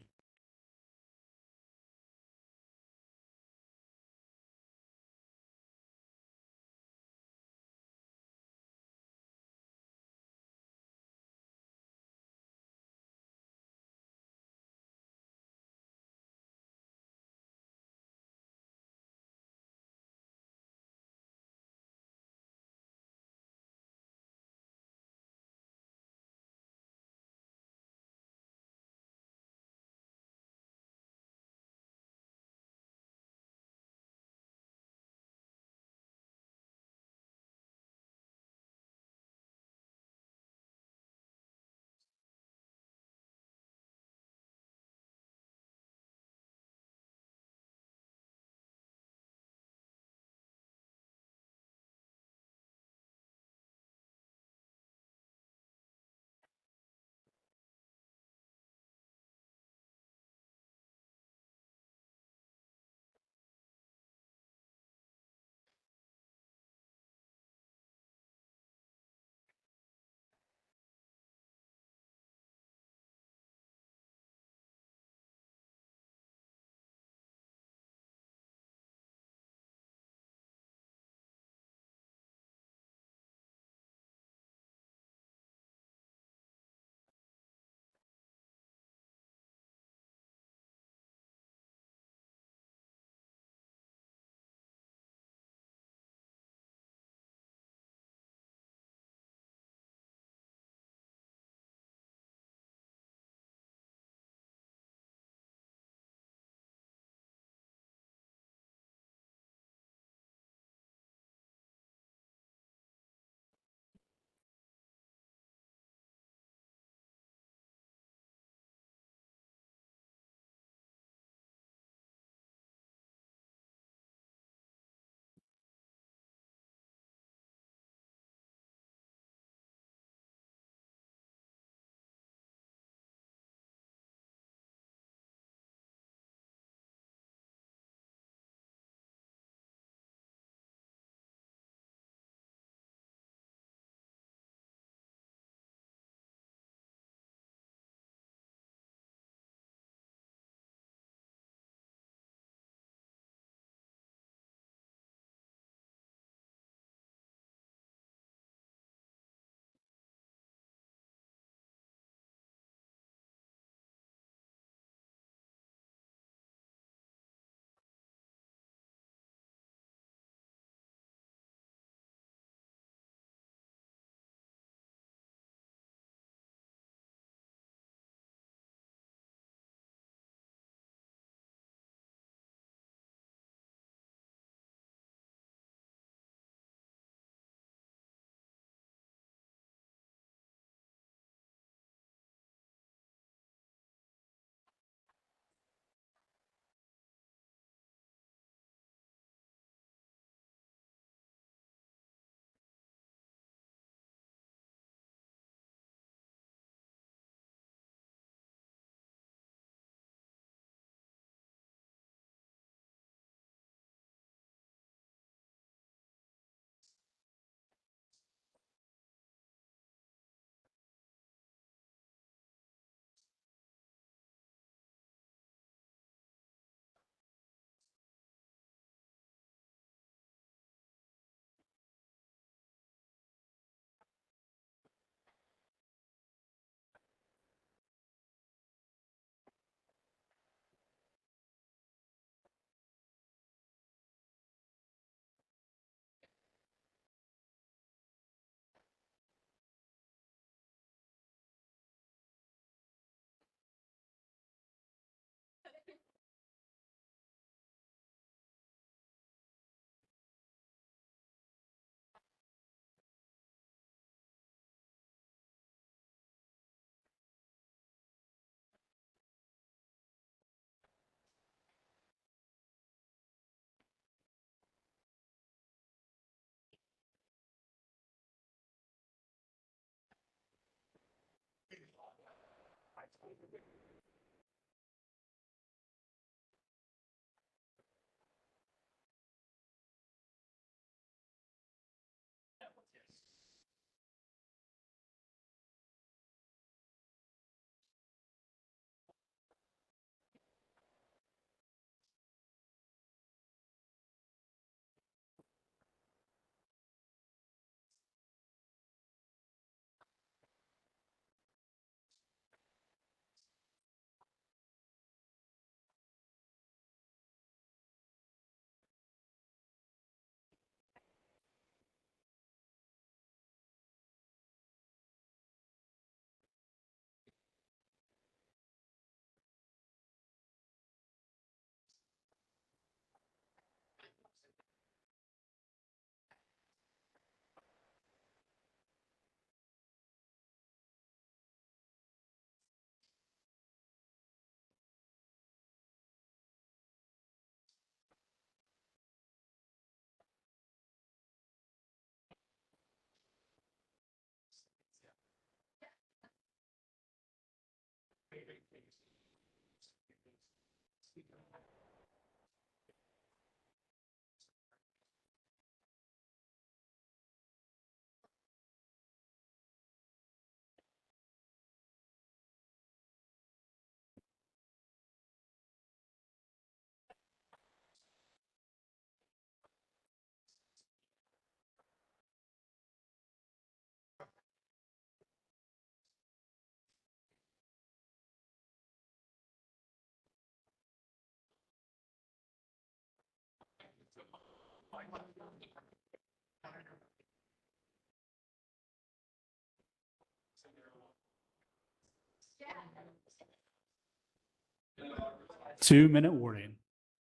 2-minute warning.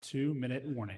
2-minute warning.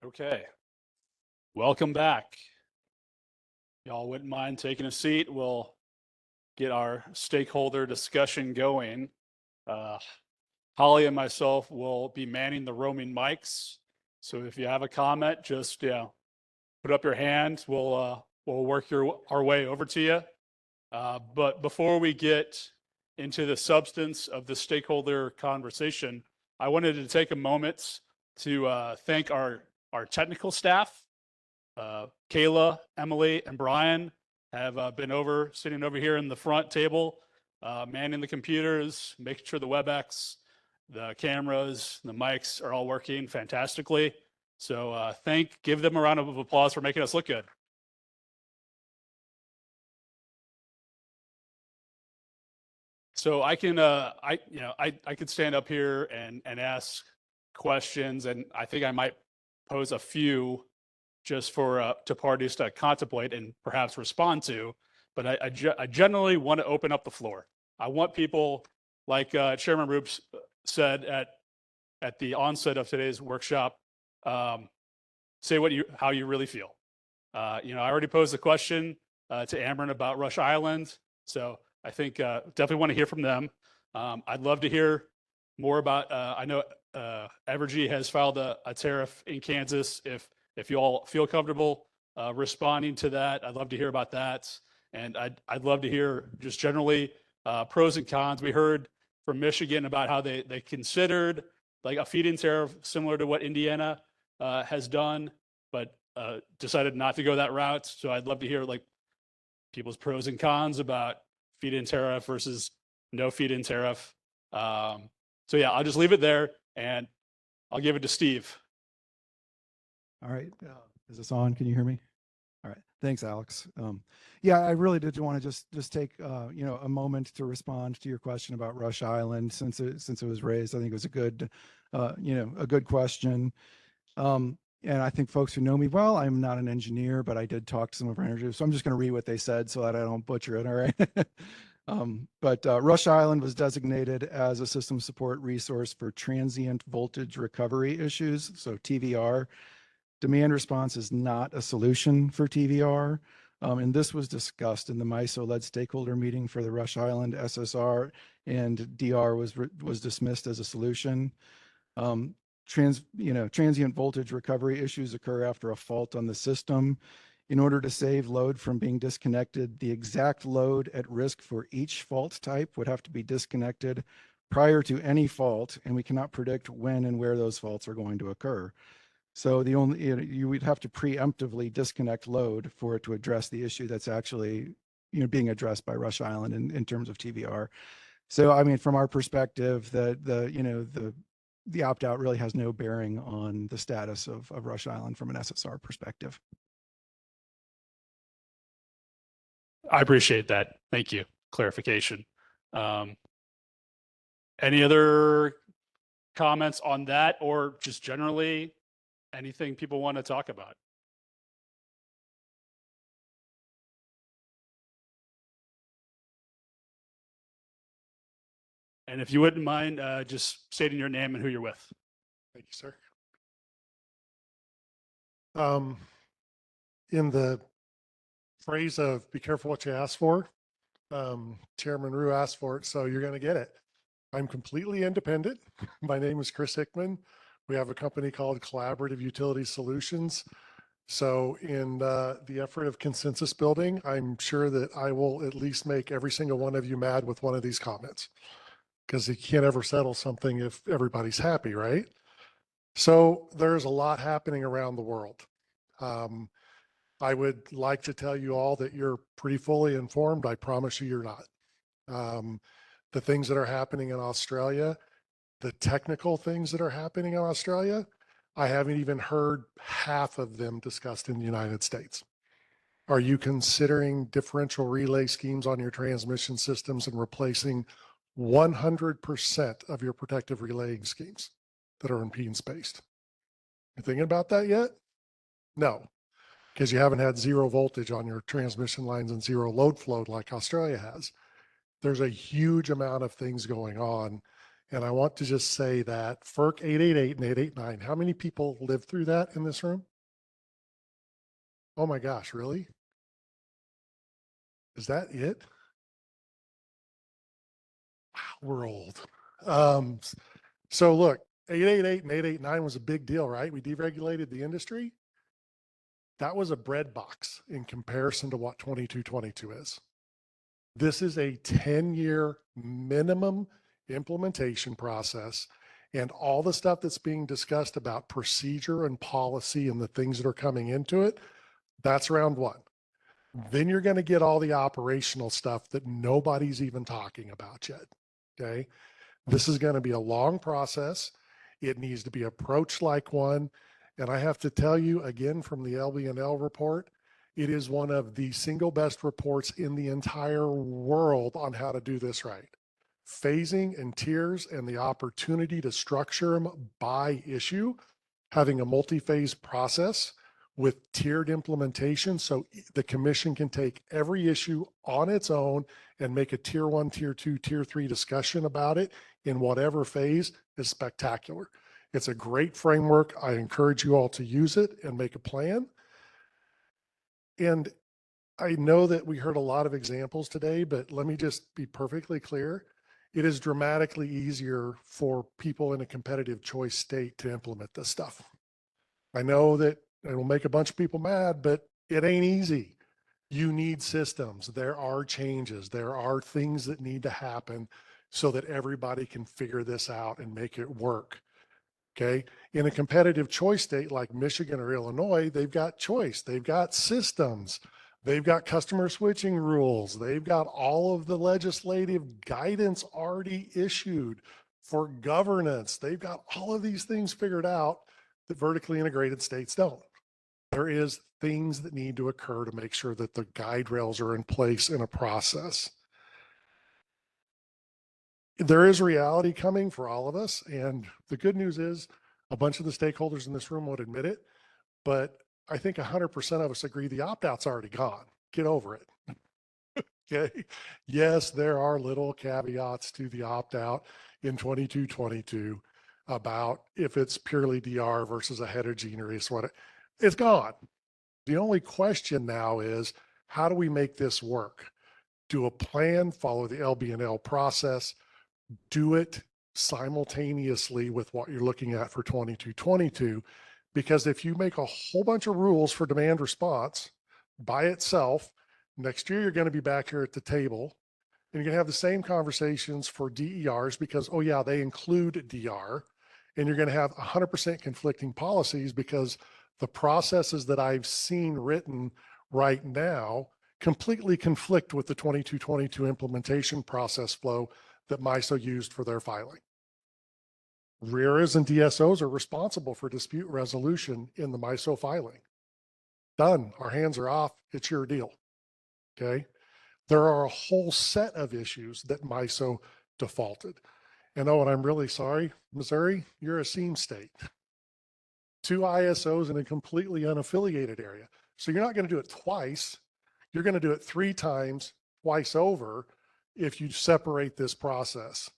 Okay. Welcome back. Y'all wouldn't mind taking a seat. We'll get our stakeholder discussion going. Holly and myself will be manning the roaming mics. So if you have a comment, just put up your hand. We'll work our way over to you. But before we get into the substance of the stakeholder conversation, I wanted to take a moment to thank our technical staff. Kayla, Emily, and Brian have been sitting over here in the front table, manning the computers, making sure the WebEx, the cameras, the mics are all working fantastically. So give them a round of applause for making us look good. So I can I could stand up here and ask questions, and I think I might pose a few just to parties to contemplate and perhaps respond to. But I generally want to open up the floor. I want people, like Chairman Roops said at the onset of today's workshop, say how you really feel. I already posed the question to Ameren about Rush Island, so I think definitely want to hear from them. I'd love to hear more about. I know Evergy has filed a tariff in Kansas. If you all feel comfortable responding to that, I'd love to hear about that. And I'd love to hear just generally pros and cons. We heard from Michigan about how they considered like a feed-in tariff similar to what Indiana has done, but decided not to go that route. So I'd love to hear like people's pros and cons about feed-in tariff versus no feed-in tariff. So yeah, I'll just leave it there and I'll give it to Steve. All right. Is this on? Can you hear me? All right. Thanks, Alex. Yeah, I really did want to just take a moment to respond to your question about Rush Island since it was raised. I think it was a good question. And I think folks who know me well, I'm not an engineer, but I did talk to some of our engineers, so I'm just going to read what they said so that I don't butcher it. All right. But Rush Island was designated as a system support resource for transient voltage recovery issues, so TVR. Demand response is not a solution for TVR. And this was discussed in the MISO-led stakeholder meeting for the Rush Island SSR, and DR was dismissed as a solution. Transient voltage recovery issues occur after a fault on the system. In order to save load from being disconnected, the exact load at risk for each fault type would have to be disconnected prior to any fault, and we cannot predict when and where those faults are going to occur. So the only, you would have to preemptively disconnect load for it to address the issue that's actually, being addressed by Rush Island in terms of TVR. So, I mean, from our perspective, the opt-out really has no bearing on the status of Rush Island from an SSR perspective. I appreciate that. Thank you. Clarification. Any other comments on that, or just generally anything people want to talk about? And if you wouldn't mind just stating your name and who you're with. Thank you, sir. In the phrase of be careful what you ask for, Chairman Rue asked for it, so you're going to get it. I'm completely independent. My name is Chris Hickman. We have a company called Collaborative Utility Solutions. So in the effort of consensus building, I'm sure that I will at least make every single one of you mad with one of these comments, because you can't ever settle something if everybody's happy, right? So there's a lot happening around the world. I would like to tell you all that you're pretty fully informed. I promise you you're not. The things that are happening in Australia, the technical things that are happening in Australia, I haven't even heard half of them discussed in the United States. Are you considering differential relay schemes on your transmission systems and replacing 100% of your protective relaying schemes that are impedance based? You thinking about that yet? No, because you haven't had zero voltage on your transmission lines and zero load flow like Australia has. There's a huge amount of things going on. And I want to just say that FERC 888 and 889, how many people lived through that in this room? Oh my gosh, really? Is that it? Wow, we're old. So look, 888 and 889 was a big deal, right? We deregulated the industry. That was a bread box in comparison to what 2222 is. This is a 10-year minimum implementation process, and all the stuff that's being discussed about procedure and policy and the things that are coming into it, that's round one. Then you're going to get all the operational stuff that nobody's even talking about yet. Okay. This is going to be a long process. It needs to be approached like one. And I have to tell you again from the LB&L report, it is one of the single best reports in the entire world on how to do this right. Phasing and tiers and the opportunity to structure them by issue, having a multi-phase process with tiered implementation so the commission can take every issue on its own and make a tier 1, tier 2, tier 3 discussion about it in whatever phase is spectacular. It's a great framework. I encourage you all to use it and make a plan. And I know that we heard a lot of examples today, but let me just be perfectly clear. It is dramatically easier for people in a competitive choice state to implement this stuff. I know that it will make a bunch of people mad, but it ain't easy. You need systems. There are changes. There are things that need to happen so that everybody can figure this out and make it work. Okay. In a competitive choice state like Michigan or Illinois, they've got choice. They've got systems. They've got customer switching rules. They've got all of the legislative guidance already issued for governance. They've got all of these things figured out that vertically integrated states don't. There is things that need to occur to make sure that the guide rails are in place in a process. There is reality coming for all of us. And the good news is a bunch of the stakeholders in this room would admit it, but I think 100% of us agree the opt-out's already gone. Get over it. Okay. Yes, there are little caveats to the opt-out in 2222 about if it's purely DR versus a heterogeneous one. It's gone. The only question now is, how do we make this work? Do a plan, follow the LB&L process, do it simultaneously with what you're looking at for 2222. Because if you make a whole bunch of rules for demand response by itself, next year you're going to be back here at the table And you're going to have the same conversations for DERs because, oh yeah, they include DR. And you're going to have 100% conflicting policies because the processes that I've seen written right now completely conflict with the 2222 implementation process flow that MISO used for their filing. RERAs and DSOs are responsible for dispute resolution in the MISO filing. Done. Our hands are off. It's your deal. Okay. There are a whole set of issues that MISO defaulted. And oh, and I'm really sorry, Missouri, you're a seam state. 2 ISOs in a completely unaffiliated area. So you're not going to do it twice. You're going to do it 3 times, twice over, if you separate this process.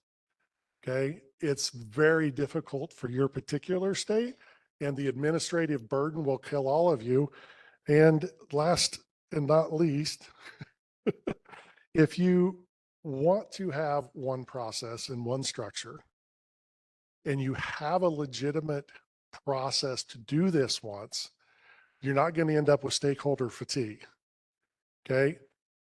Okay. It's very difficult for your particular state, and the administrative burden will kill all of you. And last and not least, if you want to have one process and one structure, and you have a legitimate process to do this once, you're not going to end up with stakeholder fatigue. Okay.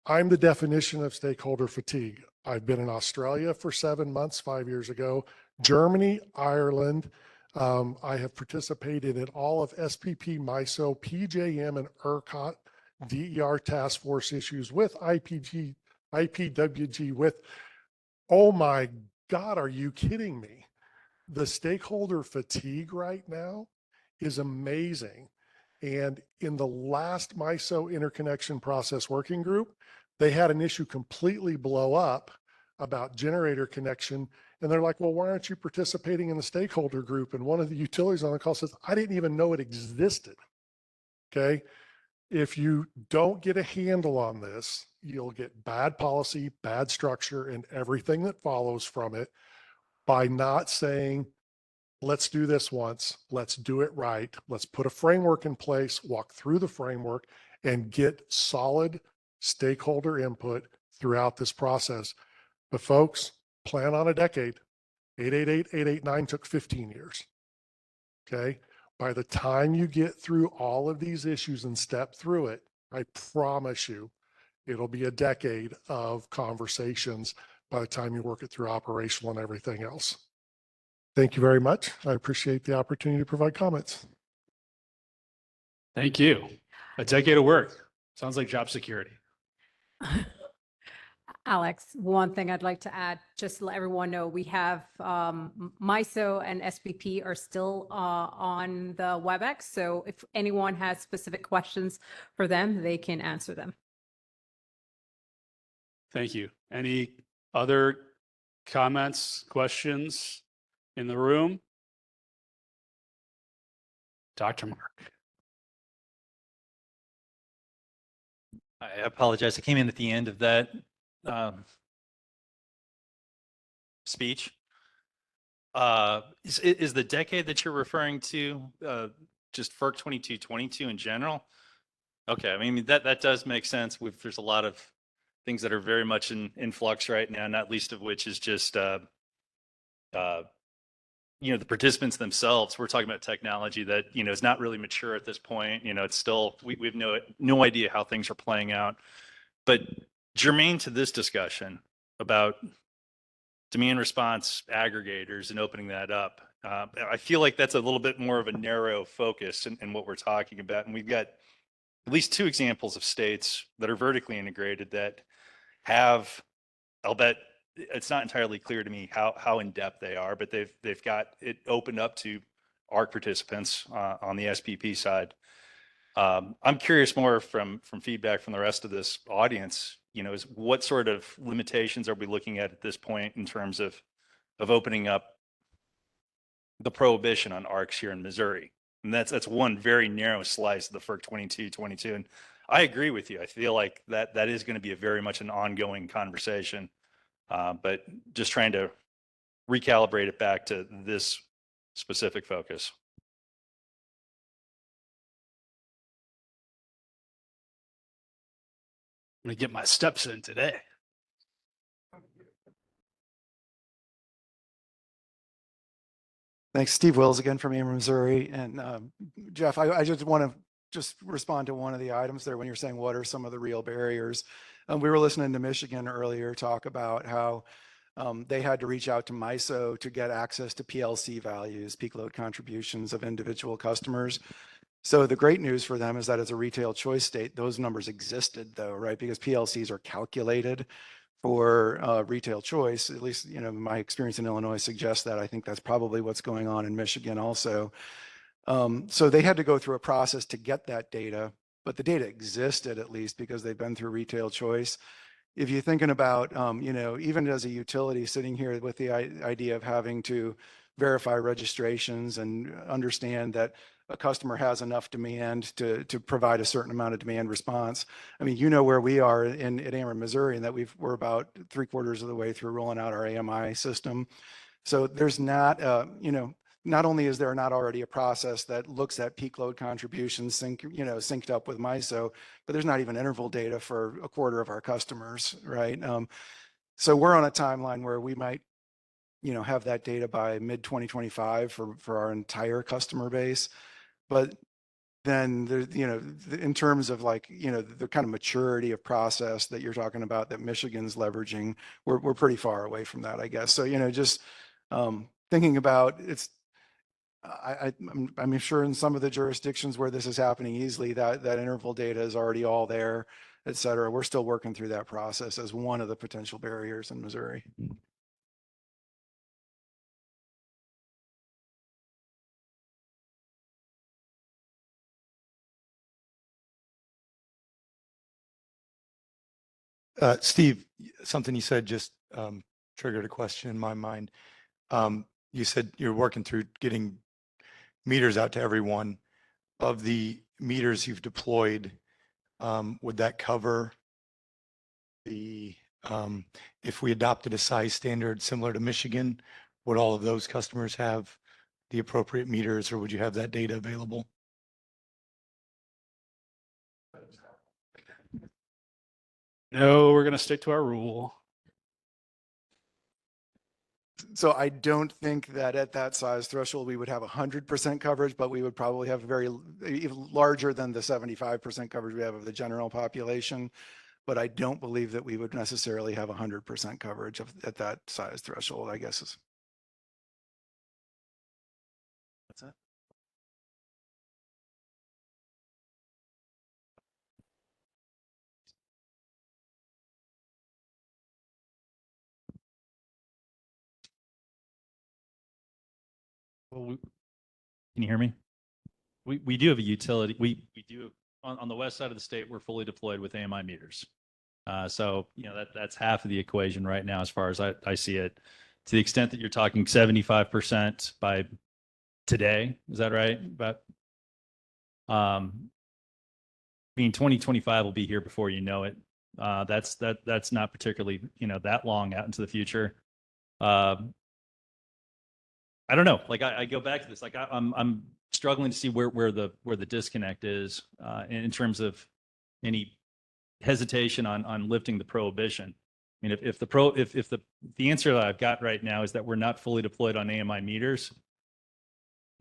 I'm the definition of stakeholder fatigue. I've been in Australia for 7 months, 5 years ago, Germany, Ireland. I have participated in all of SPP, MISO, PJM, and ERCOT DER task force issues with IPWG with, oh my God, are you kidding me? The stakeholder fatigue right now is amazing. And in the last MISO interconnection process working group, they had an issue completely blow up about generator connection. And they're like, well, why aren't you participating in the stakeholder group? And one of the utilities on the call says, I didn't even know it existed. Okay. If you don't get a handle on this, you'll get bad policy, bad structure, and everything that follows from it by not saying, let's do this once, let's do it right. Let's put a framework in place, walk through the framework, and get solid stakeholder input throughout this process. But folks, plan on a decade. 888, 889 took 15 years. Okay. By the time you get through all of these issues and step through it, I promise you, it'll be a decade of conversations by the time you work it through operational and everything else. Thank you very much. I appreciate the opportunity to provide comments. Thank you. A decade of work. Sounds like job security. Alex, one thing I'd like to add, just to let everyone know, we have MISO and SPP are still on the WebEx. So if anyone has specific questions for them, they can answer them. Thank you. Any other comments, questions in the room? Dr. Mark. I apologize. I came in at the end of that speech. Is the decade that you're referring to just FERC 2222 in general? Okay, I mean, that does make sense. There's a lot of things that are very much in flux right now, not least of which is just the participants themselves. We're talking about technology that is not really mature at this point. It's still we have no idea how things are playing out. But germane to this discussion about demand response aggregators and opening that up, I feel like that's a little bit more of a narrow focus in what we're talking about. And we've got at least 2 examples of states that are vertically integrated that have, I'll bet it's not entirely clear to me how in depth they are, but they've got it opened up to ARC participants on the SPP side. I'm curious more from feedback from the rest of this audience, is what sort of limitations are we looking at this point in terms of opening up the prohibition on ARCs here in Missouri? And that's one very narrow slice of the FERC 2222. And I agree with you. I feel like that is going to be very much an ongoing conversation, but just trying to recalibrate it back to this specific focus. I'm gonna get my steps in today. Thanks. Steve Wills again from Amherst, Missouri. And Jeff, I just want to respond to one of the items there when you're saying what are some of the real barriers. We were listening to Michigan earlier talk about how they had to reach out to MISO to get access to PLC values, peak load contributions of individual customers. So the great news for them is that as a retail choice state, those numbers existed though, right? Because PLCs are calculated for retail choice. At least, you know, my experience in Illinois suggests that. I think that's probably what's going on in Michigan also. So they had to go through a process to get that data, but the data existed at least because they've been through retail choice. If you're thinking about, you know, even as a utility sitting here with the idea of having to verify registrations and understand that a customer has enough demand to provide a certain amount of demand response. I mean, you know where we are at Ameren, Missouri, and that we're about 3/4 of the way through rolling out our AMI system. So there's not, you know, not only is there not already a process that looks at peak load contributions synced up with MISO, but there's not even interval data for 1/4 of our customers, right? So we're on a timeline where we might, you know, have that data by mid-2025 for our entire customer base. But then there, you know, in terms of like, you know, the kind of maturity of process that you're talking about that Michigan's leveraging, we're pretty far away from that, I guess. So, you know, just thinking about it's, I'm sure in some of the jurisdictions where this is happening easily, that interval data is already all there, et cetera. We're still working through that process as one of the potential barriers in Missouri. Steve, something you said just triggered a question in my mind. You said you're working through getting meters out to everyone. Of the meters you've deployed, would that cover the, if we adopted a size standard similar to Michigan, would all of those customers have the appropriate meters, or would you have that data available? No, we're going to stick to our rule. So I don't think that at that size threshold, we would have 100% coverage, but we would probably have even larger than the 75% coverage we have of the general population. But I don't believe that we would necessarily have 100% coverage at that size threshold, I guess. That's it. Well, can you hear me? We do have a utility. We do on the west side of the state. We're fully deployed with AMI meters. So you know that's half of the equation right now, as far as I see it. To the extent that you're talking 75% by today, is that right? But I mean, 2025 will be here before you know it. That's not particularly, you know, that long out into the future. I don't know. Like I go back to this. Like I'm struggling to see where the disconnect is in terms of any hesitation on lifting the prohibition. I mean, if the answer that I've got right now is that we're not fully deployed on AMI meters,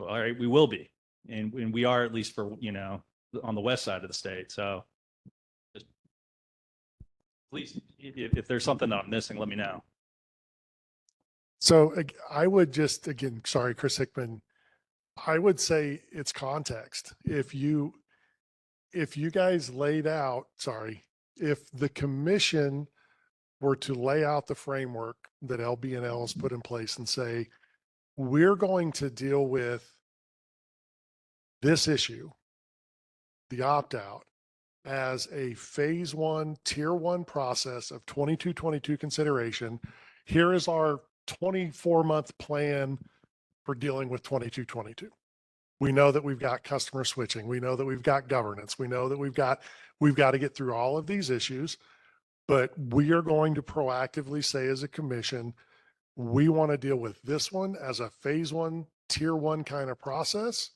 well, all right, we will be, and we are, at least for, you know, on the west side of the state. So just please, if there's something that I'm missing, let me know. So I would just, again, sorry, Chris Hickman, I would say it's context. If you guys laid out, if the commission were to lay out the framework that LB&L has put in place and say, we're going to deal with this issue, the opt-out, as a phase 1, tier 1 process of 2222 consideration. Here is our 24-month plan for dealing with 2222. We know that we've got customer switching. We know that we've got governance. We know that we've got to get through all of these issues, but we are going to proactively say as a commission, we want to deal with this one as a phase 1, tier 1 kind of process,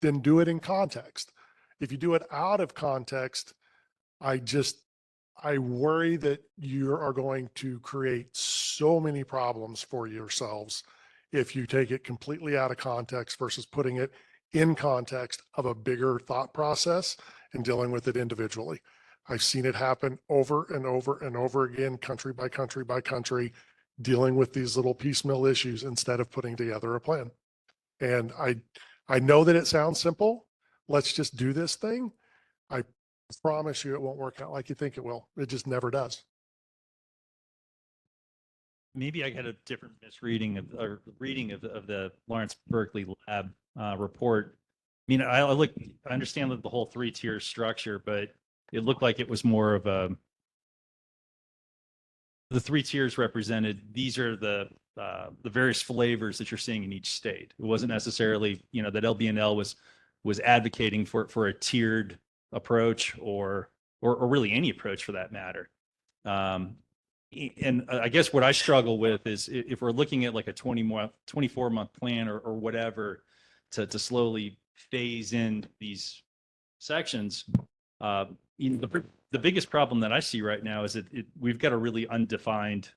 then do it in context. If you do it out of context, I worry that you are going to create so many problems for yourselves if you take it completely out of context versus putting it in context of a bigger thought process and dealing with it individually. I've seen it happen over and over and over again, country by country by country, dealing with these little piecemeal issues instead of putting together a plan. And I know that it sounds simple. Let's just do this thing. I promise you it won't work out like you think it will. It just never does. Maybe I got a different misreading of or reading of the Lawrence Berkeley Lab report. I mean, I understand that the whole 3-tier structure, but it looked like it was more of the 3 tiers represented. These are the various flavors that you're seeing in each state. It wasn't necessarily, that LBNL was advocating for a tiered approach or really any approach for that matter. And I guess what I struggle with is if we're looking at like a 24-month plan or whatever to slowly phase in these sections, the biggest problem that I see right now is that we've got a really undefined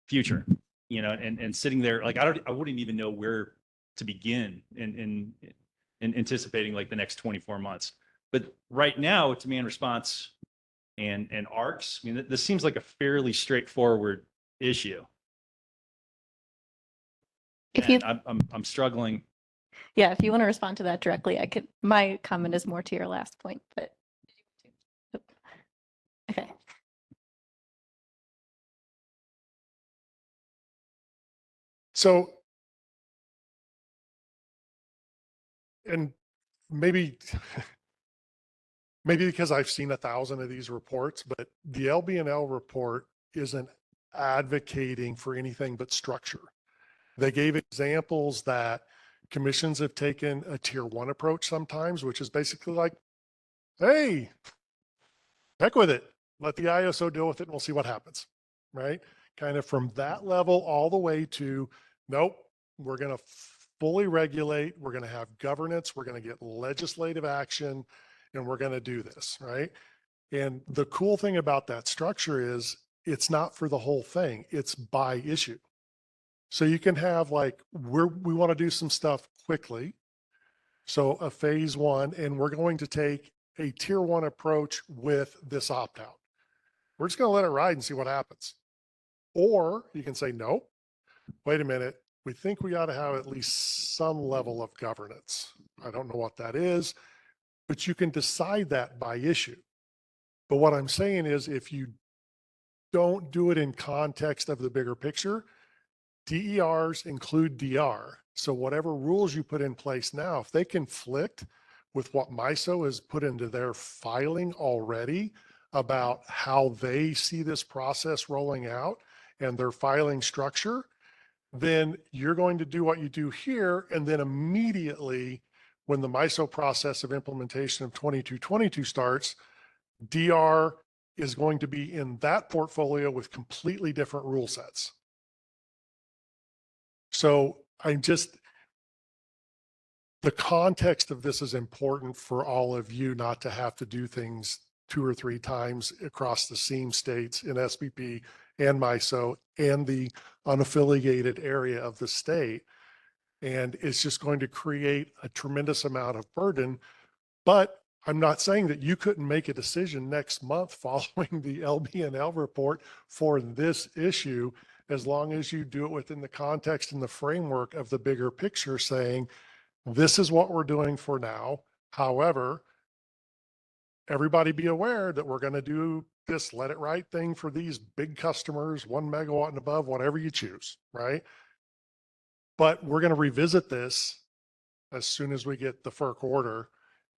future, and sitting there, like, I wouldn't even know where to begin in anticipating like the next 24 months. But right now, demand response and ARCs, I mean, this seems like a fairly straightforward issue. I'm struggling. Yeah, if you want to respond to that directly, I could. My comment is more to your last point, but okay. So, and maybe because I've seen 1,000 of these reports, but the LBNL report isn't advocating for anything but structure. They gave examples that commissions have taken a tier 1 approach sometimes, which is basically like, hey, heck with it. Let the ISO deal with it and we'll see what happens, right? Kind of from that level all the way to, nope, we're going to fully regulate, we're going to have governance, we're going to get legislative action, and we're going to do this, right? And the cool thing about that structure is it's not for the whole thing, it's by issue. So you can have like, we want to do some stuff quickly. So a phase 1, and we're going to take a tier 1 approach with this opt-out. We're just going to let it ride and see what happens. Or you can say, no, wait a minute. We think we ought to have at least some level of governance. I don't know what that is, but you can decide that by issue. But what I'm saying is if you don't do it in context of the bigger picture, DERs include DR. So whatever rules you put in place now, if they conflict with what MISO has put into their filing already about how they see this process rolling out and their filing structure, then you're going to do what you do here. And then immediately when the MISO process of implementation of 2222 starts, DR is going to be in that portfolio with completely different rule sets. So the context of this is important for all of you not to have to do things 2 or 3 times across the same states in SPP and MISO and the unaffiliated area of the state. And it's just going to create a tremendous amount of burden. But I'm not saying that you couldn't make a decision next month following the LBNL report for this issue, as long as you do it within the context and the framework of the bigger picture, saying, this is what we're doing for now. However, everybody be aware that we're going to do this let it right thing for these big customers, 1 megawatt and above, whatever you choose, right? But we're going to revisit this as soon as we get the FERC order,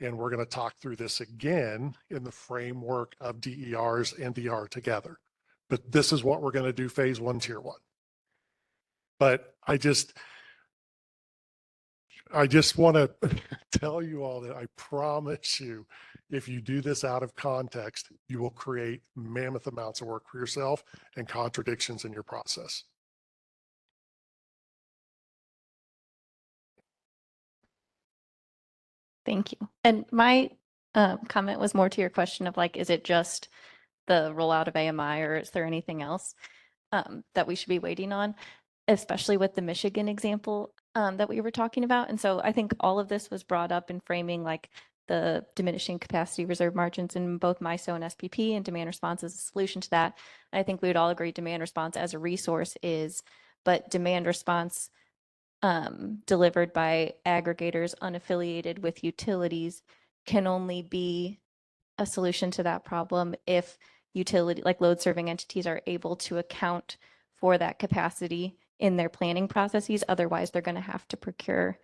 and we're going to talk through this again in the framework of DERs and DR together. But this is what we're going to do phase 1, tier 1. But I just want to tell you all that I promise you, if you do this out of context, you will create mammoth amounts of work for yourself and contradictions in your process. Thank you. And my comment was more to your question of like, is it just the rollout of AMI or is there anything else that we should be waiting on, especially with the Michigan example that we were talking about? And so I think all of this was brought up in framing like the diminishing capacity reserve margins in both MISO and SPP, and demand response is a solution to that. And I think we would all agree demand response as a resource is, but demand response delivered by aggregators unaffiliated with utilities can only be a solution to that problem if utility, like load serving entities, are able to account for that capacity in their planning processes. Otherwise, they're going to have to procure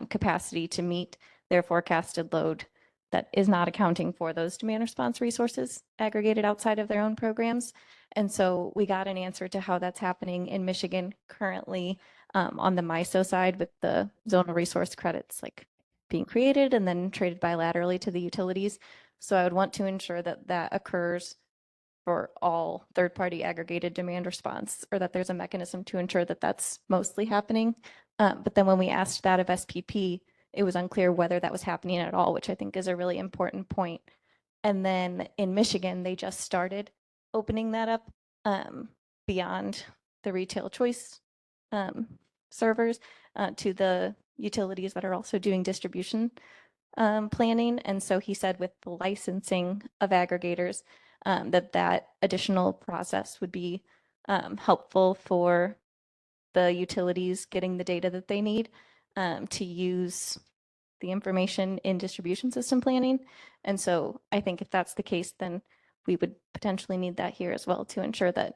capacity to meet their forecasted load that is not accounting for those demand response resources aggregated outside of their own programs. And so we got an answer to how that's happening in Michigan currently on the MISO side, with the zonal resource credits like being created and then traded bilaterally to the utilities. So I would want to ensure that that occurs for all third-party aggregated demand response, or that there's a mechanism to ensure that that's mostly happening. But then when we asked that of SPP, it was unclear whether that was happening at all, which I think is a really important point. And then in Michigan, they just started opening that up beyond the retail choice servers to the utilities that are also doing distribution planning. And so he said with the licensing of aggregators, that additional process would be helpful for the utilities getting the data that they need to use the information in distribution system planning. And so I think if that's the case, then we would potentially need that here as well to ensure that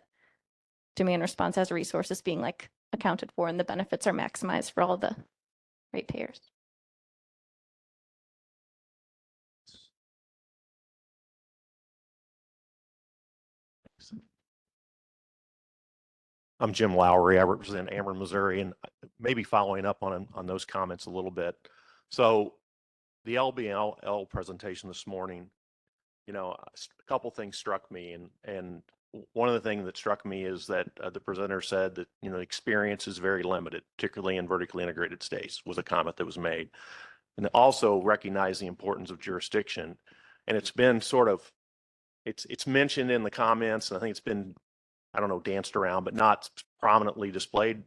demand response as a resource is being like accounted for and the benefits are maximized for all the ratepayers. I'm Jim Lowry. I represent Ameren, Missouri, and maybe following up on those comments a little bit. So the LBL presentation this morning, a couple things struck me, and one of the things that struck me is that the presenter said that experience is very limited, particularly in vertically integrated states, was a comment that was made, and also recognize the importance of jurisdiction. And it's been sort of it's mentioned in the comments, and I think it's been, I don't know, danced around, but not prominently displayed,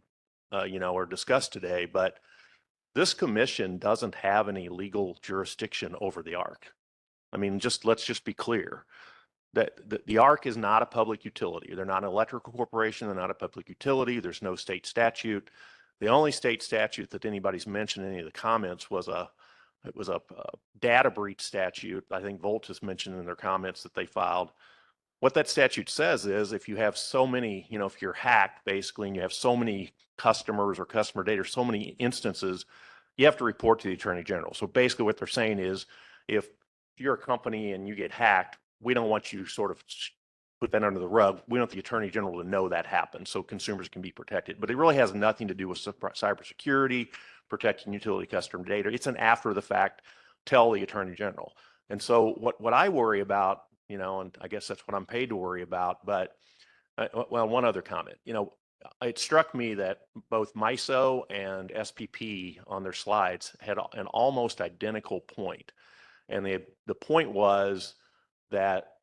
or discussed today. But this commission doesn't have any legal jurisdiction over the ARC. I mean, let's just be clear that the ARC is not a public utility. They're not an electrical corporation. They're not a public utility. There's no state statute. The only state statute that anybody's mentioned in any of the comments was a data breach statute. I think Volt has mentioned in their comments that they filed. What that statute says is if you have so many, if you're hacked basically, and you have so many customers or customer data, or so many instances, you have to report to the Attorney General. So basically what they're saying is if you're a company and you get hacked, we don't want you sort of put that under the rug. We want the Attorney General to know that happened so consumers can be protected. But it really has nothing to do with cybersecurity, protecting utility customer data. It's an after the fact, tell the Attorney General. And so what I worry about, and I guess that's what I'm paid to worry about, but well, one other comment, it struck me that both MISO and SPP on their slides had an almost identical point. And the point was that,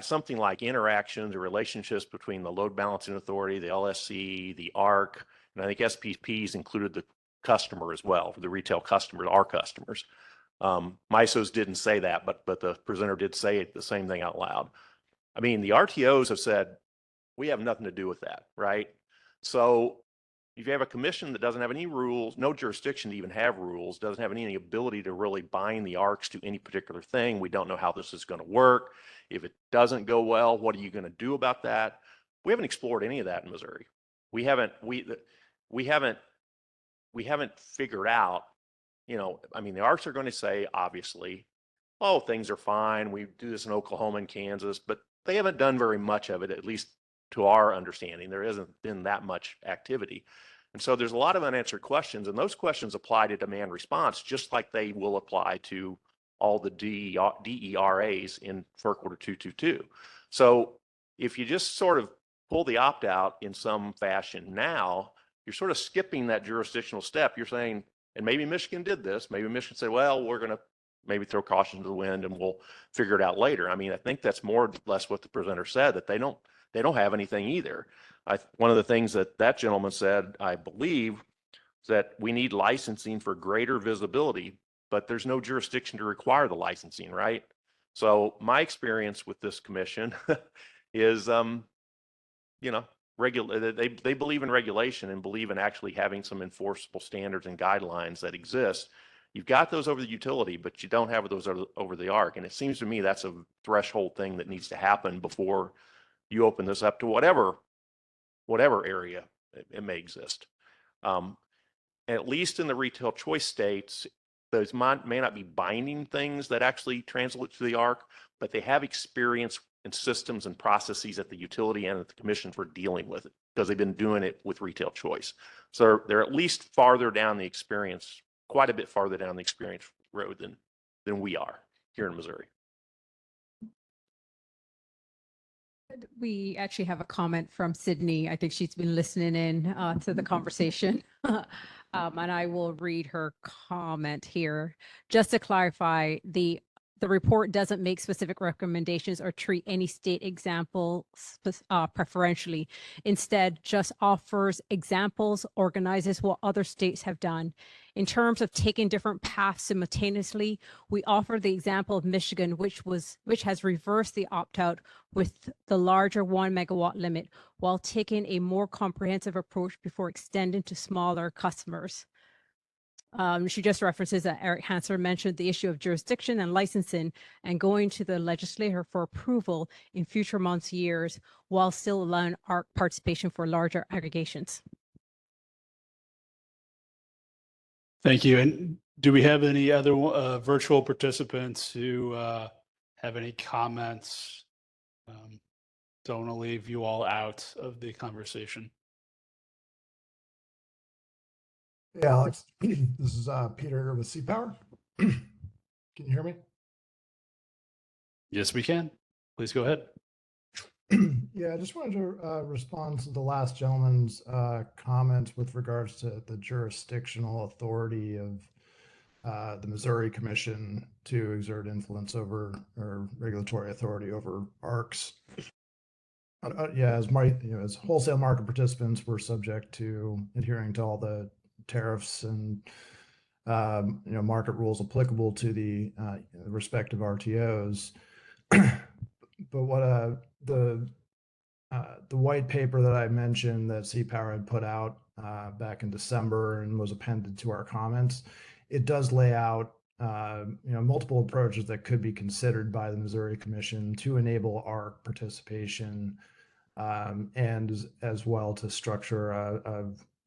something like interactions or relationships between the load balancing authority, the LSC, the ARC, and I think SPPs included the customer as well, for the retail customers, our customers. MISO's didn't say that, but the presenter did say the same thing out loud. I mean, the RTOs have said, we have nothing to do with that, right? So if you have a commission that doesn't have any rules, no jurisdiction to even have rules, doesn't have any ability to really bind the ARCs to any particular thing, we don't know how this is going to work. If it doesn't go well, what are you going to do about that? We haven't explored any of that in Missouri. We haven't figured out, I mean, the ARCs are going to say, obviously, oh, things are fine. We do this in Oklahoma and Kansas, but they haven't done very much of it, at least to our understanding. There hasn't been that much activity. And so there's a lot of unanswered questions, and those questions apply to demand response, just like they will apply to all the DERAs in FERC Order 222. So if you just sort of pull the opt-out in some fashion now, you're sort of skipping that jurisdictional step. You're saying, and maybe Michigan did this, maybe Michigan said, well, we're going to maybe throw caution to the wind and we'll figure it out later. I mean, I think that's more or less what the presenter said, that they don't have anything either. One of the things that gentleman said, I believe, is that we need licensing for greater visibility, but there's no jurisdiction to require the licensing, right? So my experience with this commission is, you know, they believe in regulation and believe in actually having some enforceable standards and guidelines that exist. You've got those over the utility, but you don't have those over the ARC. And it seems to me that's a threshold thing that needs to happen before you open this up to whatever area it may exist. At least in the retail choice states, those may not be binding things that actually translate to the ARC, but they have experience in systems and processes at the utility and at the commission for dealing with it because they've been doing it with retail choice. So they're at least farther down the experience, quite a bit farther down the experience road than we are here in Missouri. We actually have a comment from Sydney. I think she's been listening in to the conversation. And I will read her comment here. Just to clarify, the report doesn't make specific recommendations or treat any state examples preferentially. Instead, just offers examples, organizes what other states have done. In terms of taking different paths simultaneously, we offer the example of Michigan, which has reversed the opt-out with the larger 1 megawatt limit, while taking a more comprehensive approach before extending to smaller customers. She just references that Eric Hansler mentioned the issue of jurisdiction and licensing and going to the legislature for approval in future months, years, while still allowing ARC participation for larger aggregations. Thank you. And do we have any other virtual participants who have any comments? Don't want to leave you all out of the conversation. Hey, Alex, this is Peter with C-Power. Can you hear me? Yes, we can. Please go ahead. Yeah, I just wanted to respond to the last gentleman's comments with regards to the jurisdictional authority of the Missouri Commission to exert influence over or regulatory authority over ARCs. Yeah, as wholesale market participants, we're subject to adhering to all the tariffs and market rules applicable to the respective RTOs. But what the white paper that I mentioned that C-Power had put out back in December and was appended to our comments, it does lay out multiple approaches that could be considered by the Missouri Commission to enable ARC participation, and as well to structure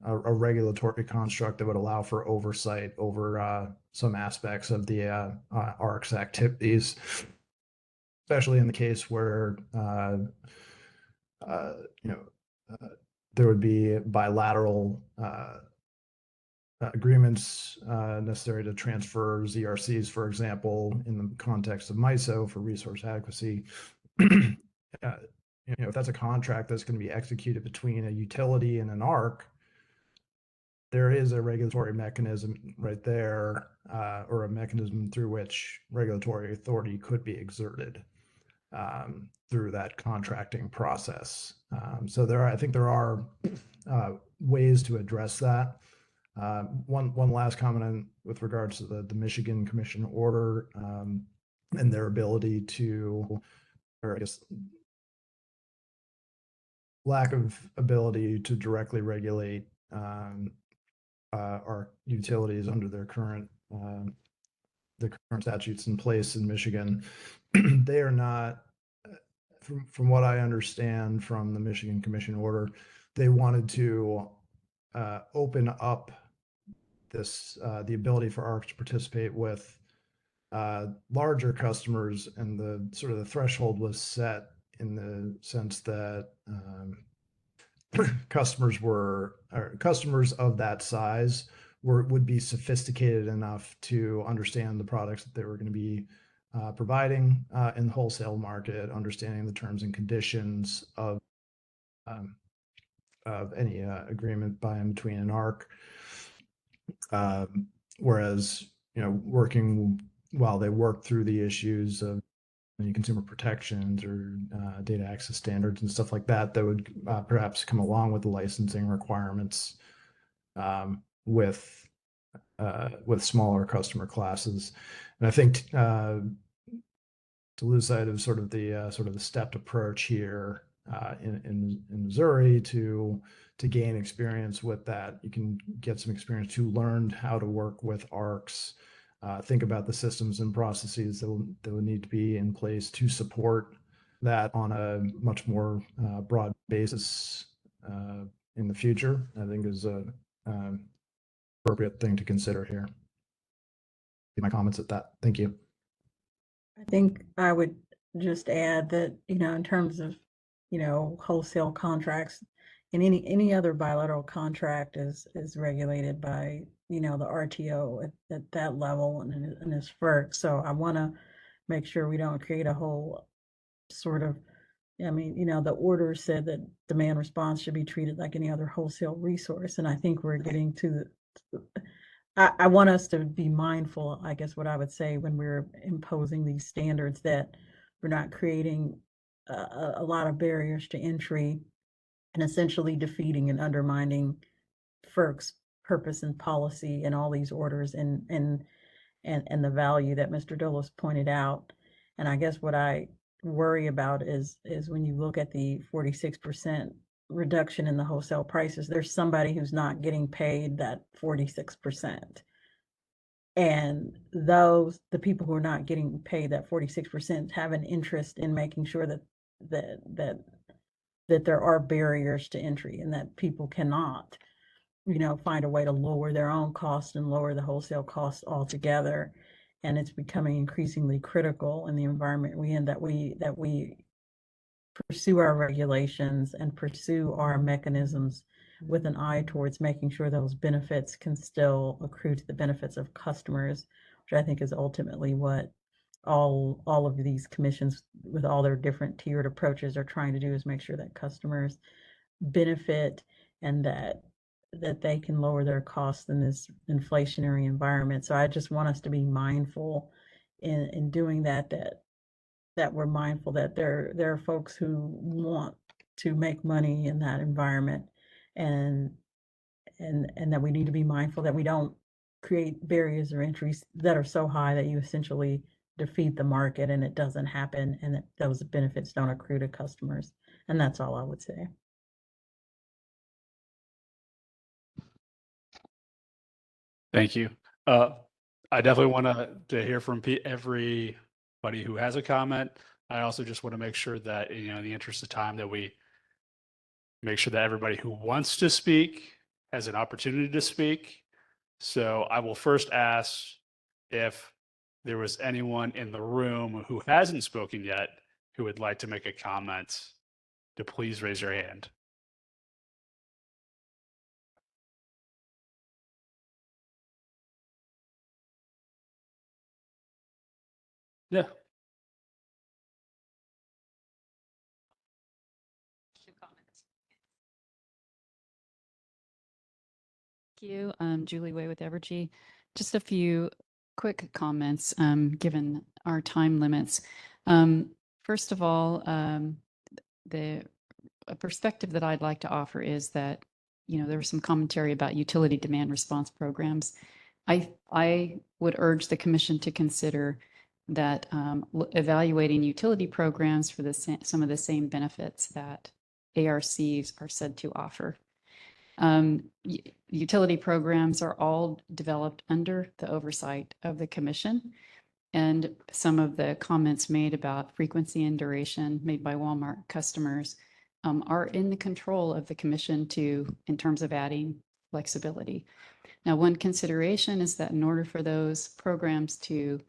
a regulatory construct that would allow for oversight over some aspects of the ARC's activities, especially in the case where there would be bilateral agreements necessary to transfer ZRCs, for example, in the context of MISO for resource adequacy. If that's a contract that's going to be executed between a utility and an ARC, there is a regulatory mechanism right there, or a mechanism through which regulatory authority could be exerted through that contracting process. So I think there are ways to address that. One last comment with regards to the Michigan Commission order and their ability to, or I guess lack of ability to directly regulate our utilities under their current statutes in place in Michigan. They are not, from what I understand from the Michigan Commission order, they wanted to open up this the ability for ARC to participate with larger customers, and the sort of the threshold was set in the sense that customers of that size would be sophisticated enough to understand the products that they were going to be providing in the wholesale market, understanding the terms and conditions of any agreement by and between an ARC. Whereas, working while they work through the issues of consumer protections or data access standards and stuff like that, that would perhaps come along with the licensing requirements with with smaller customer classes. And I think to lose sight of sort of the stepped approach here in Missouri to gain experience with that, you can get some experience to learn how to work with ARCs. Think about the systems and processes that will need to be in place to support that on a much more broad basis in the future. I think is a appropriate thing to consider here. My comments at that. Thank you. I think I would just add that, in terms of, wholesale contracts and any other bilateral contract is regulated by, the RTO at that level and is FERC. So I want to make sure we don't create a whole sort of, the order said that demand response should be treated like any other wholesale resource. And I think we're getting to I want us to be mindful, I guess what I would say when we're imposing these standards, that we're not creating a lot of barriers to entry and essentially defeating and undermining FERC's purpose and policy and all these orders and the value that Mr. Dulles pointed out. And I guess what I worry about is when you look at the 46% reduction in the wholesale prices, there's somebody who's not getting paid that 46%. And the people who are not getting paid that 46% have an interest in making sure that there are barriers to entry and that people cannot, find a way to lower their own costs and lower the wholesale costs altogether. And it's becoming increasingly critical in the environment we're in that we pursue our regulations and pursue our mechanisms with an eye towards making sure those benefits can still accrue to the benefits of customers, which I think is ultimately what all of these commissions with all their different tiered approaches are trying to do, is make sure that customers benefit and that they can lower their costs in this inflationary environment. So I just want us to be mindful in doing that we're mindful that there are folks who want to make money in that environment, and that we need to be mindful that we don't create barriers or entries that are so high that you essentially defeat the market and it doesn't happen, and that those benefits don't accrue to customers. And that's all I would say. Thank you. I definitely want to hear from everybody who has a comment. I also just want to make sure that, in the interest of time, that we make sure that everybody who wants to speak has an opportunity to speak. So I will first ask if there was anyone in the room who hasn't spoken yet who would like to make a comment, to please raise your hand. Yeah. Thank you. Julie Way with Evergy. Just a few quick comments, given our time limits. First of all, the perspective that I'd like to offer is that, there was some commentary about utility demand response programs. I would urge the commission to consider that evaluating utility programs for some of the same benefits that ARCs are said to offer. Utility programs are all developed under the oversight of the commission, and some of the comments made about frequency and duration made by Walmart customers are in the control of the commission in terms of adding flexibility. Now, one consideration is that in order for those programs to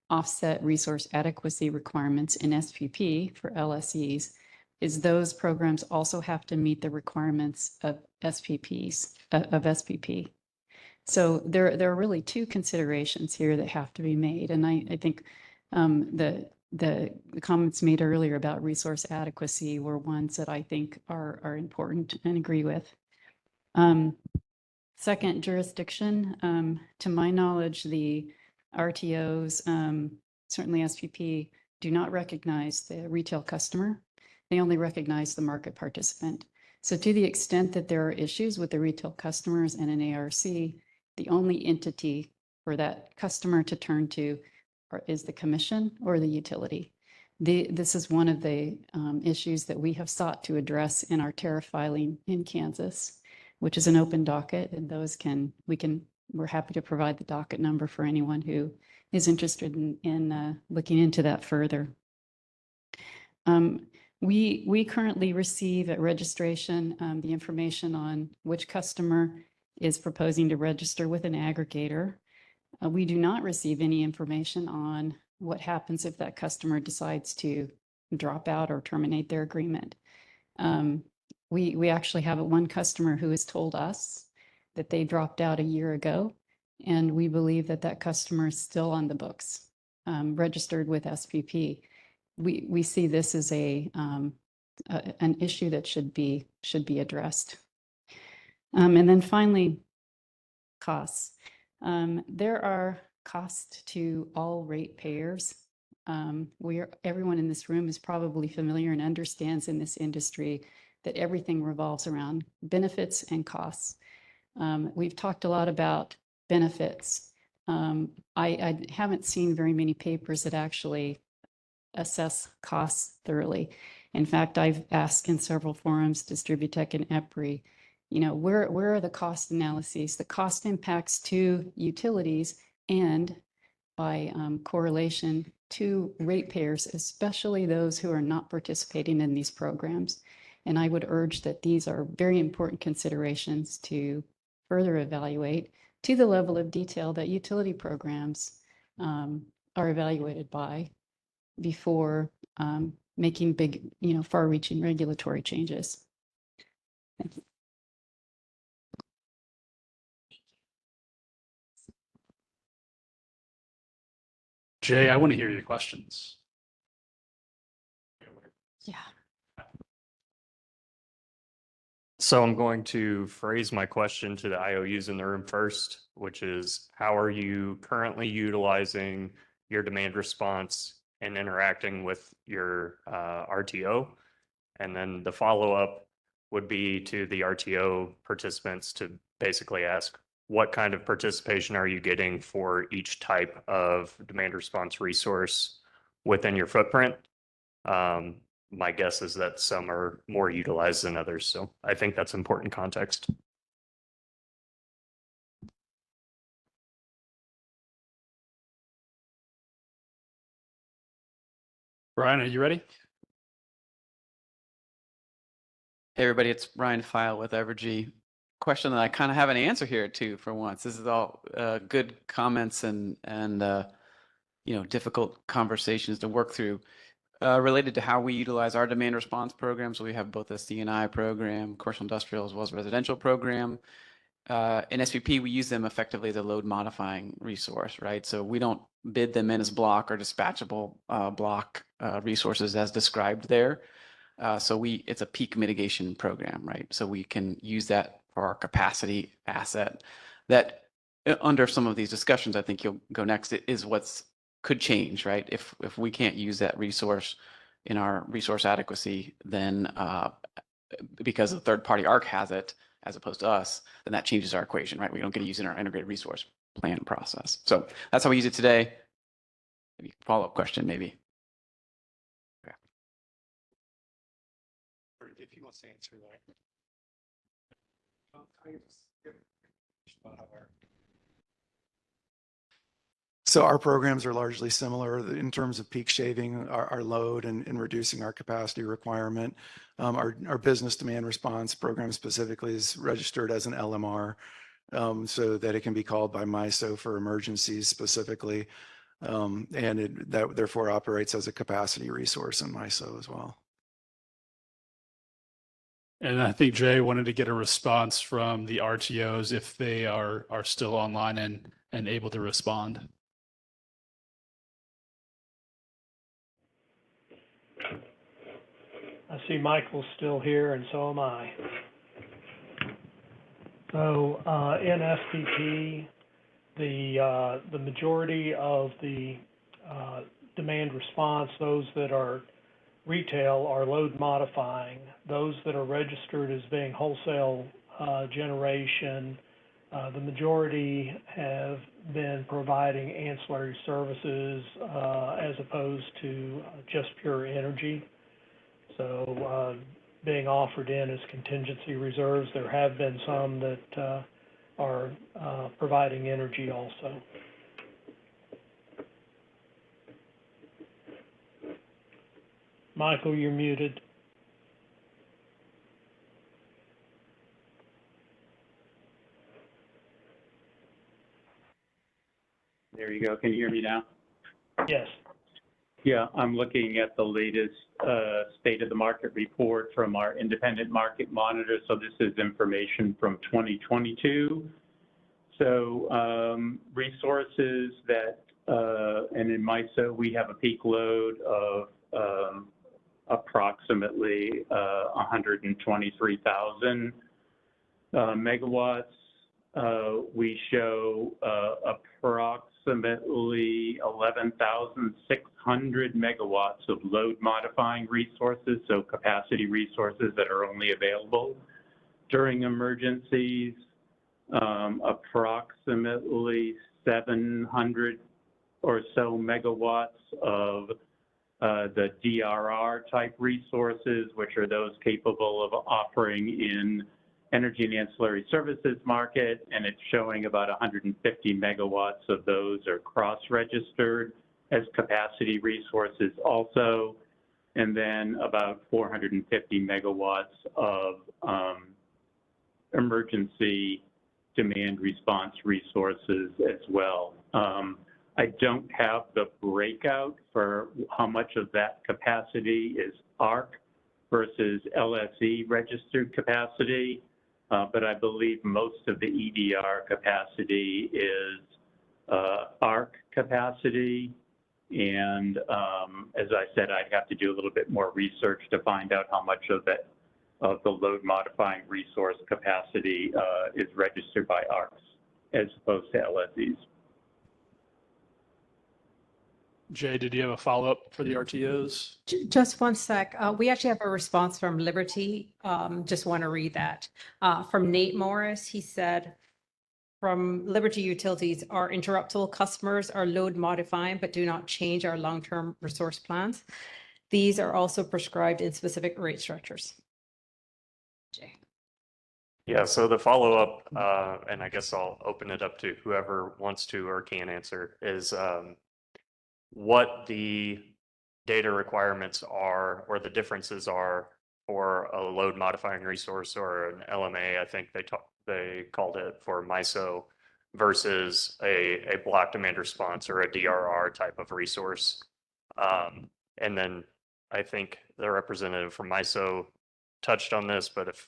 offset resource adequacy requirements in SPP for LSEs, is those programs also have to meet the requirements of SPP. So there are really two considerations here that have to be made. And I think the comments made earlier about resource adequacy were ones that I think are important and agree with. Second, jurisdiction. To my knowledge, the RTOs, certainly SPP, do not recognize the retail customer. They only recognize the market participant. So to the extent that there are issues with the retail customers and an ARC, the only entity for that customer to turn to is the commission or the utility. This is one of the issues that we have sought to address in our tariff filing in Kansas, which is an open docket, and we're happy to provide the docket number for anyone who is interested in looking into that further. We currently receive at registration the information on which customer is proposing to register with an aggregator. We do not receive any information on what happens if that customer decides to drop out or terminate their agreement. We actually have one customer who has told us that they dropped out a year ago, and we believe that that customer is still on the books, registered with SPP. We see this as an issue that should be addressed. And then finally, costs. There are costs to all ratepayers. Everyone in this room is probably familiar and understands in this industry that everything revolves around benefits and costs. We've talked a lot about benefits. I haven't seen very many papers that actually assess costs thoroughly. In fact, I've asked in several forums, Distributech and EPRI, where are the cost analyses, the cost impacts to utilities and by correlation to ratepayers, especially those who are not participating in these programs. And I would urge that these are very important considerations to further evaluate to the level of detail that utility programs are evaluated by before making big, far-reaching regulatory changes. Thank you. Jay, I want to hear your questions. Yeah. So I'm going to phrase my question to the IOUs in the room first, which is, how are you currently utilizing your demand response and interacting with your RTO? And then the follow-up would be to the RTO participants to basically ask, what kind of participation are you getting for each type of demand response resource within your footprint? My guess is that some are more utilized than others. So I think that's important context. Brian, are you ready? Hey, everybody, it's Ryan File with Evergy. Question that I kind of have an answer here to for once. This is all good comments and difficult conversations to work through related to how we utilize our demand response programs. So we have both a C&I program, commercial industrial, as well as residential program. In SPP, we use them effectively as a load modifying resource, right? So we don't bid them in as block or dispatchable block resources as described there. It's a peak mitigation program, right? So we can use that for our capacity asset that under some of these discussions, I think you'll go next, is what's could change, right? If we can't use that resource in our resource adequacy, then because a third party ARC has it, as opposed to us, then that changes our equation, right? We don't get to use it in our integrated resource plan process. So that's how we use it today. Maybe follow-up question, maybe. Okay. If he wants to answer that. So our programs are largely similar in terms of peak shaving our load and reducing our capacity requirement. Our business demand response program specifically is registered as an LMR so that it can be called by MISO for emergencies specifically. And that therefore operates as a capacity resource in MISO as well. And I think Jay wanted to get a response from the RTOs if they are still online and able to respond. I see Michael's still here, and so am I. So in SPP, the majority of the demand response, those that are retail, are load modifying. Those that are registered as being wholesale generation The majority have been providing ancillary services as opposed to just pure energy. So being offered in as contingency reserves, there have been some that are providing energy also. Michael, you're muted. There you go. Can you hear me now? Yes. Yeah, I'm looking at the latest state of the market report from our independent market monitor. So this is information from 2022. So resources that, and in MISO, we have a peak load of approximately 123,000 megawatts. We show approximately 11,600 megawatts of load modifying resources, so capacity resources that are only available during emergencies. Approximately 700 or so megawatts of the DRR type resources, which are those capable of offering in energy and ancillary services market, and it's showing about 150 megawatts of those are cross-registered as capacity resources also, and then about 450 megawatts of emergency demand response resources as well. I don't have the breakout for how much of that capacity is ARC versus LSE registered capacity, but I believe most of the EDR capacity is ARC capacity. And as I said, I'd have to do a little bit more research to find out how much of it, of the load modifying resource capacity is registered by ARCs as opposed to LSEs. Jay, did you have a follow-up for the RTOs? Just one sec. We actually have a response from Liberty. Just want to read that. From Nate Morris, he said, from Liberty Utilities, our interruptible customers are load modifying but do not change our long-term resource plans. These are also prescribed in specific rate structures. Jay. Yeah, so the follow-up, and I guess I'll open it up to whoever wants to or can answer, is what the data requirements are or the differences are for a load modifying resource or an LMA, I think they called it for MISO, versus a block demand response or a DRR type of resource. And then I think the representative from MISO touched on this, but if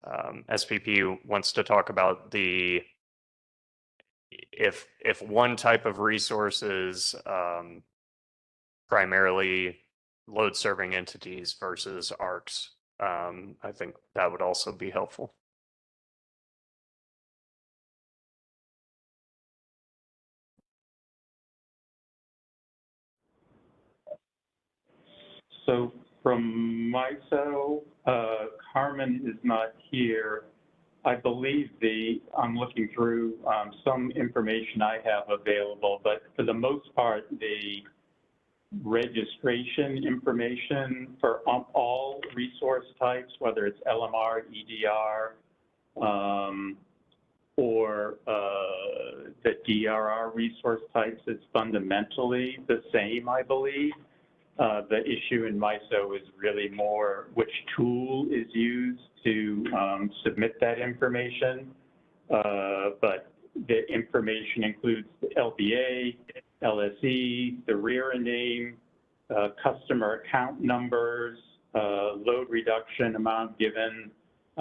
SPP wants to talk about the if one type of resource is primarily load serving entities versus ARCs, I think that would also be helpful. So from MISO, Carmen is not here. I believe I'm looking through some information I have available, but for the most part, the registration information for all resource types, whether it's LMR, EDR, or the DRR resource types, is fundamentally the same, I believe. The issue in MISO is really more which tool is used to submit that information. But the information includes the LBA, LSE, the RERA name, customer account numbers, load reduction amount given,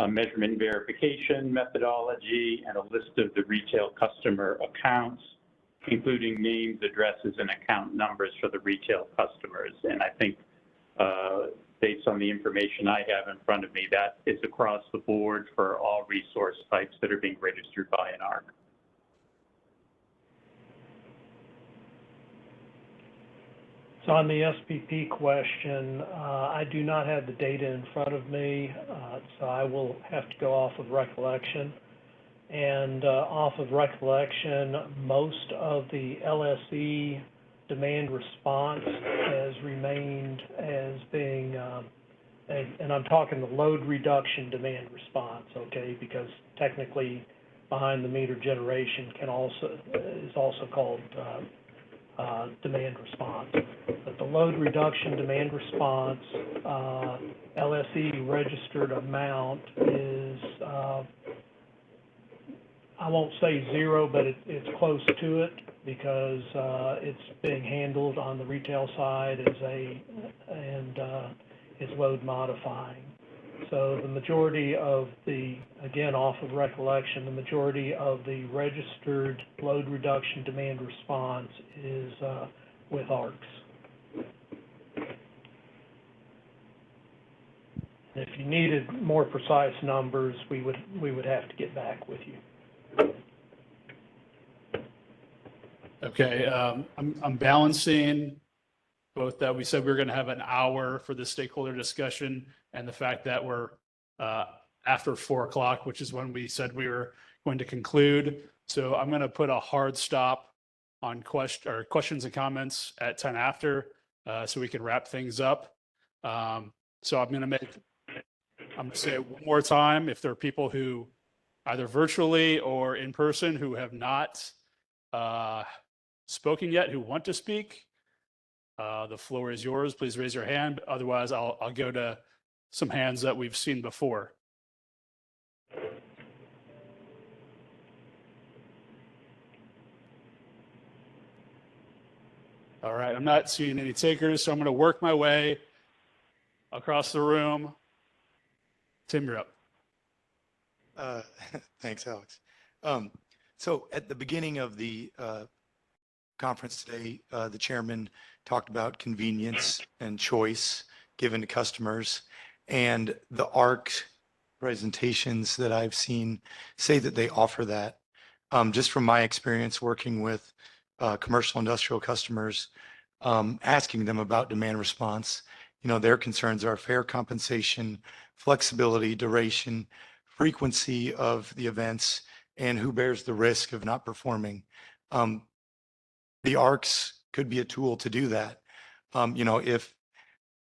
measurement verification methodology, and a list of the retail customer accounts, including names, addresses, and account numbers for the retail customers. And I think based on the information I have in front of me, that is across the board for all resource types that are being registered by an ARC. So on the SPP question, I do not have the data in front of me, so I will have to go off of recollection. And off of recollection, most of the LSE demand response has remained as being, and I'm talking the load reduction demand response, okay, because technically behind the meter generation is also called demand response. But the load reduction demand response LSE registered amount is, I won't say zero, but it's close to it, because it's being handled on the retail side and is load modifying. So the majority of again, off of recollection, the majority of the registered load reduction demand response is with ARCs. If you needed more precise numbers, we would have to get back with you. Okay, I'm balancing both that we said we were going to have an hour for the stakeholder discussion and the fact that we're after 4 o'clock, which is when we said we were going to conclude. So I'm going to put a hard stop on questions and comments at 10 after, so we can wrap things up. So I'm going to say it one more time. If there are people who either virtually or in person who have not spoken yet, who want to speak, the floor is yours. Please raise your hand. Otherwise, I'll go to some hands that we've seen before. All right, I'm not seeing any takers, so I'm going to work my way across the room. Tim, you're up. Thanks, Alex. So at the beginning of the conference today, the chairman talked about convenience and choice given to customers, and the ARC presentations that I've seen say that they offer that. Just from my experience working with commercial industrial customers, asking them about demand response, their concerns are fair compensation, flexibility, duration, frequency of the events, and who bears the risk of not performing. The ARCs could be a tool to do that.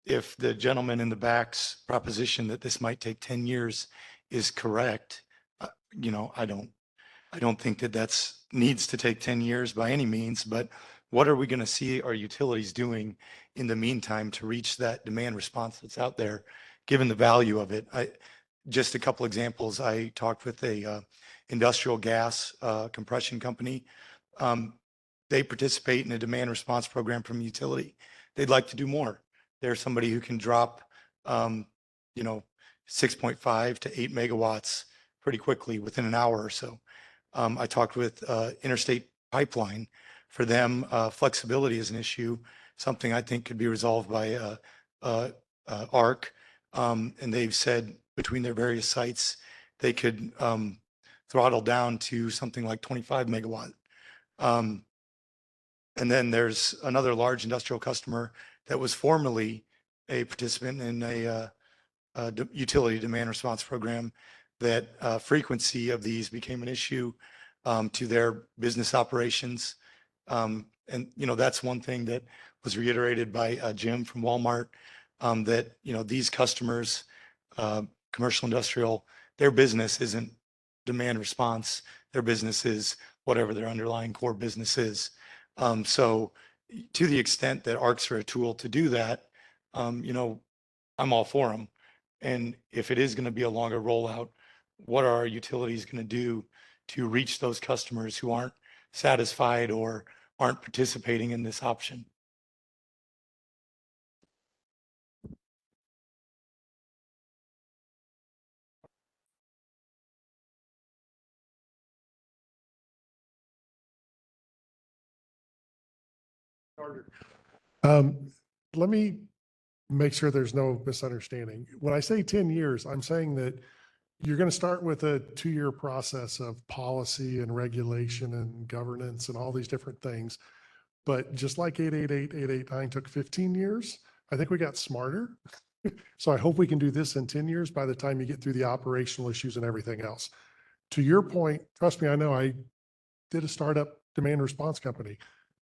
If the gentleman in the back's proposition that this might take 10 years is correct, I don't think that needs to take 10 years by any means, but what are we going to see our utilities doing in the meantime to reach that demand response that's out there, given the value of it? Just a couple examples. I talked with a industrial gas compression company. They participate in a demand response program from utility. They'd like to do more. They're somebody who can drop, 6.5 to 8 megawatts pretty quickly within an hour or so. I talked with Interstate Pipeline. For them, flexibility is an issue, something I think could be resolved by ARC. And they've said between their various sites, they could throttle down to something like 25 megawatt. And then there's another large industrial customer that was formerly a participant in a utility demand response program, that frequency of these became an issue to their business operations. And, that's one thing that was reiterated by Jim from Walmart, that, these customers, commercial, industrial, their business isn't demand response. Their business is whatever their underlying core business is. So to the extent that ARCs are a tool to do that, I'm all for them. And if it is going to be a longer rollout, what are our utilities going to do to reach those customers who aren't satisfied or aren't participating in this option? Let me make sure there's no misunderstanding. When I say 10 years, I'm saying that you're going to start with a 2-year process of policy and regulation and governance and all these different things. But just like 888, 889 took 15 years, I think we got smarter. So I hope we can do this in 10 years by the time you get through the operational issues and everything else. to your point, trust me, I know I did a startup demand response company.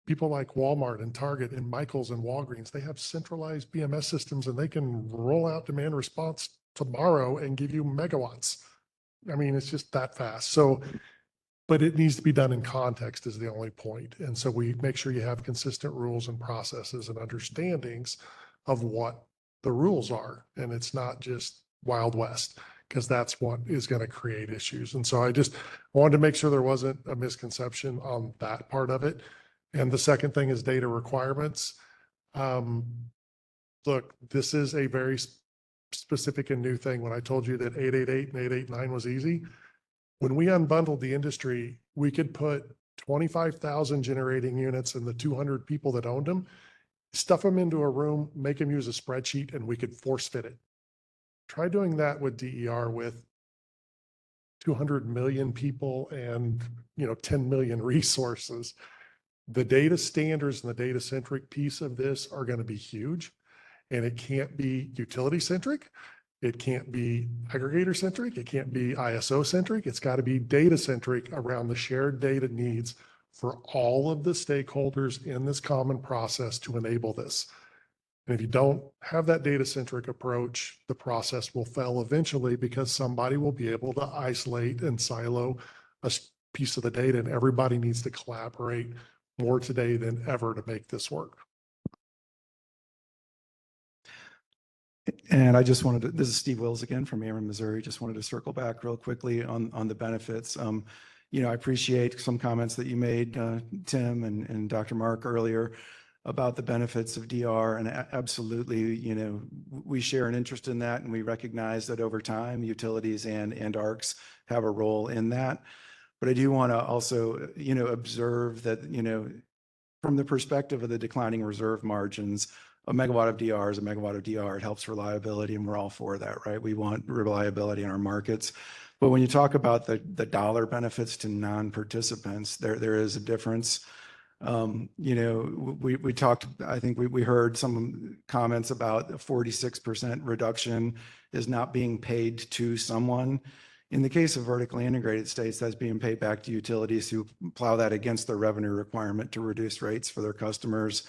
People like Walmart and Target and Michaels and Walgreens, they have centralized BMS systems and they can roll out demand response tomorrow and give you megawatts. I mean, it's just that fast. So, but it needs to be done in context is the only point. And so we make sure you have consistent rules and processes and understandings of what the rules are. And it's not just Wild West, because that's what is going to create issues. And so I just wanted to make sure there wasn't a misconception on that part of it. And the second thing is data requirements. Look, this is a very specific and new thing. When I told you that 888 and 889 was easy, when we unbundled the industry, we could put 25,000 generating units and the 200 people that owned them, stuff them into a room, make them use a spreadsheet, and we could force fit it. Try doing that with DER with 200 million people and 10 million resources. The data standards and the data centric piece of this are going to be huge, and it can't be utility centric. It can't be aggregator centric. It can't be ISO centric. It's got to be data centric around the shared data needs for all of the stakeholders in this common process to enable this. And if you don't have that data centric approach, the process will fail eventually because somebody will be able to isolate and silo a piece of the data, and everybody needs to collaborate more today than ever to make this work. And I just wanted to, this is Steve Wills again from Ameren, Missouri. Just wanted to circle back real quickly on the benefits. I appreciate some comments that you made, Tim and Dr. Mark earlier about the benefits of DR, and absolutely, we share an interest in that, and we recognize that over time, utilities and ARCs have a role in that. But I do want to also, observe that, from the perspective of the declining reserve margins, a megawatt of DR is a megawatt of DR. It helps reliability, and we're all for that, right? We want reliability in our markets. But when you talk about the dollar benefits to non-participants, there is a difference. We talked, I think we heard some comments about a 46% reduction is not being paid to someone. In the case of vertically integrated states, that's being paid back to utilities who plow that against their revenue requirement to reduce rates for their customers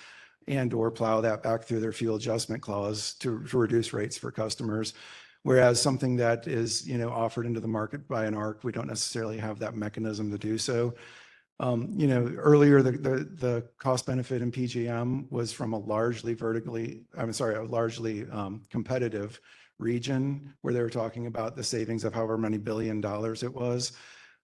and or plow that back through their fuel adjustment clause to reduce rates for customers. Whereas something that is, offered into the market by an ARC, we don't necessarily have that mechanism to do so. Earlier, the cost benefit in PJM was from a largely competitive region where they were talking about the savings of however many $1 billion it was.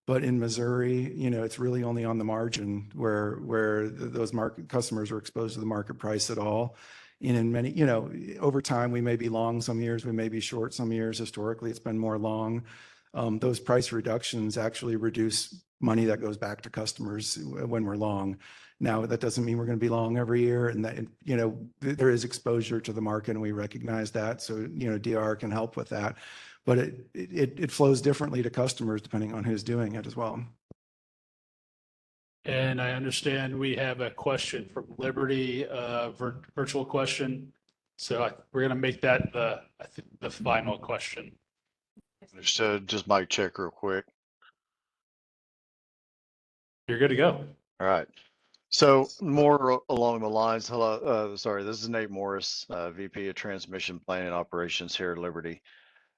But in Missouri, it's really only on the margin where those market customers are exposed to the market price at all. And in many, over time, we may be long some years, we may be short some years. Historically, it's been more long. Those price reductions actually reduce money that goes back to customers when we're long. Now, that doesn't mean we're going to be long every year, and that, there is exposure to the market, and we recognize that. So, DR can help with that, but it flows differently to customers depending on who's doing it as well. And I understand we have a question from Liberty, virtual question. So we're going to make that the final question. Understood. Just mic check real quick. You're good to go. All right. So more along the lines, hello, sorry, this is Nate Morris, VP of Transmission Planning Operations here at Liberty.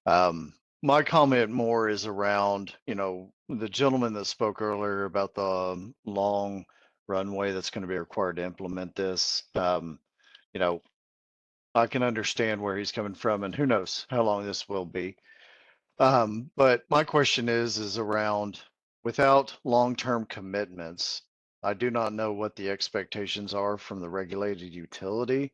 My comment more is around, the gentleman that spoke earlier about the long runway that's going to be required to implement this. I can understand where he's coming from, and who knows how long this will be. But my question is around, without long-term commitments, I do not know what the expectations are from the regulated utility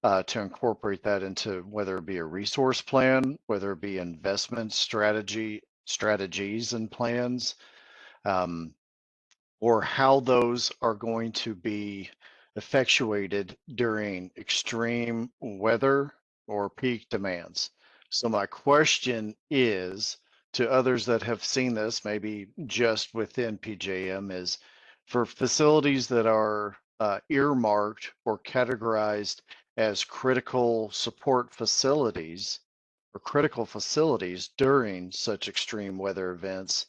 to incorporate that into whether it be a resource plan, whether it be investment strategies and plans, or how those are going to be effectuated during extreme weather or peak demands. So my question is to others that have seen this, maybe just within PJM, is for facilities that are earmarked or categorized as critical support facilities or critical facilities during such extreme weather events,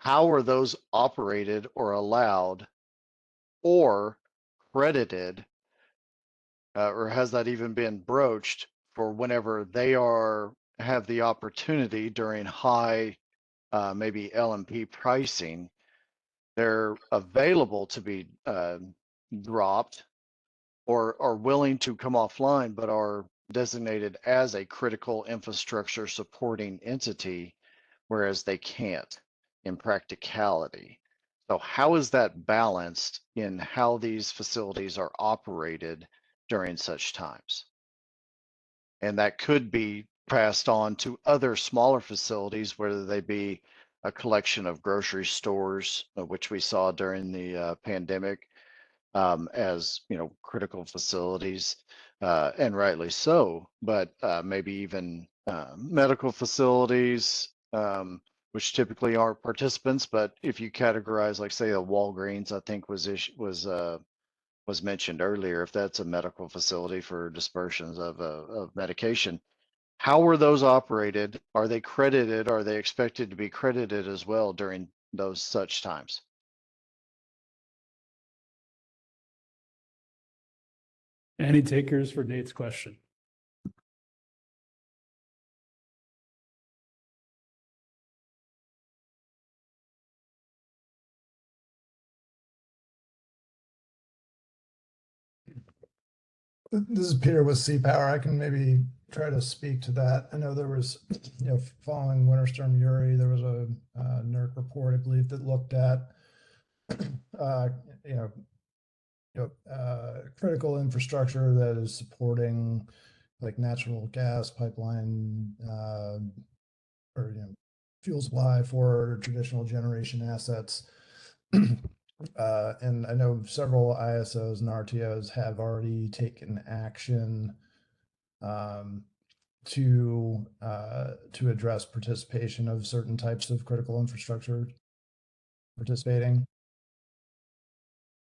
how are those operated or allowed or credited, or has that even been broached for whenever they have the opportunity during high, maybe LMP pricing, they're available to be dropped or are willing to come offline, but are designated as a critical infrastructure supporting entity, whereas they can't in practicality. So how is that balanced in how these facilities are operated during such times? And that could be passed on to other smaller facilities, whether they be a collection of grocery stores, which we saw during the pandemic, as critical facilities, and rightly so, but maybe even medical facilities, which typically aren't participants. But if you categorize, like say, a Walgreens, I think was mentioned earlier, if that's a medical facility for dispersions of medication, how were those operated? Are they credited? Are they expected to be credited as well during those such times? Any takers for Nate's question? This is Peter with Sea Power. I can maybe try to speak to that. I know there was, following Winter Storm Uri, there was a NERC report, I believe, that looked at, critical infrastructure that is supporting like natural gas pipeline or fuel supply for traditional generation assets. And I know several ISOs and RTOs have already taken action to address participation of certain types of critical infrastructure participating in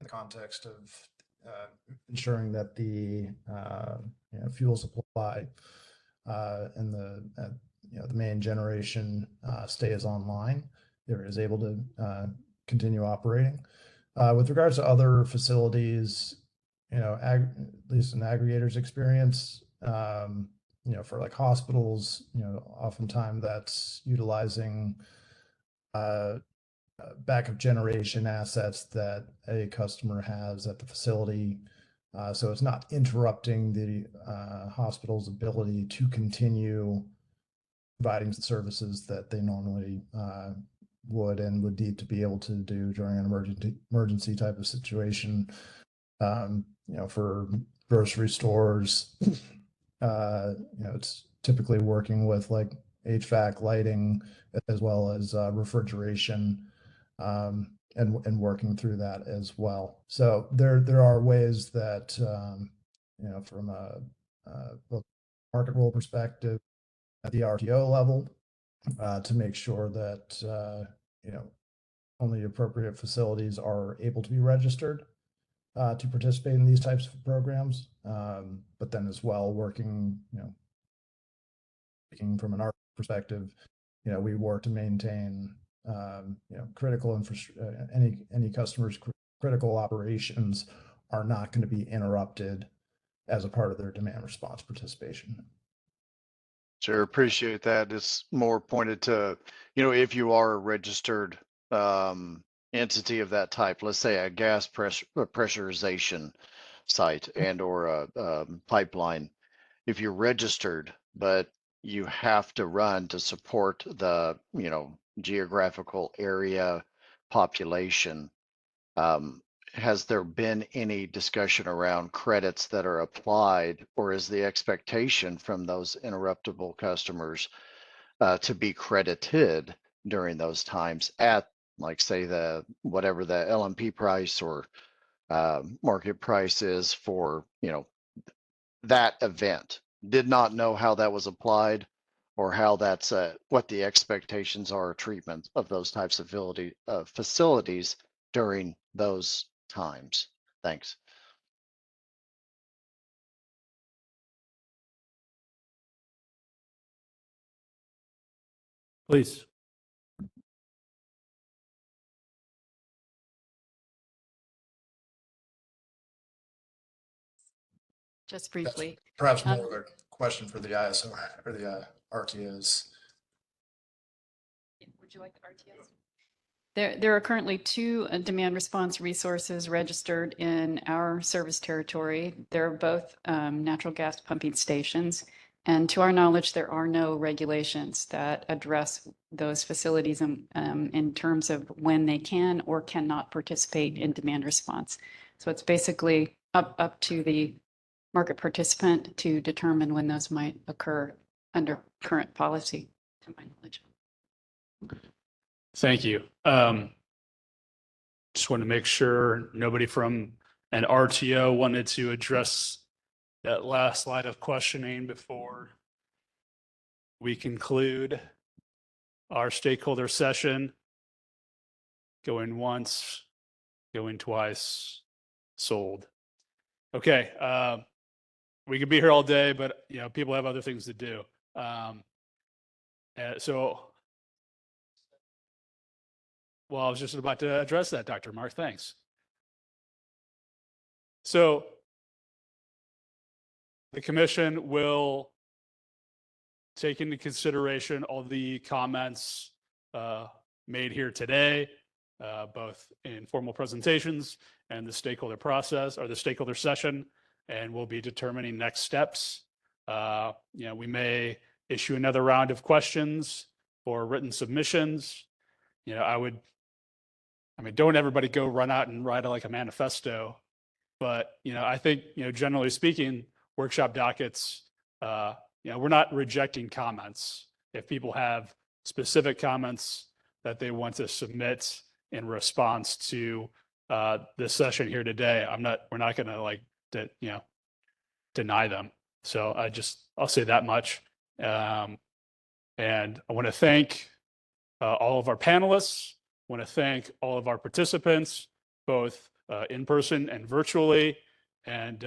the context of ensuring that the fuel supply and the main generation stays online, or is able to continue operating. With regards to other facilities, at least in Aggregators experience, for like hospitals, oftentimes that's utilizing backup generation assets that a customer has at the facility. So it's not interrupting the hospital's ability to continue providing services that they normally would need to be able to do during an emergency type of situation. For grocery stores, it's typically working with like HVAC, lighting, as well as refrigeration, and working through that as well. So there are ways that from a both market rule perspective at the RTO level, to make sure that only appropriate facilities are able to be registered to participate in these types of programs. But then as well, working from an art perspective, we work to maintain critical infrastructure. Any customers' critical operations are not going to be interrupted as a part of their demand response participation. Sure, appreciate that. It's more pointed to, if you are a registered entity of that type, let's say a gas pressurization site and or a pipeline, if you're registered, but you have to run to support the, geographical area population, has there been any discussion around credits that are applied, or is the expectation from those interruptible customers to be credited during those times at, like, say, whatever the LMP price or market price is for, that event? Did not know how that was applied or how that's what the expectations are, treatment of those types of facilities during those times. Thanks. Please. just briefly. Perhaps more of a question for the ISO or the RTOs. Would you like the RTOs? There are currently 2 demand response resources registered in our service territory. They're both natural gas pumping stations. And to our knowledge, there are no regulations that address those facilities in terms of when they can or cannot participate in demand response. So it's basically up to the market participant to determine when those might occur under current policy, to my knowledge. Thank you. Just want to make sure nobody from an RTO wanted to address that last line of questioning before we conclude our stakeholder session. Going once, going twice, sold. Okay, we could be here all day, but people have other things to do. Well, I was just about to address that, Dr. Mark. Thanks. So the commission will take into consideration all the comments made here today, both in formal presentations and the stakeholder process or the stakeholder session, and we'll be determining next steps. We may issue another round of questions or written submissions. Don't everybody go run out and write like a manifesto, but I think generally speaking, workshop dockets, we're not rejecting comments. If people have specific comments that they want to submit in response to this session here today, we're not going to deny them. So I'll say that much. And I want to thank all of our panelists. I want to thank all of our participants, both in person and virtually, and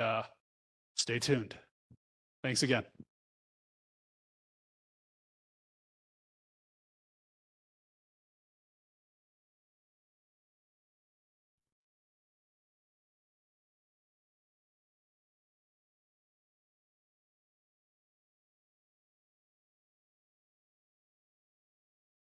stay tuned. Thanks again.